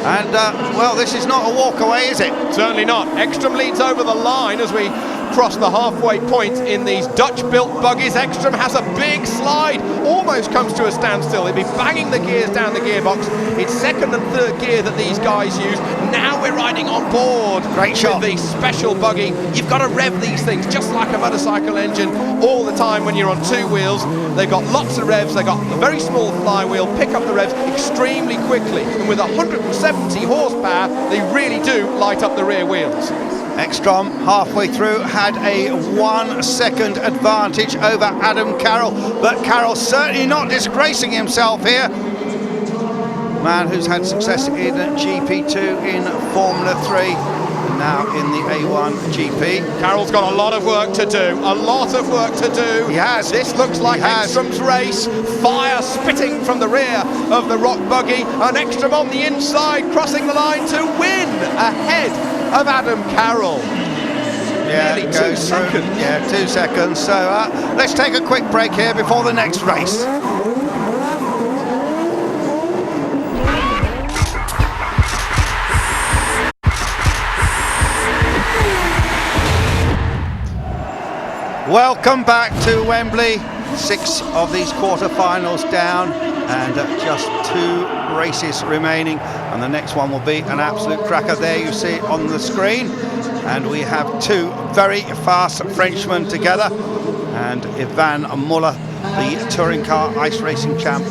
And, well, this is not a walk away, is it?
Certainly not. Ekström leads over the line as we cross the halfway point in these Dutch-built buggies. Ekström has a big slide, almost comes to a standstill. He'll be banging the gears down the gearbox. It's second and third gear that these guys use. Now we're riding on board.
Great shot.
With the special buggy. You've got to rev these things just like a motorcycle engine all the time when you're on 2 wheels. They've got lots of revs. They've got a very small flywheel, pick up the revs extremely quickly. And with 170 horsepower, they really do light up the rear wheels.
Ekström halfway through had a 1 second advantage over Adam Carroll, but Carroll certainly not disgracing himself here. Man who's had success in GP2, in Formula 3, now in the A1 GP.
Carroll's got a lot of work to do, He has. This looks like Ekström's race. Fire spitting from the rear of the rock buggy, and Ekström on the inside, crossing the line to win ahead of Adam Carroll.
Yeah,
nearly 2 seconds.
Yeah, 2 seconds. So let's take a quick break here before the next race. Welcome back to Wembley. 6 of these quarter-finals down, and just 2 races remaining, and the next one will be an absolute cracker. There you see it on the screen, and we have 2 very fast Frenchmen together, and Yvan Muller, the touring car ice racing champ,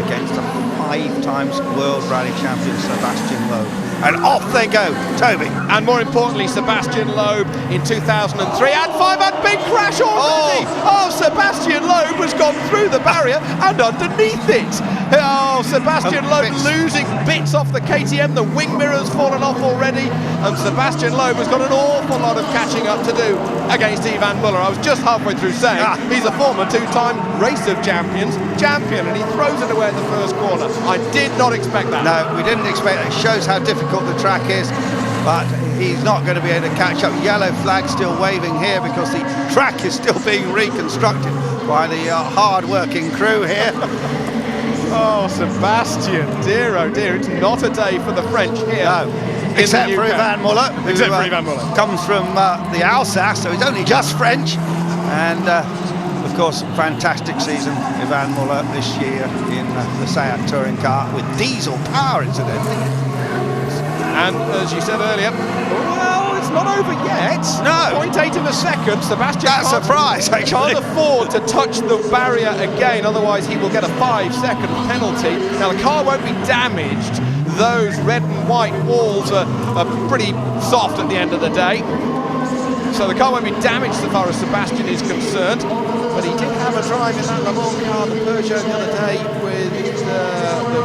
against a 5 times world rally champion Sebastian Loeb. And off they go, Toby.
And more importantly, Sebastian Loeb in 2003 and 5 had big crash already. Oh, Sebastian Loeb has gone through the barrier and underneath it. Oh, Sebastian Loeb losing bits off the KTM. The wing mirror's fallen off already, and Sebastian Loeb has got an awful lot of catching up to do against Yvan Muller. I was just halfway through saying he's a former 2-time Race of Champions champion, and he throws it away at the first corner. I did not expect that.
No, we didn't expect that. It shows how difficult the track is, but he's not going to be able to catch up. Yellow flag still waving here because the track is still being reconstructed by the hard-working crew here.
Oh, Sebastian, dear oh dear, it's not a day for the French here.
No. Except
in the
for
UK.
Ivan Muller, who
Except for Ivan Muller.
comes from the Alsace, so he's only just French. And of course, fantastic season, Ivan Muller this year in the Seat touring car with diesel power, incidentally.
And as you said earlier, well, it's not over yet.
No.
0.8 of a second. Sebastian
That's a surprise, actually.
can't afford to touch the barrier again, otherwise he will get a 5-second penalty. Now the car won't be damaged. Those red and white walls are pretty soft at the end of the day. So the car won't be damaged so far as Sebastian is concerned. But he did have a drive in that Le Mans car, the Peugeot, the other day with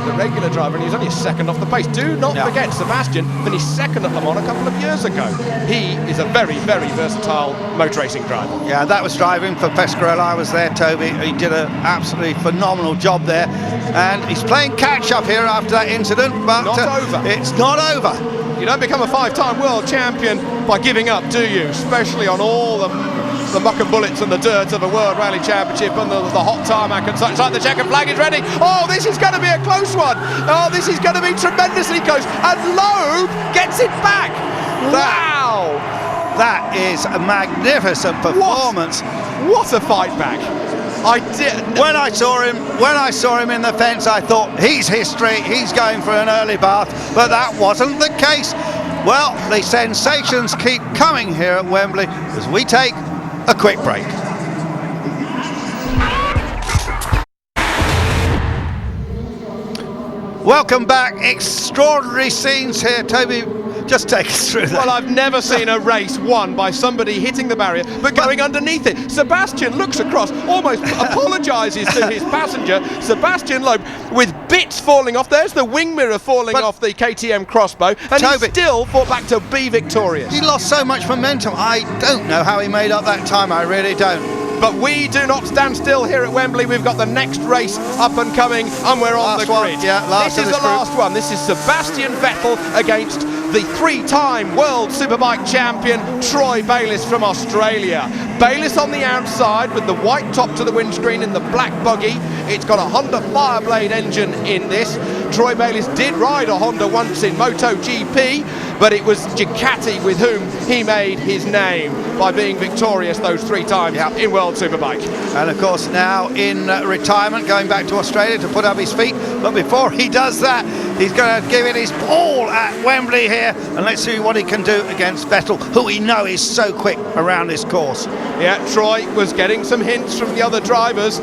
the regular driver, and he was only a second off the pace. Do not forget, Sebastian finished second at Le Mans a couple of years ago. He is a very, very versatile motor racing driver.
Yeah, that was driving for Pescarella. I was there, Toby. He did an absolutely phenomenal job there. And he's playing catch-up here after that incident, but
Not over.
It's not over.
You don't become a 5-time world champion by giving up, do you? Especially on all the muck and bullets and the dirt of a World Rally Championship and the hot tarmac and such like. The checkered flag is ready. Oh, this is going to be a close one. Oh, this is going to be tremendously close. And Loeb gets it back. Wow.
That is a magnificent performance.
What a fight back.
When I saw him in the fence, I thought he's history. He's going for an early bath, but that wasn't the case. Well, the sensations keep coming here at Wembley as we take a quick break. Welcome back. Extraordinary scenes here, Toby. Just take us through that.
Well, I've never seen a race won by somebody hitting the barrier but going underneath it. Sebastian looks across, almost apologises to his passenger, Sebastian Loeb, with bits falling off. There's the wing mirror falling off the KTM crossbow, and he still fought back to be victorious.
He lost so much momentum. I don't know how he made up that time. I really don't.
But we do not stand still here at Wembley. We've got the next race up and coming, and we're on the grid. This is the last one. This is Sebastian Vettel against the 3-time World Superbike champion Troy Bayliss from Australia. Bayliss on the outside with the white top to the windscreen in the black buggy. It's got a Honda Fireblade engine in this. Troy Bayliss did ride a Honda once in MotoGP, but it was Ducati with whom he made his name by being victorious those 3 times in World Superbike.
And of course now in retirement, going back to Australia to put up his feet. But before he does that, he's going to give it his all at Wembley here, and let's see what he can do against Vettel, who we know is so quick around this course.
Yeah, Troy was getting some hints from the other drivers,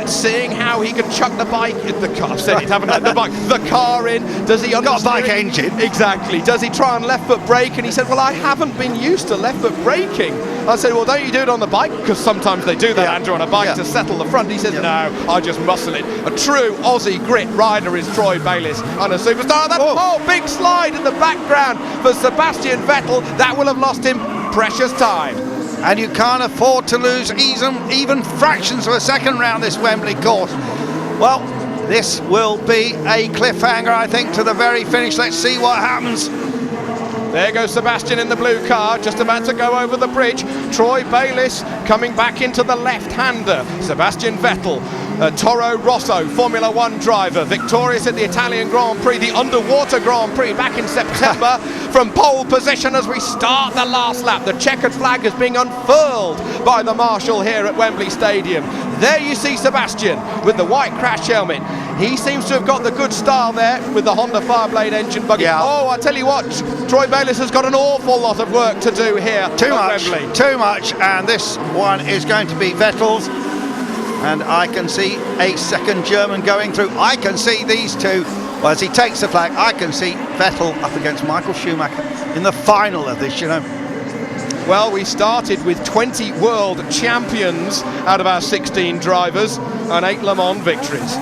seeing how he could chuck the bike, the car, I've said it, haven't I? The car in. Does he
got a bike engine?
Exactly. Does he try and left foot brake? And he said, well, I haven't been used to left foot braking. I said, well, don't you do it on the bike? Because sometimes they do that, Andrew, on a bike to settle the front. He said, no, I just muscle it. A true Aussie grit rider is Troy Bayliss and a superstar. That big slide in the background for Sebastian Vettel. That will have lost him precious time.
And you can't afford to lose even fractions of a second round this Wembley course. Well, this will be a cliffhanger, I think, to the very finish. Let's see what happens.
There goes Sebastian in the blue car, just about to go over the bridge. Troy Bayliss coming back into the left-hander. Sebastian Vettel, Toro Rosso, Formula One driver, victorious at the Italian Grand Prix, the Underwater Grand Prix back in September, from pole position as we start the last lap. The checkered flag is being unfurled by the marshal here at Wembley Stadium. There you see Sebastian with the white crash helmet. He seems to have got the good style there with the Honda Fireblade engine buggy. Oh, I tell you what, Troy Bayliss has got an awful lot of work to do here
Too
at Wembley.
Too much, and this one is going to be Vettel's. And I can see a second German going through. I can see these two. Well, as he takes the flag, I can see Vettel up against Michael Schumacher in the final of this, you know.
Well, we started with 20 world champions out of our 16 drivers and 8 Le Mans victories.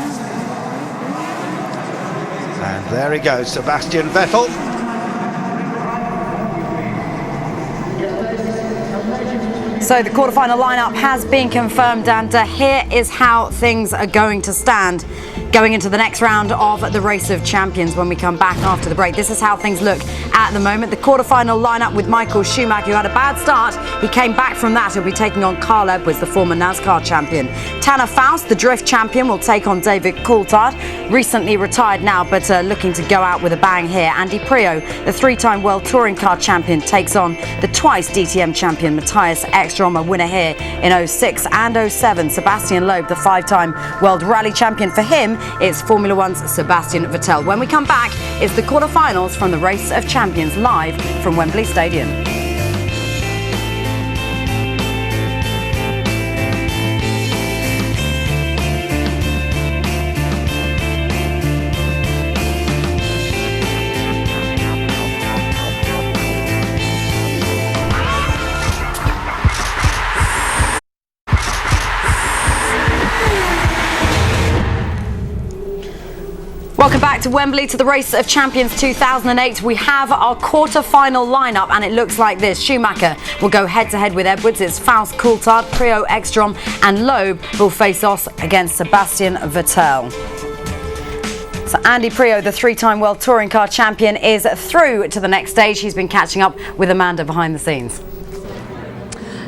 And there he goes, Sebastian Vettel.
So the quarterfinal lineup has been confirmed, and here is how things are going to stand. going into the next round of the Race of Champions when we come back after the break. This is how things look at the moment. The quarterfinal lineup with Michael Schumacher, who had a bad start. He came back from that. He'll be taking on Carl Edwards, the former NASCAR champion. Tanner Faust, the drift champion, will take on David Coulthard, recently retired now, but looking to go out with a bang here. Andy Priaulx, the three-time World Touring Car champion, takes on the twice DTM champion Matthias Ekstrom, a winner here in 06 and 07. Sebastian Loeb, the five-time World Rally champion. For him, it's Formula One's Sebastian Vettel. When we come back, it's the quarterfinals from the Race of Champions live from Wembley Stadium. Welcome back to Wembley, to the Race of Champions 2008. We have our quarter-final lineup, and it looks like this. Schumacher will go head-to-head with Edwards. It's Faust, Coulthard, Priaulx, Ekstrom and Loeb will face off against Sebastian Vettel. So Andy Priaulx, the three-time World Touring Car champion, is through to the next stage. He's been catching up with Amanda behind the scenes.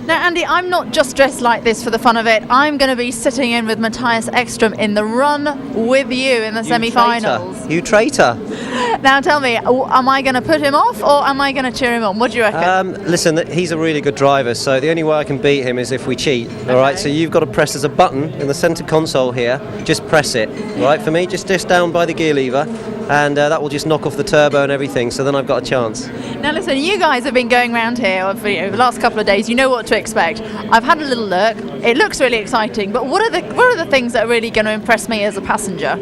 Now, Andy, I'm not just dressed like this for the fun of it. I'm going to be sitting in with Matthias Ekstrom in the run with you in the semi-finals.
You traitor.
Now, tell me, am I going to put him off or am I going to cheer him on? What do you reckon?
Listen, he's a really good driver, so the only way I can beat him is if we cheat. All right, so you've got to press, there's a button in the centre console here. Just press it. All right, for me, just down by the gear lever, and that will just knock off the turbo and everything, so then I've got a chance.
Now listen, you guys have been going around here over the last couple of days. You know what to expect. I've had a little look. It looks really exciting, but what are the things that are really going to impress me as a passenger?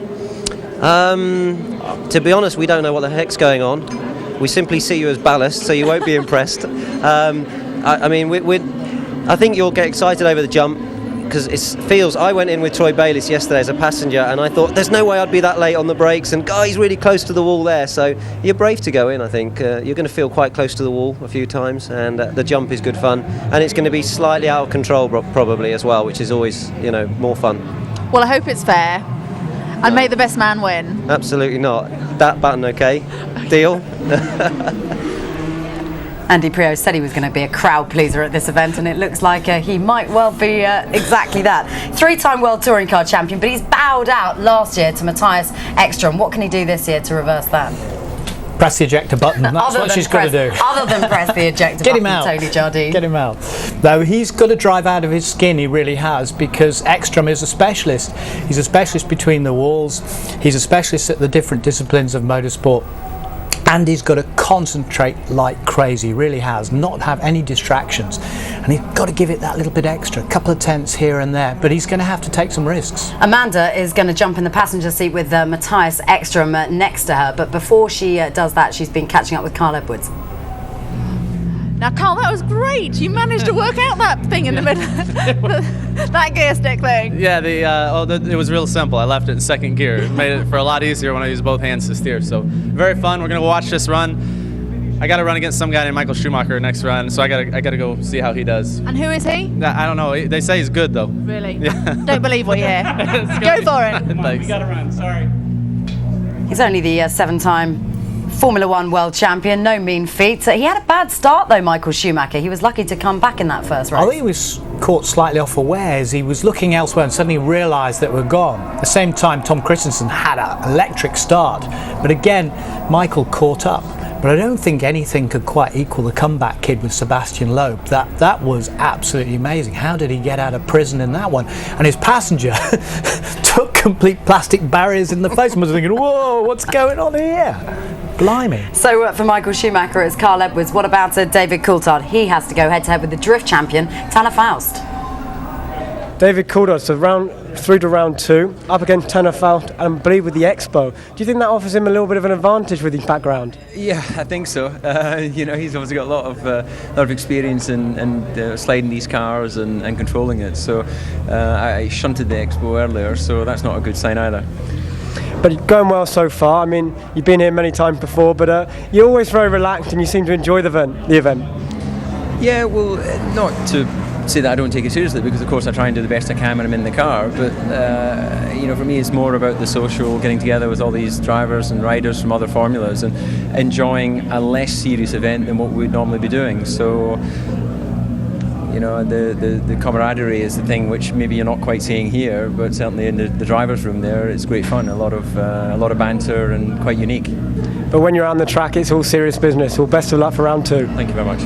To be honest, we don't know what the heck's going on. We simply see you as ballast, so you won't be impressed. I think you'll get excited over the jump, because it feels, I went in with Troy Bayliss yesterday as a passenger and I thought there's no way I'd be that late on the brakes, and he's really close to the wall there, so you're brave to go in. I think you're going to feel quite close to the wall a few times, and the jump is good fun, and it's going to be slightly out of control probably as well, which is always more fun.
Well, I hope it's fair and may the best man win.
Absolutely not. That button, okay? Deal?
Andy Priaulx said he was going to be a crowd pleaser at this event, and it looks like he might well be exactly that. Three-time World Touring Car champion, but he's bowed out last year to Matthias Ekstrom. What can he do this year to reverse that?
Press the ejector button. That's what she's got to do.
Other than press the ejector
Get
button,
him out.
Tony Jardine.
Get him out. No, he's got to drive out of his skin, he really has, because Ekstrom is a specialist. He's a specialist between the walls. He's a specialist at the different disciplines of motorsport. And he's got to concentrate like crazy, really has, not have any distractions. And he's got to give it that little bit extra, a couple of tenths here and there, but he's going to have to take some risks.
Amanda is going to jump in the passenger seat with Matthias Ekstrom next to her, but before she does that, she's been catching up with Carl Edwards.
Now, Carl, that was great. You managed to work out that thing in the middle, that gear stick thing.
Yeah, it was real simple. I left it in second gear. It made it for a lot easier when I use both hands to steer. So very fun. We're gonna watch this run. I got to run against some guy named Michael Schumacher next run, so I gotta go see how he does.
And who is he?
I don't know. They say he's good though.
Really?
Yeah.
Don't believe what you hear. Go for it.
Thanks.
We gotta run. Sorry.
He's only the seven-time Formula One world champion, no mean feat. He had a bad start though, Michael Schumacher. He was lucky to come back in that first race.
I think he was caught slightly off unawares. He was looking elsewhere and suddenly realised that we're gone. At the same time, Tom Christensen had an electric start, but again, Michael caught up. But I don't think anything could quite equal the comeback kid with Sebastian Loeb. That was absolutely amazing. How did he get out of prison in that one? And his passenger took complete plastic barriers in the face and was thinking, whoa, what's going on here? Blimey.
So for Michael Schumacher, it's Carl Edwards. What about David Coulthard? He has to go head-to-head with the drift champion, Tanner Faust.
David Coulthard, so through to round two, up against Tanner Faust, and I believe with the Expo. Do you think that offers him a little bit of an advantage with his background?
Yeah, I think so. He's obviously got a lot of experience in sliding these cars and controlling it. So I shunted the Expo earlier, so that's not a good sign either.
But going well so far. I mean, you've been here many times before, but you're always very relaxed and you seem to enjoy the event.
Yeah, well, not to say that I don't take it seriously, because of course I try and do the best I can when I'm in the car, but for me it's more about the social, getting together with all these drivers and riders from other formulas and enjoying a less serious event than what we'd normally be doing. So the camaraderie is the thing which maybe you're not quite seeing here, but certainly in the driver's room there it's great fun, a lot of banter and quite unique.
But when you're on the track, it's all serious business. Well, best of luck for round 2.
Thank you very much.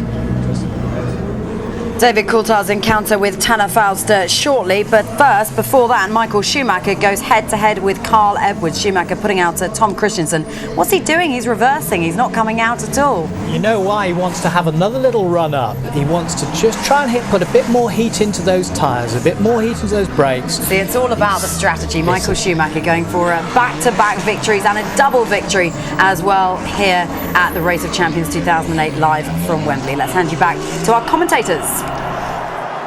David Coulthard's encounter with Tanner Faust shortly, but first, before that, Michael Schumacher goes head-to-head with Carl Edwards. Schumacher putting out Tom Christensen. What's he doing? He's reversing. He's not coming out at all.
You know why? He wants to have another little run up. He wants to just try and put a bit more heat into those tyres, a bit more heat into those brakes.
See, it's all about the strategy. Michael Schumacher going for back-to-back victories and a double victory as well here at the Race of Champions 2008 live from Wembley. Let's hand you back to our commentators.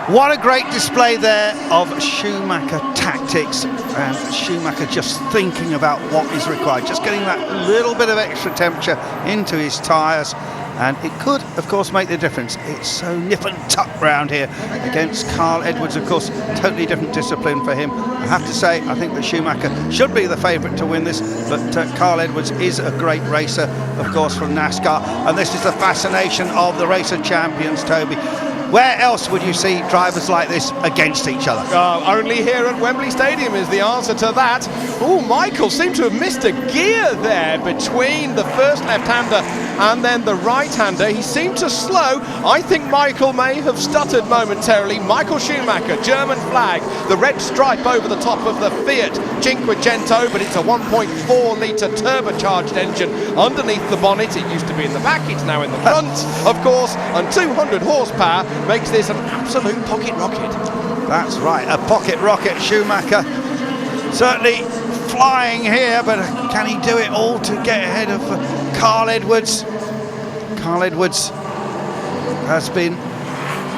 What a great display there of Schumacher tactics, and Schumacher just thinking about what is required, just getting that little bit of extra temperature into his tyres, and it could of course make the difference. It's so nip and tuck round here against Carl Edwards, of course, totally different discipline for him. I have to say, I think that Schumacher should be the favourite to win this, but Carl Edwards is a great racer, of course, from NASCAR, and this is the fascination of the Race of Champions, Toby. Where else would you see drivers like this against each other?
Only here at Wembley Stadium is the answer to that. Oh, Michael seemed to have missed a gear there between the first left-hander and then the right-hander. He seemed to slow. I think Michael may have stuttered momentarily. Michael Schumacher, German flag, the red stripe over the top of the Fiat Cinquecento, but it's a 1.4-litre turbocharged engine underneath the bonnet. It used to be in the back, it's now in the front, of course, and 200 horsepower makes this an absolute pocket rocket.
That's right, a pocket rocket. Schumacher certainly flying here, but can he do it all to get ahead of Carl Edwards? Carl Edwards has been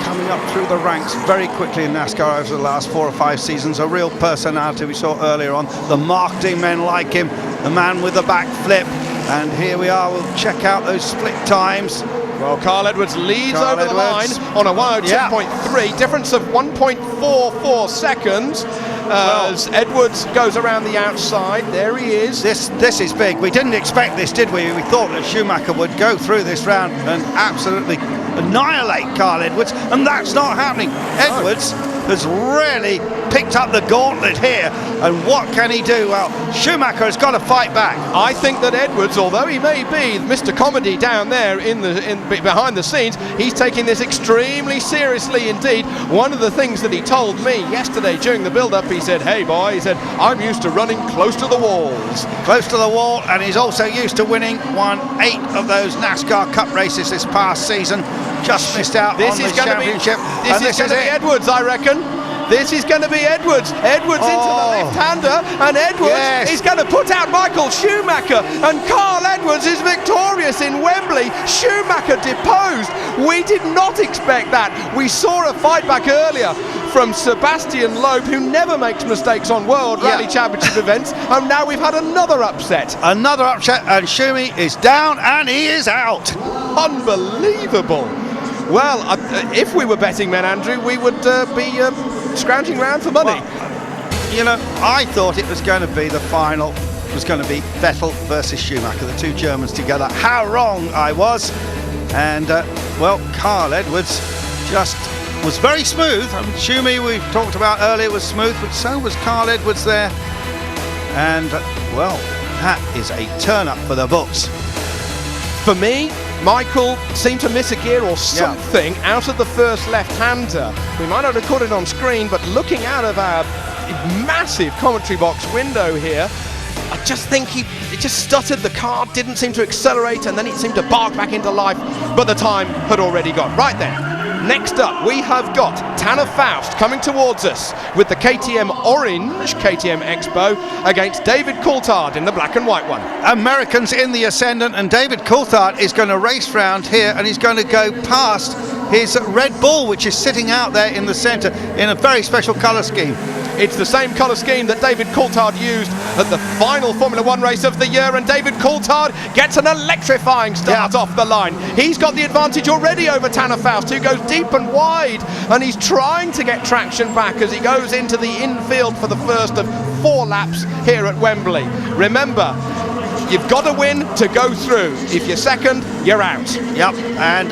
coming up through the ranks very quickly in NASCAR over the last 4 or 5 seasons. A real personality we saw earlier on. The marketing men like him, the man with the backflip. And here we are, we'll check out those split times.
Well, Carl Edwards leads over the line on a 102.3, difference of 1.44 seconds. As Edwards goes around the outside, there he is.
This is big. We didn't expect this, did we? We thought that Schumacher would go through this round and absolutely annihilate Carl Edwards, and that's not happening. Edwards has really picked up the gauntlet here, and what can he do? Well, Schumacher has got to fight back.
I think that Edwards, although he may be Mr. Comedy down there behind the scenes, he's taking this extremely seriously indeed. One of the things that he told me yesterday during the build-up, he said, "Hey boy," he said, "I'm used to running close to the walls."
Close to the wall, and he's also used to winning. Won 8 of those NASCAR Cup races this past season. Just missed out on the championship.
This is going to be Edwards, I reckon. This is going to be Edwards. Edwards into the left-hander, and Edwards is going to put out Michael Schumacher, and Carl Edwards is victorious in Wembley. Schumacher deposed. We did not expect that. We saw a fight back earlier from Sebastian Loeb, who never makes mistakes on World Rally Championship events, and now we've had another upset.
Another upset, and Schumi is down, and he is out.
Unbelievable. Well, if we were betting men, Andrew, we would be scrounging around for money.
Well, I thought it was going to be the final. It was going to be Vettel versus Schumacher, the 2 Germans together. How wrong I was. And, Carl Edwards just was very smooth. Schumi, we talked about earlier, was smooth, but so was Carl Edwards there. And, that is a turn-up for the books.
For me, Michael seemed to miss a gear or something out of the first left-hander. We might not have caught it on screen, but looking out of our massive commentary box window here, I just think he just stuttered. The car didn't seem to accelerate, and then it seemed to bark back into life, but the time had already gone. Right then, next up we have got Tanner Faust coming towards us with the KTM Orange KTM Expo against David Coulthard in the black and white one.
Americans in the ascendant, and David Coulthard is going to race round here, and he's going to go past his Red Bull, which is sitting out there in the centre in a very special colour scheme.
It's the same colour scheme that David Coulthard used at the final Formula One race of the year, and David Coulthard gets an electrifying start off the line. He's got the advantage already over Tanner Faust, who goes deep and wide, and he's trying to get traction back as he goes into the infield for the first of 4 laps here at Wembley. Remember, you've got to win to go through. If you're second, you're out.
Yep, and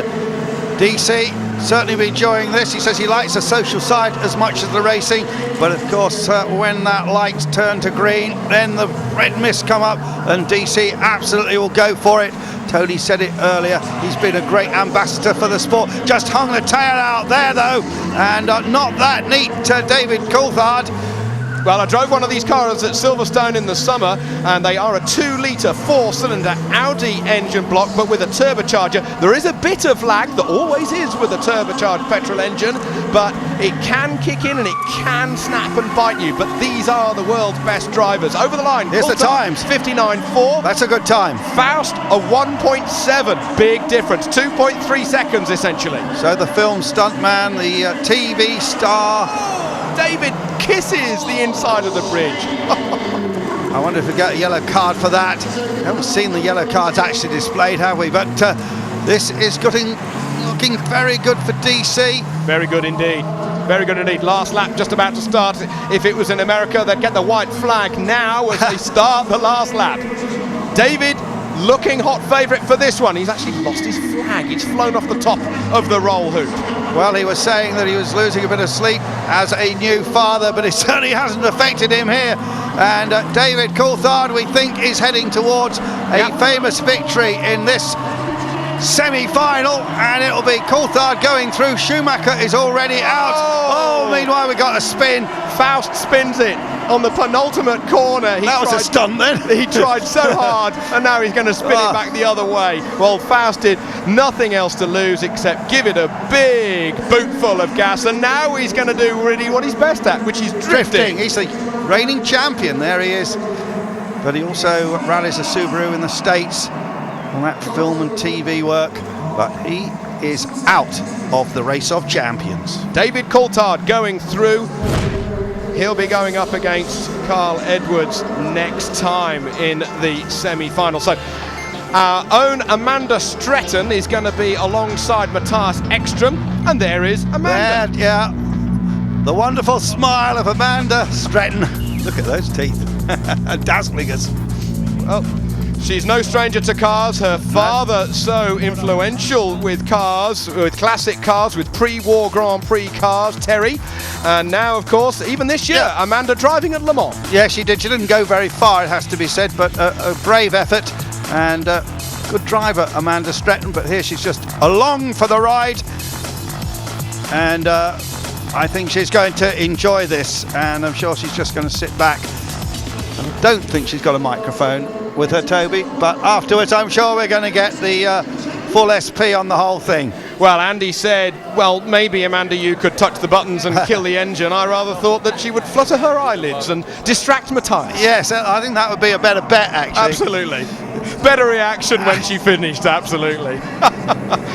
DC certainly be enjoying this. He says he likes the social side as much as the racing, but of course when that light turn to green, then the red mist come up, and DC absolutely will go for it. Tony said it earlier, he's been a great ambassador for the sport. Just hung the tail out there though, and not that neat, David Coulthard.
Well, I drove one of these cars at Silverstone in the summer, and they are a 2-litre 4-cylinder Audi engine block, but with a turbocharger. There is a bit of lag, that always is with a turbocharged petrol engine, but it can kick in and it can snap and bite you. But these are the world's best drivers. Over the line,
here's the times.
59.4.
That's a good time.
Faust, a 1.7. Big difference. 2.3 seconds, essentially.
So the film stuntman, the TV star...
David kisses the inside of the bridge.
I wonder if we get a yellow card for that. We haven't seen the yellow cards actually displayed, have we? But this is looking very good for DC.
Very good indeed. Very good indeed. Last lap just about to start. If it was in America, they'd get the white flag now as they start the last lap. David looking hot favourite for this one. He's actually lost his flag. It's flown off the top of the roll hoop.
Well, he was saying that he was losing a bit of sleep as a new father, but it certainly hasn't affected him here. And David Coulthard, we think, is heading towards a famous victory in this semi-final, and it'll be Coulthard going through. Schumacher is already out. Oh, meanwhile we got a spin.
Faust spins it on the penultimate corner.
That was a stunt then.
He tried so hard, and now he's going to spin it back the other way. Well, Faust did nothing else to lose except give it a big bootful of gas, and now he's going to do really what he's best at, which is drifting.
He's the reigning champion. There he is. But he also rallies a Subaru in the States on that film and TV work, but he is out of the race of champions.
David Coulthard going through. He'll be going up against Carl Edwards next time in the semi-final. So our own Amanda Stretton is going to be alongside Matthias Ekström, and there is Amanda.
There, yeah, the wonderful smile of Amanda Stretton. Look at those teeth, dazzling us.
Well, she's no stranger to cars. Her father so influential with cars, with classic cars, with pre-war Grand Prix cars, Terry. And now, of course, even this year, Amanda driving at Le Mans.
Yeah, she did. She didn't go very far, it has to be said, but a brave effort and good driver, Amanda Stretton. But here she's just along for the ride. And I think she's going to enjoy this. And I'm sure she's just going to sit back. I don't think she's got a microphone with her, Toby, but afterwards I'm sure we're going to get the full SP on the whole thing.
Well, Andy said, well, maybe Amanda, you could touch the buttons and kill the engine. I rather thought that she would flutter her eyelids and distract Matthias.
Yes, I think that would be a better bet, actually.
Absolutely. Better reaction when she finished, absolutely.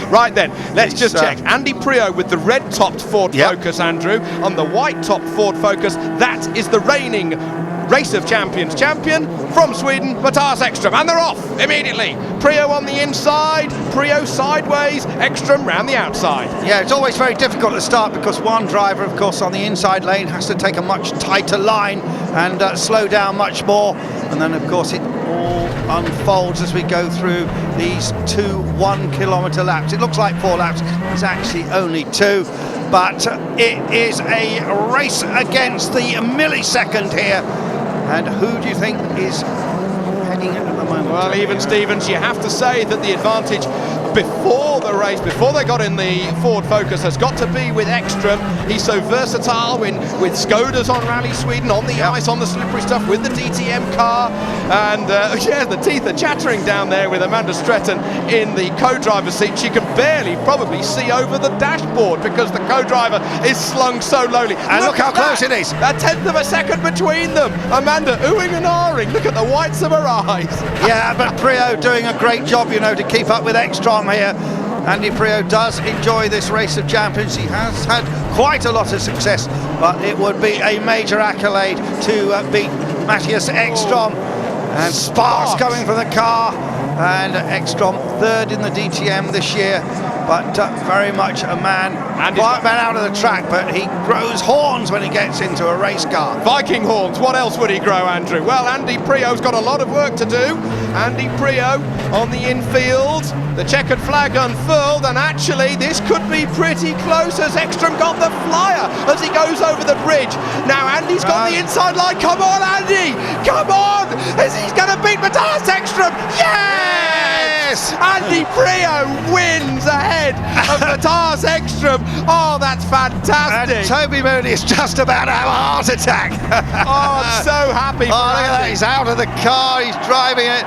Right then, let's just check. Andy Priaulx with the red-topped Ford Focus, Andrew. On the white-topped Ford Focus, that is the reigning Race of Champions champion from Sweden, Matthias Ekström, and they're off immediately. Priaulx on the inside, Priaulx sideways, Ekström round the outside.
Yeah, it's always very difficult to start because one driver, of course, on the inside lane has to take a much tighter line and slow down much more. And then, of course, it all unfolds as we go through these 2 1-kilometre laps. It looks like 4 laps, it's actually only 2. But it is a race against the millisecond here. And who do you think is heading at the moment?
Well, even Stevens, you have to say that the advantage before the race, before they got in the Ford Focus, has got to be with Ekström. He's so versatile with Skodas on Rally Sweden, on the ice, on the slippery stuff, with the DTM car. And yeah, the teeth are chattering down there with Amanda Stretton in the co-driver's seat. She can barely probably see over the dashboard because the co-driver is slung so lowly.
And look how close it is.
A tenth of a second between them. Amanda oohing and ahhing. Look at the whites of her eyes.
Yeah, but Priaulx doing a great job, you know, to keep up with Ekström here. Andy Priaulx does enjoy this race of champions. He has had quite a lot of success, but it would be a major accolade to beat Matthias Ekstrom. And sparks coming from the car, and Ekstrom third in the DTM this year, but very much a quiet man out of the track, but he grows horns when he gets into a race car.
Viking horns, what else would he grow, Andrew? Well, Andy Priaulx's got a lot of work to do. Andy Priaulx on the infield, the checkered flag unfurled, and actually this could be pretty close as Ekstrom got the flyer as he goes over the bridge. Now Andy's got the inside line. Come on, Andy! Come on! As he's going to beat Matthias Ekstrom. Yes! Andy Priaulx wins ahead of Matthias Ekstrom. Oh, that's fantastic.
And Toby Mooney is just about to have a heart attack.
Oh, I'm so happy for
look at that.
Andy.
He's out of the car, he's driving it.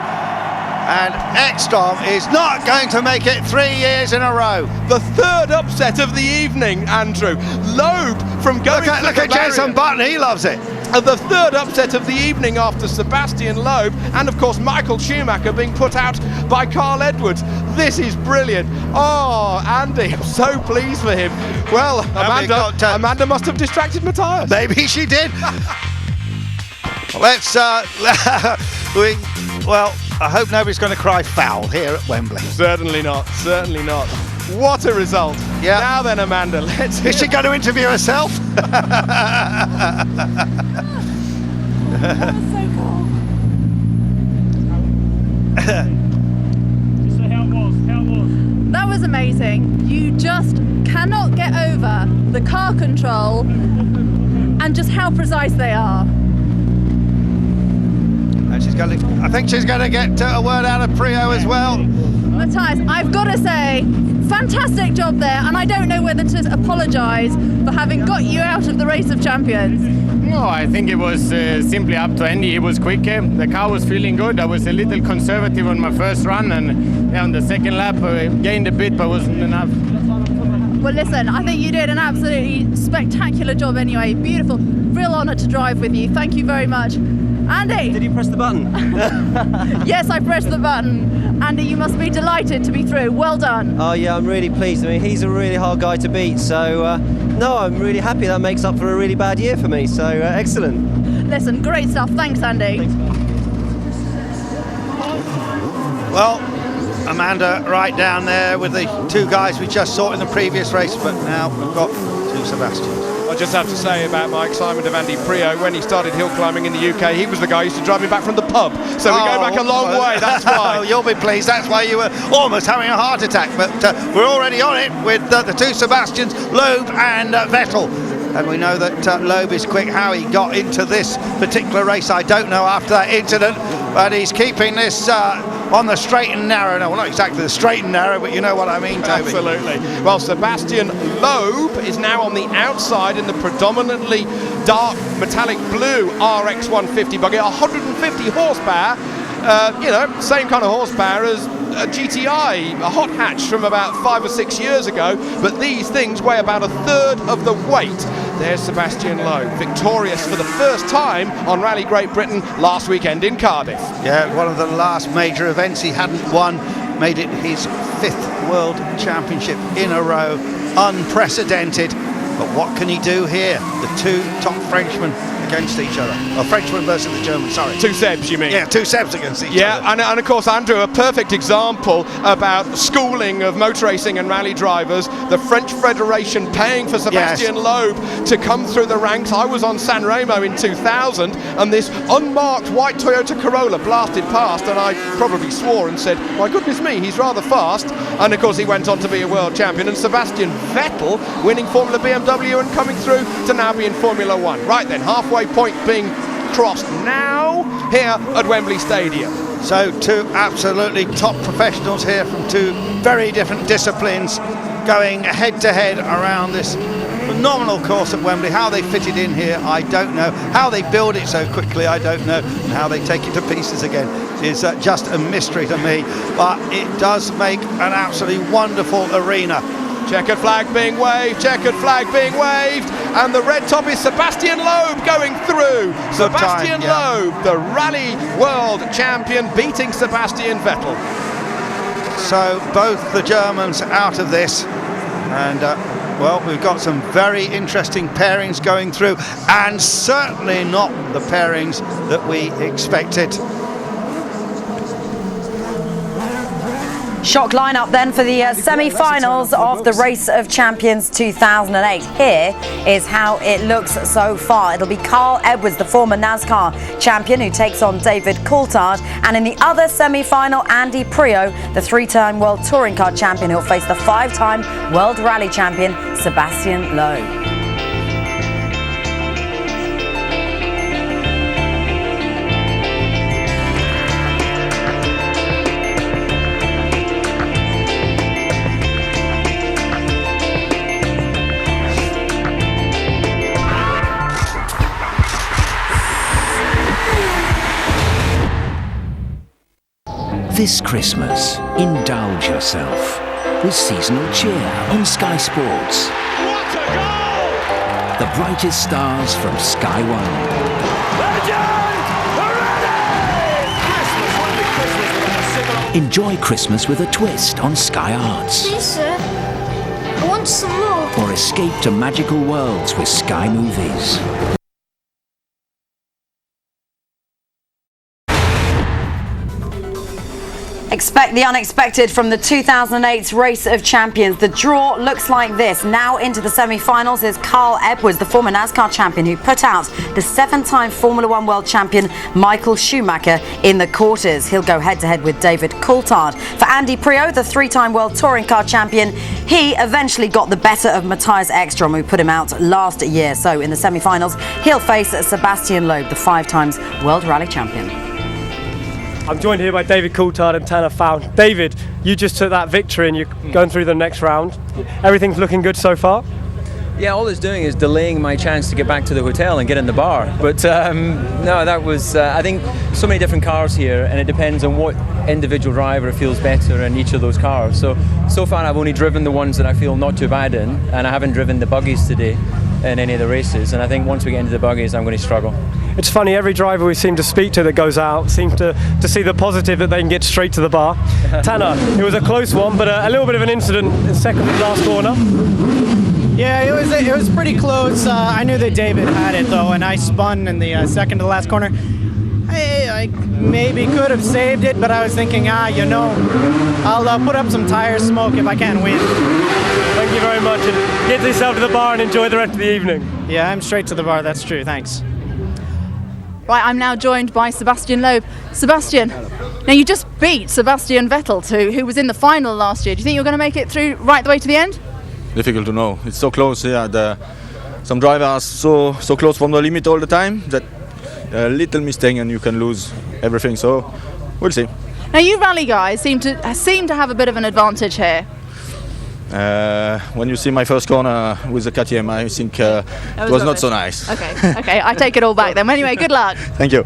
And Ekstrom is not going to make it 3 years in a row.
The third upset of the evening, Andrew. Loeb from going
Look at Jenson Button, he loves it.
The third upset of the evening after Sebastian Loeb, and of course Michael Schumacher being put out by Carl Edwards. This is brilliant. Oh, Andy, I'm so pleased for him. Well, Amanda must have distracted Matthias.
Maybe she did. Let's well, I hope nobody's going to cry foul here at Wembley.
Certainly not, certainly not. What a result.
Yeah.
Now then, Amanda, let's hear.
Is she going to interview herself?
That was so cool. That was amazing. You just cannot get over the car control and just how precise they are.
And she's going to, I think she's going to get a word out of Priaulx as well.
Matthias, I've got to say, fantastic job there, and I don't know whether to apologise for having got you out of the race of champions.
No, I think it was simply up to Andy. He was quicker. The car was feeling good. I was a little conservative on my first run, and on the second lap gained a bit, but wasn't enough.
Well, listen, I think you did an absolutely spectacular job anyway. Beautiful. Real honour to drive with you. Thank you very much. Andy!
Did you press the button?
Yes, I pressed the button. Andy, you must be delighted to be through. Well done.
Oh yeah, I'm really pleased. I mean, he's a really hard guy to beat, so no, I'm really happy. That makes up for a really bad year for me, so excellent.
Listen, great stuff. Thanks, Andy.
Thanks.
Well, Amanda right down there with the two guys we just saw in the previous race, but now we've got two Sebastians.
I just have to say about my excitement of Andy Priaulx, when he started hill climbing in the UK, he was the guy who used to drive me back from the pub. So we go back a long way, that's why.
You'll be pleased, that's why you were almost having a heart attack. But we're already on it with the two Sebastians, Loeb and Vettel. And we know that Loeb is quick. How he got into this particular race, I don't know after that incident, but he's keeping this on the straight and narrow. No, well, not exactly the straight and narrow, but you know what I mean, Toby.
Absolutely. Well, Sebastian Loeb is now on the outside in the predominantly dark metallic blue RX 150 buggy, 150 horsepower. Same kind of horsepower as a GTI, a hot hatch from about 5 or 6 years ago, but these things weigh about a third of the weight. There's Sebastian Loeb, victorious for the first time on Rally Great Britain last weekend in Cardiff.
Yeah, one of the last major events he hadn't won, made it his 5th World Championship in a row, unprecedented. But what can he do here? The two top Frenchmen against each other. Or Frenchman versus the German, sorry.
Two Sebs, you mean?
Yeah, two Sebs against each other.
Yeah, and of course, Andrew, a perfect example about schooling of motor racing and rally drivers. The French Federation paying for Sebastian Loeb to come through the ranks. I was on San Remo in 2000, and this unmarked white Toyota Corolla blasted past, and I probably swore and said, my goodness me, he's rather fast. And of course, he went on to be a world champion. And Sebastian Vettel winning Formula BMW and coming through to now be in Formula One. Right then, halfway point being crossed now here at Wembley Stadium.
So two absolutely top professionals here from two very different disciplines going head to head around this phenomenal course at Wembley. How they fit it in here, I don't know. How they build it so quickly, I don't know. And how they take it to pieces again is just a mystery to me. But it does make an absolutely wonderful arena.
Checkered flag being waved, checkered flag being waved, and the red top is Sebastian Loeb going through.
Good
Sebastian
time,
Loeb, the Rally World Champion, beating Sebastian Vettel.
So both the Germans out of this, and well, we've got some very interesting pairings going through, and certainly not the pairings that we expected.
Shock lineup then for the semi-finals of the Race of Champions 2008. Here is how it looks so far. It'll be Carl Edwards, the former NASCAR champion, who takes on David Coulthard. And in the other semi-final, Andy Priaulx, the 3-time World Touring Car champion, who'll face the 5-time World Rally champion, Sebastian Loeb.
This Christmas, indulge yourself with seasonal cheer on Sky Sports.
What a goal!
The brightest stars from Sky One. Enjoy Christmas with a twist on Sky Arts.
Please, sir. I want some more.
Or escape to magical worlds with Sky Movies.
Expect the unexpected from the 2008 Race of Champions. The draw looks like this. Now into the semi-finals is Carl Edwards, the former NASCAR champion, who put out the 7-time Formula One world champion Michael Schumacher in the quarters. He'll go head-to-head with David Coulthard. For Andy Priaulx, the 3-time World Touring Car champion, he eventually got the better of Matthias Ekstrom, who put him out last year. So in the semi-finals, he'll face Sebastian Loeb, the 5-times World Rally champion.
I'm joined here by David Coulthard and Tanner Found. David, you just took that victory and you're going through the next round. Everything's looking good so far?
Yeah, all it's doing is delaying my chance to get back to the hotel and get in the bar. But no, that was, I think, so many different cars here, and it depends on what individual driver feels better in each of those cars. So far I've only driven the ones that I feel not too bad in, and I haven't driven the buggies today in any of the races, and I think once we get into the buggies I'm going to struggle.
It's funny, every driver we seem to speak to that goes out seems to see the positive that they can get straight to the bar. Tanner, it was a close one, but a little bit of an incident in second to last corner.
Yeah, it was pretty close. I knew that David had it though, and I spun in the second to last corner. I maybe could have saved it, but I was thinking, I'll put up some tire smoke if I can't win.
Thank you very much, and get yourself to the bar and enjoy the rest of the evening.
Yeah, I'm straight to the bar, that's true, thanks.
Right, I'm now joined by Sebastian Loeb. Sebastian, now you just beat Sebastian Vettel, who was in the final last year. Do you think you're going to make it through right the way to the end?
Difficult to know. It's so close. Yeah, some drivers are so close from the limit all the time that a little mistake and you can lose everything. So we'll see.
Now you rally guys seem to have a bit of an advantage here.
When you see my first corner with the KTM, I think it was not so nice.
Okay, I take it all back then. Anyway, good luck.
Thank you.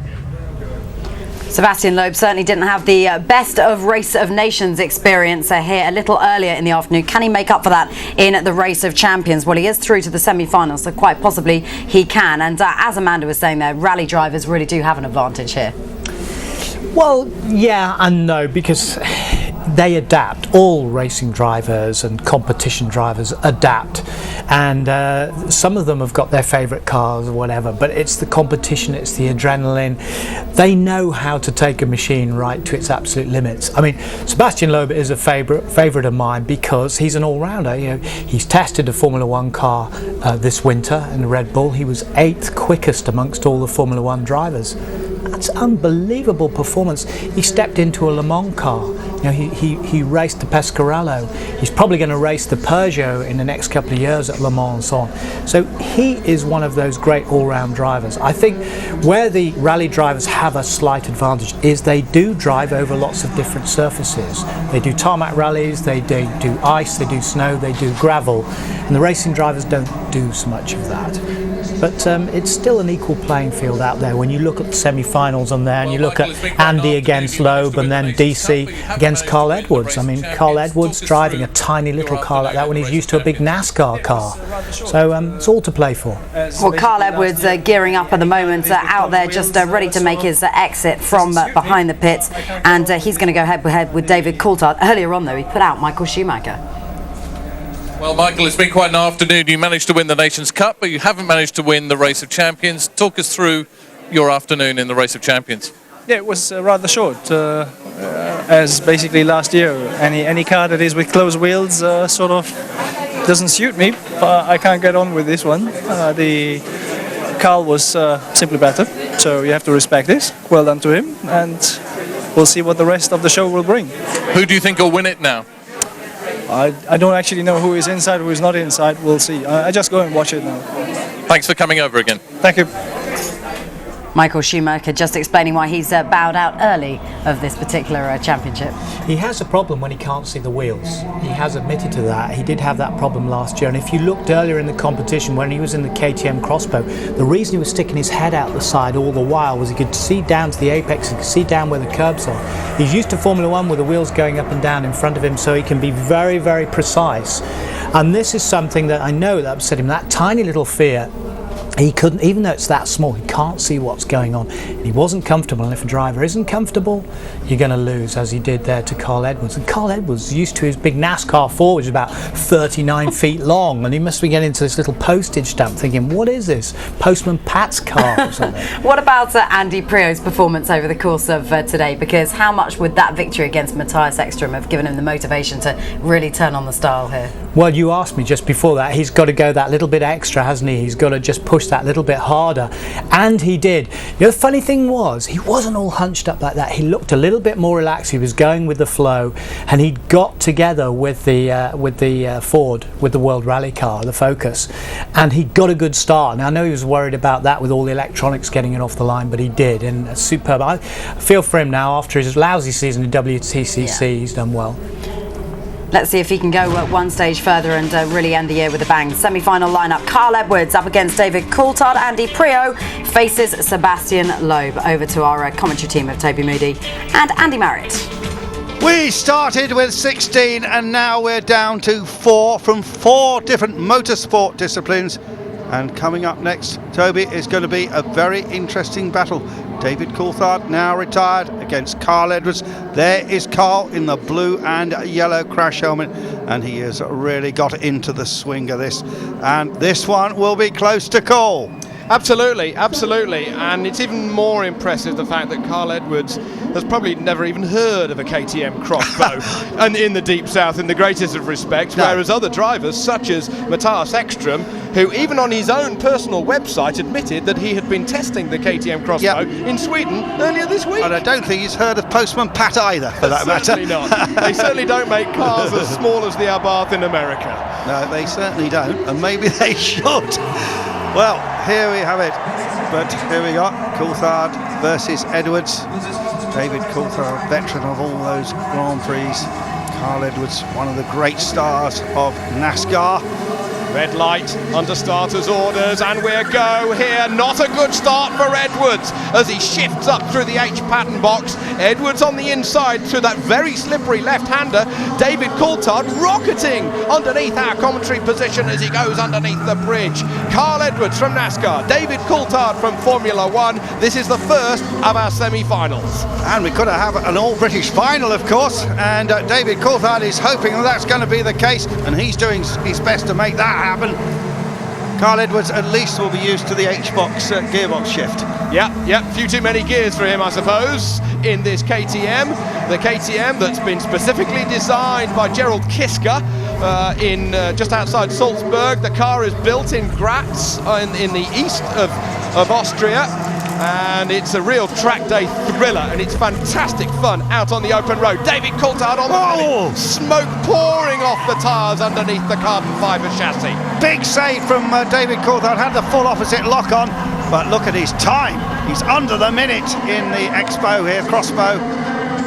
Sebastian Loeb certainly didn't have the best of Race of Nations experience here a little earlier in the afternoon. Can he make up for that in the Race of Champions? Well, he is through to the semi-finals, so quite possibly he can. And as Amanda was saying there, rally drivers really do have an advantage here.
Well, yeah and no, because they adapt. All racing drivers and competition drivers adapt, and some of them have got their favourite cars or whatever, but it's the competition, it's the adrenaline. They know how to take a machine right to its absolute limits. I mean, Sebastian Loeb is a favourite of mine because he's an all-rounder. He's tested a Formula One car this winter in the Red Bull. He was 8th quickest amongst all the Formula One drivers. That's unbelievable performance. He stepped into a Le Mans car. He raced the Pescarello. He's probably going to race the Peugeot in the next couple of years at Le Mans and so on. So he is one of those great all-round drivers. I think where the rally drivers have a slight advantage is they do drive over lots of different surfaces. They do tarmac rallies, they do ice, they do snow, they do gravel. And the racing drivers don't do so much of that. But it's still an equal playing field out there when you look at the semi-finals on there and you look at Andy against Loeb and then DC against Carl Edwards. I mean, Carl Edwards driving a tiny little car like that when he's used to a big NASCAR car. So it's all to play for.
Well, Carl Edwards gearing up at the moment, out there just ready to make his exit from behind the pits, and he's going to go head-to-head with David Coulthard. Earlier on, though, he put out Michael Schumacher.
Well, Michael, it's been quite an afternoon. You managed to win the Nations Cup, but you haven't managed to win the Race of Champions. Talk us through your afternoon in the Race of Champions.
Yeah, it was rather short, as basically last year. Any car that is with closed wheels sort of doesn't suit me. I can't get on with this one. The Carl was simply better, so you have to respect this. Well done to him, and we'll see what the rest of the show will bring.
Who do you think will win it now?
I don't actually know who is inside, who is not inside. We'll see. I just go and watch it now.
Thanks for coming over again.
Thank you.
Michael Schumacher just explaining why he's bowed out early of this particular championship.
He has a problem when he can't see the wheels. He has admitted to that. He did have that problem last year, and if you looked earlier in the competition when he was in the KTM Crossbow, the reason he was sticking his head out the side all the while was he could see down to the apex, he could see down where the curbs are. He's used to Formula One with the wheels going up and down in front of him, so he can be very, very precise. And this is something that I know that upset him, that tiny little fear. He couldn't, even though it's that small, he can't see what's going on. And he wasn't comfortable, and if a driver isn't comfortable, you're going to lose, as he did there to Carl Edwards. And Carl Edwards used to his big NASCAR 4, which is about 39 feet long, and he must be getting into this little postage stamp thinking, what is this? Postman Pat's car or something.
What about Andy Priaulx's performance over the course of today? Because how much would that victory against Matthias Ekström have given him the motivation to really turn on the style here?
Well, you asked me just before that. He's got to go that little bit extra, hasn't he? He's got to just push that little bit harder, and he did. You know, the funny thing was, he wasn't all hunched up like that. He looked a little bit more relaxed. He was going with the flow, and he got together with the Ford, with the World Rally car, the Focus, and he got a good start. Now I know he was worried about that with all the electronics getting it off the line, but he did, and superb. I feel for him now after his lousy season in WTCC. He's done well.
Let's see if he can go one stage further and really end the year with a bang. Semi-final lineup: Carl Edwards up against David Coulthard. Andy Priaulx faces Sebastian Loeb. Over to our commentary team of Toby Moody and Andy Marriott.
We started with 16 and now we're down to 4 from 4 different motorsport disciplines. And coming up next, Toby, is going to be a very interesting battle. David Coulthard, now retired, against Carl Edwards. There is Carl in the blue and yellow crash helmet, and he has really got into the swing of this. And this one will be close to call.
Absolutely, absolutely, and it's even more impressive the fact that Carl Edwards has probably never even heard of a KTM Crossbow and in the Deep South in the greatest of respects, whereas other drivers such as Matthias Ekström, who even on his own personal website admitted that he had been testing the KTM Crossbow in Sweden earlier this week.
And I don't think he's heard of Postman Pat either, for that matter.
Certainly not. They certainly don't make cars as small as the Abarth in America.
No, they certainly don't, and maybe they should. Well, here we have it. But here we got Coulthard versus Edwards. David Coulthard, veteran of all those Grand Prix. Carl Edwards, one of the great stars of NASCAR.
Red light under starter's orders, and we're go here. Not a good start for Edwards as he shifts up through the H-pattern box. Edwards on the inside through that very slippery left-hander. David Coulthard rocketing underneath our commentary position as he goes underneath the bridge. Carl Edwards from NASCAR, David Coulthard from Formula One. This is the first of our semi-finals.
And we could have an all-British final, of course, and David Coulthard is hoping that's going to be the case, and he's doing his best to make that happen. Carl Edwards at least will be used to the H-box gearbox shift.
Yeah, few too many gears for him, I suppose, in this KTM. The KTM that's been specifically designed by Gerald Kiska in just outside Salzburg. The car is built in Graz in the east of Austria. And it's a real track day thriller, and it's fantastic fun out on the open road. David Coulthard on the valley, smoke pouring off the tyres underneath the carbon fibre chassis.
Big save from David Coulthard, had the full opposite lock on, but look at his time. He's under the minute in the Expo here, Crossbow.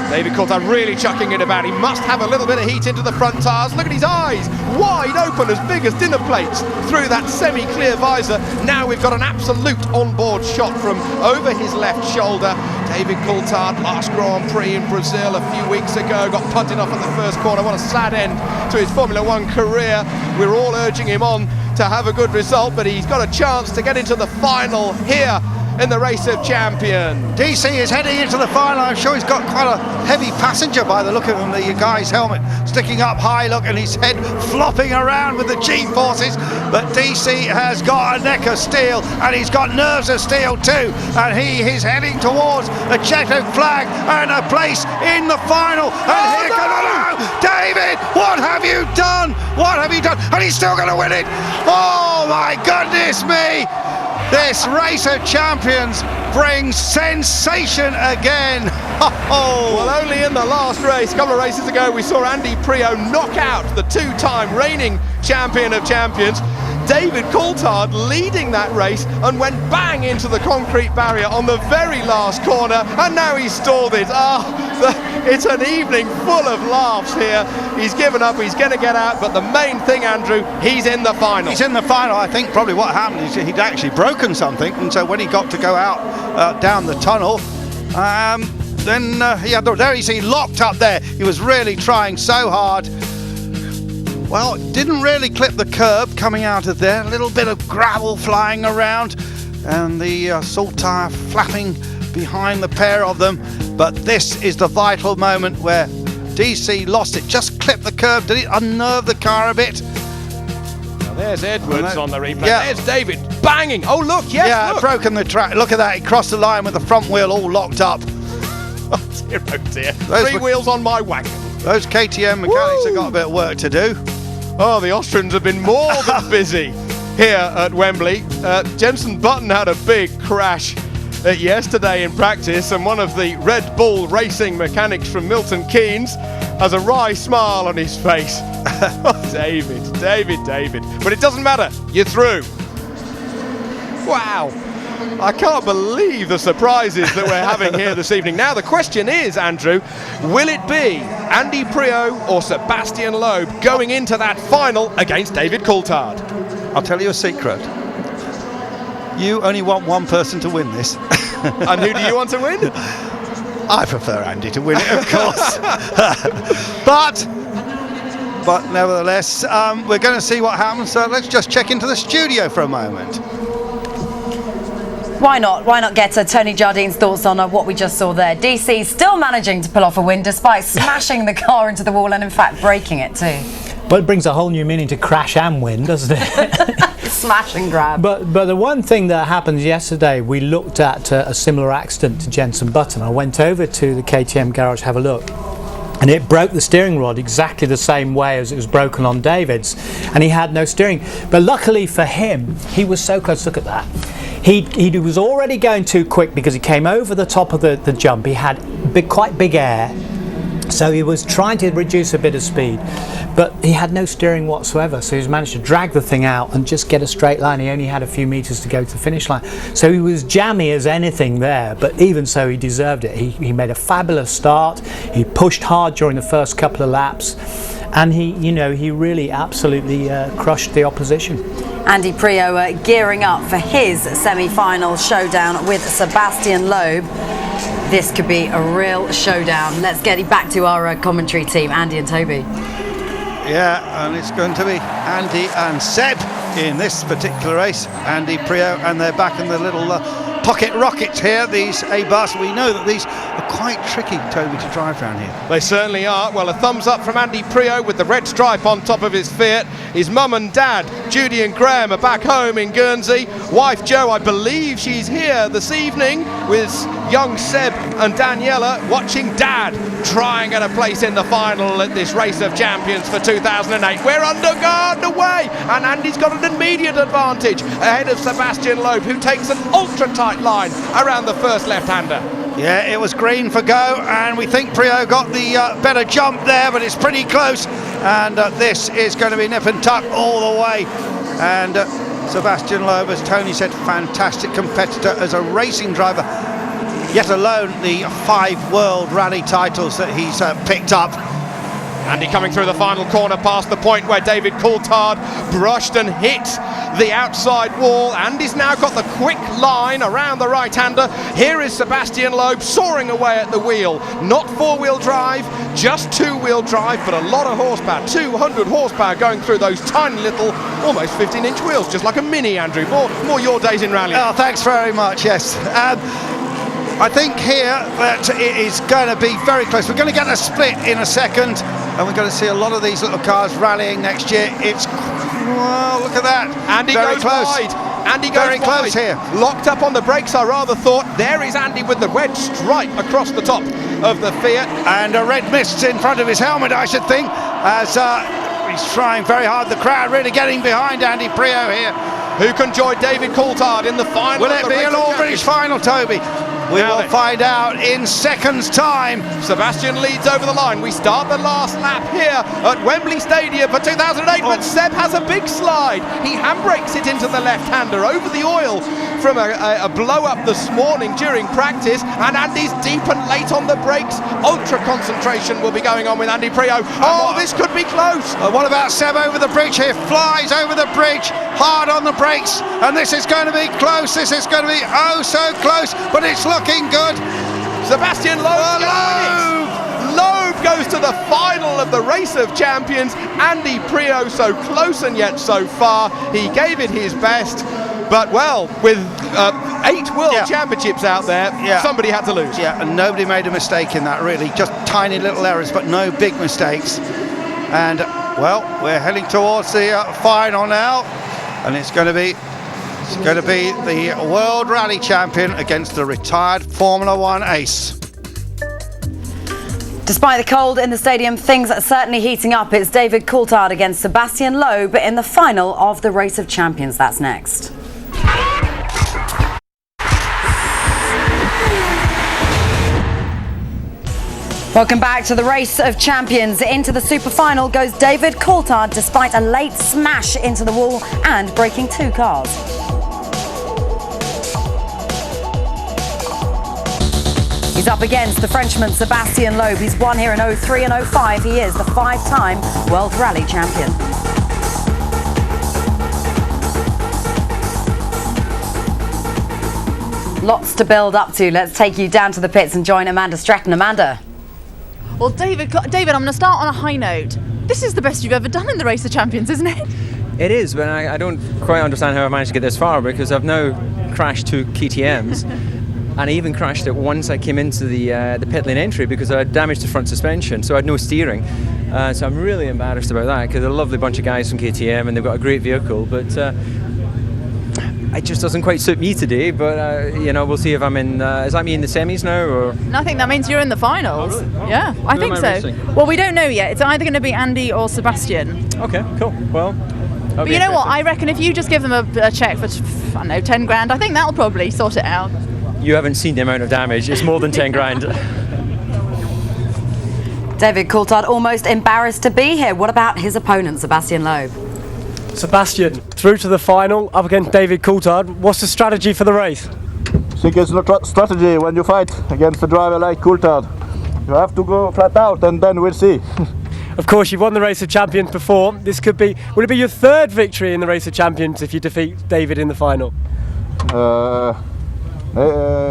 David Coulthard really chucking it about. He must have a little bit of heat into the front tyres. Look at his eyes, wide open, as big as dinner plates through that semi-clear visor. Now we've got an absolute onboard shot from over his left shoulder. David Coulthard, last Grand Prix in Brazil a few weeks ago, got punted off at the first corner. What a sad end to his Formula One career. We're all urging him on to have a good result, but he's got a chance to get into the final here in the Race of Champions.
DC is heading into the final. I'm sure he's got quite a heavy passenger by the look of him. The guy's helmet sticking up high, look, and his head flopping around with the G-forces. But DC has got a neck of steel, and he's got nerves of steel too. And he is heading towards a checkered flag and a place in the final. And here comes David. What have you done? What have you done? And he's still going to win it. Oh my goodness me! This Race of Champions brings sensation again.
Well, only in the last race, a couple of races ago, we saw Andy Priaulx knock out the two-time reigning champion of champions. David Coulthard leading that race and went bang into the concrete barrier on the very last corner, and now he's stalled it. It's an evening full of laughs here. He's given up, he's going to get out, but the main thing, Andrew, he's in the final.
He's in the final. I think probably what happened is he'd actually broken something, and so when he got to go out down the tunnel, then he locked up there. He was really trying so hard. Well, didn't really clip the curb coming out of there. A little bit of gravel flying around and the salt tyre flapping behind the pair of them. But this is the vital moment where DC lost it. Just clipped the curb. Did it unnerve the car a bit?
Now there's Edwards on the replay.
Yeah.
There's David banging. Oh, look, yes,
yeah,
look.
Broken the track. Look at that. He crossed the line with the front wheel all locked up.
Oh, dear. Three wheels on my wagon.
Those KTM mechanics have got a bit of work to do.
Oh, the Austrians have been more than busy here at Wembley. Jenson Button had a big crash yesterday in practice, and one of the Red Bull racing mechanics from Milton Keynes has a wry smile on his face. Oh, David. But it doesn't matter. You're through. Wow. I can't believe the surprises that we're having here this evening. Now the question is, Andrew, will it be Andy Priaulx or Sebastian Loeb going into that final against David Coulthard?
I'll tell you a secret. You only want one person to win this.
And who do you want to win?
I prefer Andy to win it, of course. But nevertheless, we're going to see what happens. So let's just check into the studio for a moment.
Why not? Why not get Tony Jardine's thoughts on what we just saw there? DC still managing to pull off a win despite smashing the car into the wall and in fact breaking it too.
But it brings a whole new meaning to crash and win, doesn't it?
Smash and grab.
But the one thing that happened yesterday, we looked at a similar accident to Jenson Button. I went over to the KTM garage to have a look. And it broke the steering rod exactly the same way as it was broken on David's, and he had no steering. But luckily for him, he was so close. Look at that. He was already going too quick because he came over the top of the jump. He had quite big air, so he was trying to reduce a bit of speed, but he had no steering whatsoever. So he's managed to drag the thing out and just get a straight line. He only had a few meters to go to the finish line. So he was jammy as anything there, but even so, he deserved it. He made a fabulous start. He pushed hard during the first couple of laps, and he really absolutely crushed the opposition.
Andy Priaulx gearing up for his semi-final showdown with Sebastian Loeb. This could be a real showdown. Let's get it back to our commentary team, Andy and Toby.
Yeah, and it's going to be Andy and Seb in this particular race. Andy Priaulx, and they're back in the little pocket rockets here, these A-Bus. We know that these are quite tricky, Toby, to drive around here.
They certainly are. Well, a thumbs up from Andy Priaulx with the red stripe on top of his Fiat. His mum and dad, Judy and Graham, are back home in Guernsey. Wife Jo, I believe she's here this evening with young Seb and Daniela watching Dad try and get a place in the final at this Race of Champions for 2008. We're underway, and Andy's got an immediate advantage ahead of Sebastian Loeb, who takes an ultra-tight line around the first left-hander.
Yeah, it was green for go, and we think Priaulx got the better jump there, but it's pretty close, and this is going to be nip and tuck all the way. And Sebastian Loeb, as Tony said, fantastic competitor as a racing driver. yet alone the 5 World Rally titles that he's picked up.
Andy coming through the final corner past the point where David Coulthard brushed and hit the outside wall. Andy's now got the quick line around the right-hander. Here is Sebastian Loeb soaring away at the wheel. Not 4-wheel drive, just 2-wheel drive, but a lot of horsepower, 200 horsepower going through those tiny little, almost 15-inch wheels, just like a mini, Andrew. More your days in rally.
Oh, thanks very much, yes. I think here that it is going to be very close. We're going to get a split in a second, and we're going to see a lot of these little cars rallying next year. It's, well, look at that.
Andy
very
goes
close.
wide. Andy goes
very close
wide.
here.
Locked up on the brakes, I rather thought. There is Andy with the red stripe across the top of the Fiat.
And a red mist in front of his helmet, I should think, as he's trying very hard. The crowd really getting behind Andy Priaulx here.
Who can join David Coulthard in the final?
Will it be an all-British final, Toby? We will find out in seconds' time.
Sebastian leads over the line. We start the last lap here at Wembley Stadium for 2008, but Seb has a big slide. He handbrakes it into the left-hander over the oil from a blow-up this morning during practice, and Andy's deep and late on the brakes. Ultra concentration will be going on with Andy Priaulx. Oh, this could be close.
What about Seb over the bridge here? Flies over the bridge, hard on the brakes, and this is going to be close. This is going to be oh so close, but it's looking good.
Sebastian Loeb. Loeb goes to the final of the Race of Champions. Andy Priaulx so close and yet so far. He gave it his best. But, well, with 8 World Championships out there, somebody had to lose.
Yeah, and nobody made a mistake in that, really. Just tiny little errors, but no big mistakes. And, well, we're heading towards the final now. And it's going to be the World Rally Champion against the retired Formula One ace.
Despite the cold in the stadium, things are certainly heating up. It's David Coulthard against Sebastian Loeb in the final of the Race of Champions. That's next. Welcome back to the Race of Champions. Into the super final goes David Coulthard despite a late smash into the wall and breaking 2 cars. He's up against the Frenchman Sebastian Loeb. He's won here in 03 and 05. He is the 5-time World Rally Champion. Lots to build up to. Let's take you down to the pits and join Amanda Stratton. Amanda.
Well, David, I'm going to start on a high note. This is the best you've ever done in the Race of Champions, isn't it?
It is, but I don't quite understand how I managed to get this far, because I've now crashed 2 KTMs. And I even crashed it once I came into the pit lane entry because I had damaged the front suspension, so I had no steering. So I'm really embarrassed about that, because a lovely bunch of guys from KTM and they've got a great vehicle, but it just doesn't quite suit me today. But you know, we'll see if I'm in. Is that me in the semis now, or?
No, I think that means you're in the finals.
Oh, really?
Yeah, I think so.
Racing?
Well, we don't know yet. It's either going to be Andy or Sebastian.
Okay, cool. Well.
But you know what? I reckon if you just give them a check for, I don't know, 10 grand, I think that'll probably sort it out.
You haven't seen the amount of damage. It's more than 10 grand.
David Coulthard almost embarrassed to be here. What about his opponent, Sebastian Loeb?
Sebastian, through to the final, up against David Coulthard. What's the strategy for the race?
I think it's a strategy when you fight against a driver like Coulthard. You have to go flat out and then we'll see.
Of course, you've won the Race of Champions before. This could be, will it be your 3rd victory in the Race of Champions if you defeat David in the final?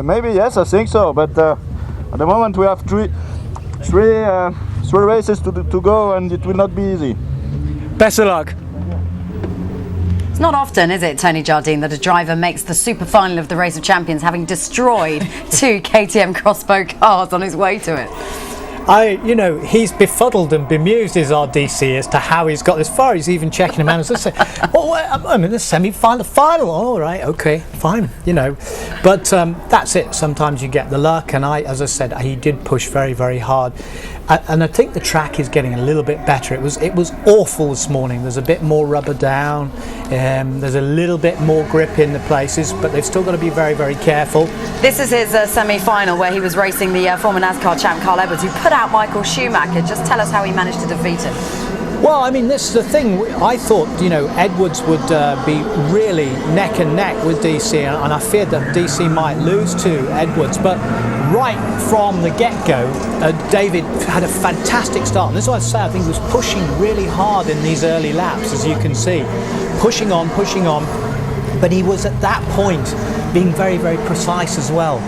Maybe yes, I think so. But at the moment we have three races to go, and it will not be easy.
Best of luck.
It's not often, is it, Tony Jardine, that a driver makes the super final of the Race of Champions having destroyed 2 KTM Crossbow cars on his way to it.
He's befuddled and bemused, is RDC, as to how he's got this far. He's even checking him out and saying, I'm in the semi-final, final. All right, okay, fine, But that's it. Sometimes you get the luck, and as I said, he did push very, very hard. And I think the track is getting a little bit better. It was awful this morning. There's a bit more rubber down. There's a little bit more grip in the places, but they've still got to be very, very careful.
This is his semi-final where he was racing the former NASCAR champ Carl Edwards, who put out Michael Schumacher. Just tell us how he managed to defeat him.
Well, I mean, this is the thing. I thought, Edwards would be really neck and neck with DC, and I feared that DC might lose to Edwards. But right from the get-go, David had a fantastic start. And this is what I say, I think he was pushing really hard in these early laps, as you can see. Pushing on. But he was at that point being very, very precise as well.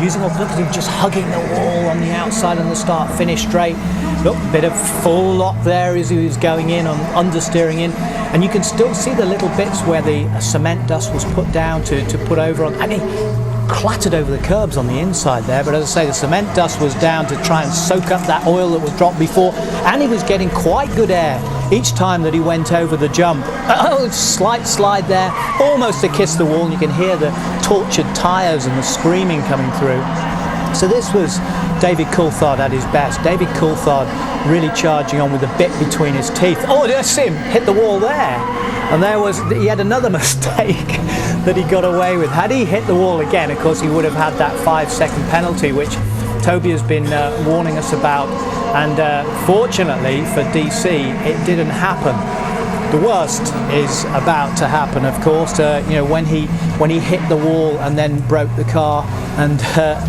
Using look at him just hugging the wall on the outside on the start finish straight. Look, a bit of full lock there as he was going in on understeering in, and you can still see the little bits where the cement dust was put down to put over on, and he clattered over the curbs on the inside there. But as I say, the cement dust was down to try and soak up that oil that was dropped before, and he was getting quite good air each time that he went over the jump. Oh, slight slide there, almost to kiss the wall, and you can hear the tortured tyres and the screaming coming through. So this was David Coulthard at his best. David Coulthard really charging on with a bit between his teeth. Oh, that's him, hit the wall there. And he had another mistake that he got away with. Had he hit the wall again, of course, he would have had that 5-second penalty, which Toby has been warning us about. And fortunately for DC, it didn't happen. The worst is about to happen, of course. When he hit the wall and then broke the car,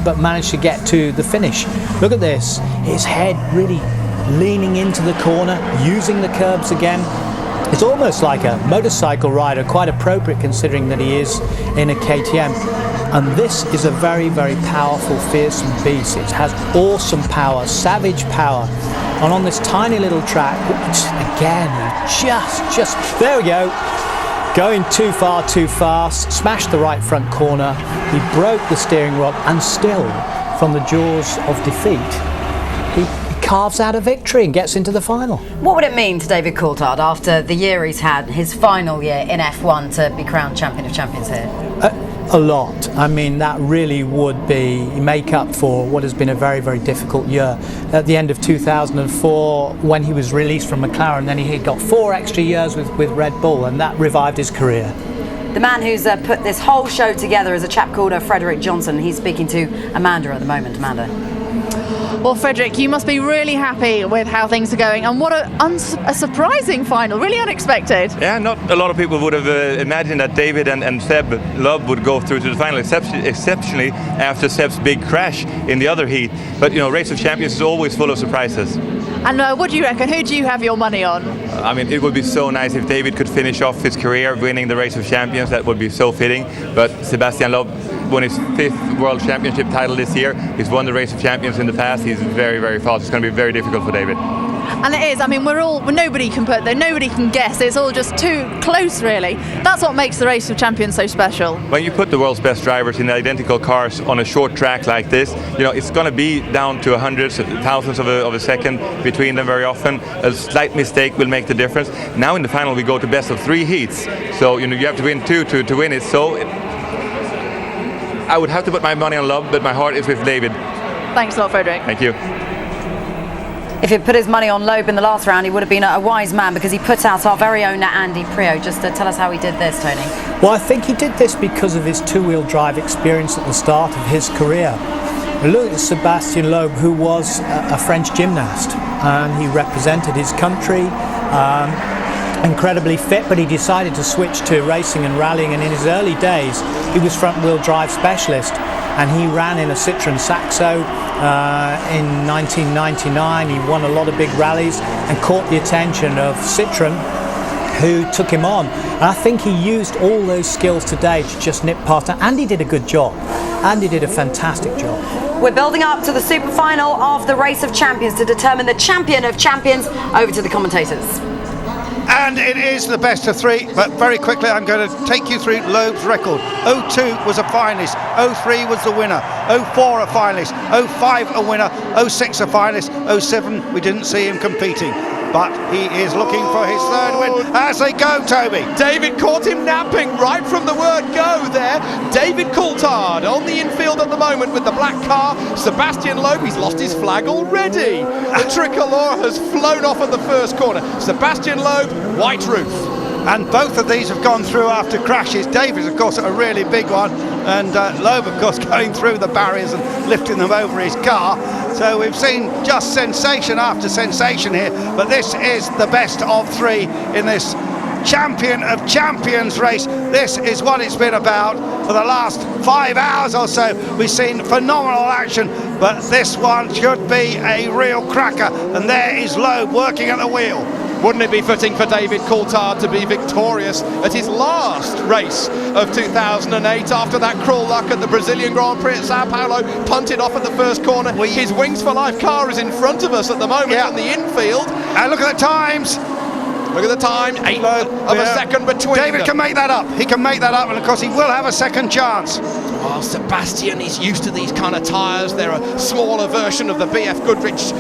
but managed to get to the finish. Look at this. His head really leaning into the corner, using the curbs again. It's almost like a motorcycle rider, quite appropriate considering that he is in a KTM. And this is a very, very powerful, fearsome beast. It has awesome power, savage power. And on this tiny little track, again, just, there we go. Going too far, too fast, smashed the right front corner. He broke the steering rod, and still, from the jaws of defeat, he carves out a victory and gets into the final.
What would it mean to David Coulthard after the year he's had, his final year in F1, to be crowned champion of champions here?
A lot. I mean, that really would be make up for what has been a very, very difficult year. At the end of 2004, when he was released from McLaren, then he had got 4 extra years with Red Bull, and that revived his career.
The man who's put this whole show together is a chap called Frederick Johnson. He's speaking to Amanda at the moment. Amanda.
Well, Frederick, you must be really happy with how things are going, and what a surprising final, really unexpected.
Yeah, not a lot of people would have imagined that David and Seb Loeb would go through to the final, exceptionally after Seb's big crash in the other heat. But, Race of Champions is always full of surprises.
And what do you reckon? Who do you have your money on?
I mean, it would be so nice if David could finish off his career winning the Race of Champions. That would be so fitting. But Sebastian Loeb won his 5th World Championship title this year. He's won the Race of Champions in the past. He's very, very fast. It's going to be very difficult for David.
And it is. I mean, nobody can guess. It's all just too close, really. That's what makes the Race of Champions so special.
When you put the world's best drivers in identical cars on a short track like this, it's going to be down to hundreds, thousands of a second between them very often. A slight mistake will make the difference. Now in the final we go to best of 3 heats. So, you have to win 2 to win it. So I would have to put my money on Loeb, but my heart is with David.
Thanks a lot, Frederick.
Thank you.
If he'd put his money on Loeb in the last round, he would have been a wise man, because he put out our very own Andy Priaulx. Just tell us how he did this, Tony.
Well, I think he did this because of his 2-wheel drive experience at the start of his career. Look at Sebastian Loeb, who was a French gymnast, and he represented his country. Incredibly fit, but he decided to switch to racing and rallying, and in his early days he was front-wheel drive specialist, and he ran in a Citroën Saxo in 1999. He won a lot of big rallies and caught the attention of Citroën, who took him on. And I think he used all those skills today to just nip past it. Andy did a good job. Andy did a fantastic job.
We're building up to the super final of the Race of Champions to determine the champion of champions. Over to the commentators.
And it is the best of 3, but very quickly I'm going to take you through Loeb's record. 02 was a finalist, 03 was the winner, 04 a finalist, 05 a winner, 06 a finalist, 07 we didn't see him competing. But he is looking for his 3rd win as they go, Toby.
David caught him napping right from the word go there. David Coulthard on the infield at the moment with the black car. Sebastian Loeb, he's lost his flag already. The tricolour has flown off at the first corner. Sebastian Loeb, white roof.
And both of these have gone through after crashes. David, of course, a really big one, and Loeb, of course, going through the barriers and lifting them over his car. So we've seen just sensation after sensation here, but this is the best of three in this Champion of Champions race. This is what it's been about for the last 5 hours or so. We've seen phenomenal action, but this one should be a real cracker, and there is Loeb working at the wheel.
Wouldn't it be fitting for David Coulthard to be victorious at his last race of 2008 after that cruel luck at the Brazilian Grand Prix at Sao Paulo, punted off at the first corner. His Wings for Life car is in front of us at the moment on the infield.
And look at the times.
Look at the time, eighth of a second between
David
them.
can make that up. He can make that up, and of course he will have a second chance.
Well, Sebastian is used to these kind of tyres. They're a smaller version of the BF Goodrich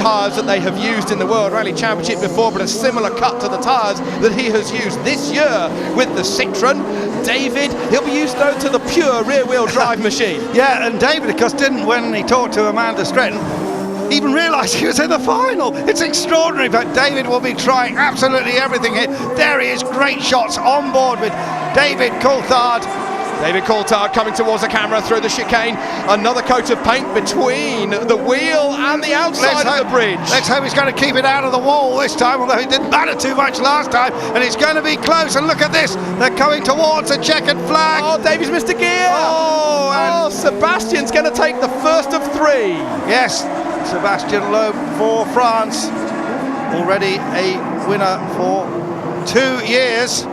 tyres that they have used in the World Rally Championship before, but a similar cut to the tyres that he has used this year with the Citroen. David, he'll be used though to the pure rear-wheel drive machine.
Yeah, and David, of course, didn't, when he talked to Amanda Stretton, even realise he was in the final. It's extraordinary, but David will be trying absolutely everything here. There he is, great shots on board with David Coulthard.
David Coulthard coming towards the camera through the chicane. Another coat of paint between the wheel and the outside of the bridge.
Let's hope he's going to keep it out of the wall this time, although it didn't matter too much last time. And it's going to be close. And look at this. They're coming towards a checkered flag.
Oh, David's missed a gear. Oh, Sebastian's going to take the first of three.
Yes, Sebastian Loeb for France. Already a winner for 2 years.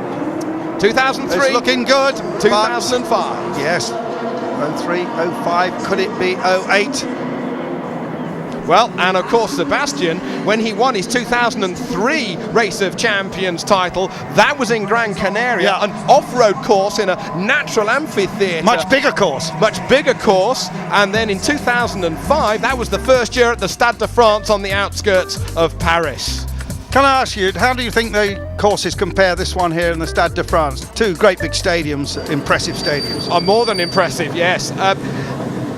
2003.
It's looking good.
2005.
Yes. 03, 05. Could it be 08?
Well, and of course Sebastian, when he won his 2003 Race of Champions title, that was in Gran Canaria, an off-road course in a natural amphitheatre.
Much bigger course.
Much bigger course. And then in 2005, that was the first year at the Stade de France on the outskirts of Paris.
Can I ask you, how do you think the courses compare, this one here in the Stade de France? Two great big stadiums, impressive stadiums.
Are more than impressive, yes.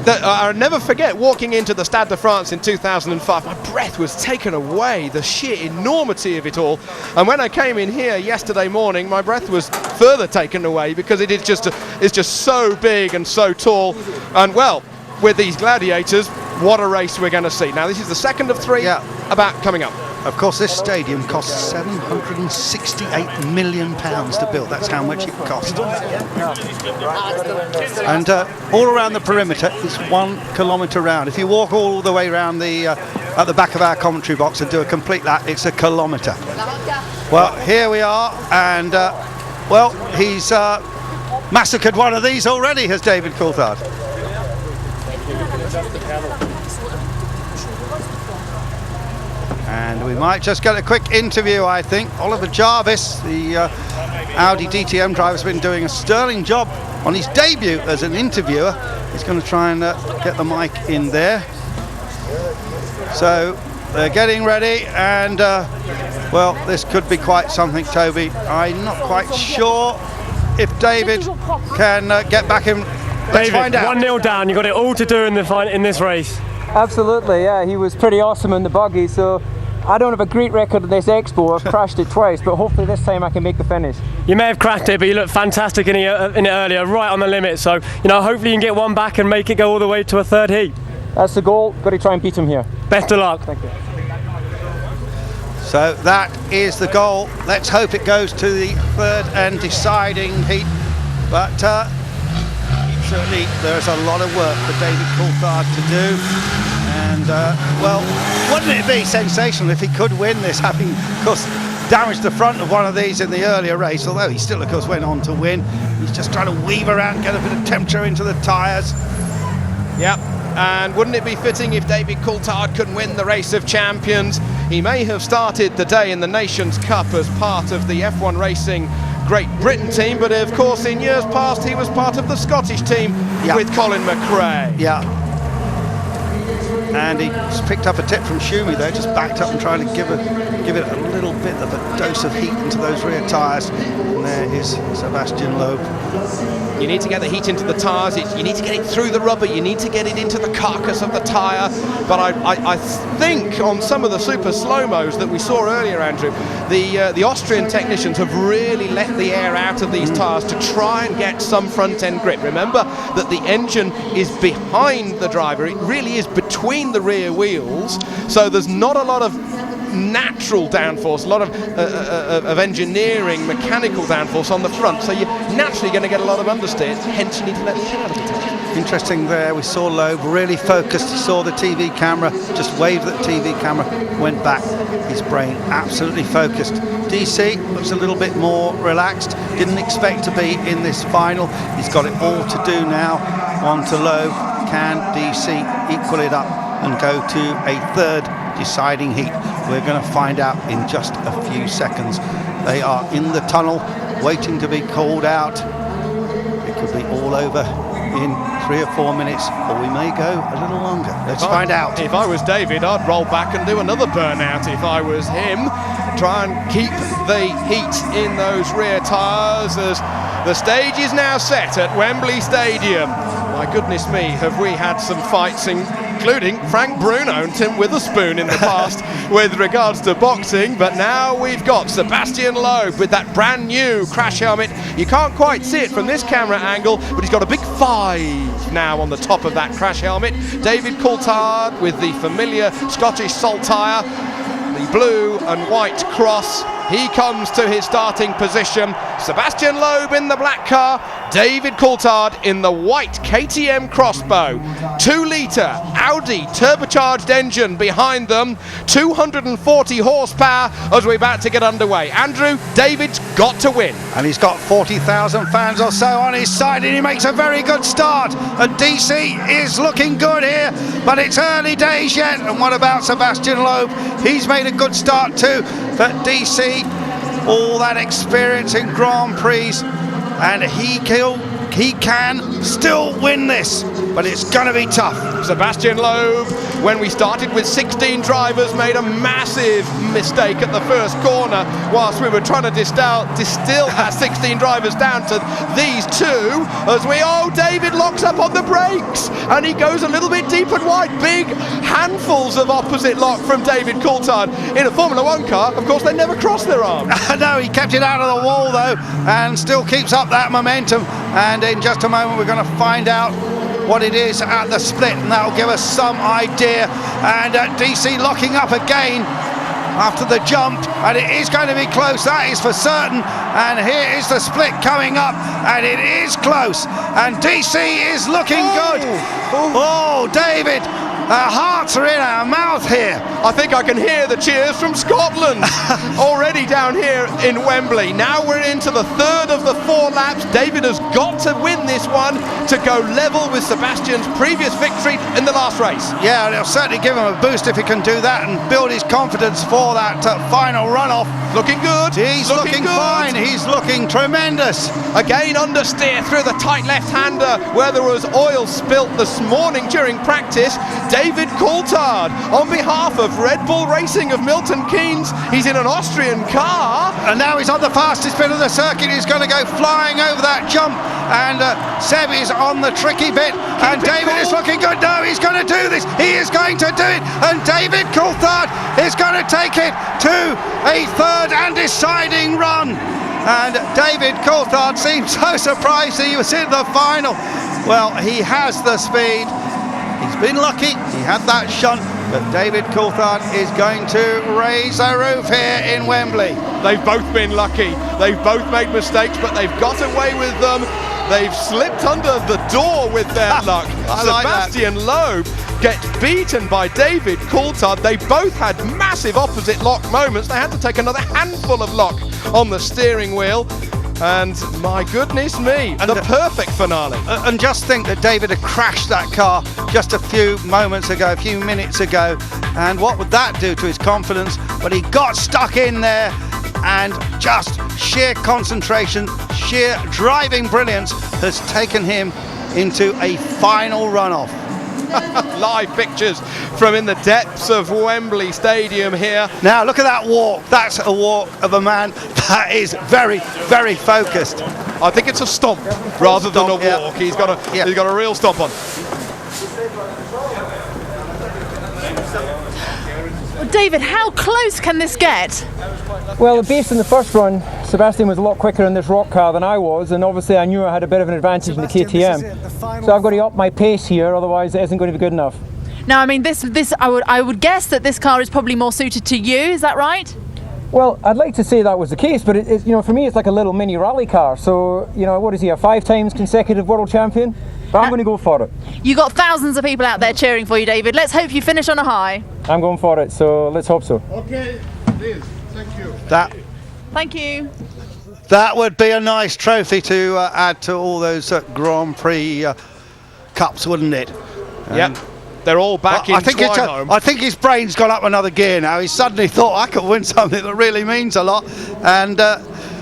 I'll never forget walking into the Stade de France in 2005. My breath was taken away, the sheer enormity of it all. And when I came in here yesterday morning, my breath was further taken away because it is it's just so big and so tall. And well, with these gladiators, what a race we're going to see. Now, this is the second of three about coming up.
Of course, this stadium cost £768 million to build. That's how much it cost. And all around the perimeter, it's 1 kilometre round. If you walk all the way around at the back of our commentary box and do a complete lap, it's a kilometre. Well, here we are, and well, he's massacred one of these already, has David Coulthard. And we might just get a quick interview, I think. Oliver Jarvis, the Audi DTM driver, has been doing a sterling job on his debut as an interviewer. He's going to try and get the mic in there. So they're getting ready, and well, this could be quite something, Toby. I'm not quite sure if David can get back in. Let's find out.
1-0 down, you've got it all to do in this race.
Absolutely, yeah, he was pretty awesome in the buggy, so I don't have a great record of this Expo. I've crashed it twice, but hopefully this time I can make the finish.
You may have cracked it, but you looked fantastic in it earlier, right on the limit, so you know, hopefully you can get one back and make it go all the way to a third heat.
That's the goal, got to try and beat him here.
Best of luck.
Thank you.
So that is the goal. Let's hope it goes to the third and deciding heat, but certainly there's a lot of work for David Coulthard to do, and well, wouldn't it be sensational if he could win this, having of course damaged the front of one of these in the earlier race, although he still of course went on to win. He's just trying to weave around, get a bit of temperature into the tyres.
Yep, and wouldn't it be fitting if David Coulthard could win the Race of Champions? He may have started the day in the Nations Cup as part of the F1 Racing Great Britain team, but of course in years past he was part of the Scottish team with Colin McRae.
Yeah. And he's picked up a tip from Schumi there, just backed up and trying to give it a little bit of a dose of heat into those rear tyres. And there is Sebastian Loeb.
You need to get the heat into the tyres, you need to get it through the rubber, you need to get it into the carcass of the tyre. But I think on some of the super slow-mos that we saw earlier, Andrew, the Austrian technicians have really let the air out of these tyres to try and get some front-end grip. Remember that the engine is behind the driver, it really is between the rear wheels, so there's not a lot of natural downforce, a lot of engineering, mechanical downforce on the front, so you're naturally going to get a lot of understeer, hence you need to let the air out of the tank.
Interesting there, we saw Loeb really focused, he saw the TV camera, just waved at the TV camera, went back, his brain absolutely focused. DC looks a little bit more relaxed, didn't expect to be in this final, he's got it all to do now. On to Loeb, can DC equal it up and go to a third deciding heat? We're going to find out in just a few seconds. They are in the tunnel waiting to be called out. It could be all over in 3 or 4 minutes, or we may go a little longer. Let's find out.
If I was David, I'd roll back and do another burnout. If I was him, try and keep the heat in those rear tyres as the stage is now set at Wembley Stadium. My goodness me, have we had some fights, including Frank Bruno and Tim Witherspoon in the past with regards to boxing, but now we've got Sebastian Loeb with that brand new crash helmet. You can't quite see it from this camera angle, but he's got a big 5 now on the top of that crash helmet. David Coulthard with the familiar Scottish salt tyre, the blue and white cross. He comes to his starting position. Sebastian Loeb in the black car, David Coulthard in the white KTM Crossbow. 2-litre Audi turbocharged engine behind them, 240 horsepower as we're about to get underway. Andrew, David's got to win.
And he's got 40,000 fans or so on his side, and he makes a very good start. And DC is looking good here, but it's early days yet. And what about Sebastian Loeb? He's made a good start too, but DC, all that experience in Grand Prix, and he can still win this, but it's going to be tough.
Sebastian Loeb, when we started with 16 drivers, made a massive mistake at the first corner whilst we were trying to distill our 16 drivers down to these 2 as David locks up on the brakes and he goes a little bit deep and wide. Big handfuls of opposite lock from David Coulthard. In a Formula 1 car, of course, they never cross their arms.
No, he kept it out of the wall though and still keeps up that momentum, and in just a moment we're going to find out what it is at the split, and that'll give us some idea. And DC locking up again after the jump, and it is going to be close, that is for certain. And here is the split coming up, and it is close, and DC is looking good. Oh, David, our hearts are in our mouth here.
I think I can hear the cheers from Scotland already down here in Wembley. Now we're into the third of the 4 laps. David has got to win this one to go level with Sebastian's previous victory in the last race.
Yeah, it'll certainly give him a boost if he can do that and build his confidence for that final runoff.
Looking good.
He's looking fine. He's looking tremendous.
Again, understeer through the tight left-hander where there was oil spilt this morning during practice. David Coulthard on behalf of Red Bull Racing of Milton Keynes. He's in an Austrian car.
And now he's on the fastest bit of the circuit. He's going to go flying over that jump. And Seb is on the tricky bit. And David is looking good. No, he's going to do this. He is going to do it. And David Coulthard is going to take it to a third and deciding run. And David Coulthard seemed so surprised that he was in the final. Well, he has the speed. He's been lucky, he had that shunt, but David Coulthard is going to raise the roof here in Wembley.
They've both been lucky, they've both made mistakes, but they've got away with them. They've slipped under the door with their luck. Sebastian Loeb gets beaten by David Coulthard. They both had massive opposite lock moments. They had to take another handful of lock on the steering wheel. And my goodness me, the perfect finale.
And just think that David had crashed that car just a few minutes ago. And what would that do to his confidence? But he got stuck in there, and just sheer concentration, sheer driving brilliance has taken him into a final runoff.
Live pictures from in the depths of Wembley Stadium here.
Now look at that walk. That's a walk of a man that is very, very focused.
I think it's a stomp rather than a walk.
Yeah.
He's got a real stomp on.
David, how close can this get?
Well, based on the first run, Sebastian was a lot quicker in this rock car than I was, and obviously I knew I had a bit of an advantage in the KTM. So I've got to up my pace here, otherwise it isn't going to be good enough.
Now, I mean, I would guess that this car is probably more suited to you. Is that right?
Well, I'd like to say that was the case, but you know, for me it's like a little mini rally car. So, you know, what is he, a 5 times consecutive world champion? But I'm going to go for it.
You got thousands of people out there cheering for you, David. Let's hope you finish on a high.
I'm going for it, so let's hope so.
Okay, please. Thank you.
Thank you.
That would be a nice trophy to add to all those Grand Prix cups, wouldn't it?
Yep. They're all back in Twynholme.
I think his brain's gone up another gear now. He suddenly thought, I could win something that really means a lot. And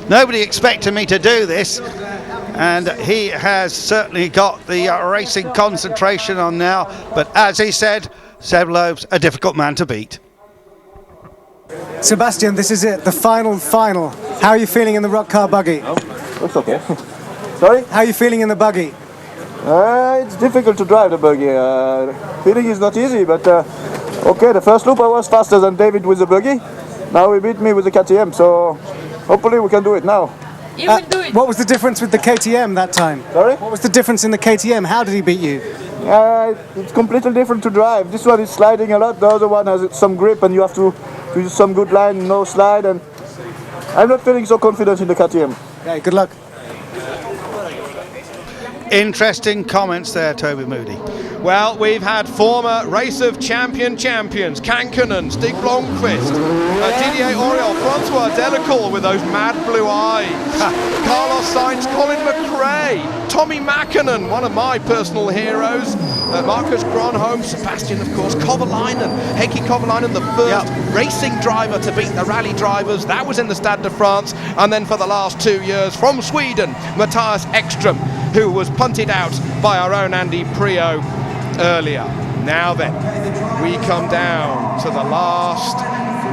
nobody expected me to do this. And he has certainly got the racing concentration on now. But as he said, Seb Loeb's a difficult man to beat.
Sebastian, this is it, the final. How are you feeling in the rock car buggy?
Looks okay. Sorry?
How are you feeling in the buggy?
It's difficult to drive the buggy. Feeling is not easy, but okay, the first loop I was faster than David with the buggy. Now he beat me with the KTM, so hopefully we can do it now.
What was the difference with the KTM that time?
Sorry?
What was the difference in the KTM? How did he beat you?
It's completely different to drive. This one is sliding a lot, the other one has some grip and you have to use some good line, no slide, and I'm not feeling so confident in the KTM.
Okay, good luck.
Interesting comments there, Toby Moody.
Well, we've had former Race of Champions Kankkunen, Stig Blomqvist, Didier Auriol, Francois Delacour with those mad blue eyes, Carlos Sainz, Colin McRae, Tommy Mäkinen, one of my personal heroes, Marcus Gronholm, Sebastian, of course, Kovalainen, Heikki Kovalainen, the first racing driver to beat the rally drivers. That was in the Stade de France. And then for the last 2 years, from Sweden, Matthias Ekström, who was punted out by our own Andy Prio earlier. Now then, we come down to the last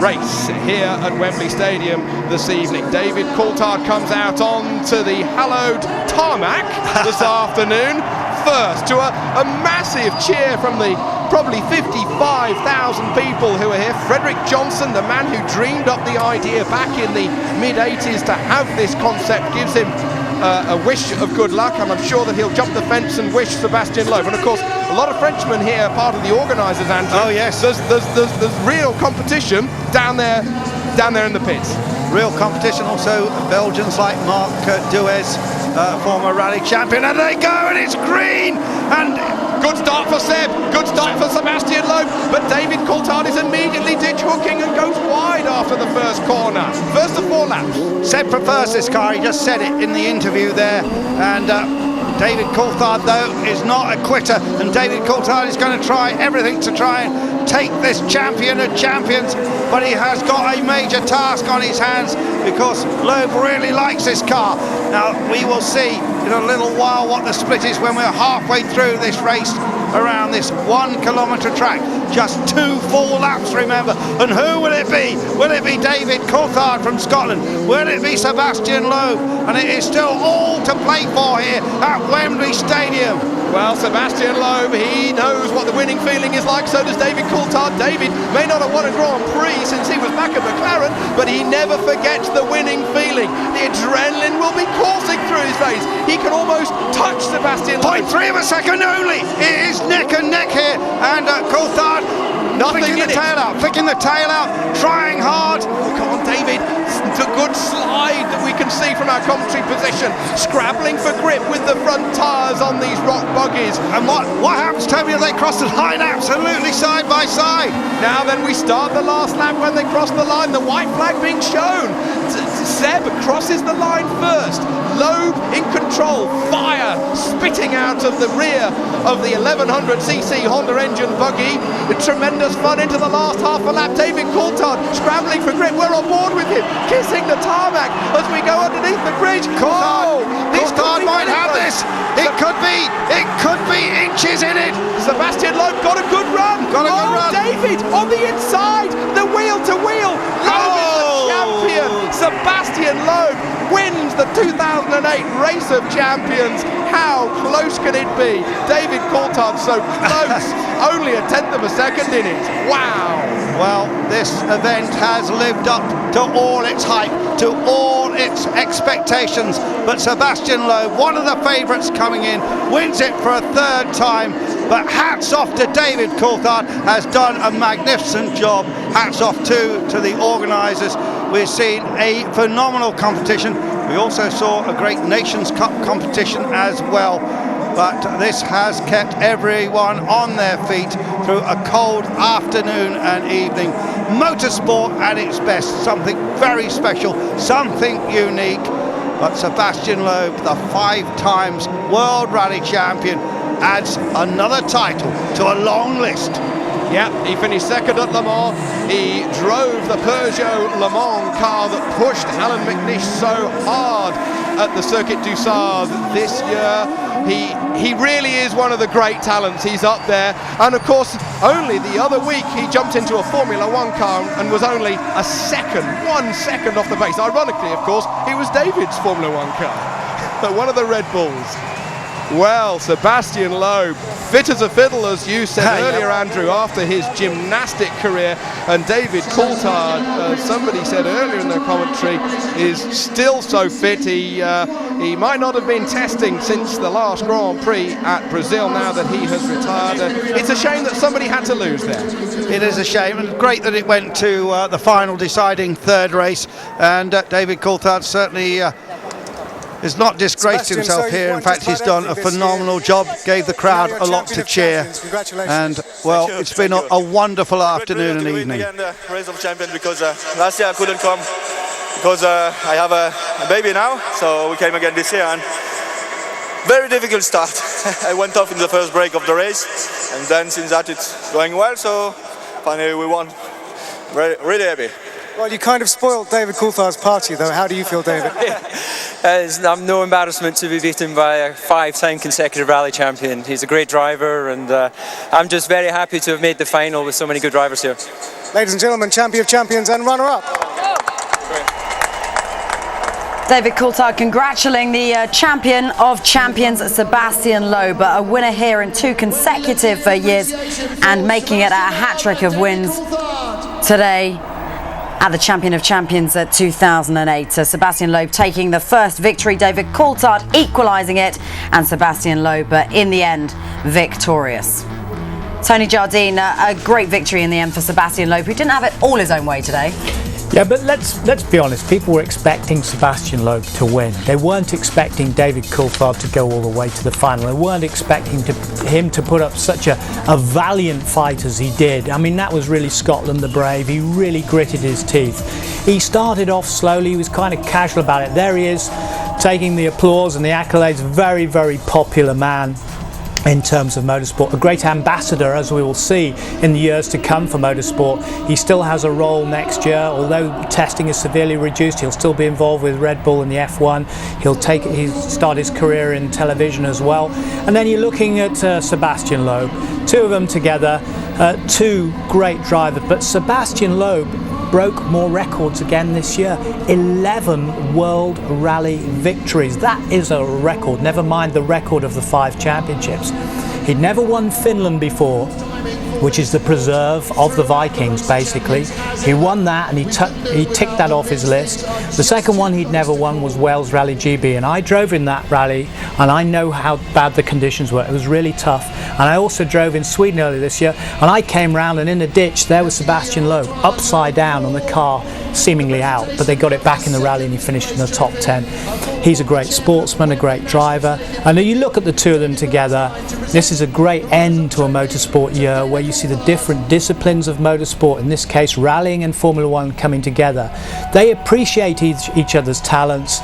race here at Wembley Stadium this evening. David Coulthard comes out onto the hallowed tarmac this afternoon, first to a massive cheer from the probably 55,000 people who are here. Frederick Johnson, the man who dreamed up the idea back in the mid-80s to have this concept, gives him a wish of good luck, and I'm sure that he'll jump the fence and wish Sebastian Loeb. And of course, a lot of Frenchmen here, part of the organisers, Andrew.
Oh yes.
There's real competition down there in the pits.
Real competition. Also, Belgians like Marc Duez, former rally champion, and they go, and it's green. And
good start for Seb, good start for Sebastian Loeb, but David Coulthard is immediately ditch hooking and goes wide after the first corner. First of 4 laps.
Seb prefers this car, he just said it in the interview there, and David Coulthard, though, is not a quitter, and David Coulthard is going to try everything to try and take this champion of champions, but he has got a major task on his hands because Loeb really likes this car. Now, we will see in a little while what the split is when we're halfway through this race around this 1 kilometre track. Just 2 full laps, remember. And who will it be? Will it be David Coulthard from Scotland? Will it be Sebastian Loeb? And it is still all to play for here at Wembley Stadium.
Well, Sebastian Loeb, he knows what the winning feeling is like, so does David Coulthard. David may not have won a Grand Prix since he was back at McLaren, but he never forgets the winning feeling. The adrenaline will be coursing through his veins. He can almost touch Sebastian Loeb.
0.3 of a second only. It is neck and neck here, and Coulthard flicking the tail out, trying hard.
Come on, David. It's a good slide that we can see from our commentary position. Scrabbling for grip with the front tyres on these rock buggies.
And what happens, Toby, if they cross the line? Absolutely side by side.
Now then, we start the last lap when they cross the line. The white flag being shown. Seb crosses the line first. Loeb in control, fire spitting out of the rear of the 1100cc Honda engine buggy. Tremendous fun into the last half a lap. David Coulthard scrambling for grip. We're on board with him, kissing the tarmac as we go underneath the bridge.
Coulthard might have this. It could be inches in it.
Sebastian Loeb got a good run. David on the inside, the wheel to wheel. Loeb is the champion. Sebastian Loeb wins the 2008 Race of Champions. How close can it be? David Coulthard so close, only a tenth of a second in it. Wow.
Well, this event has lived up to all its hype, to all its expectations. But Sebastian Loeb, one of the favourites coming in, wins it for a third time. But hats off to David Coulthard, has done a magnificent job. Hats off to the organisers. We've seen a phenomenal competition. We also saw a great Nations Cup competition as well. But this has kept everyone on their feet through a cold afternoon and evening. Motorsport at its best, something very special, something unique. But Sebastian Loeb, the 5 times World Rally Champion, adds another title to a long list.
Yeah, he finished second at Le Mans. He drove the Peugeot Le Mans car that pushed Alan McNish so hard at the Circuit du Sard this year. He really is one of the great talents. He's up there. And of course, only the other week he jumped into a Formula One car and was only 1 second off the pace. Ironically, of course, it was David's Formula One car, but one of the Red Bulls. Well, Sebastian Loeb, fit as a fiddle, as you said earlier, Andrew, after his gymnastic career. And David Coulthard, somebody said earlier in the commentary, is still so fit. He might not have been testing since the last Grand Prix at Brazil, now that he has retired. It's a shame that somebody had to lose there.
It is a shame, and great that it went to the final deciding third race. And David Coulthard certainly has not disgraced himself here. In fact, he's done a phenomenal job, gave the crowd a lot to cheer. And, well, it's been a wonderful afternoon and evening.
Race of Champions, because last year I couldn't come because I have a baby now, so we came again this year. And very difficult start. I went off in the first break of the race, and then since that it's going well, so finally we won. Really happy.
Well, you kind of spoiled David Coulthard's party, though. How do you feel, David?
It's no embarrassment to be beaten by a 5-time consecutive rally champion. He's a great driver, and I'm just very happy to have made the final with so many good drivers here.
Ladies and gentlemen, champion of champions and runner-up.
David Coulthard congratulating the champion of champions, Sebastian Loeb, a winner here in 2 consecutive years and making it a hat-trick of wins today at the Champion of Champions at 2008. So Sebastian Loeb taking the first victory, David Coulthard equalising it, and Sebastian Loeb in the end victorious. Tony Jardine, a great victory in the end for Sebastian Loeb, who didn't have it all his own way today.
Yeah, but let's be honest, people were expecting Sebastian Loeb to win. They weren't expecting David Coulthard to go all the way to the final. They weren't expecting him to put up such a valiant fight as he did. I mean, that was really Scotland the Brave. He really gritted his teeth. He started off slowly, he was kind of casual about it. There he is, taking the applause and the accolades. Very, very popular man in terms of motorsport, a great ambassador, as we will see in the years to come for motorsport. He still has a role next year, although testing is severely reduced. He'll still be involved with Red Bull in the F1. He'll start his career in television as well. And then you're looking at Sebastian Loeb, 2 of them together, 2 great drivers. But Sebastian Loeb broke more records again this year. 11 World Rally victories. That is a record, never mind the record of the 5 championships. He'd never won Finland before, which is the preserve of the Vikings, basically. He won that, and he ticked that off his list. The second one he'd never won was Wales Rally GB, and I drove in that rally, and I know how bad the conditions were. It was really tough. And I also drove in Sweden earlier this year, and I came round, and in a ditch there was Sebastian Loeb, upside down on the car, seemingly out, but they got it back in the rally, and he finished in the top 10. He's a great sportsman, a great driver, and you look at the 2 of them together. This is a great end to a motorsport year where you see the different disciplines of motorsport, in this case rallying and Formula One, coming together. They appreciate each other's talents.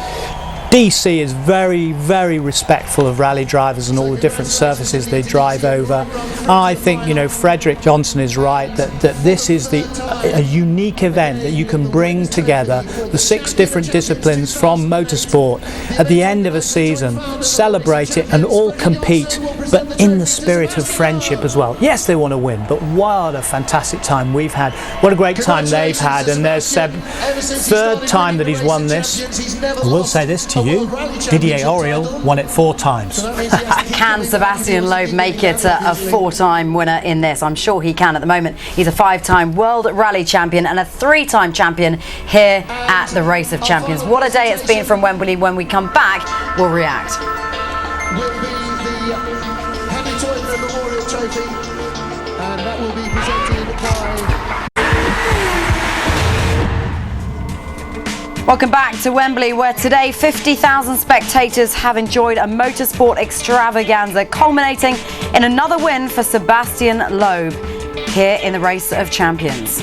BC is very, very respectful of rally drivers and all the different surfaces they drive over. I think, you know, Frederick Johnson is right that this is a unique event that you can bring together the 6 different disciplines from motorsport at the end of a season, celebrate it and all compete, but in the spirit of friendship as well. Yes, they want to win, but what a fantastic time we've had. What a great time they've had, and there's Seb, 3rd time that he's won this. I will say this to you, Didier Auriol won it 4 times.
Can Sebastian Loeb make it a 4-time winner in this? I'm sure he can at the moment. He's a 5-time World Rally Champion and a 3-time champion here at the Race of Champions. What a day it's been from Wembley. When we come back, we'll react.
Will be the Henry Toyota Memorial Trophy, and that will be presented by...
Welcome back to Wembley, where today 50,000 spectators have enjoyed a motorsport extravaganza, culminating in another win for Sebastian Loeb here in the Race of Champions.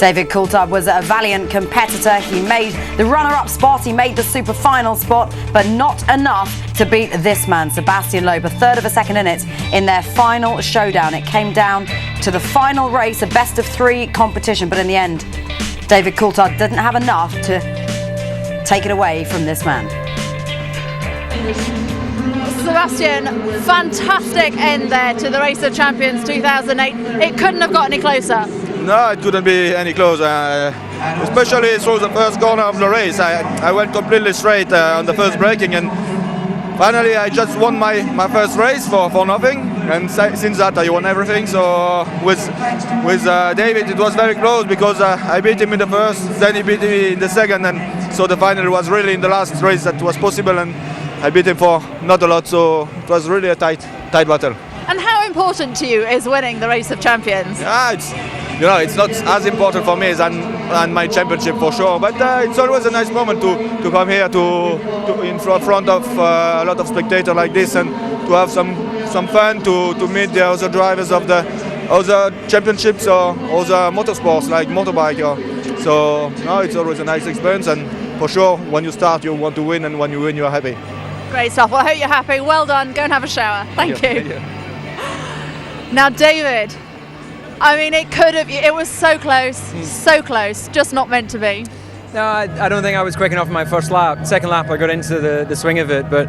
David Coulthard was a valiant competitor. He made the runner-up spot, he made the super final spot, but not enough to beat this man, Sebastian Loeb, a third of a second in it in their final showdown. It came down to the final race, a best-of-3 competition, but in the end, David Coulthard didn't have enough to take it away from this man.
Sebastian, fantastic end there to the Race of Champions 2008. It couldn't have got any closer.
No, it couldn't be any closer, especially through the first corner of the race. I went completely straight on the first braking, and finally I just won my first race for nothing, and since that I won everything. So with David it was very close, because I beat him in the first, then he beat me in the second, and so the final was really in the last race that was possible, and I beat him for not a lot, so it was really a tight battle.
And how important to you is winning the Race of Champions?
Yeah, it's not as important for me than my championship for sure, but it's always a nice moment to come here to in front of a lot of spectators like this, and to have some fun, to meet the other drivers of the other championships or other motorsports like motorbike. So no, it's always a nice experience, and for sure when you start you want to win, and when you win you're happy.
Great stuff. Well, I hope you're happy. Well done. Go and have a shower. Thank you. Now, David, I mean, it was so close, just not meant to be.
No, I don't think I was quick enough in my first lap. Second lap I got into the swing of it, but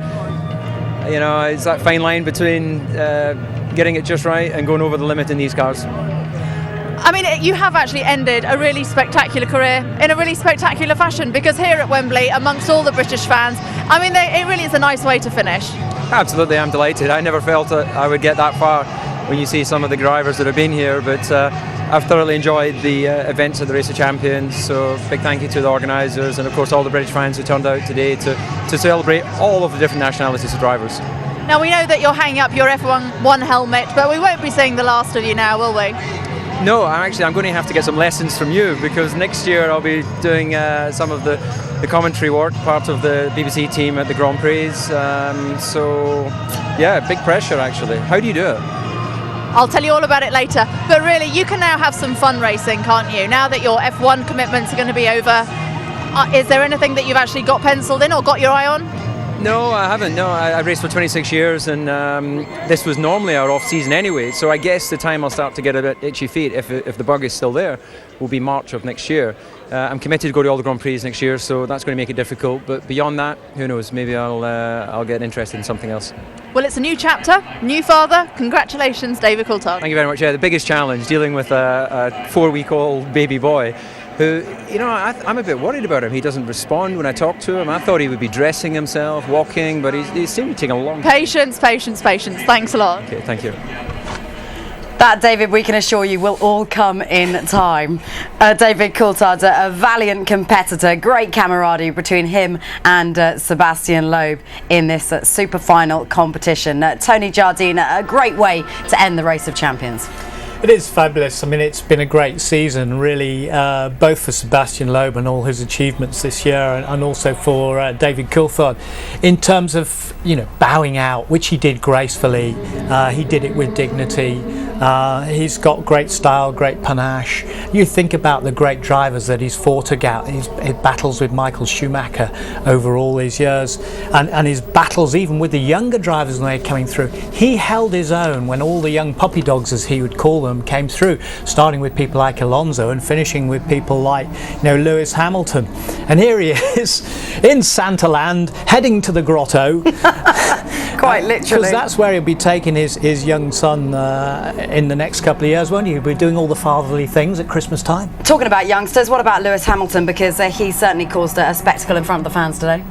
you know, it's that fine line between getting it just right and going over the limit in these cars.
I mean, you have actually ended a really spectacular career in a really spectacular fashion, because here at Wembley, amongst all the British fans, I mean, it really is a nice way to finish. Absolutely,
I'm delighted. I never felt that I would get that far when you see some of the drivers that have been here, but I've thoroughly enjoyed the events of the Race of Champions, so big thank you to the organisers, and of course all the British fans who turned out today to celebrate all of the different nationalities of drivers.
Now, we know that you're hanging up your F1 helmet, but we won't be seeing the last of you now, will we?
No, I'm going to have to get some lessons from you, because next year I'll be doing some of the commentary work, part of the BBC team at the Grand Prix. So, yeah, big pressure actually. How do you do it?
I'll tell you all about it later. But really, you can now have some fun racing, can't you? Now that your F1 commitments are going to be over, is there anything that you've actually got penciled in or got your eye on?
No, I haven't. No, I've raced for 26 years, and this was normally our off-season anyway. So I guess the time I'll start to get a bit itchy feet, if the bug is still there, will be March of next year. I'm committed to go to all the Grand Prix next year, so that's going to make it difficult. But beyond that, who knows? Maybe I'll get interested in something else.
Well, it's a new chapter, new father. Congratulations, David Coulthard.
Thank you very much. Yeah, the biggest challenge, dealing with a 4-week-old baby boy, who, you know, I'm a bit worried about him. He doesn't respond when I talk to him. I thought he would be dressing himself, walking, but he seemed to take a long time.
Patience. Thanks a lot.
Okay, thank you.
That, David, we can assure you will all come in time. David Coulthard, a valiant competitor, great camaraderie between him and Sebastian Loeb in this super final competition. Tony Jardine, a great way to end the Race of Champions.
It is fabulous. I mean, it's been a great season, really, both for Sebastian Loeb and all his achievements this year, and also for David Coulthard. In terms of, bowing out, which he did gracefully, he did it with dignity. He's got great style, great panache. You think about the great drivers that he's fought against, his battles with Michael Schumacher over all these years, and his battles even with the younger drivers when they're coming through. He held his own when all the young puppy dogs, as he would call them, came through, starting with people like Alonso and finishing with people like Lewis Hamilton. And here he is in Santaland, heading to the grotto.
Quite literally.
Because that's where he'll be taking his young son in the next couple of years, won't he? He'll be doing all the fatherly things at Christmas time.
Talking about youngsters, what about Lewis Hamilton? Because he certainly caused a spectacle in front of the fans today.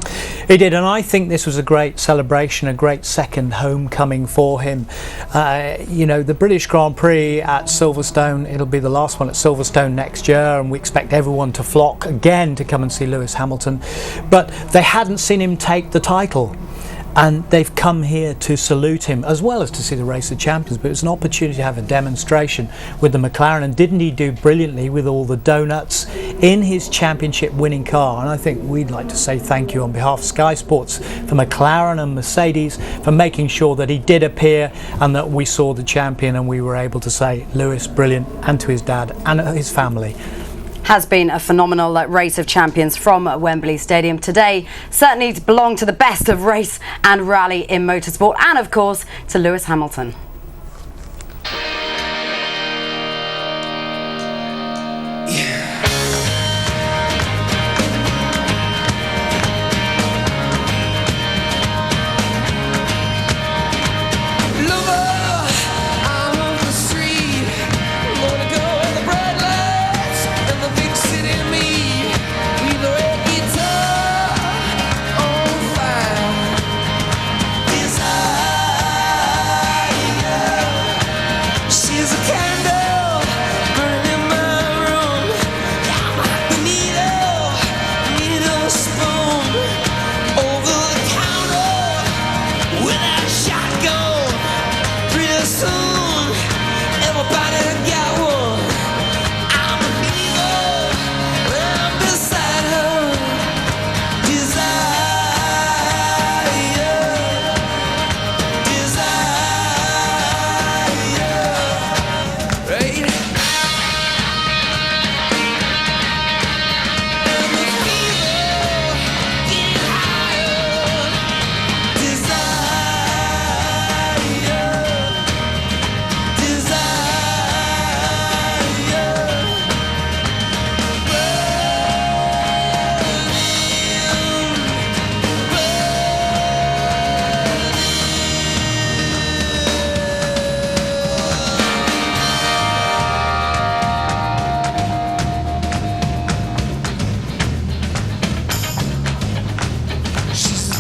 He did, and I think this was a great celebration, a great second homecoming for him. The British Grand Prix at Silverstone, it'll be the last one at Silverstone next year, and we expect everyone to flock again to come and see Lewis Hamilton. But they hadn't seen him take the title, and they've come here to salute him as well as to see the Race of Champions. But it was an opportunity to have a demonstration with the McLaren, and didn't he do brilliantly with all the donuts in his championship winning car? And I think we'd like to say thank you on behalf of Sky Sports for McLaren and Mercedes for making sure that he did appear and that we saw the champion, and we were able to say Lewis brilliant, and to his dad and his family.
Has been a phenomenal Race of Champions from Wembley Stadium today. Certainly belonged to the best of race and rally in motorsport, and of course to Lewis Hamilton.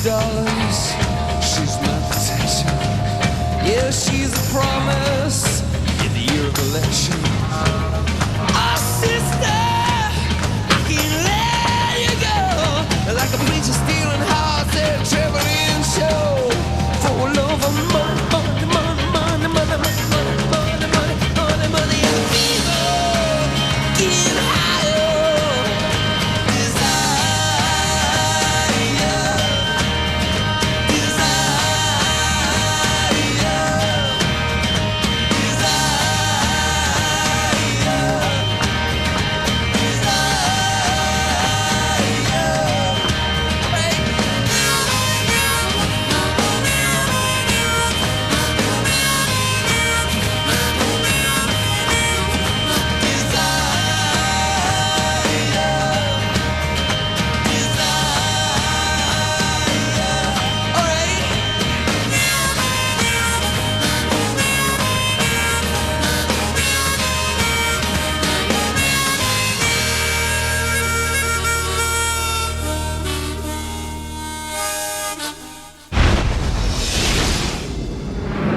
dollars, she's my protection. Yeah, she's a promise in the year of election. Oh, sister, I can't let you go. Like a preacher stealing hearts at a traveling show. For love of money, money, money, money, money, money, money, money, money, money, and fever, getting higher.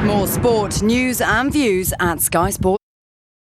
More sport, news and views at Sky Sports.